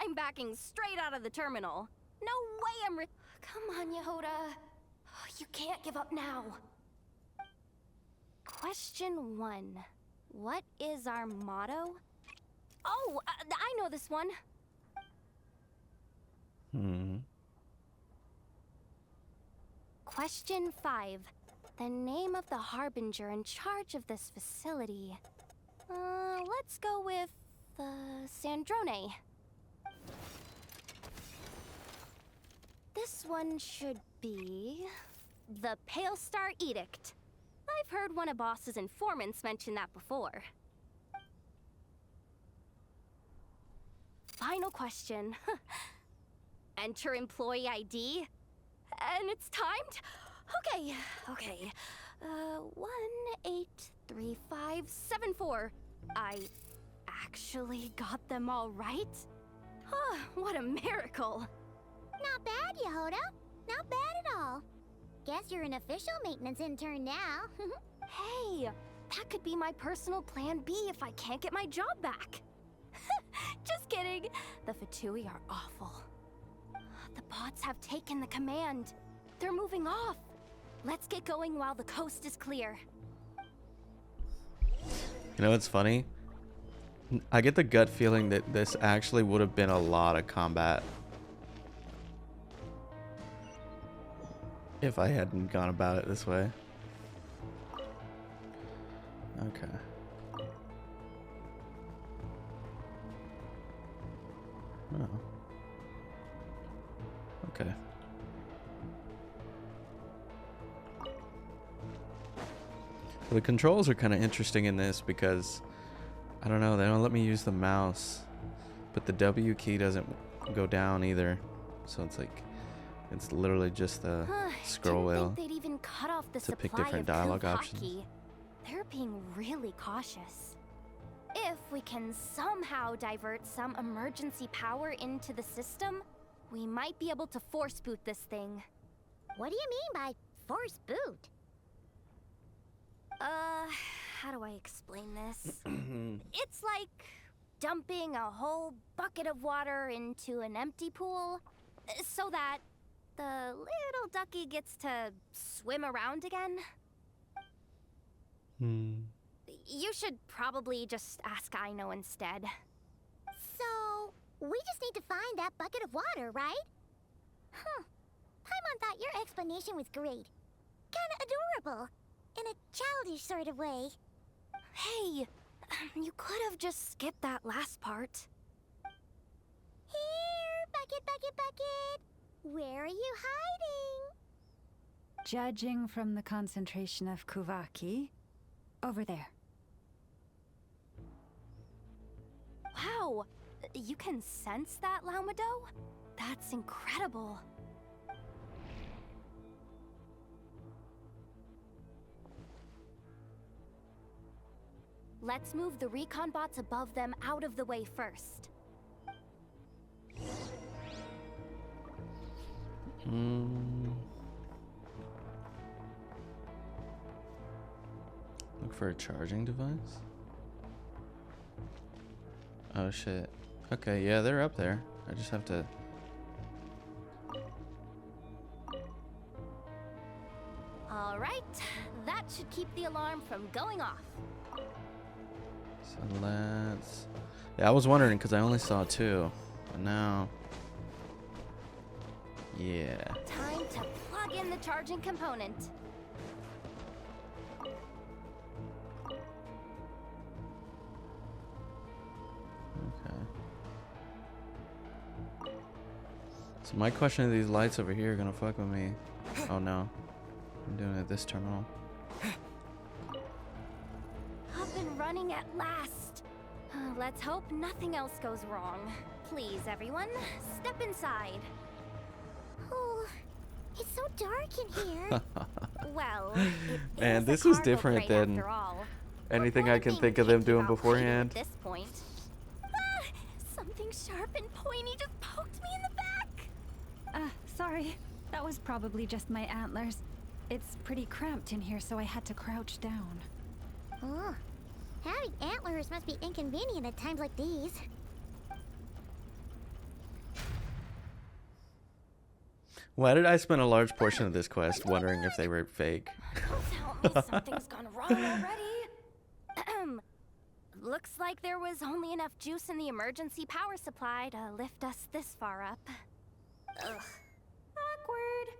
I'm backing straight out of the terminal. No way I'm Come on, Yehoda. You can't give up now. Question 1. What is our motto? Oh, I know this one. Question 5. The name of the harbinger in charge of this facility. Let's go with Sandrone. This one should be the Pale Star Edict. I've heard one of Boss's informants mention that before. Final question. Enter employee ID. And it's timed? Okay. 183574. I actually got them all right? Oh, what a miracle. Not bad, Yehoda. Not bad at all. Guess you're an official maintenance intern now. Hey, that could be my personal plan B if I can't get my job back. Just kidding. The Fatui are awful. The bots have taken the command. They're moving off. Let's get going while the coast is clear. You know what's funny? I get the gut feeling that this actually would have been a lot of combat if I hadn't gone about it this way. Okay. Oh. Okay. The controls are kind of interesting in this because, I don't know, they don't let me use the mouse, but the W key doesn't go down either. So it's like, it's literally just the scroll wheel Didn't think they'd even cut off the to pick supply different of dialogue Kuvaki. options. They're being really cautious. If we can somehow divert some emergency power into the system, we might be able to force boot this thing. What do you mean by force boot? How do I explain this? It's like dumping a whole bucket of water into an empty pool so that the little ducky gets to swim around again. You should probably just ask Aino instead. So, we just need to find that bucket of water, right? Paimon thought your explanation was great. Kinda adorable. In a childish sort of way. Hey, you could have just skipped that last part. Here, bucket, bucket, bucket. Where are you hiding? Judging from the concentration of Kuvaki, over there. Wow, you can sense that, Laumado? That's incredible. Let's move the recon bots above them out of the way first. Look for a charging device. Oh shit. Okay, yeah, they're up there. I just have to... All right, that should keep the alarm from going off. So let's... Yeah, I was wondering because I only saw 2. But now... Yeah. Time to plug in the charging component. Okay. So my question is, these lights over here are gonna fuck with me. Oh no. I'm doing it at this terminal. Up and running at last. Let's hope nothing else goes wrong. Please, everyone, step inside. Oh, it's so dark in here. Well, Man, this was different than anything I can think of them doing beforehand. At this point. Something sharp and pointy just poked me in the back. Sorry. That was probably just my antlers. It's pretty cramped in here, so I had to crouch down. Oh, Having antlers must be inconvenient at times like these. Why did I spend a large portion of this quest wondering if they were fake? Don't tell me something's gone wrong already. Looks like there was only enough juice in the emergency power supply to lift us this far up. Ugh. Awkward.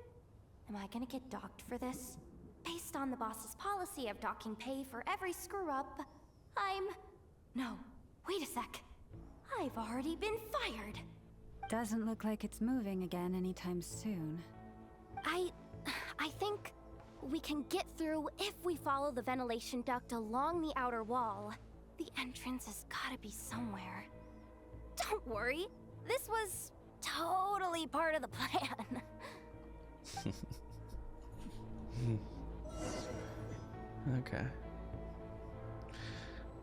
Am I gonna get docked for this? Based on the boss's policy of docking pay for every screw-up, No, wait a sec. I've already been fired. Doesn't look like it's moving again anytime soon. I think we can get through if we follow the ventilation duct along the outer wall. The entrance has gotta be somewhere. Don't worry, this was totally part of the plan. Okay.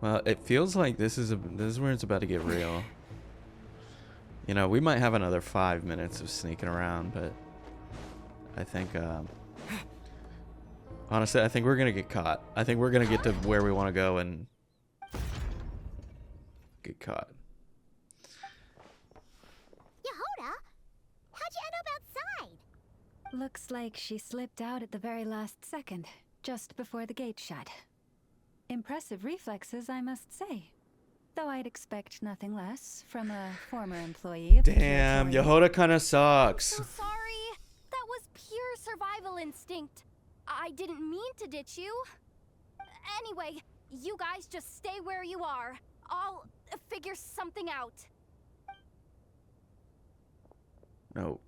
Well, it feels like this is where it's about to get real. You know, we might have another 5 minutes of sneaking around, but I think, honestly, I think we're gonna get caught. I think we're gonna get to where we want to go and get caught. Yehoda, how'd you end up outside? Looks like she slipped out at the very last second, just before the gate shut. Impressive reflexes, I must say. Though I'd expect nothing less from a former employee of the Damn, Curatorium. Yehoda kind of sucks. So sorry. That was pure survival instinct. I didn't mean to ditch you. Anyway, you guys just stay where you are. I'll figure something out. No.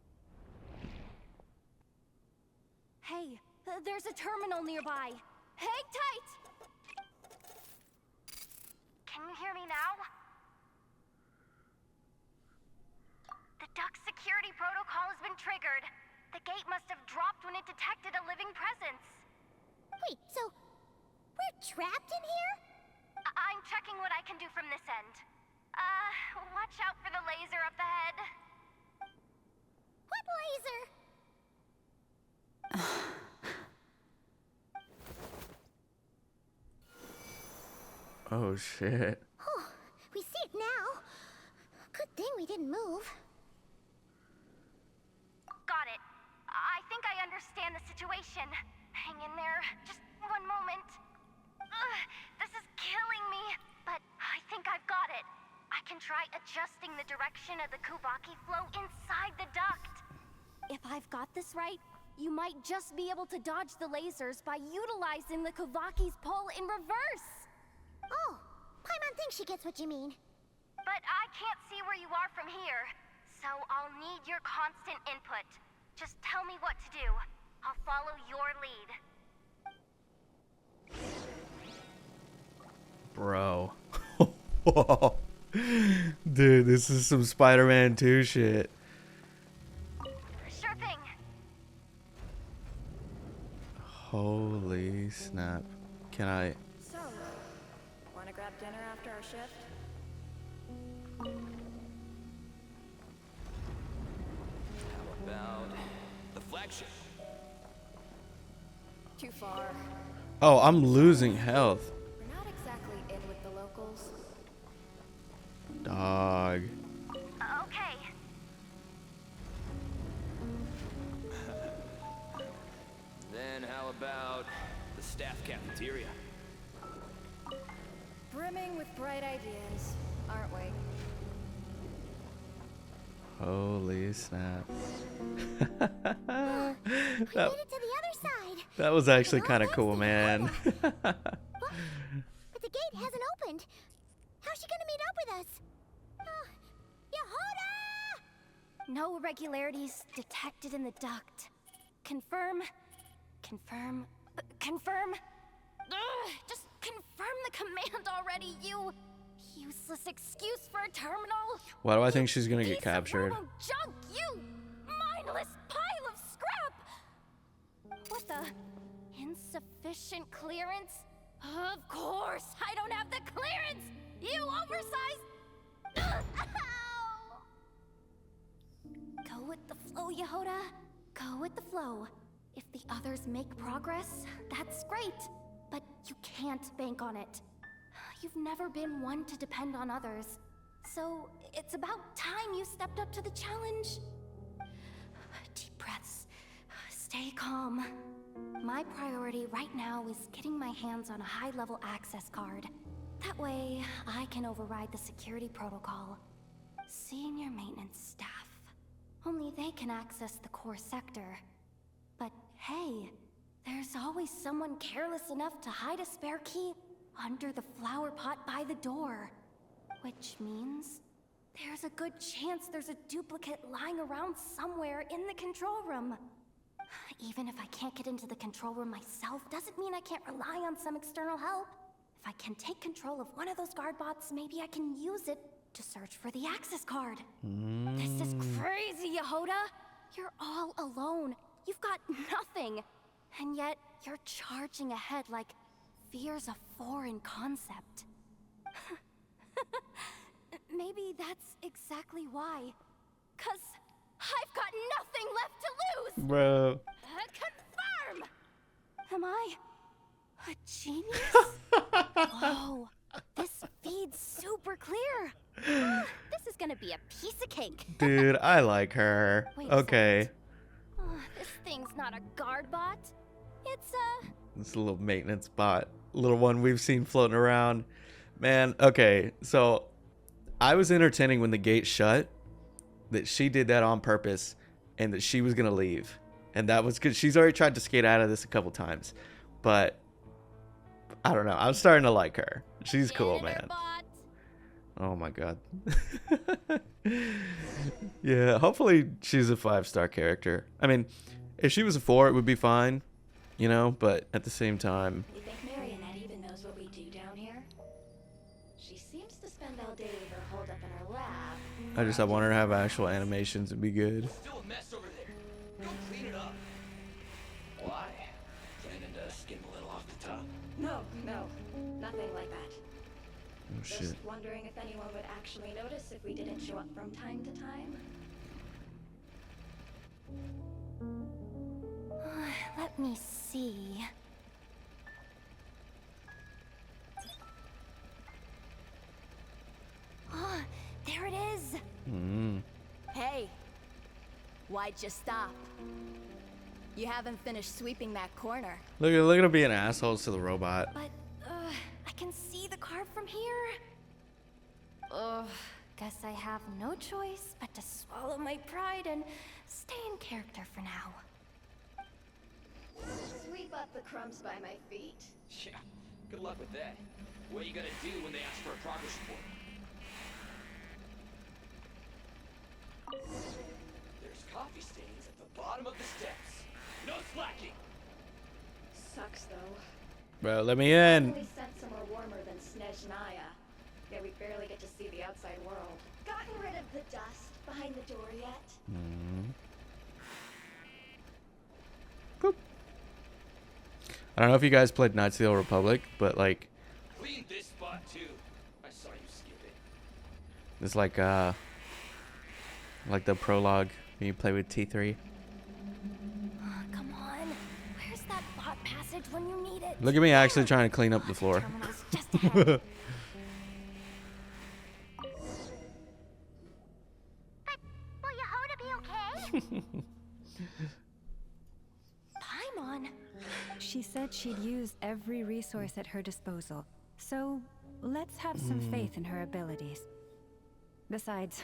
Hey, there's a terminal nearby. Hang tight! Can you hear me now? The duct security protocol has been triggered. The gate must have dropped when it detected a living presence. Wait, so we're trapped in here? I'm checking what I can do from this end. Watch out for the laser up ahead. What laser? Oh shit. Oh, we see it now. Good thing we didn't move. Got it. I think I understand the situation. Hang in there. Just one moment. This is killing me, but I think I've got it. I can try adjusting the direction of the Kuvaki flow inside the duct. If I've got this right, you might just be able to dodge the lasers by utilizing the Kuvaki's pull in reverse. Oh, Paimon thinks she gets what you mean. But I can't see where you are from here, so I'll need your constant input. Just tell me what to do. I'll follow your lead. Bro. Dude, this is some Spider-Man 2 shit. Sure thing. Holy snap. Can I... So, wanna grab dinner after our shift? How about the flagship? Too far. Oh, I'm losing health. We're not exactly in with the locals. Dog. Okay. Then how about the staff cafeteria? Brimming with bright ideas, aren't we? Holy snap. We made it to the other side. That was actually kind of cool, man. But the gate hasn't opened. How's she gonna meet up with us? Yehoda! No irregularities detected in the duct. Confirm. Confirm. Confirm. Ugh, just confirm the command already, you useless excuse for a terminal. Why do I think she's gonna get Piece of captured? robo-junk, you mindless pile of scrap. What the? Insufficient clearance? Of course, I don't have the clearance. You oversized. Ugh, ow! Go with the flow, Yehoda. Go with the flow. If the others make progress, that's great. But you can't bank on it. you've never been one to depend on others. So it's about time you stepped up to the challenge. Deep breaths. Stay calm. My priority right now is getting my hands on a high-level access card. That way, I can override the security protocol. Senior maintenance staff. Only they can access the core sector. But hey, there's always someone careless enough to hide a spare key under the flower pot by the door. Which means there's a good chance there's a duplicate lying around somewhere in the control room. Even if I can't get into the control room myself, doesn't mean I can't rely on some external help. If I can take control of one of those guard bots, maybe I can use it to search for the access card. This is crazy, Yehoda! You're all alone. You've got nothing. And yet, you're charging ahead like fear's a foreign concept. Maybe that's exactly why. 'Cause I've got nothing left to lose! Bro. Confirm! Am I a genius? Whoa, this feed's super clear. This is gonna be a piece of cake. Dude, I like her. Wait a Okay. This thing's not a guard bot. It's This little maintenance bot. Little one we've seen floating around. Man, okay. So I was entertaining when the gate shut that she did that on purpose and that she was going to leave. And that was good. She's already tried to skate out of this a couple times. But I don't know. I'm starting to like her. She's cool, man. Oh my god. Yeah, hopefully she's a 5-star character. I mean, if she was a 4, it would be fine, you know, but at the same time. You think Marionette even knows what we do down here? She seems to spend all day with her holed up in her lab. I want her to have actual animations and be good. Still a mess over there. Go clean it up. Why? Planning to skim a little off the top? No, nothing like that. Oh Just shit. wondering if anyone would actually notice if we didn't show up from time to time. let me see. Oh, there it is. Hey, why'd you stop? You haven't finished sweeping that corner. Look at him being assholes to the robot. But, I can see the card from here. Ugh, guess I have no choice but to swallow my pride and stay in character for now. Sweep up the crumbs by my feet. Yeah, good luck with that. What are you gonna do when they ask for a progress report? There's coffee stains at the bottom of the steps. No slacking. Sucks though. Bro, let me in. We sent somewhere warmer than Snezhnaya. Yet we barely get to see the outside world. Gotten rid of the dust behind the door yet? Boop. I don't know if you guys played Knights of the Old Republic, but like Clean this spot too. I saw you skip it. it's like the prologue when you play with T3. Come on, where's that bot passage when you need it? Look at me actually trying to clean up the floor. Terminal's just ahead. Will Yehoda be okay? Paimon. She said she'd use every resource at her disposal, so let's have some faith in her abilities. Besides,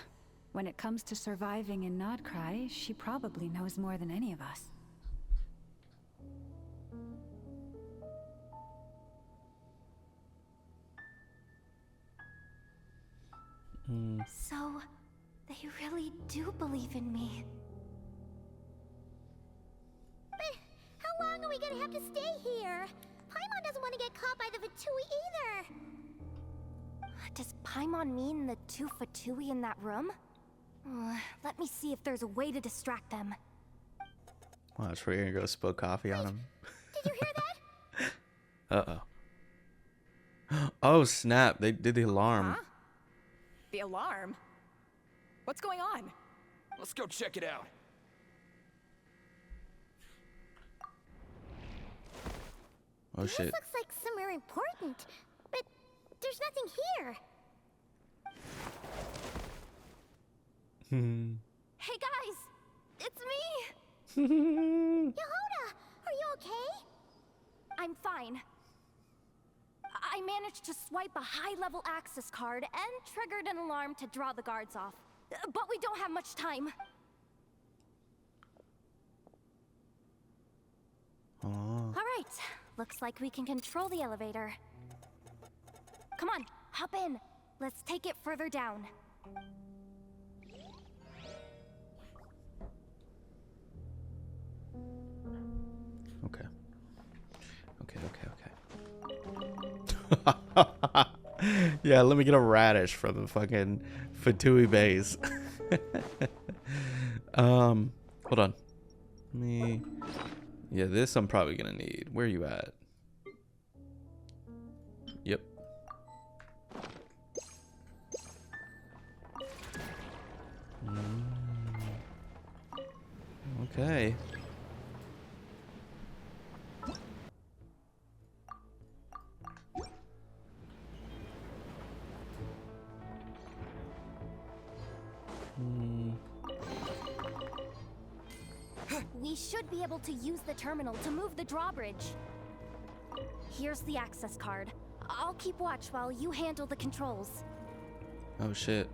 when it comes to surviving in Krai, she probably knows more than any of us. So, they really do believe in me. But how long are we gonna have to stay here? Paimon doesn't want to get caught by the Fatui either. Does Paimon mean the two Fatui in that room? Let me see if there's a way to distract them. Well, that's where you're gonna go spill coffee on him. Did you hear that? Uh-oh. Oh, snap. They did the alarm. Huh? The alarm? What's going on? Let's go check it out. Oh, shit. This looks like somewhere important, but There's nothing here. Hey guys, it's me. Yehuda, are you okay? I'm fine. I managed to swipe a high-level access card and triggered an alarm to draw the guards off. But we don't have much time. All right, looks like we can control the elevator. Come on, hop in. Let's take it further down. Okay. Yeah, let me get a radish from the fucking Fatui base. Hold on. Yeah, this I'm probably gonna need. Where are you at? Yep. Okay. We should be able to use the terminal to move the drawbridge. Here's the access card. I'll keep watch while you handle the controls. Oh shit.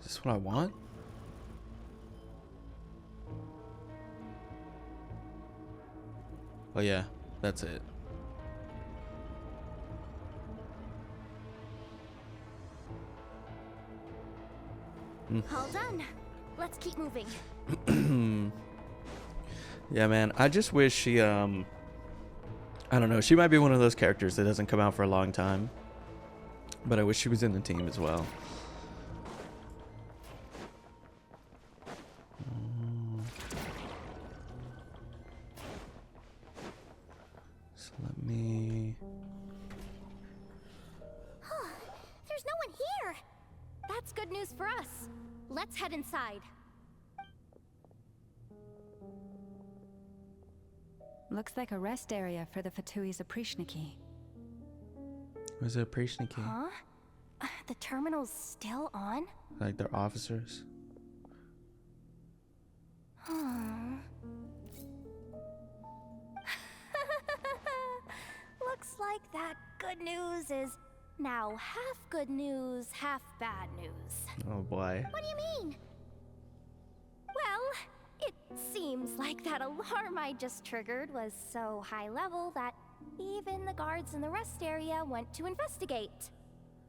Is this what I want? Oh yeah, that's it. All done. Let's keep moving. Yeah, man. I just wish she, I don't know. She might be one of those characters that doesn't come out for a long time. But I wish she was in the team as well. So let me... There's no one here. That's good news for us. Let's head inside. Looks like a rest area for the Fatui's Oprishniki. Where's the Oprishniki? Huh? The terminal's still on? Like their officers? Looks like that good news is now half good news, half bad news. Oh boy. What do you mean? Well, it seems like that alarm I just triggered was so high level that even the guards in the rest area went to investigate.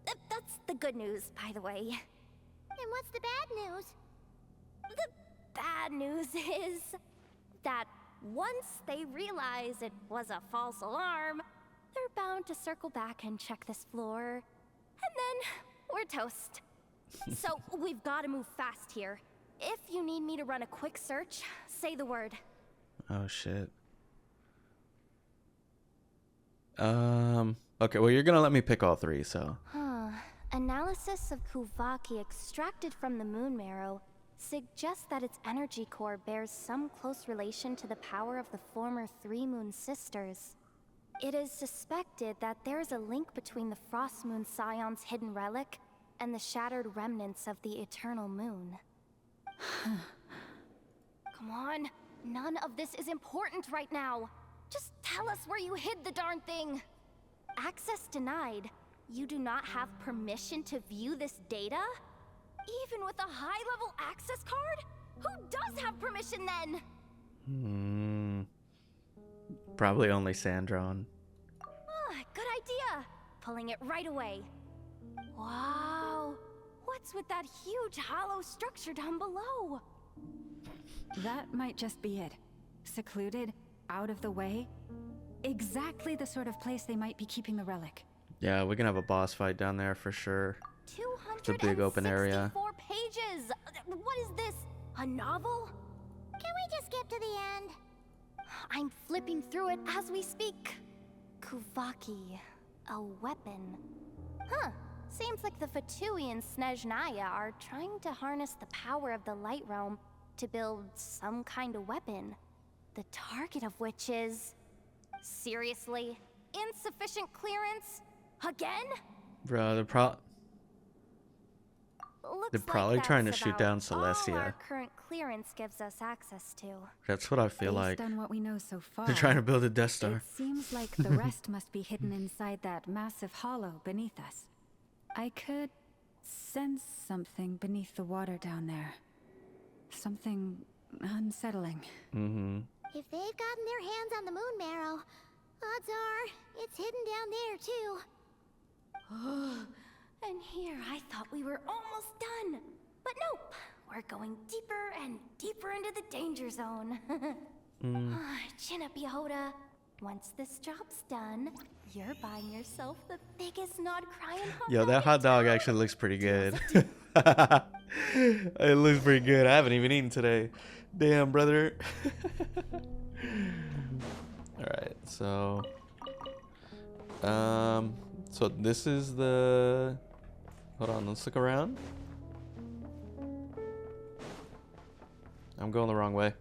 That's the good news, by the way. And what's the bad news? The bad news is that once they realize it was a false alarm, they're bound to circle back and check this floor. And then we're toast. So we've got to move fast here. If you need me to run a quick search, say the word. Oh shit. Okay, well you're gonna let me pick all three, so. Analysis of Kuvaki extracted from the moon marrow suggests that its energy core bears some close relation to the power of the former Three Moon Sisters. It is suspected that there is a link between the Frost Moon Scion's hidden relic and the shattered remnants of the Eternal Moon. Come on, none of this is important right now. Just tell us where you hid the darn thing. Access denied. You do not have permission to view this data? Even with a high-level access card? Who does have permission then? Probably only Sandron. Good idea. Pulling it right away. Wow. What's with that huge hollow structure down below? That might just be it. Secluded, out of the way. Exactly the sort of place they might be keeping the relic. Yeah, we can have a boss fight down there for sure. It's a big open area. 264 pages. What is this? A novel? Can we just skip to the end? I'm flipping through it as we speak. Kuvaki, a weapon. Seems like the Fatui and Snezhnaya are trying to harness the power of the Light Realm to build some kind of weapon, the target of which is... Seriously? Insufficient clearance? Again? Bro, they're Looks probably like trying to that's shoot about down all our Celestia. current clearance gives us access to. That's what I feel Based like. on what we know so far, They're trying to build a Death Star. it seems like the rest must be hidden inside that massive hollow beneath us. I could sense something beneath the water down there. Something unsettling. Mm-hmm. If they've gotten their hands on the moon marrow, odds are it's hidden down there too. And here I thought we were almost done. But nope, we're going deeper and deeper into the danger zone. Chin up, Yehoda. Once this job's done, you're buying yourself the biggest Nod crying hot Yo, that hot dog actually looks pretty good. It looks pretty good. I haven't even eaten today. Damn, brother. Alright, so... So this is the... Hold on, let's look around. I'm going the wrong way.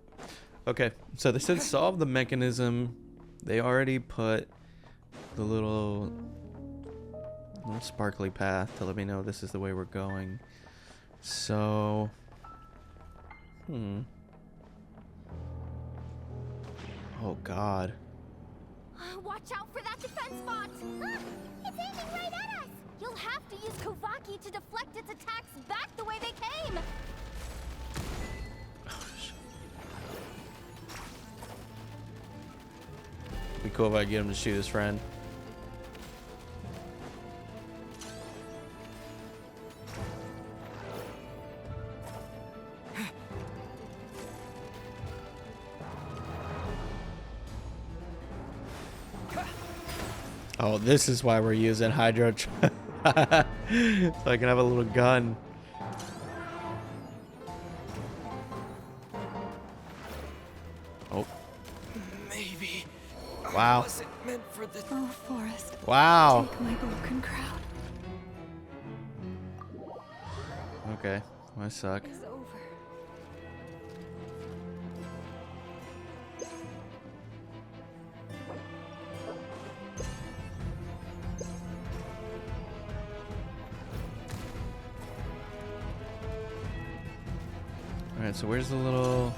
Okay, so they said solve the mechanism. They already put the little sparkly path to let me know this is the way we're going. So... Oh, God. Watch out for that defense bot! It's aiming right at us! You'll have to use Kovaki to deflect its attacks back the way they came! Be cool if I get him to shoot his friend. Oh, this is why we're using Hydro. So I can have a little gun. Oh. Maybe. Wow. Wasn't meant for the... Oh, Forest. Wow. Take my broken crown. Okay, I suck. It's over. Alright, so where's the little...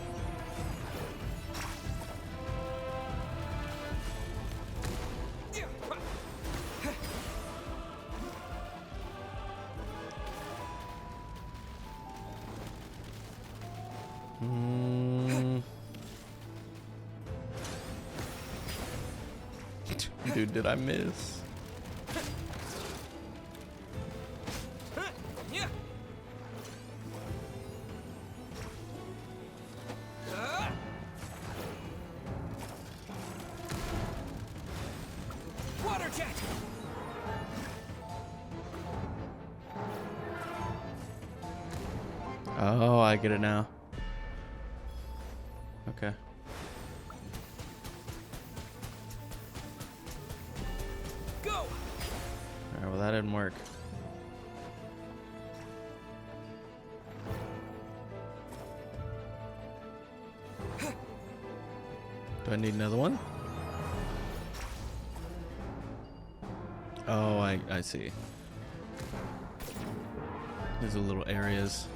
Dude, did I miss? Water jet. Oh, I get it now. Okay. Go. Alright, well that didn't work. Do I need another one? Oh, I see. These are little areas.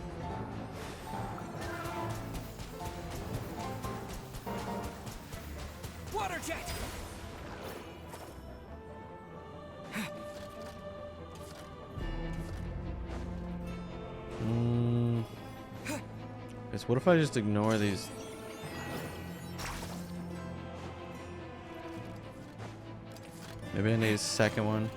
Water jet. Guess what if I just ignore these? Maybe I need a second one.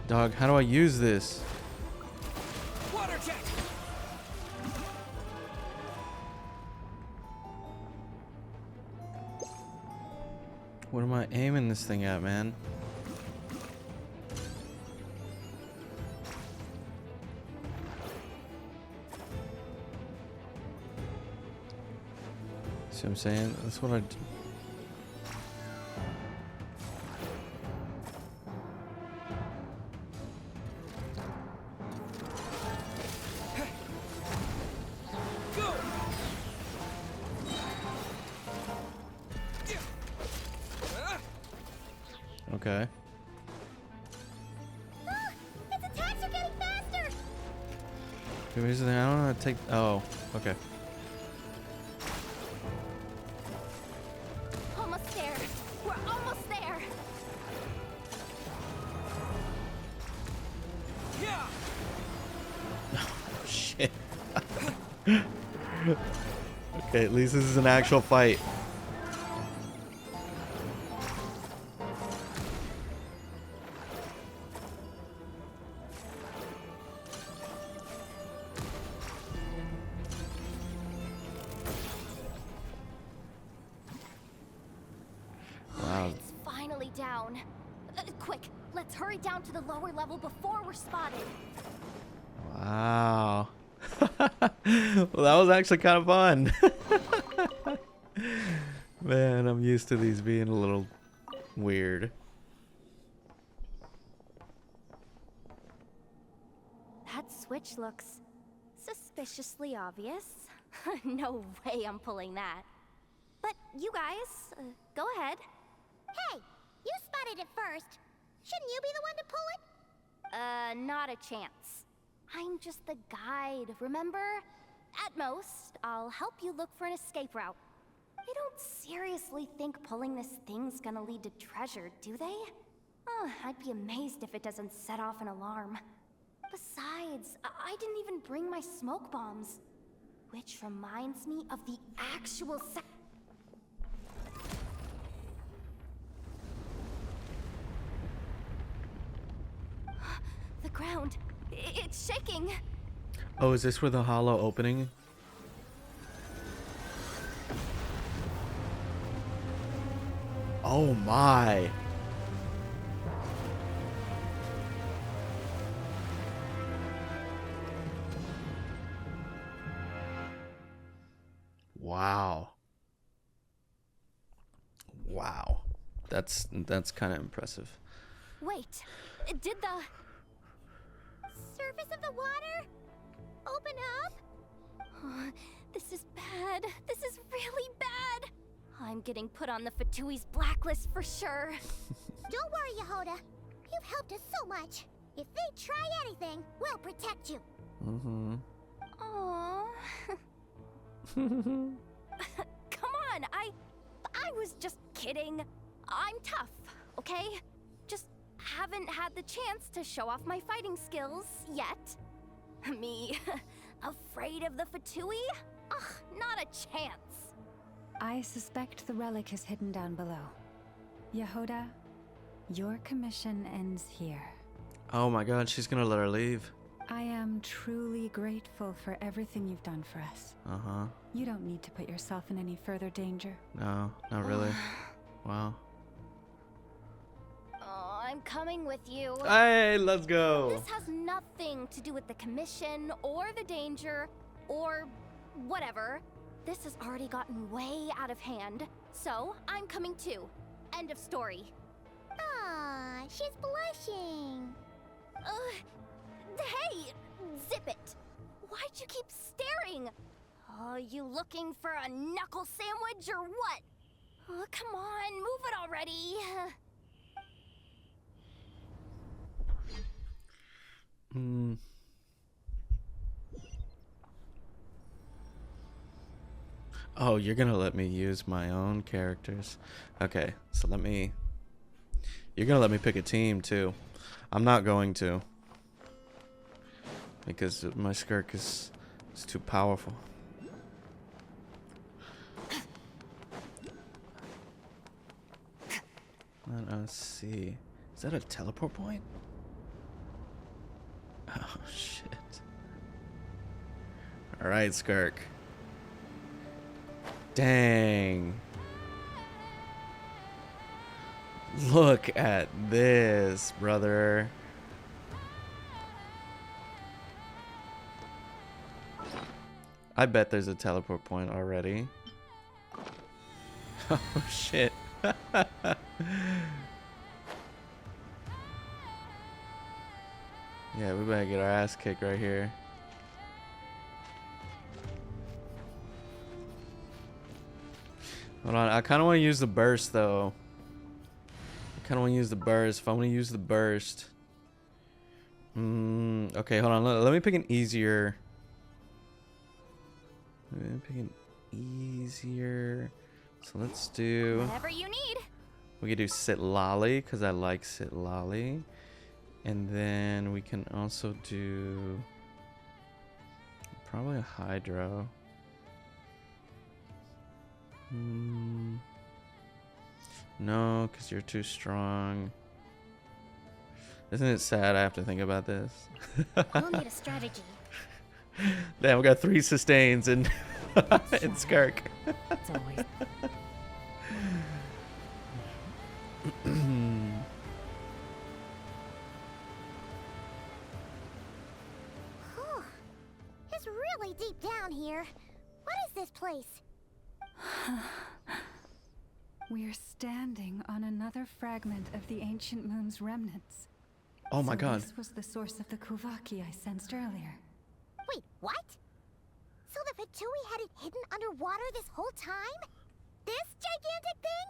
Dog, how do I use this? Water jet. What am I aiming this thing at, man? See what I'm saying? That's what I do. Okay. Its attacks are getting faster! I don't want to take. Oh, okay. Almost there. We're almost there. Oh, shit. Okay, at least this is an actual fight. It's finally down. Quick, let's hurry down to the lower level before we're spotted. Wow. Well, that was actually kind of fun. Man, I'm used to these being a little weird. That switch looks suspiciously obvious. No way I'm pulling that. But you guys, go ahead. Hey, you spotted it first. Shouldn't you be the one to pull it? Not a chance. I'm just the guide, remember? At most, I'll help you look for an escape route. They don't seriously think pulling this thing's gonna lead to treasure, do they? I'd be amazed if it doesn't set off an alarm. Besides, I didn't even bring my smoke bombs. Which reminds me of the actual the ground, it's shaking. Oh, is this where the hollow opening? Oh my. Wow. Wow. That's kind of impressive. Wait, did the surface of the water open up? This is bad. This is really bad. I'm getting put on the Fatui's blacklist for sure. Don't worry, Yehoda. You've helped us so much. If they try anything, we'll protect you. Mm-hmm. Aww. Come on, I was just kidding. I'm tough, okay? Just haven't had the chance to show off my fighting skills yet. Me, afraid of the Fatui? Ugh, not a chance. I suspect the relic is hidden down below. Yehoda, your commission ends here. Oh my god, she's gonna let her leave. I am truly grateful for everything you've done for us. Uh-huh. You don't need to put yourself in any further danger. No, not really. Wow. Oh, I'm coming with you. Hey, let's go. This has nothing to do with the commission or the danger or whatever. This has already gotten way out of hand, so I'm coming too. End of story. Ah, she's blushing. Hey, zip it. Why'd you keep staring? Oh, you looking for a knuckle sandwich or what? Oh, come on, move it already. Hmm. Oh, you're gonna let me use my own characters. Okay, so you're gonna let me pick a team too. I'm not going to. Because my skirk is too powerful. Let us see. Is that a teleport point? Oh shit. Alright, skirk. Dang. Look at this, brother. I bet there's a teleport point already. Oh shit. Yeah, we better get our ass kicked right here. Hold on, I kind of want to use the burst though. I kind of want to use the burst. If I want to use the burst. Okay, hold on. Let me pick an easier. Let me pick an easier. So let's do. Whatever you need. We could do Sitlali because I like Sitlali. And then we can also do probably a Hydro. No, because you're too strong. Isn't it sad I have to think about this? We'll need a strategy. Damn, we got 3 sustains and and Skirk. It's always. Whew. It's really deep down here. What is this place? We're standing on another fragment of the ancient moon's remnants. Oh my god. This was the source of the Kuvaki I sensed earlier. Wait, what? So the Fatui had it hidden underwater this whole time? This gigantic thing?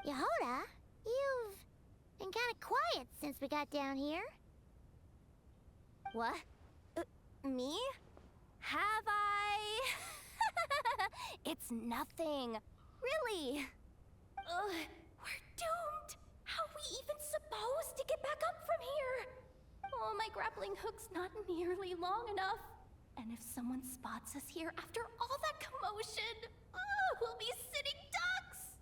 Yehoda, you've been kind of quiet since we got down here. What? Me? Have I? It's nothing. Really. We're doomed. How are we even supposed to get back up from here? Oh, my grappling hook's not nearly long enough. And if someone spots us here after all that commotion, we'll be sitting ducks.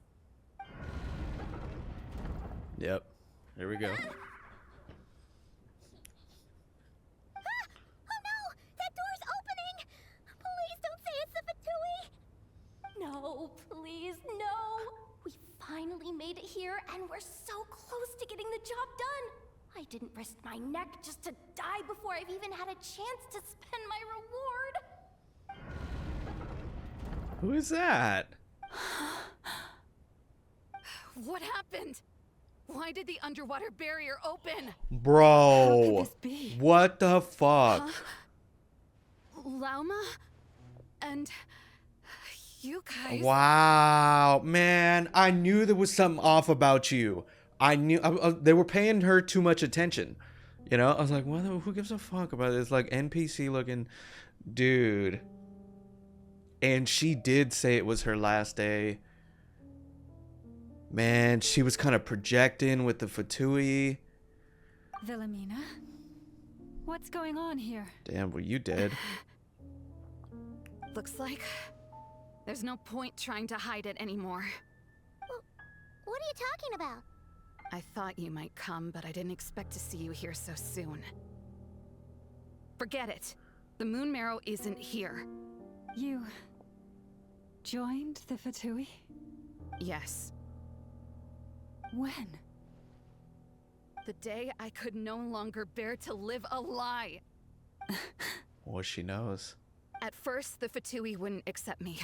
Yep. Here we go. Oh no! That door's opening! Please don't say it's the Fatui! No, please, no. We finally made it here, and we're so close to getting the job done. I didn't risk my neck just to die before I've even had a chance to spend my reward. Who is that? What happened? Why did the underwater barrier open? Bro. What the fuck? Lauma? And you guys? Wow, man, I knew there was something off about you. I knew they were paying her too much attention. You know, I was like, what? Who gives a fuck about this like NPC looking dude? And she did say it was her last day. Man, she was kind of projecting with the Fatui. Wilhelmina? What's going on here? Damn, well, you did. Looks like there's no point trying to hide it anymore. What are you talking about? I thought you might come, but I didn't expect to see you here so soon. Forget it. The moon marrow isn't here. You joined the Fatui? Yes. When? The day I could no longer bear to live a lie. Well, she knows. At first, the Fatui wouldn't accept me.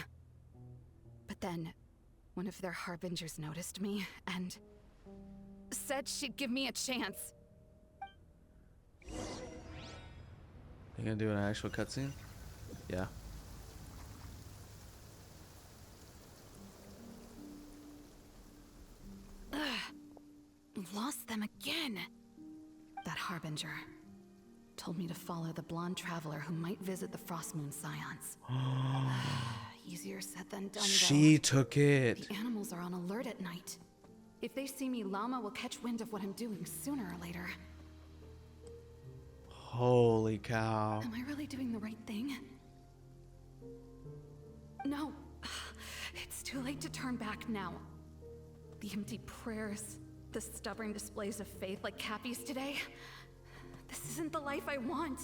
But then, one of their harbingers noticed me and said she'd give me a chance. You gonna do an actual cutscene? Yeah. Lost them again. That harbinger told me to follow the blonde traveler who might visit the Frostmoon Scions. Easier said than done, She though. took it. The animals are on alert at night. If they see me, Llama will catch wind of what I'm doing sooner or later. Holy cow. Am I really doing the right thing? No. It's too late to turn back now. The empty prayers, the stubborn displays of faith like Cappy's today. This isn't the life I want.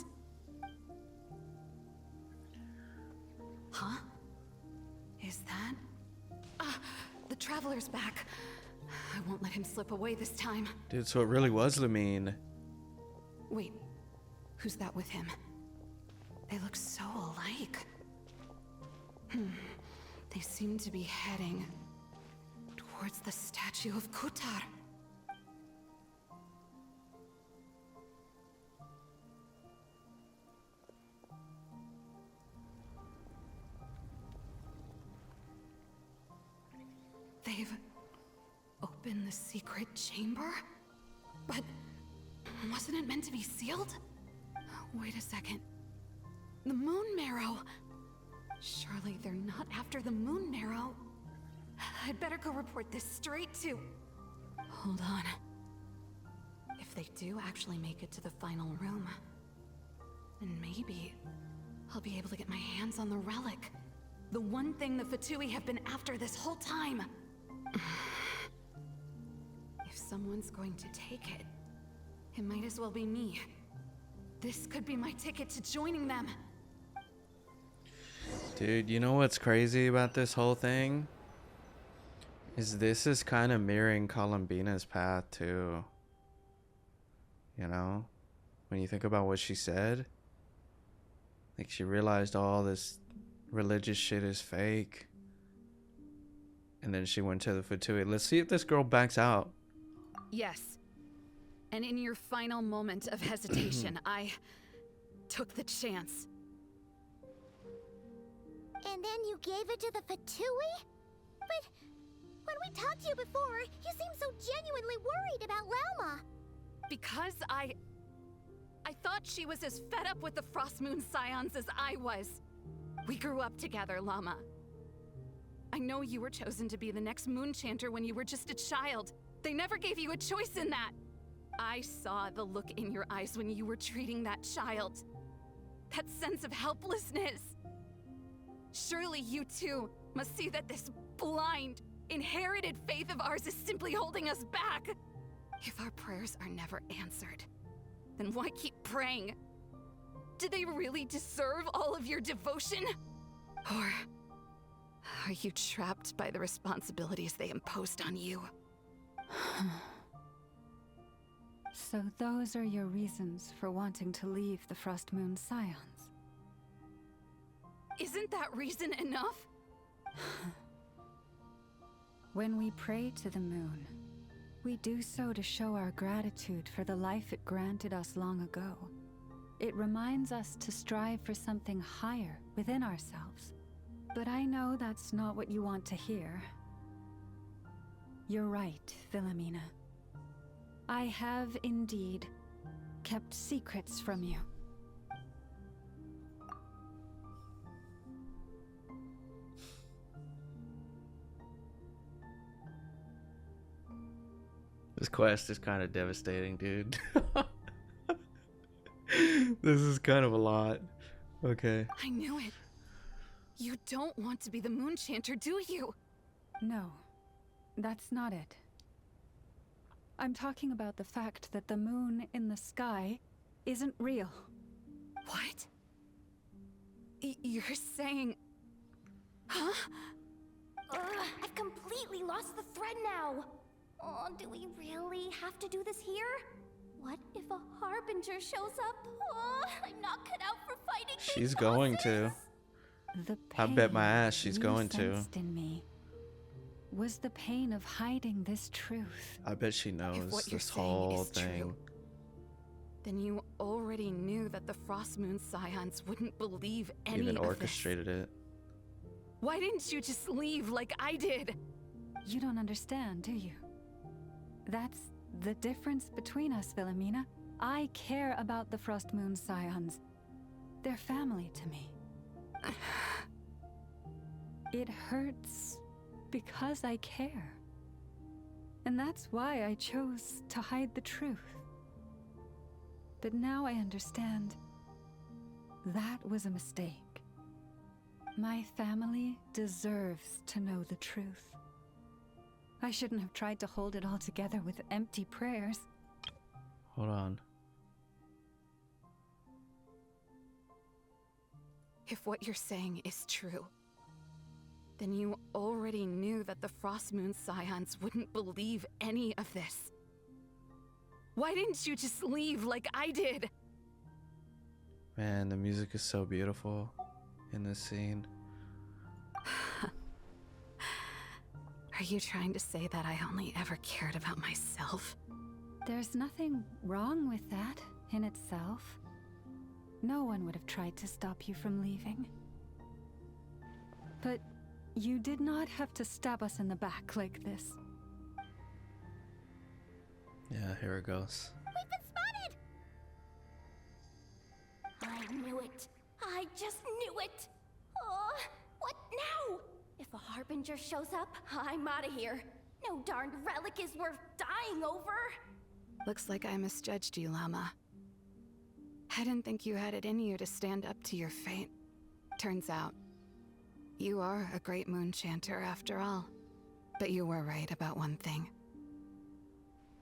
Huh? Is that? The Traveler's back. I won't let him slip away this time. Dude, so it really was Lumine. Wait, who's that with him? They look so alike. They seem to be heading towards the statue of Kutar. They've opened the secret chamber? But wasn't it meant to be sealed? Wait a second. The moon marrow. Surely they're not after the moon marrow. I'd better go report this straight to... Hold on. If they do actually make it to the final room, then maybe I'll be able to get my hands on the relic. The one thing the Fatui have been after this whole time. If someone's going to take it, it might as well be me. This could be my ticket to joining them. Dude, you know what's crazy about this whole thing? This is kind of mirroring Columbina's path too. You know? When you think about what she said, like she realized all this religious shit is fake. And then she went to the Fatui. Let's see if this girl backs out. Yes. And in your final moment of hesitation, I took the chance. And then you gave it to the Fatui? But when we talked to you before, you seemed so genuinely worried about Lauma. Because I thought she was as fed up with the Frost Moon Scions as I was. We grew up together, Llama. I know you were chosen to be the next Moon Chanter when you were just a child. They never gave you a choice in that. I saw the look in your eyes when you were treating that child. That sense of helplessness. Surely you too must see that this blind, inherited faith of ours is simply holding us back. If our prayers are never answered, then why keep praying? Do they really deserve all of your devotion? Or are you trapped by the responsibilities they imposed on you? So those are your reasons for wanting to leave the Frost Moon Scions? Isn't that reason enough? When we pray to the moon, we do so to show our gratitude for the life it granted us long ago. It reminds us to strive for something higher within ourselves. But I know that's not what you want to hear. You're right, Philomena. I have indeed kept secrets from you. This quest is kind of devastating, dude. This is kind of a lot. Okay. I knew it. You don't want to be the Moon Chanter, do you? No, that's not it. I'm talking about the fact that the moon in the sky isn't real. What? You're saying... Huh? I've completely lost the thread now. Oh, do we really have to do this here? What if a Harbinger shows up? Oh, I'm not cut out for fighting. She's going to. I bet my ass she's going to. In me was the pain of hiding this truth. I bet she knows this whole thing. True, then you already knew that the Frost Moon Scions wouldn't believe any Even of orchestrated this. It. Why didn't you just leave like I did? You don't understand, do you? That's the difference between us, Philomena. I care about the Frost Moon Scions. They're family to me. It hurts because I care. And that's why I chose to hide the truth. But now I understand that was a mistake. My family deserves to know the truth. I shouldn't have tried to hold it all together with empty prayers. Hold on. If what you're saying is true, then you already knew that the Frost Moon Scions wouldn't believe any of this. Why didn't you just leave like I did? Man, the music is so beautiful in this scene. Are you trying to say that I only ever cared about myself? There's nothing wrong with that in itself. No one would have tried to stop you from leaving. But you did not have to stab us in the back like this. Yeah, here it goes. We've been spotted! I knew it. I just knew it. Oh, what now? If a harbinger shows up, I'm out of here. No darned relic is worth dying over. Looks like I misjudged you, Llama. I didn't think you had it in you to stand up to your fate. Turns out, you are a great moon chanter after all. But you were right about one thing.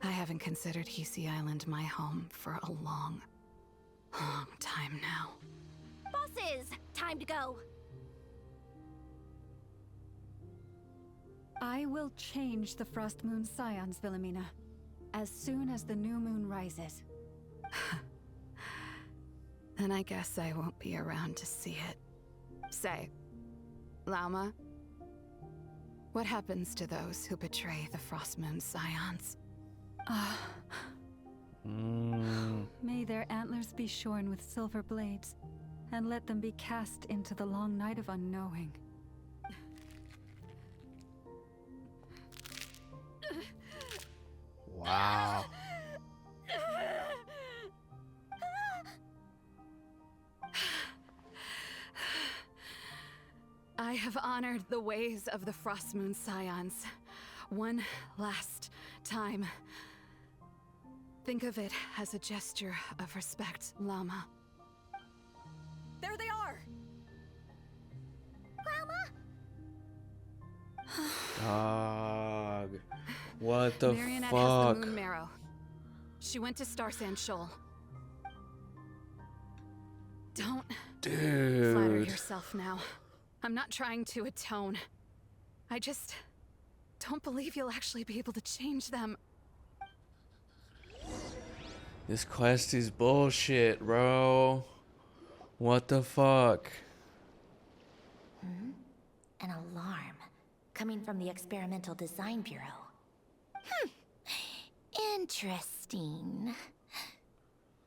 I haven't considered Hisi Island my home for a long, long time now. Bosses, time to go. I will change the Frost Moon Scions, Wilhelmina, as soon as the new moon rises. Then I guess I won't be around to see it. Say, Llama, what happens to those who betray the Frost Moon Scions? May their antlers be shorn with silver blades, and let them be cast into the long night of unknowing. Wow. I have honored the ways of the Frost Moon Scions one last time. Think of it as a gesture of respect, Llama. There they are! Dog. What the Marionette fuck? has the moon marrow. She went to Starsand Shoal. Don't flatter Dude. yourself now. I'm not trying to atone. I just don't believe you'll actually be able to change them. This quest is bullshit, bro. What the fuck? An alarm coming from the Experimental Design Bureau. Interesting.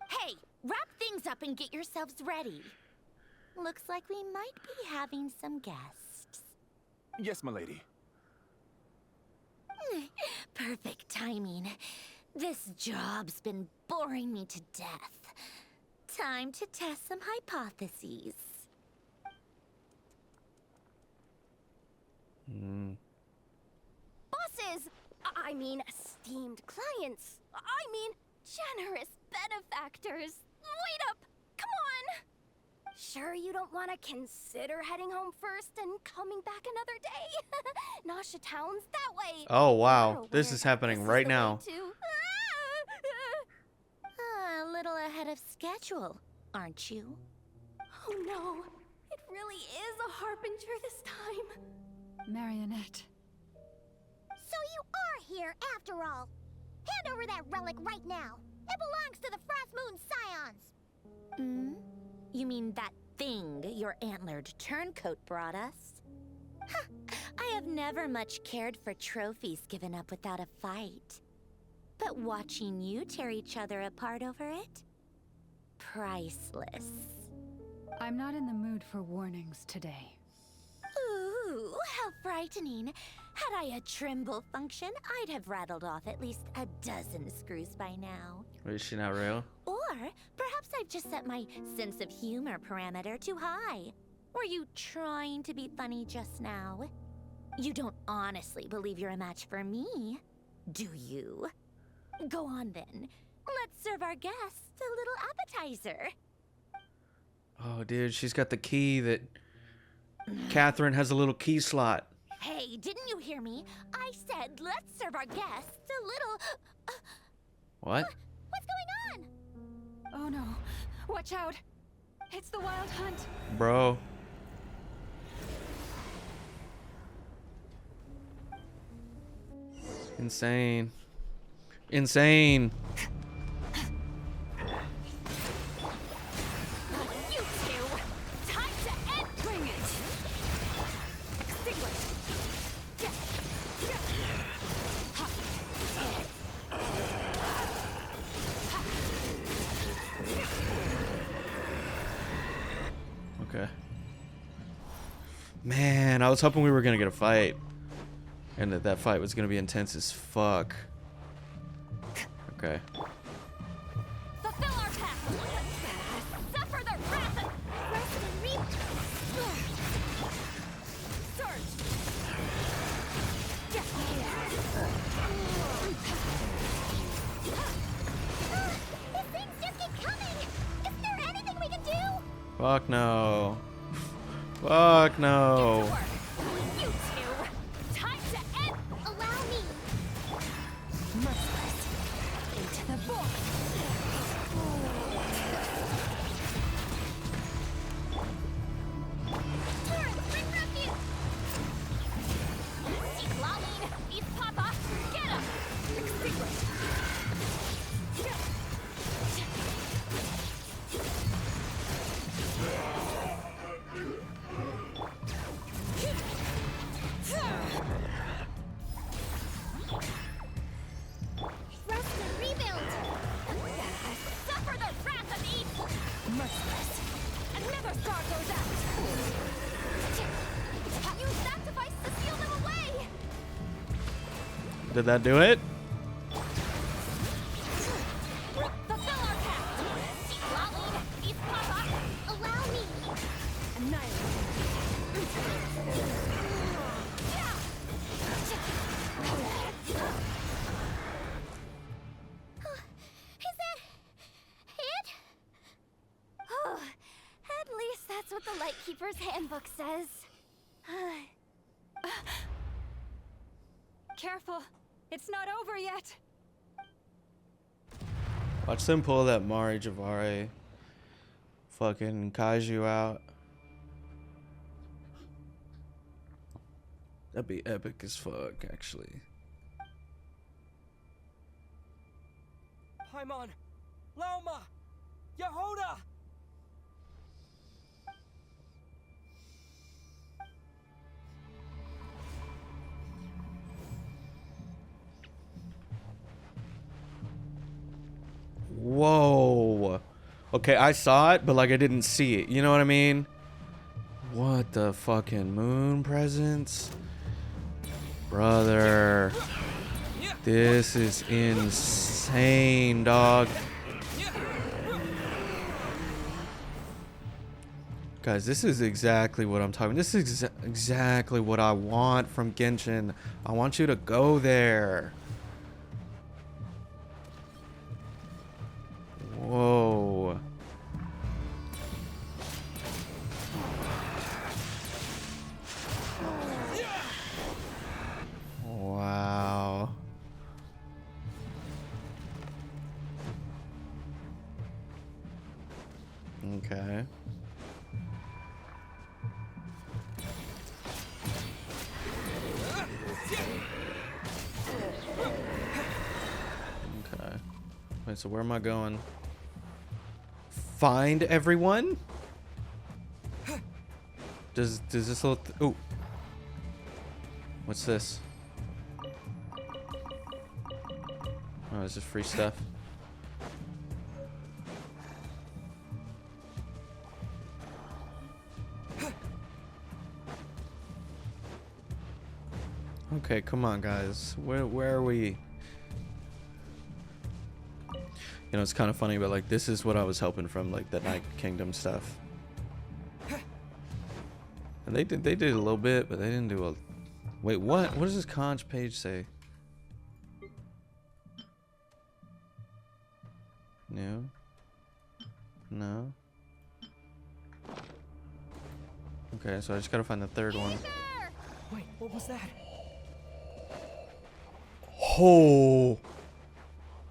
Hey, wrap things up and get yourselves ready. Looks like we might be having some guests. Yes, my lady. Perfect timing. This job's been boring me to death. Time to test some hypotheses. Bosses! I mean, esteemed clients. I mean, generous benefactors. Wait up! Come on! Sure you don't want to consider heading home first and coming back another day? Nasha Town's that way. Oh You're wow, aware this is happening this is right the way now. to- A little ahead of schedule, aren't you? Oh no, it really is a harbinger this time. Marionette. So you are here after all. Hand over that relic right now. It belongs to the Frost Moon Scions. You mean that thing your antlered turncoat brought us? Huh, I have never much cared for trophies given up without a fight. But watching you tear each other apart over it? Priceless. I'm not in the mood for warnings today. Ooh, how frightening. Had I a Trimble function, I'd have rattled off at least a dozen screws by now. Wait, is she not real? Or perhaps I've just set my sense of humor parameter too high. Were you trying to be funny just now? You don't honestly believe you're a match for me, do you? Go on then. Let's serve our guests a little appetizer. Oh, dude, she's got the key that Catherine has a little key slot. Hey, didn't you hear me? I said let's serve our guests a little... What? What's going on? Oh no. Watch out. It's the Wild Hunt. Bro. Insane. Insane. You two! Time to end! Bring it! Man, I was hoping we were gonna get a fight. And that fight was gonna be intense as fuck. Okay. Fulfill our pact! Suffer the wrath of... Surge! These things just keep coming! Isn't there anything we can do? Fuck no. Fuck no. You two! Time to end... Allow me! Merciless! Into the void! Turret, bring refuge! Seek lumine! Eat Papa! Get him! Extinguish! Rest and rebuild! Suffer the wrath of evil! Merciless! Another star goes out! Use that device to seal them away! Did that do it? Fulfill our pact! Seek lumine! Eat Papa! Allow me! Annihilate! Is that it? Oh, at least that's what the Lightkeeper's handbook says. Careful. It's not over yet. Watch them pull that Mari Javare fucking kaiju out. That'd be epic as fuck, actually. Paimon! Lauma! Yehoda! Whoa. Okay, I saw it, but like I didn't see it. You know what I mean? What the fucking moon presence? Brother. This is insane, dog. Guys, this is exactly what I'm talking. This is exactly what I want from Genshin. I want you to go there. Whoa. Wow. Okay. Okay. Wait, so where am I going? Find everyone? Does this little oh. What's this? Oh, is this free stuff? Okay, come on, guys. Where are we? You know, it's kind of funny, but like this is what I was hoping from like the Night Kingdom stuff. And they did a little bit, but they didn't do a. Wait, what? What does this conch page say? No. No. Okay, so I just gotta find the third one. Wait, what was that? Oh.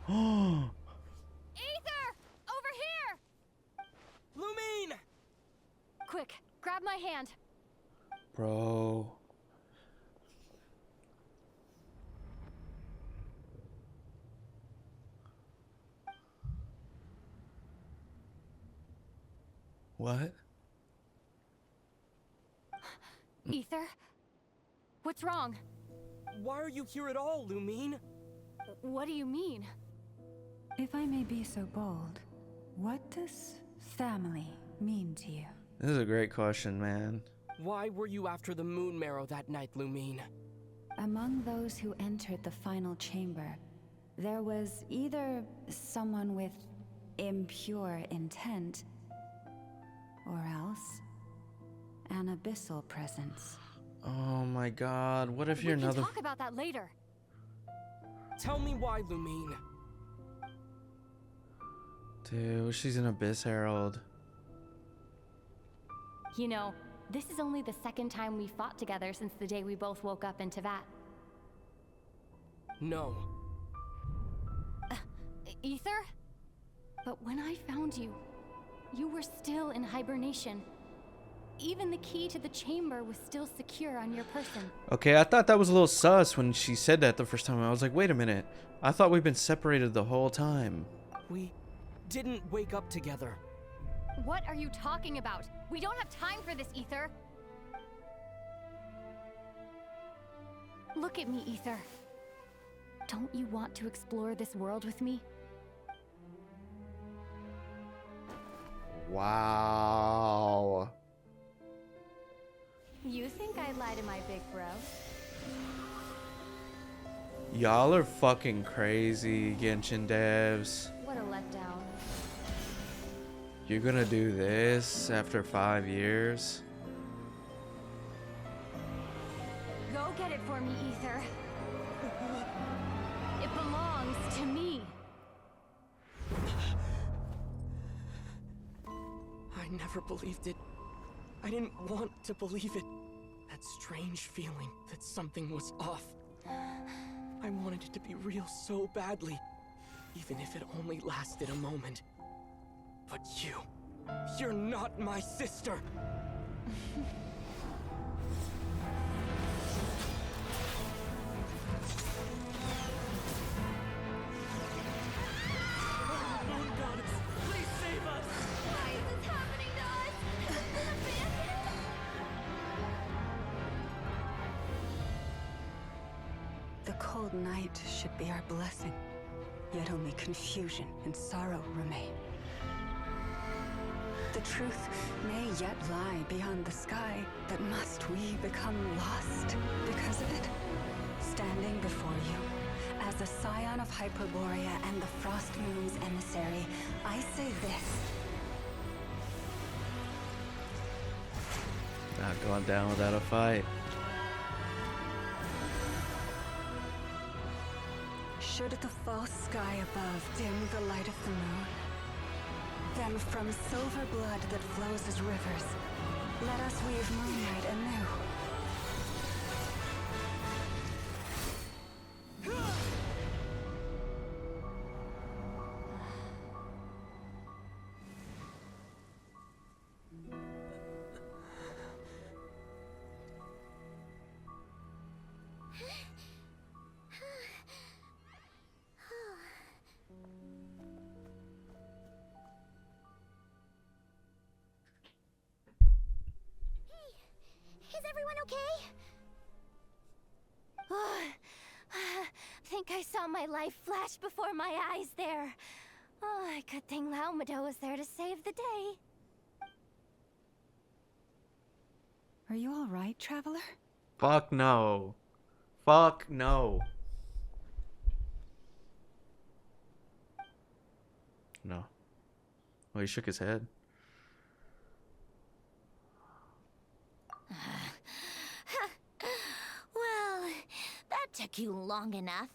Aether! Over here! Lumine! Quick, grab my hand. Bro. What? Aether? What's wrong? Why are you here at all, Lumine? What do you mean? If I may be so bold, what does family mean to you? This is a great question, man. Why were you after the moon marrow that night, Lumine? Among those who entered the final chamber, there was either someone with impure intent, or else an abyssal presence. Oh my god, what if We you're can another... talk about that later. Tell me why, Lumine. Dude, she's an Abyss Herald. You know, this is only the second time we fought together since the day we both woke up in Tevat. No. Aether? But when I found you, you were still in hibernation. Even the key to the chamber was still secure on your person. Okay, I thought that was a little sus when she said that the first time. I was like, wait a minute. I thought we've been separated the whole time. We didn't wake up together. What are you talking about? We don't have time for this, Aether. Look at me, Aether. Don't you want to explore this world with me? Wow. You think I'd lie to my big bro? Y'all are fucking crazy, Genshin devs. What a letdown. You're gonna do this after 5 years? Go get it for me, Aether. It belongs to me. I never believed it. I didn't want to believe it. That strange feeling that something was off. I wanted it to be real so badly, even if it only lasted a moment. But you're not my sister. Moon goddess, please save us! Why is this happening to us? Has been abandoned? The cold night should be our blessing, yet only confusion and sorrow remain. The truth may yet lie beyond the sky, but must we become lost because of it? Standing before you, as a scion of Hyperborea and the Frost Moon's emissary, I say this. Not going down without a fight. Should the false sky above dim the light of the moon, then from silver blood that flows as rivers, let us weave moonlight anew. Is everyone okay? Think I saw my life flash before my eyes there. Oh, good thing Laumado was there to save the day. Are you all right, traveler? Fuck no. Fuck no. No. Well, he shook his head. Well, that took you long enough.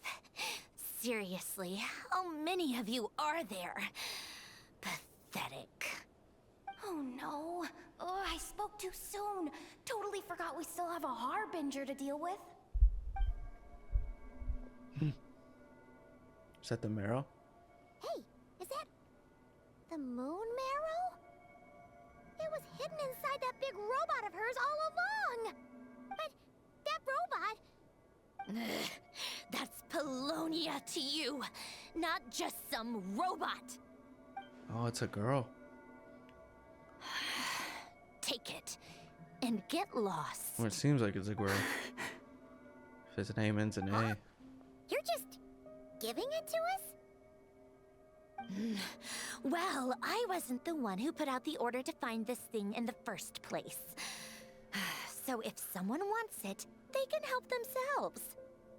Seriously, how many of you are there? Pathetic. Oh no. Oh, I spoke too soon. Totally forgot we still have a harbinger to deal with. Is that the marrow? Hey, is that the moon marrow? It was hidden inside that big robot of hers all along. But that robot... That's Polonia to you, not just some robot. Oh, it's a girl. Take it and get lost. Well, it seems like it's a girl. If his name ends in A. You're just giving it to us? Well, I wasn't the one who put out the order to find this thing in the first place. So if someone wants it, they can help themselves.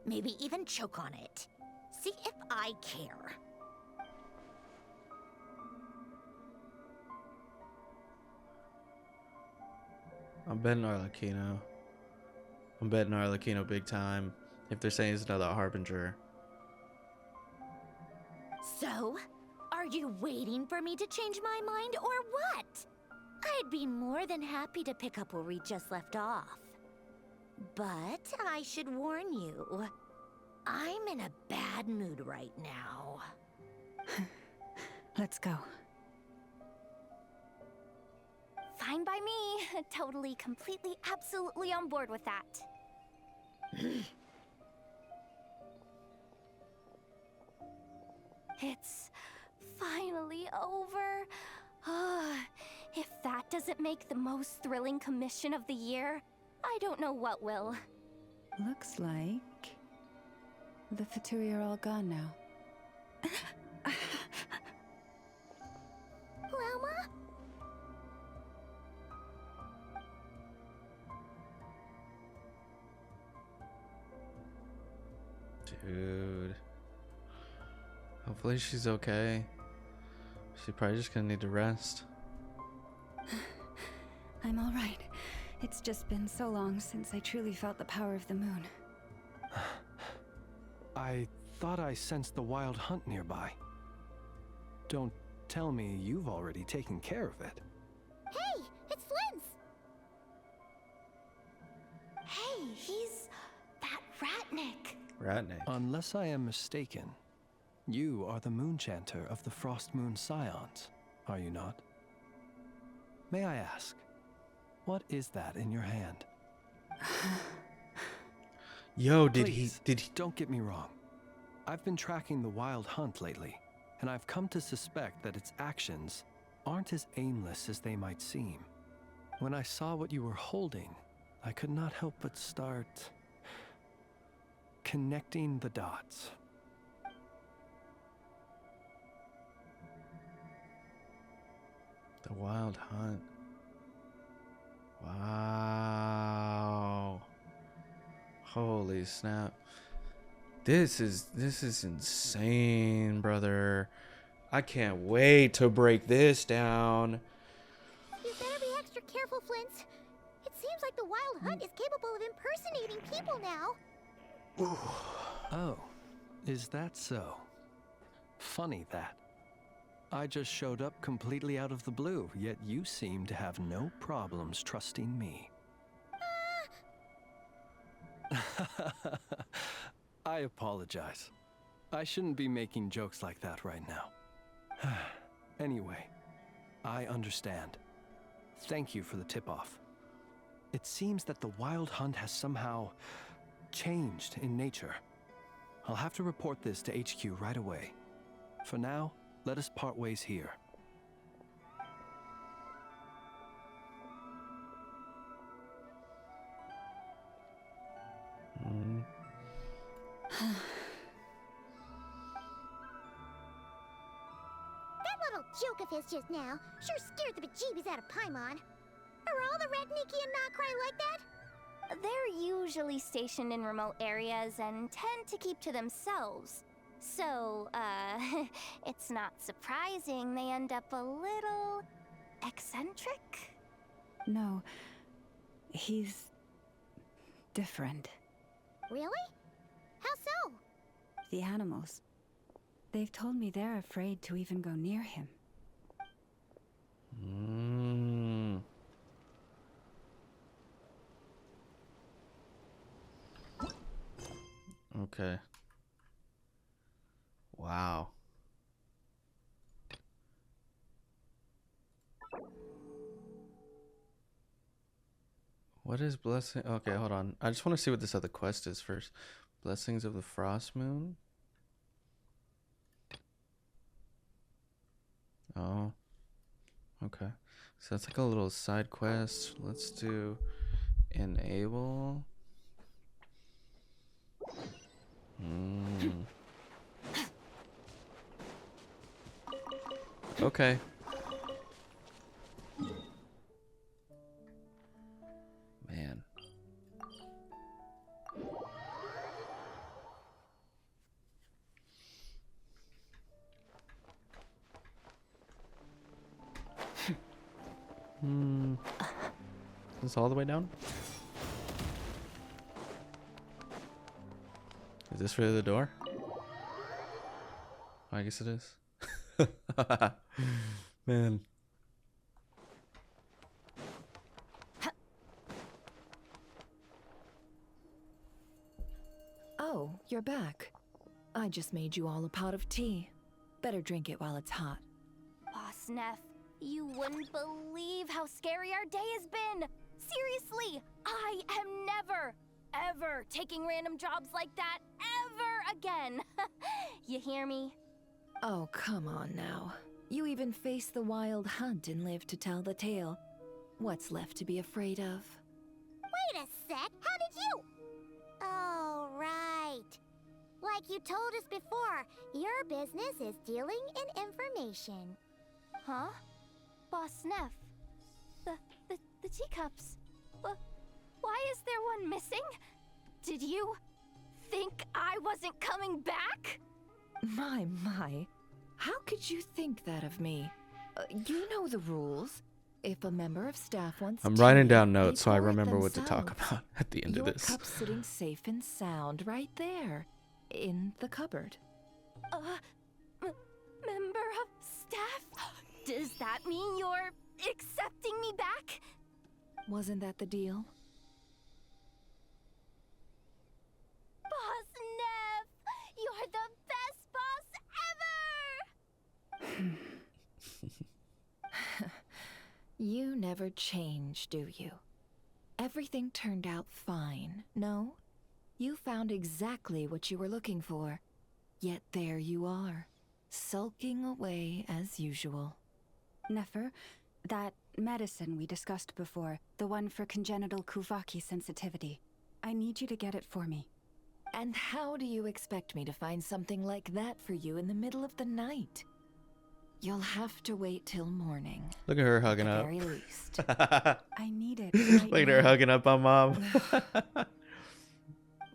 Maybe even choke on it. See if I care. I'm betting Arlecchino. I'm betting Arlecchino big time. If they're saying it's another Harbinger. So, are you waiting for me to change my mind or what? I'd be more than happy to pick up where we just left off. But I should warn you, I'm in a bad mood right now. Let's go. Fine by me. Totally, completely, absolutely on board with that. It's finally over. If that doesn't make the most thrilling commission of the year, I don't know what will. Looks like the Fatui are all gone now. Loma? Dude. Hopefully she's okay. She's probably just gonna need to rest. I'm all right. It's just been so long since I truly felt the power of the moon. I thought I sensed the wild hunt nearby. Don't tell me you've already taken care of it. Hey, it's Flynn's! Hey, he's that Ratnik. Ratnik. Unless I am mistaken, you are the moon chanter of the Frost Moon Scions, are you not? May I ask, what is that in your hand? Yo, Please, don't get me wrong. I've been tracking the wild hunt lately, and I've come to suspect that its actions aren't as aimless as they might seem. When I saw what you were holding, I could not help but start connecting the dots. The wild hunt. Wow. Holy snap. This is insane, brother. I can't wait to break this down. You better be extra careful, Flint. It seems like the wild hunt is capable of impersonating people now. Oh, is that so? Funny that. I just showed up completely out of the blue, yet you seem to have no problems trusting me. I apologize. I shouldn't be making jokes like that right now. Anyway, I understand. Thank you for the tip-off. It seems that the wild hunt has somehow changed in nature. I'll have to report this to HQ right away. For now, let us part ways here. That little joke of his just now sure scared the bejeebies out of Paimon. Are all the Ratniki and Krai like that? They're usually stationed in remote areas and tend to keep to themselves. So, it's not surprising they end up a little eccentric. No, he's different. Really? How so? The animals. They've told me they're afraid to even go near him. Okay. Wow. What is blessing? Okay, hold on. I just want to see what this other quest is first. Blessings of the Frost Moon. Oh. Okay. So that's like a little side quest. Let's do enable. Okay. Is this all the way down? Is this really the door? I guess it is. Man. Oh, you're back. I just made you all a pot of tea. Better drink it while it's hot. Boss Neff, you wouldn't believe how scary our day has been. Seriously, I am never, ever taking random jobs like that ever again. You hear me? Oh, come on now. You even faced the wild hunt and lived to tell the tale. What's left to be afraid of? Wait a sec, how did you? Oh, right. Like you told us before, your business is dealing in information. Huh? Boss Neff, the teacups. Why is there one missing? Did you think I wasn't coming back? My. How could you think that of me? You know the rules. If a member of staff wants I'm writing tea, down they notes so I pour it remember what to talk themselves. about at the end Your of this. cup's sitting safe and sound right there, in the cupboard. Member of staff? Does that mean you're accepting me back? Wasn't that the deal? Boss Neff, you're the best boss ever! You never change, do you? Everything turned out fine, no? You found exactly what you were looking for. Yet there you are, sulking away as usual. Nefer, that medicine we discussed before, the one for congenital Kuvaki sensitivity, I need you to get it for me. And how do you expect me to find something like that for you in the middle of the night? You'll have to wait till morning. Look at her hugging at up. the very least. I need it right Look at her now. hugging up on mom.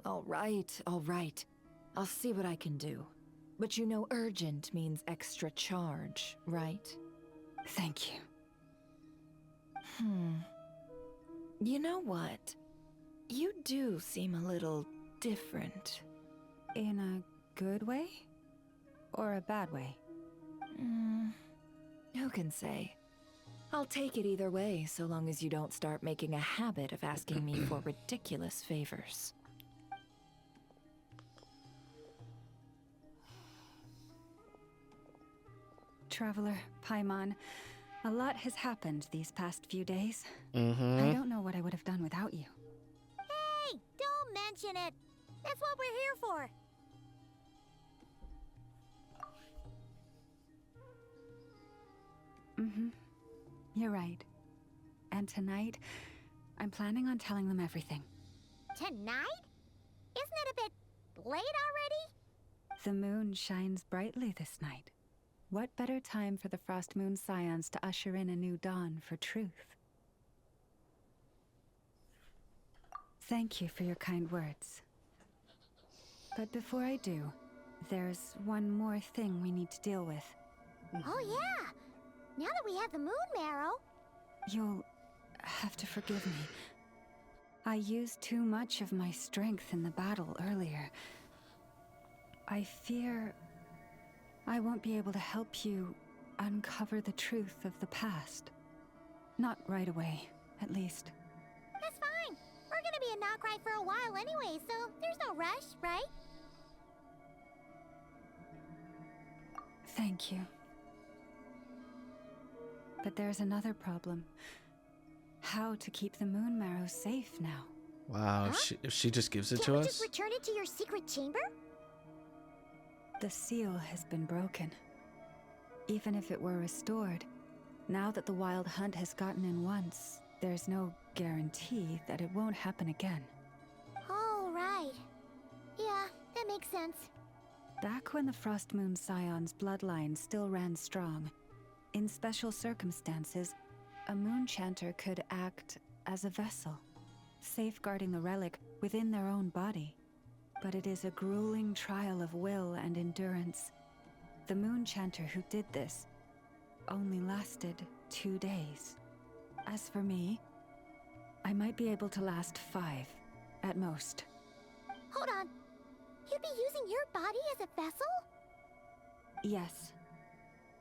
All right. I'll see what I can do. But you know urgent means extra charge, right? Thank you. You know what? You do seem a little different. In a good way? Or a bad way? Who can say? I'll take it either way, so long as you don't start making a habit of asking me for ridiculous favors. Traveler, Paimon, a lot has happened these past few days. I don't know what I would have done without you. Hey, don't mention it. That's what we're here for. You're right. And tonight, I'm planning on telling them everything. Tonight? Isn't it a bit late already? The moon shines brightly this night. What better time for the Frost Moon Scions to usher in a new dawn for truth? Thank you for your kind words. But before I do, there's one more thing we need to deal with. Oh yeah! Now that we have the moon marrow... You'll have to forgive me. I used too much of my strength in the battle earlier. I fear I won't be able to help you uncover the truth of the past. Not right away, at least. That's fine. We're gonna be in Krai for a while anyway, so there's no rush, right? Thank you. But there's another problem. How to keep the moon marrow safe now? Wow, if she just gives it Can't to we us? just return it to your secret chamber? The seal has been broken. Even if it were restored, now that the wild hunt has gotten in once, there's no guarantee that it won't happen again. Oh, right. Yeah, that makes sense. Back when the Frost Moon Scion's bloodline still ran strong, in special circumstances, a moon chanter could act as a vessel, safeguarding the relic within their own body. But it is a grueling trial of will and endurance. The moon chanter who did this only lasted 2 days. As for me, I might be able to last 5, at most. Hold on. You'd be using your body as a vessel? Yes.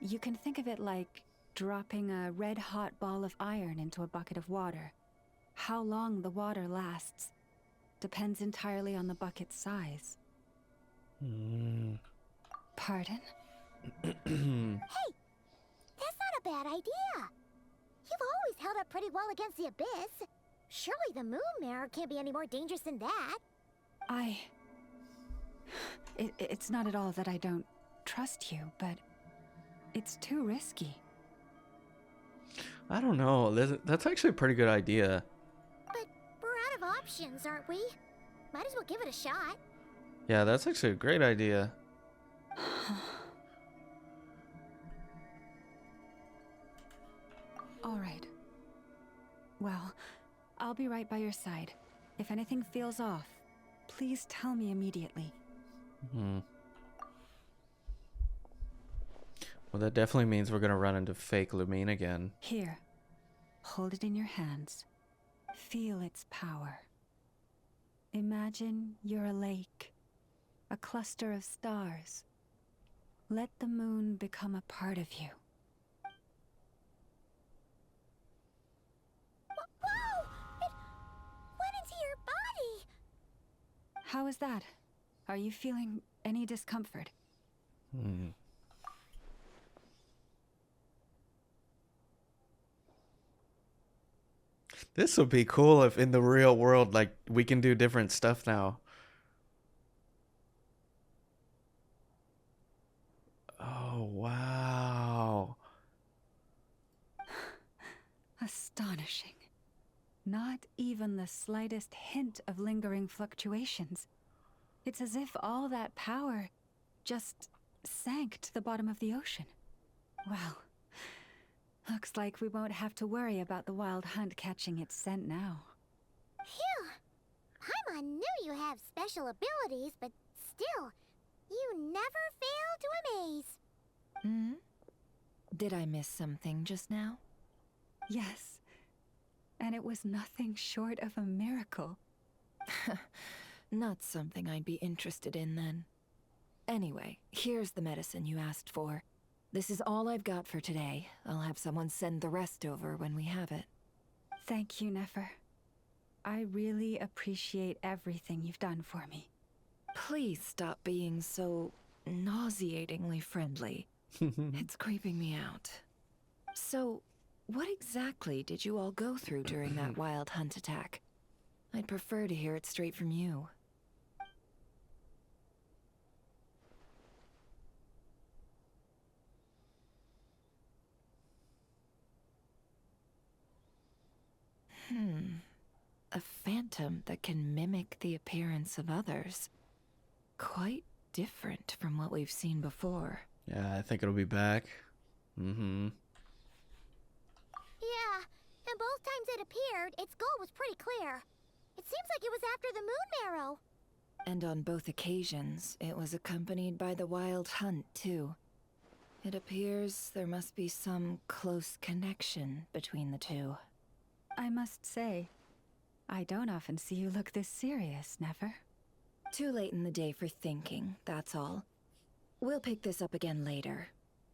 You can think of it like dropping a red-hot ball of iron into a bucket of water. How long the water lasts depends entirely on the bucket's size. Pardon? Hey, that's not a bad idea. You've always held up pretty well against the abyss. Surely the moon mirror can't be any more dangerous than that. It's not at all that I don't trust you, but it's too risky. I don't know. That's actually a pretty good idea. But we're out of options, aren't we? Might as well give it a shot. Yeah, that's actually a great idea. All right. Well, I'll be right by your side. If anything feels off, please tell me immediately. Well, that definitely means we're gonna run into fake lumine again. Here. Hold it in your hands. Feel its power. Imagine you're a lake, a cluster of stars. Let the moon become a part of you. Whoa! It went into your body! How is that? Are you feeling any discomfort? This would be cool if in the real world, like, we can do different stuff now. Oh, wow. Astonishing. Not even the slightest hint of lingering fluctuations. It's as if all that power just sank to the bottom of the ocean. Well, looks like we won't have to worry about the wild hunt catching its scent now. Phew! Paimon knew you have special abilities, but still, you never fail to amaze. Did I miss something just now? Yes. And it was nothing short of a miracle. Not something I'd be interested in then. Anyway, here's the medicine you asked for. This is all I've got for today. I'll have someone send the rest over when we have it. Thank you, Nefer. I really appreciate everything you've done for me. Please stop being so nauseatingly friendly. It's creeping me out. So, what exactly did you all go through during that wild hunt attack? I'd prefer to hear it straight from you. A phantom that can mimic the appearance of others. Quite different from what we've seen before. Yeah, I think it'll be back. Yeah, and both times it appeared, its goal was pretty clear. It seems like it was after the moon marrow. And on both occasions, it was accompanied by the wild hunt, too. It appears there must be some close connection between the two. I must say, I don't often see you look this serious, Nefer. Too late in the day for thinking, that's all. We'll pick this up again later.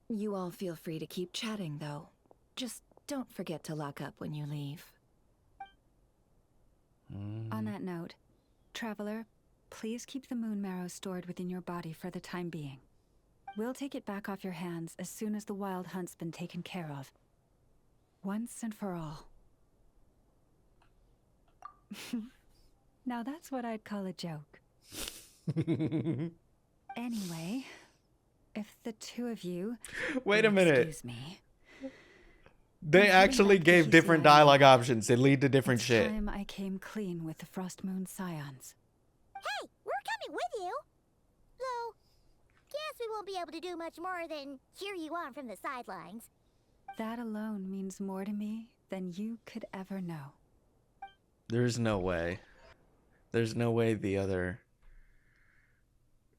You all feel free to keep chatting, though. Just don't forget to lock up when you leave. On that note, Traveler, please keep the moon marrow stored within your body for the time being. We'll take it back off your hands as soon as the wild hunt's been taken care of. Once and for all. Now that's what I'd call a joke. Anyway, if the two of you... Wait a minute. Excuse me. They actually gave different dialogue options. They lead to different shit. Time I came clean with the Frost Moon Scions. Hey, we're coming with you. Though, guess we won't be able to do much more than cheer you on from the sidelines. That alone means more to me than you could ever know. There's no way. There's no way the other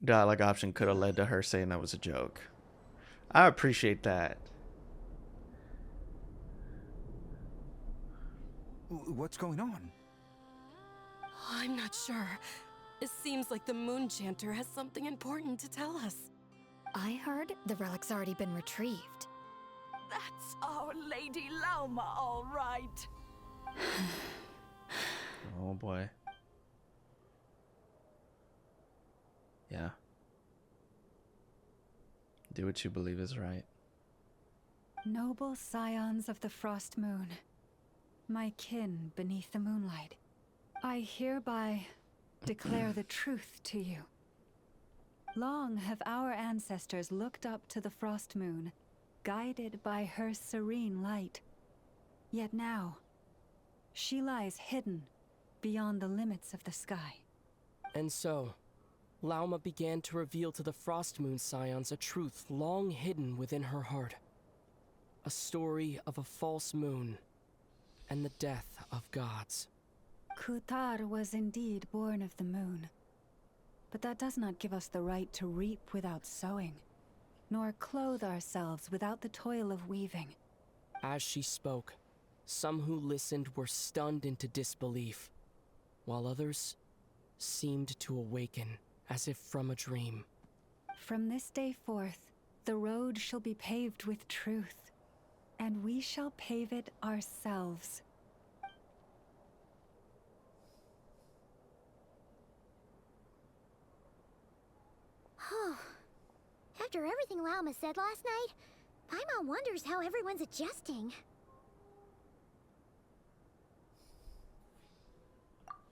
dialogue option could have led to her saying that was a joke. I appreciate that. What's going on? I'm not sure. It seems like the Moon Chanter has something important to tell us. I heard the relic's already been retrieved. That's our Lady Lauma, all right. Oh boy. Yeah. Do what you believe is right. Noble scions of the Frost Moon, my kin beneath the moonlight, I hereby declare the truth to you. Long have our ancestors looked up to the Frost Moon, guided by her serene light. Yet now, she lies hidden beyond the limits of the sky. And so, Lauma began to reveal to the Frost Moon Scions a truth long hidden within her heart. A story of a false moon and the death of gods. Kutar was indeed born of the moon. But that does not give us the right to reap without sowing, nor clothe ourselves without the toil of weaving. As she spoke, some who listened were stunned into disbelief, while others seemed to awaken as if from a dream. From this day forth, the road shall be paved with truth, and we shall pave it ourselves. After everything Lauma said last night, Paimon wonders how everyone's adjusting.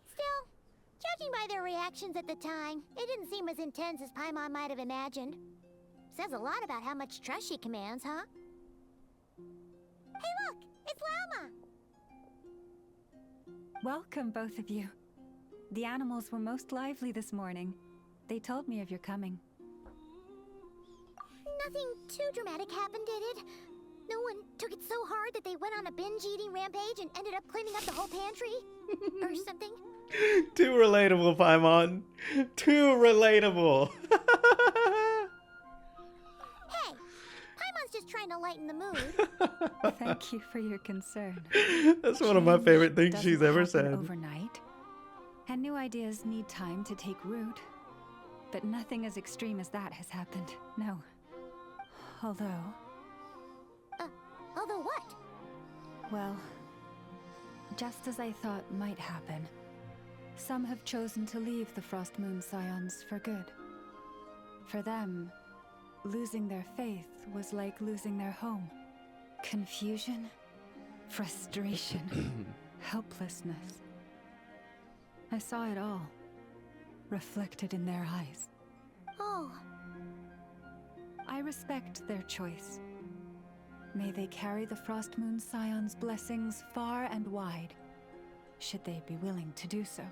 Still, judging by their reactions at the time, it didn't seem as intense as Paimon might have imagined. Says a lot about how much trust she commands, huh? Hey look! It's Lauma! Welcome, both of you. The animals were most lively this morning. They told me of your coming. Nothing too dramatic happened, did it? No one took it so hard that they went on a binge-eating rampage and ended up cleaning up the whole pantry? Or something? Too relatable, Paimon. Too relatable. Hey! Paimon's just trying to lighten the mood. Thank you for your concern. That's one of my favorite things she's ever said. Overnight, and new ideas need time to take root. But nothing as extreme as that has happened, no. Although... although what? Well, just as I thought might happen, some have chosen to leave the Frost Moon Scions for good. For them, losing their faith was like losing their home. Confusion, frustration, helplessness. I saw it all, reflected in their eyes. Oh. I respect their choice. May they carry the Frost Moon Scions' blessings far and wide, should they be willing to do so.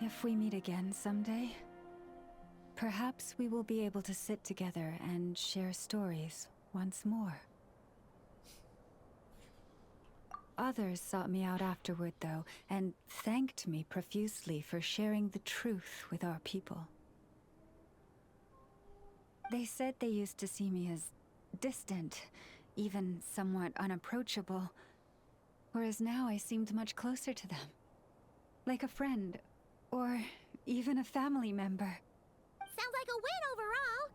If we meet again someday, perhaps we will be able to sit together and share stories once more. Others sought me out afterward, though, and thanked me profusely for sharing the truth with our people. They said they used to see me as distant, even somewhat unapproachable, whereas now I seemed much closer to them. Like a friend, or even a family member. Sounds like a win overall!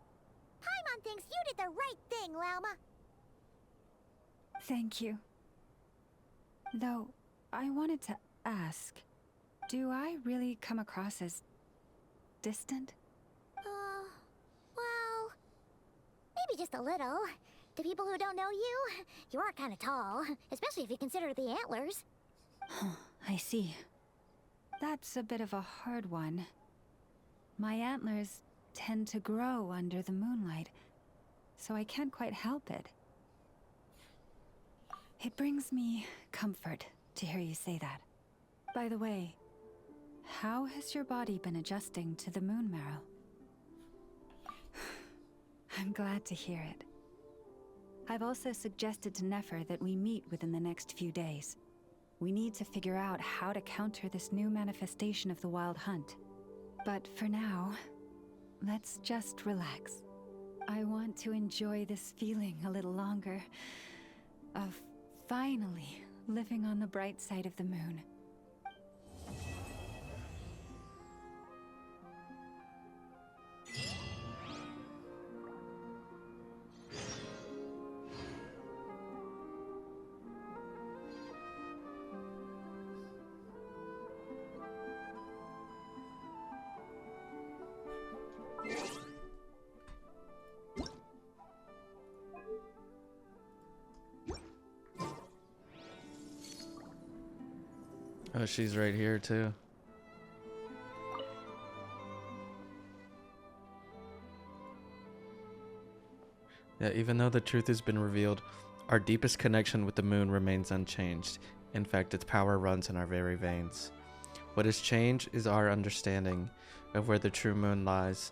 Paimon thinks you did the right thing, Lauma. Thank you. Though, I wanted to ask, do I really come across as distant? Well, maybe just a little. To people who don't know you, you are kind of tall, especially if you consider the antlers. I see. That's a bit of a hard one. My antlers tend to grow under the moonlight, so I can't quite help it. It brings me comfort to hear you say that. By the way, how has your body been adjusting to the moon marrow? I'm glad to hear it. I've also suggested to Nefer that we meet within the next few days. We need to figure out how to counter this new manifestation of the Wild Hunt. But for now, let's just relax. I want to enjoy this feeling a little longer, of finally living on the bright side of the moon. Oh, she's right here too. Yeah, even though the truth has been revealed, our deepest connection with the moon remains unchanged. In fact, its power runs in our very veins. What has changed is our understanding of where the true moon lies,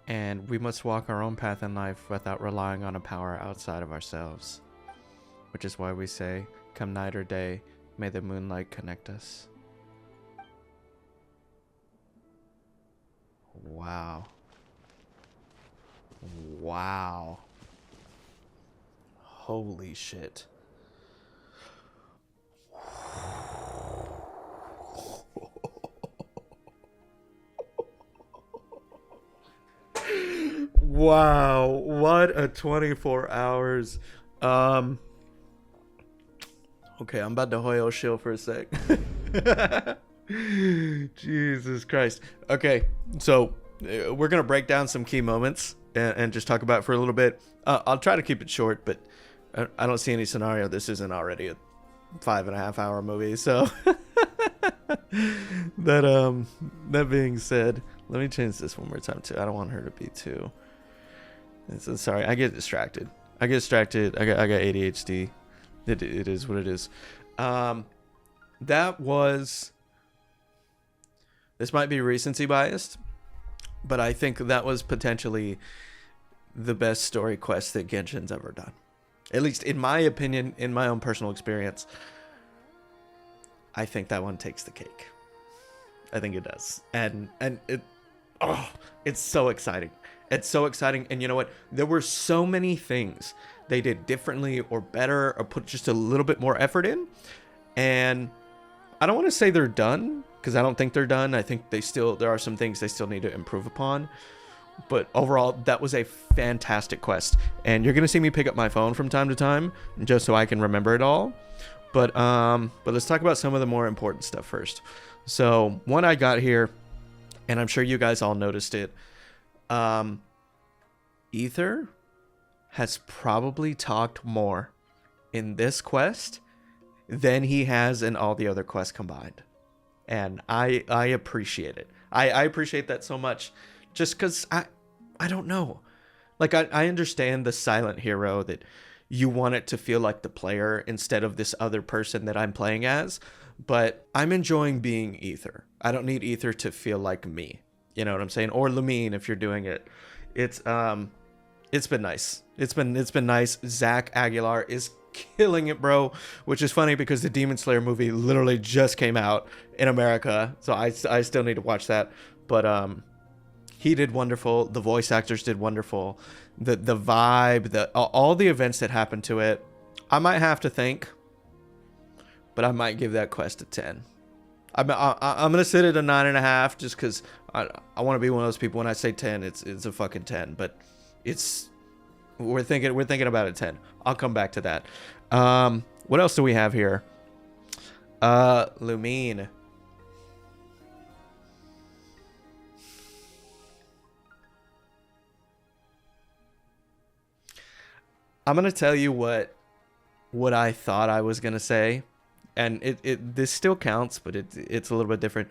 and we must walk our own path in life without relying on a power outside of ourselves. Which is why we say, come night or day, may the moonlight connect us. Wow. Wow. Holy shit. Wow, what a 24 hours. Okay, I'm about to Hoyo shill for a sec. Jesus Christ. Okay, so we're gonna break down some key moments and just talk about it for a little bit. I'll try to keep it short, but I don't see any scenario this isn't already a 5.5 hour movie. So that being said, let me change this one more time too. I don't want her to be too. So sorry, I get distracted. I got ADHD. It is what it is. That was. This might be recency biased, but I think that was potentially the best story quest that Genshin's ever done. At least in my opinion, in my own personal experience, I think that one takes the cake. I think it does. And it, it's so exciting. It's so exciting. And you know what? There were so many things they did differently or better or put just a little bit more effort in. And I don't want to say they're done, because I don't think they're done. I think there are some things they still need to improve upon. But overall, that was a fantastic quest. And you're going to see me pick up my phone from time to time, just so I can remember it all. But let's talk about some of the more important stuff first. So one I got here, and I'm sure you guys all noticed it. Aether has probably talked more in this quest than he has in all the other quests combined. And I appreciate it. I appreciate that so much, just because I don't know. Like, I understand the silent hero, that you want it to feel like the player instead of this other person that I'm playing as. But I'm enjoying being Aether. I don't need Aether to feel like me. You know what I'm saying? Or Lumine if you're doing it. It's been nice. It's been nice. Zach Aguilar is killing it, bro, which is funny because the Demon Slayer movie literally just came out in America, so I still need to watch that. But he did wonderful. The voice actors did wonderful. The vibe, all the events that happened to it, I might have to think, but I might give that quest a 10. I'm gonna sit at a 9.5 just because I want to be one of those people. When I say 10, it's a fucking 10, but we're thinking about a 10. I'll come back to that. What else do we have here? Lumine. I'm gonna tell you what I thought I was gonna say, and this still counts, but it's a little bit different.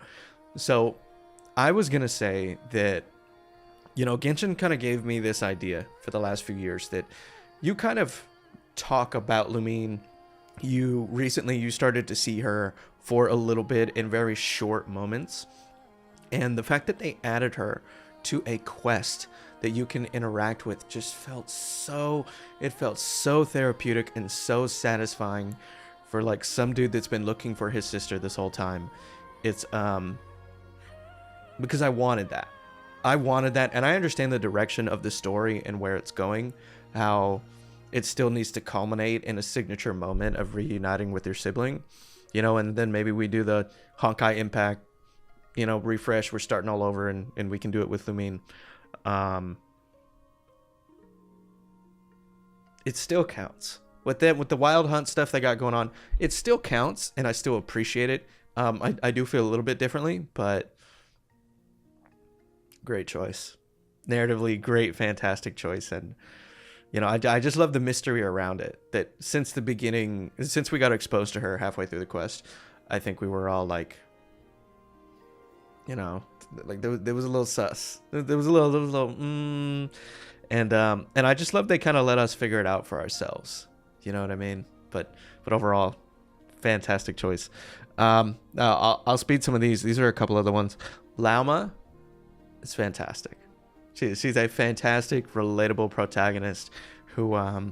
So I was gonna say that, you know, Genshin kind of gave me this idea for the last few years that you kind of talk about Lumine. Recently you started to see her for a little bit in very short moments, and the fact that they added her to a quest that you can interact with just felt so therapeutic and so satisfying for like some dude that's been looking for his sister this whole time. It's because I wanted that, and I understand the direction of the story and where it's going, how it still needs to culminate in a signature moment of reuniting with your sibling, you know, and then maybe we do the Honkai Impact, you know, refresh, we're starting all over, and we can do it with Lumine. It still counts. With the Wild Hunt stuff they got going on, it still counts, and I still appreciate it. I do feel a little bit differently, but great choice. Narratively, great, fantastic choice. And, you know, I just love the mystery around it. That since the beginning, since we got exposed to her halfway through the quest, I think we were all like, you know, like there was a little sus. There was a little and I just love they kind of let us figure it out for ourselves. You know what I mean? But overall, fantastic choice. I'll speed some of these. These are a couple other ones. Lauma is fantastic. She's a fantastic, relatable protagonist who I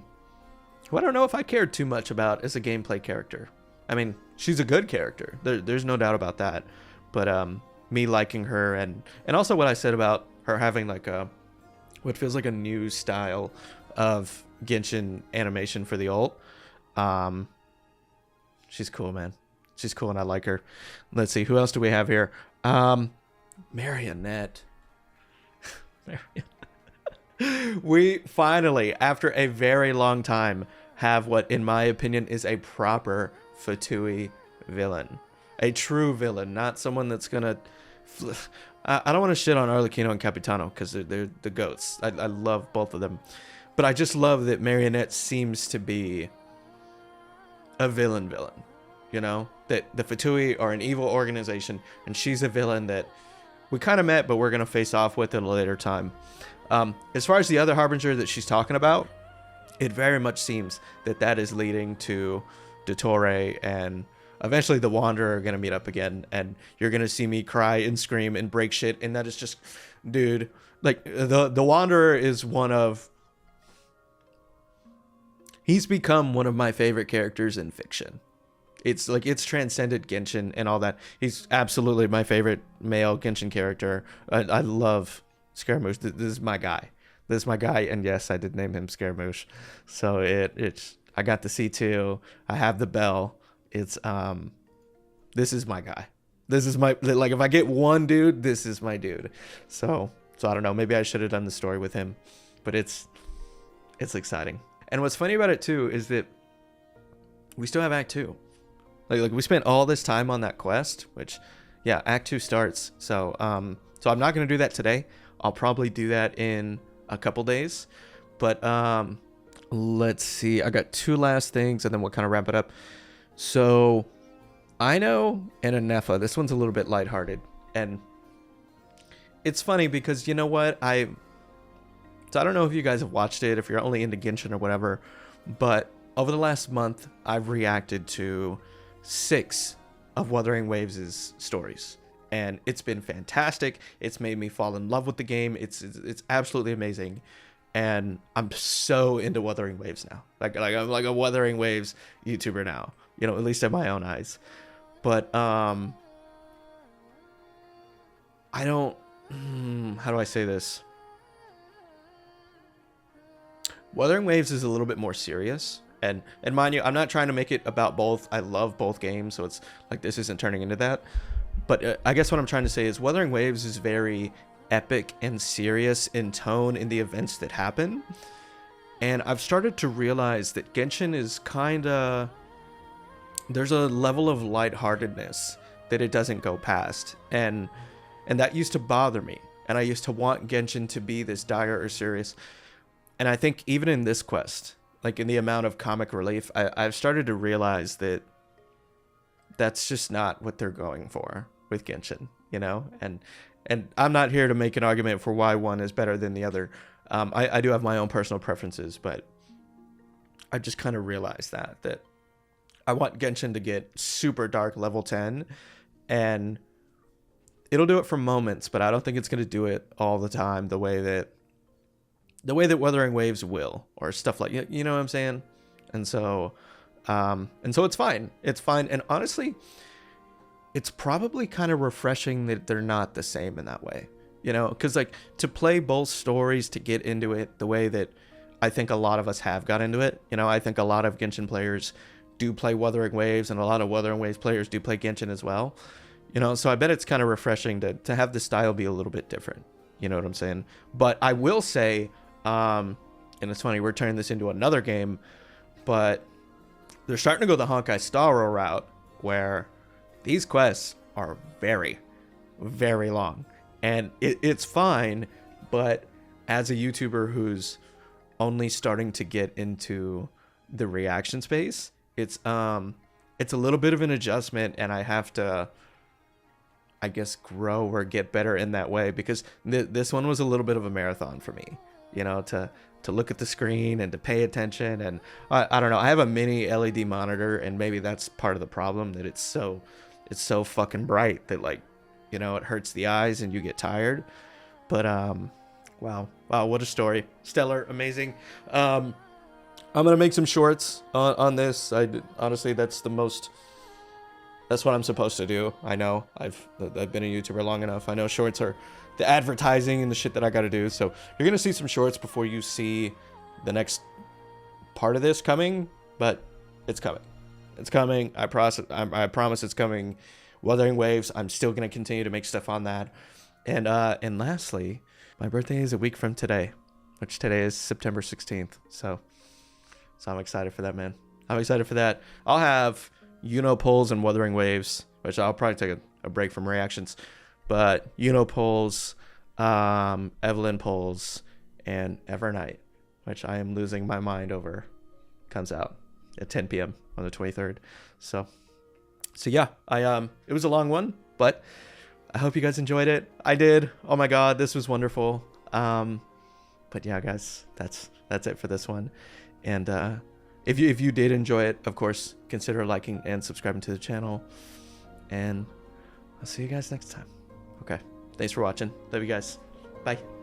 don't know if I cared too much about as a gameplay character. I mean, she's a good character. There's no doubt about that. But me liking her and also what I said about her having like what feels like a new style of Genshin animation for the ult. She's cool, man. She's cool and I like her. Let's see, who else do we have here? Marionette. We finally, after a very long time, have what, in my opinion, is a proper Fatui villain. A true villain, not someone that's gonna... I don't want to shit on Arlecchino and Capitano, because they're the goats. I love both of them. But I just love that Marionette seems to be a villain. You know? That the Fatui are an evil organization, and she's a villain that we kind of met, but we're going to face off with at a later time. As far as the other Harbinger that she's talking about, it very much seems that is leading to Dottore and eventually the Wanderer are going to meet up again, and you're going to see me cry and scream and break shit, and that is just, dude, like, the Wanderer is he's become one of my favorite characters in fiction. It's like, it's transcended Genshin and all that. He's absolutely my favorite male Genshin character. I love Scaramouche. This is my guy. And yes, I did name him Scaramouche. So I got the C2. I have the bell. It's this is my guy. This is my, like, if I get one dude, this is my dude. So I don't know, maybe I should have done the story with him, but it's exciting. And what's funny about it too is that we still have Act 2. Like we spent all this time on that quest, which, yeah, Act 2 starts. So I'm not gonna do that today. I'll probably do that in a couple days. But let's see. I got two last things, and then we'll kind of wrap it up. So, Aino and Anefa. This one's a little bit lighthearted, and it's funny because, you know what, so I don't know if you guys have watched it, if you're only into Genshin or whatever, but over the last month, I've reacted to 6 of Wuthering Waves' stories, and it's been fantastic. It's made me fall in love with the game. It's absolutely amazing, and I'm so into Wuthering Waves now. Like I'm like a Wuthering Waves YouTuber now, you know, at least in my own eyes. But I don't, how do I say this? Wuthering Waves is a little bit more serious. And mind you, I'm not trying to make it about both. I love both games, so it's like this isn't turning into that. But I guess what I'm trying to say is Wuthering Waves is very epic and serious in tone in the events that happen. And I've started to realize that Genshin is kind of... There's a level of lightheartedness that it doesn't go past. And that used to bother me. And I used to want Genshin to be this dire or serious. And I think even in this quest, like in the amount of comic relief, I've started to realize that that's just not what they're going for with Genshin, you know? And I'm not here to make an argument for why one is better than the other. I do have my own personal preferences, but I just kind of realized that I want Genshin to get super dark level 10, and it'll do it for moments, but I don't think it's going to do it all the time the way that Wuthering Waves will, or stuff like, you know what I'm saying? And so it's fine. It's fine. And honestly, it's probably kind of refreshing that they're not the same in that way, you know? Because like to play both stories, to get into it the way that I think a lot of us have got into it. You know, I think a lot of Genshin players do play Wuthering Waves, and a lot of Wuthering Waves players do play Genshin as well. You know, so I bet it's kind of refreshing to have the style be a little bit different. You know what I'm saying? But I will say, and it's funny, we're turning this into another game, but they're starting to go the Honkai Star Rail route, where these quests are very, very long. And it's fine, but as a YouTuber who's only starting to get into the reaction space, it's a little bit of an adjustment, and I have to, I guess, grow or get better in that way, because this one was a little bit of a marathon for me, you know, to look at the screen and to pay attention. And I don't know, I have a mini LED monitor, and maybe that's part of the problem, that it's so fucking bright that, like, you know, it hurts the eyes and you get tired. But wow, what a story. Stellar, amazing. I'm gonna make some shorts on this. Honestly, that's what I'm supposed to do. I know I've been a YouTuber long enough. I know shorts are the advertising and the shit that I gotta do. So you're gonna see some shorts before you see the next part of this coming, but it's coming. It's coming. I promise it's coming. Wuthering Waves, I'm still gonna continue to make stuff on that. And lastly, my birthday is a week from today, which today is September 16th. So I'm excited for that, man. I'm excited for that. I'll have polls and Wuthering Waves, which I'll probably take a break from reactions, but polls, Evelyn polls, and Evernight, which I am losing my mind over, comes out at 10 p.m. on the 23rd. So yeah, it was a long one, but I hope you guys enjoyed it. I did. Oh my god, this was wonderful. But yeah, guys, that's it for this one. And if you did enjoy it, of course, consider liking and subscribing to the channel. And I'll see you guys next time. Okay, thanks for watching. Love you guys. Bye.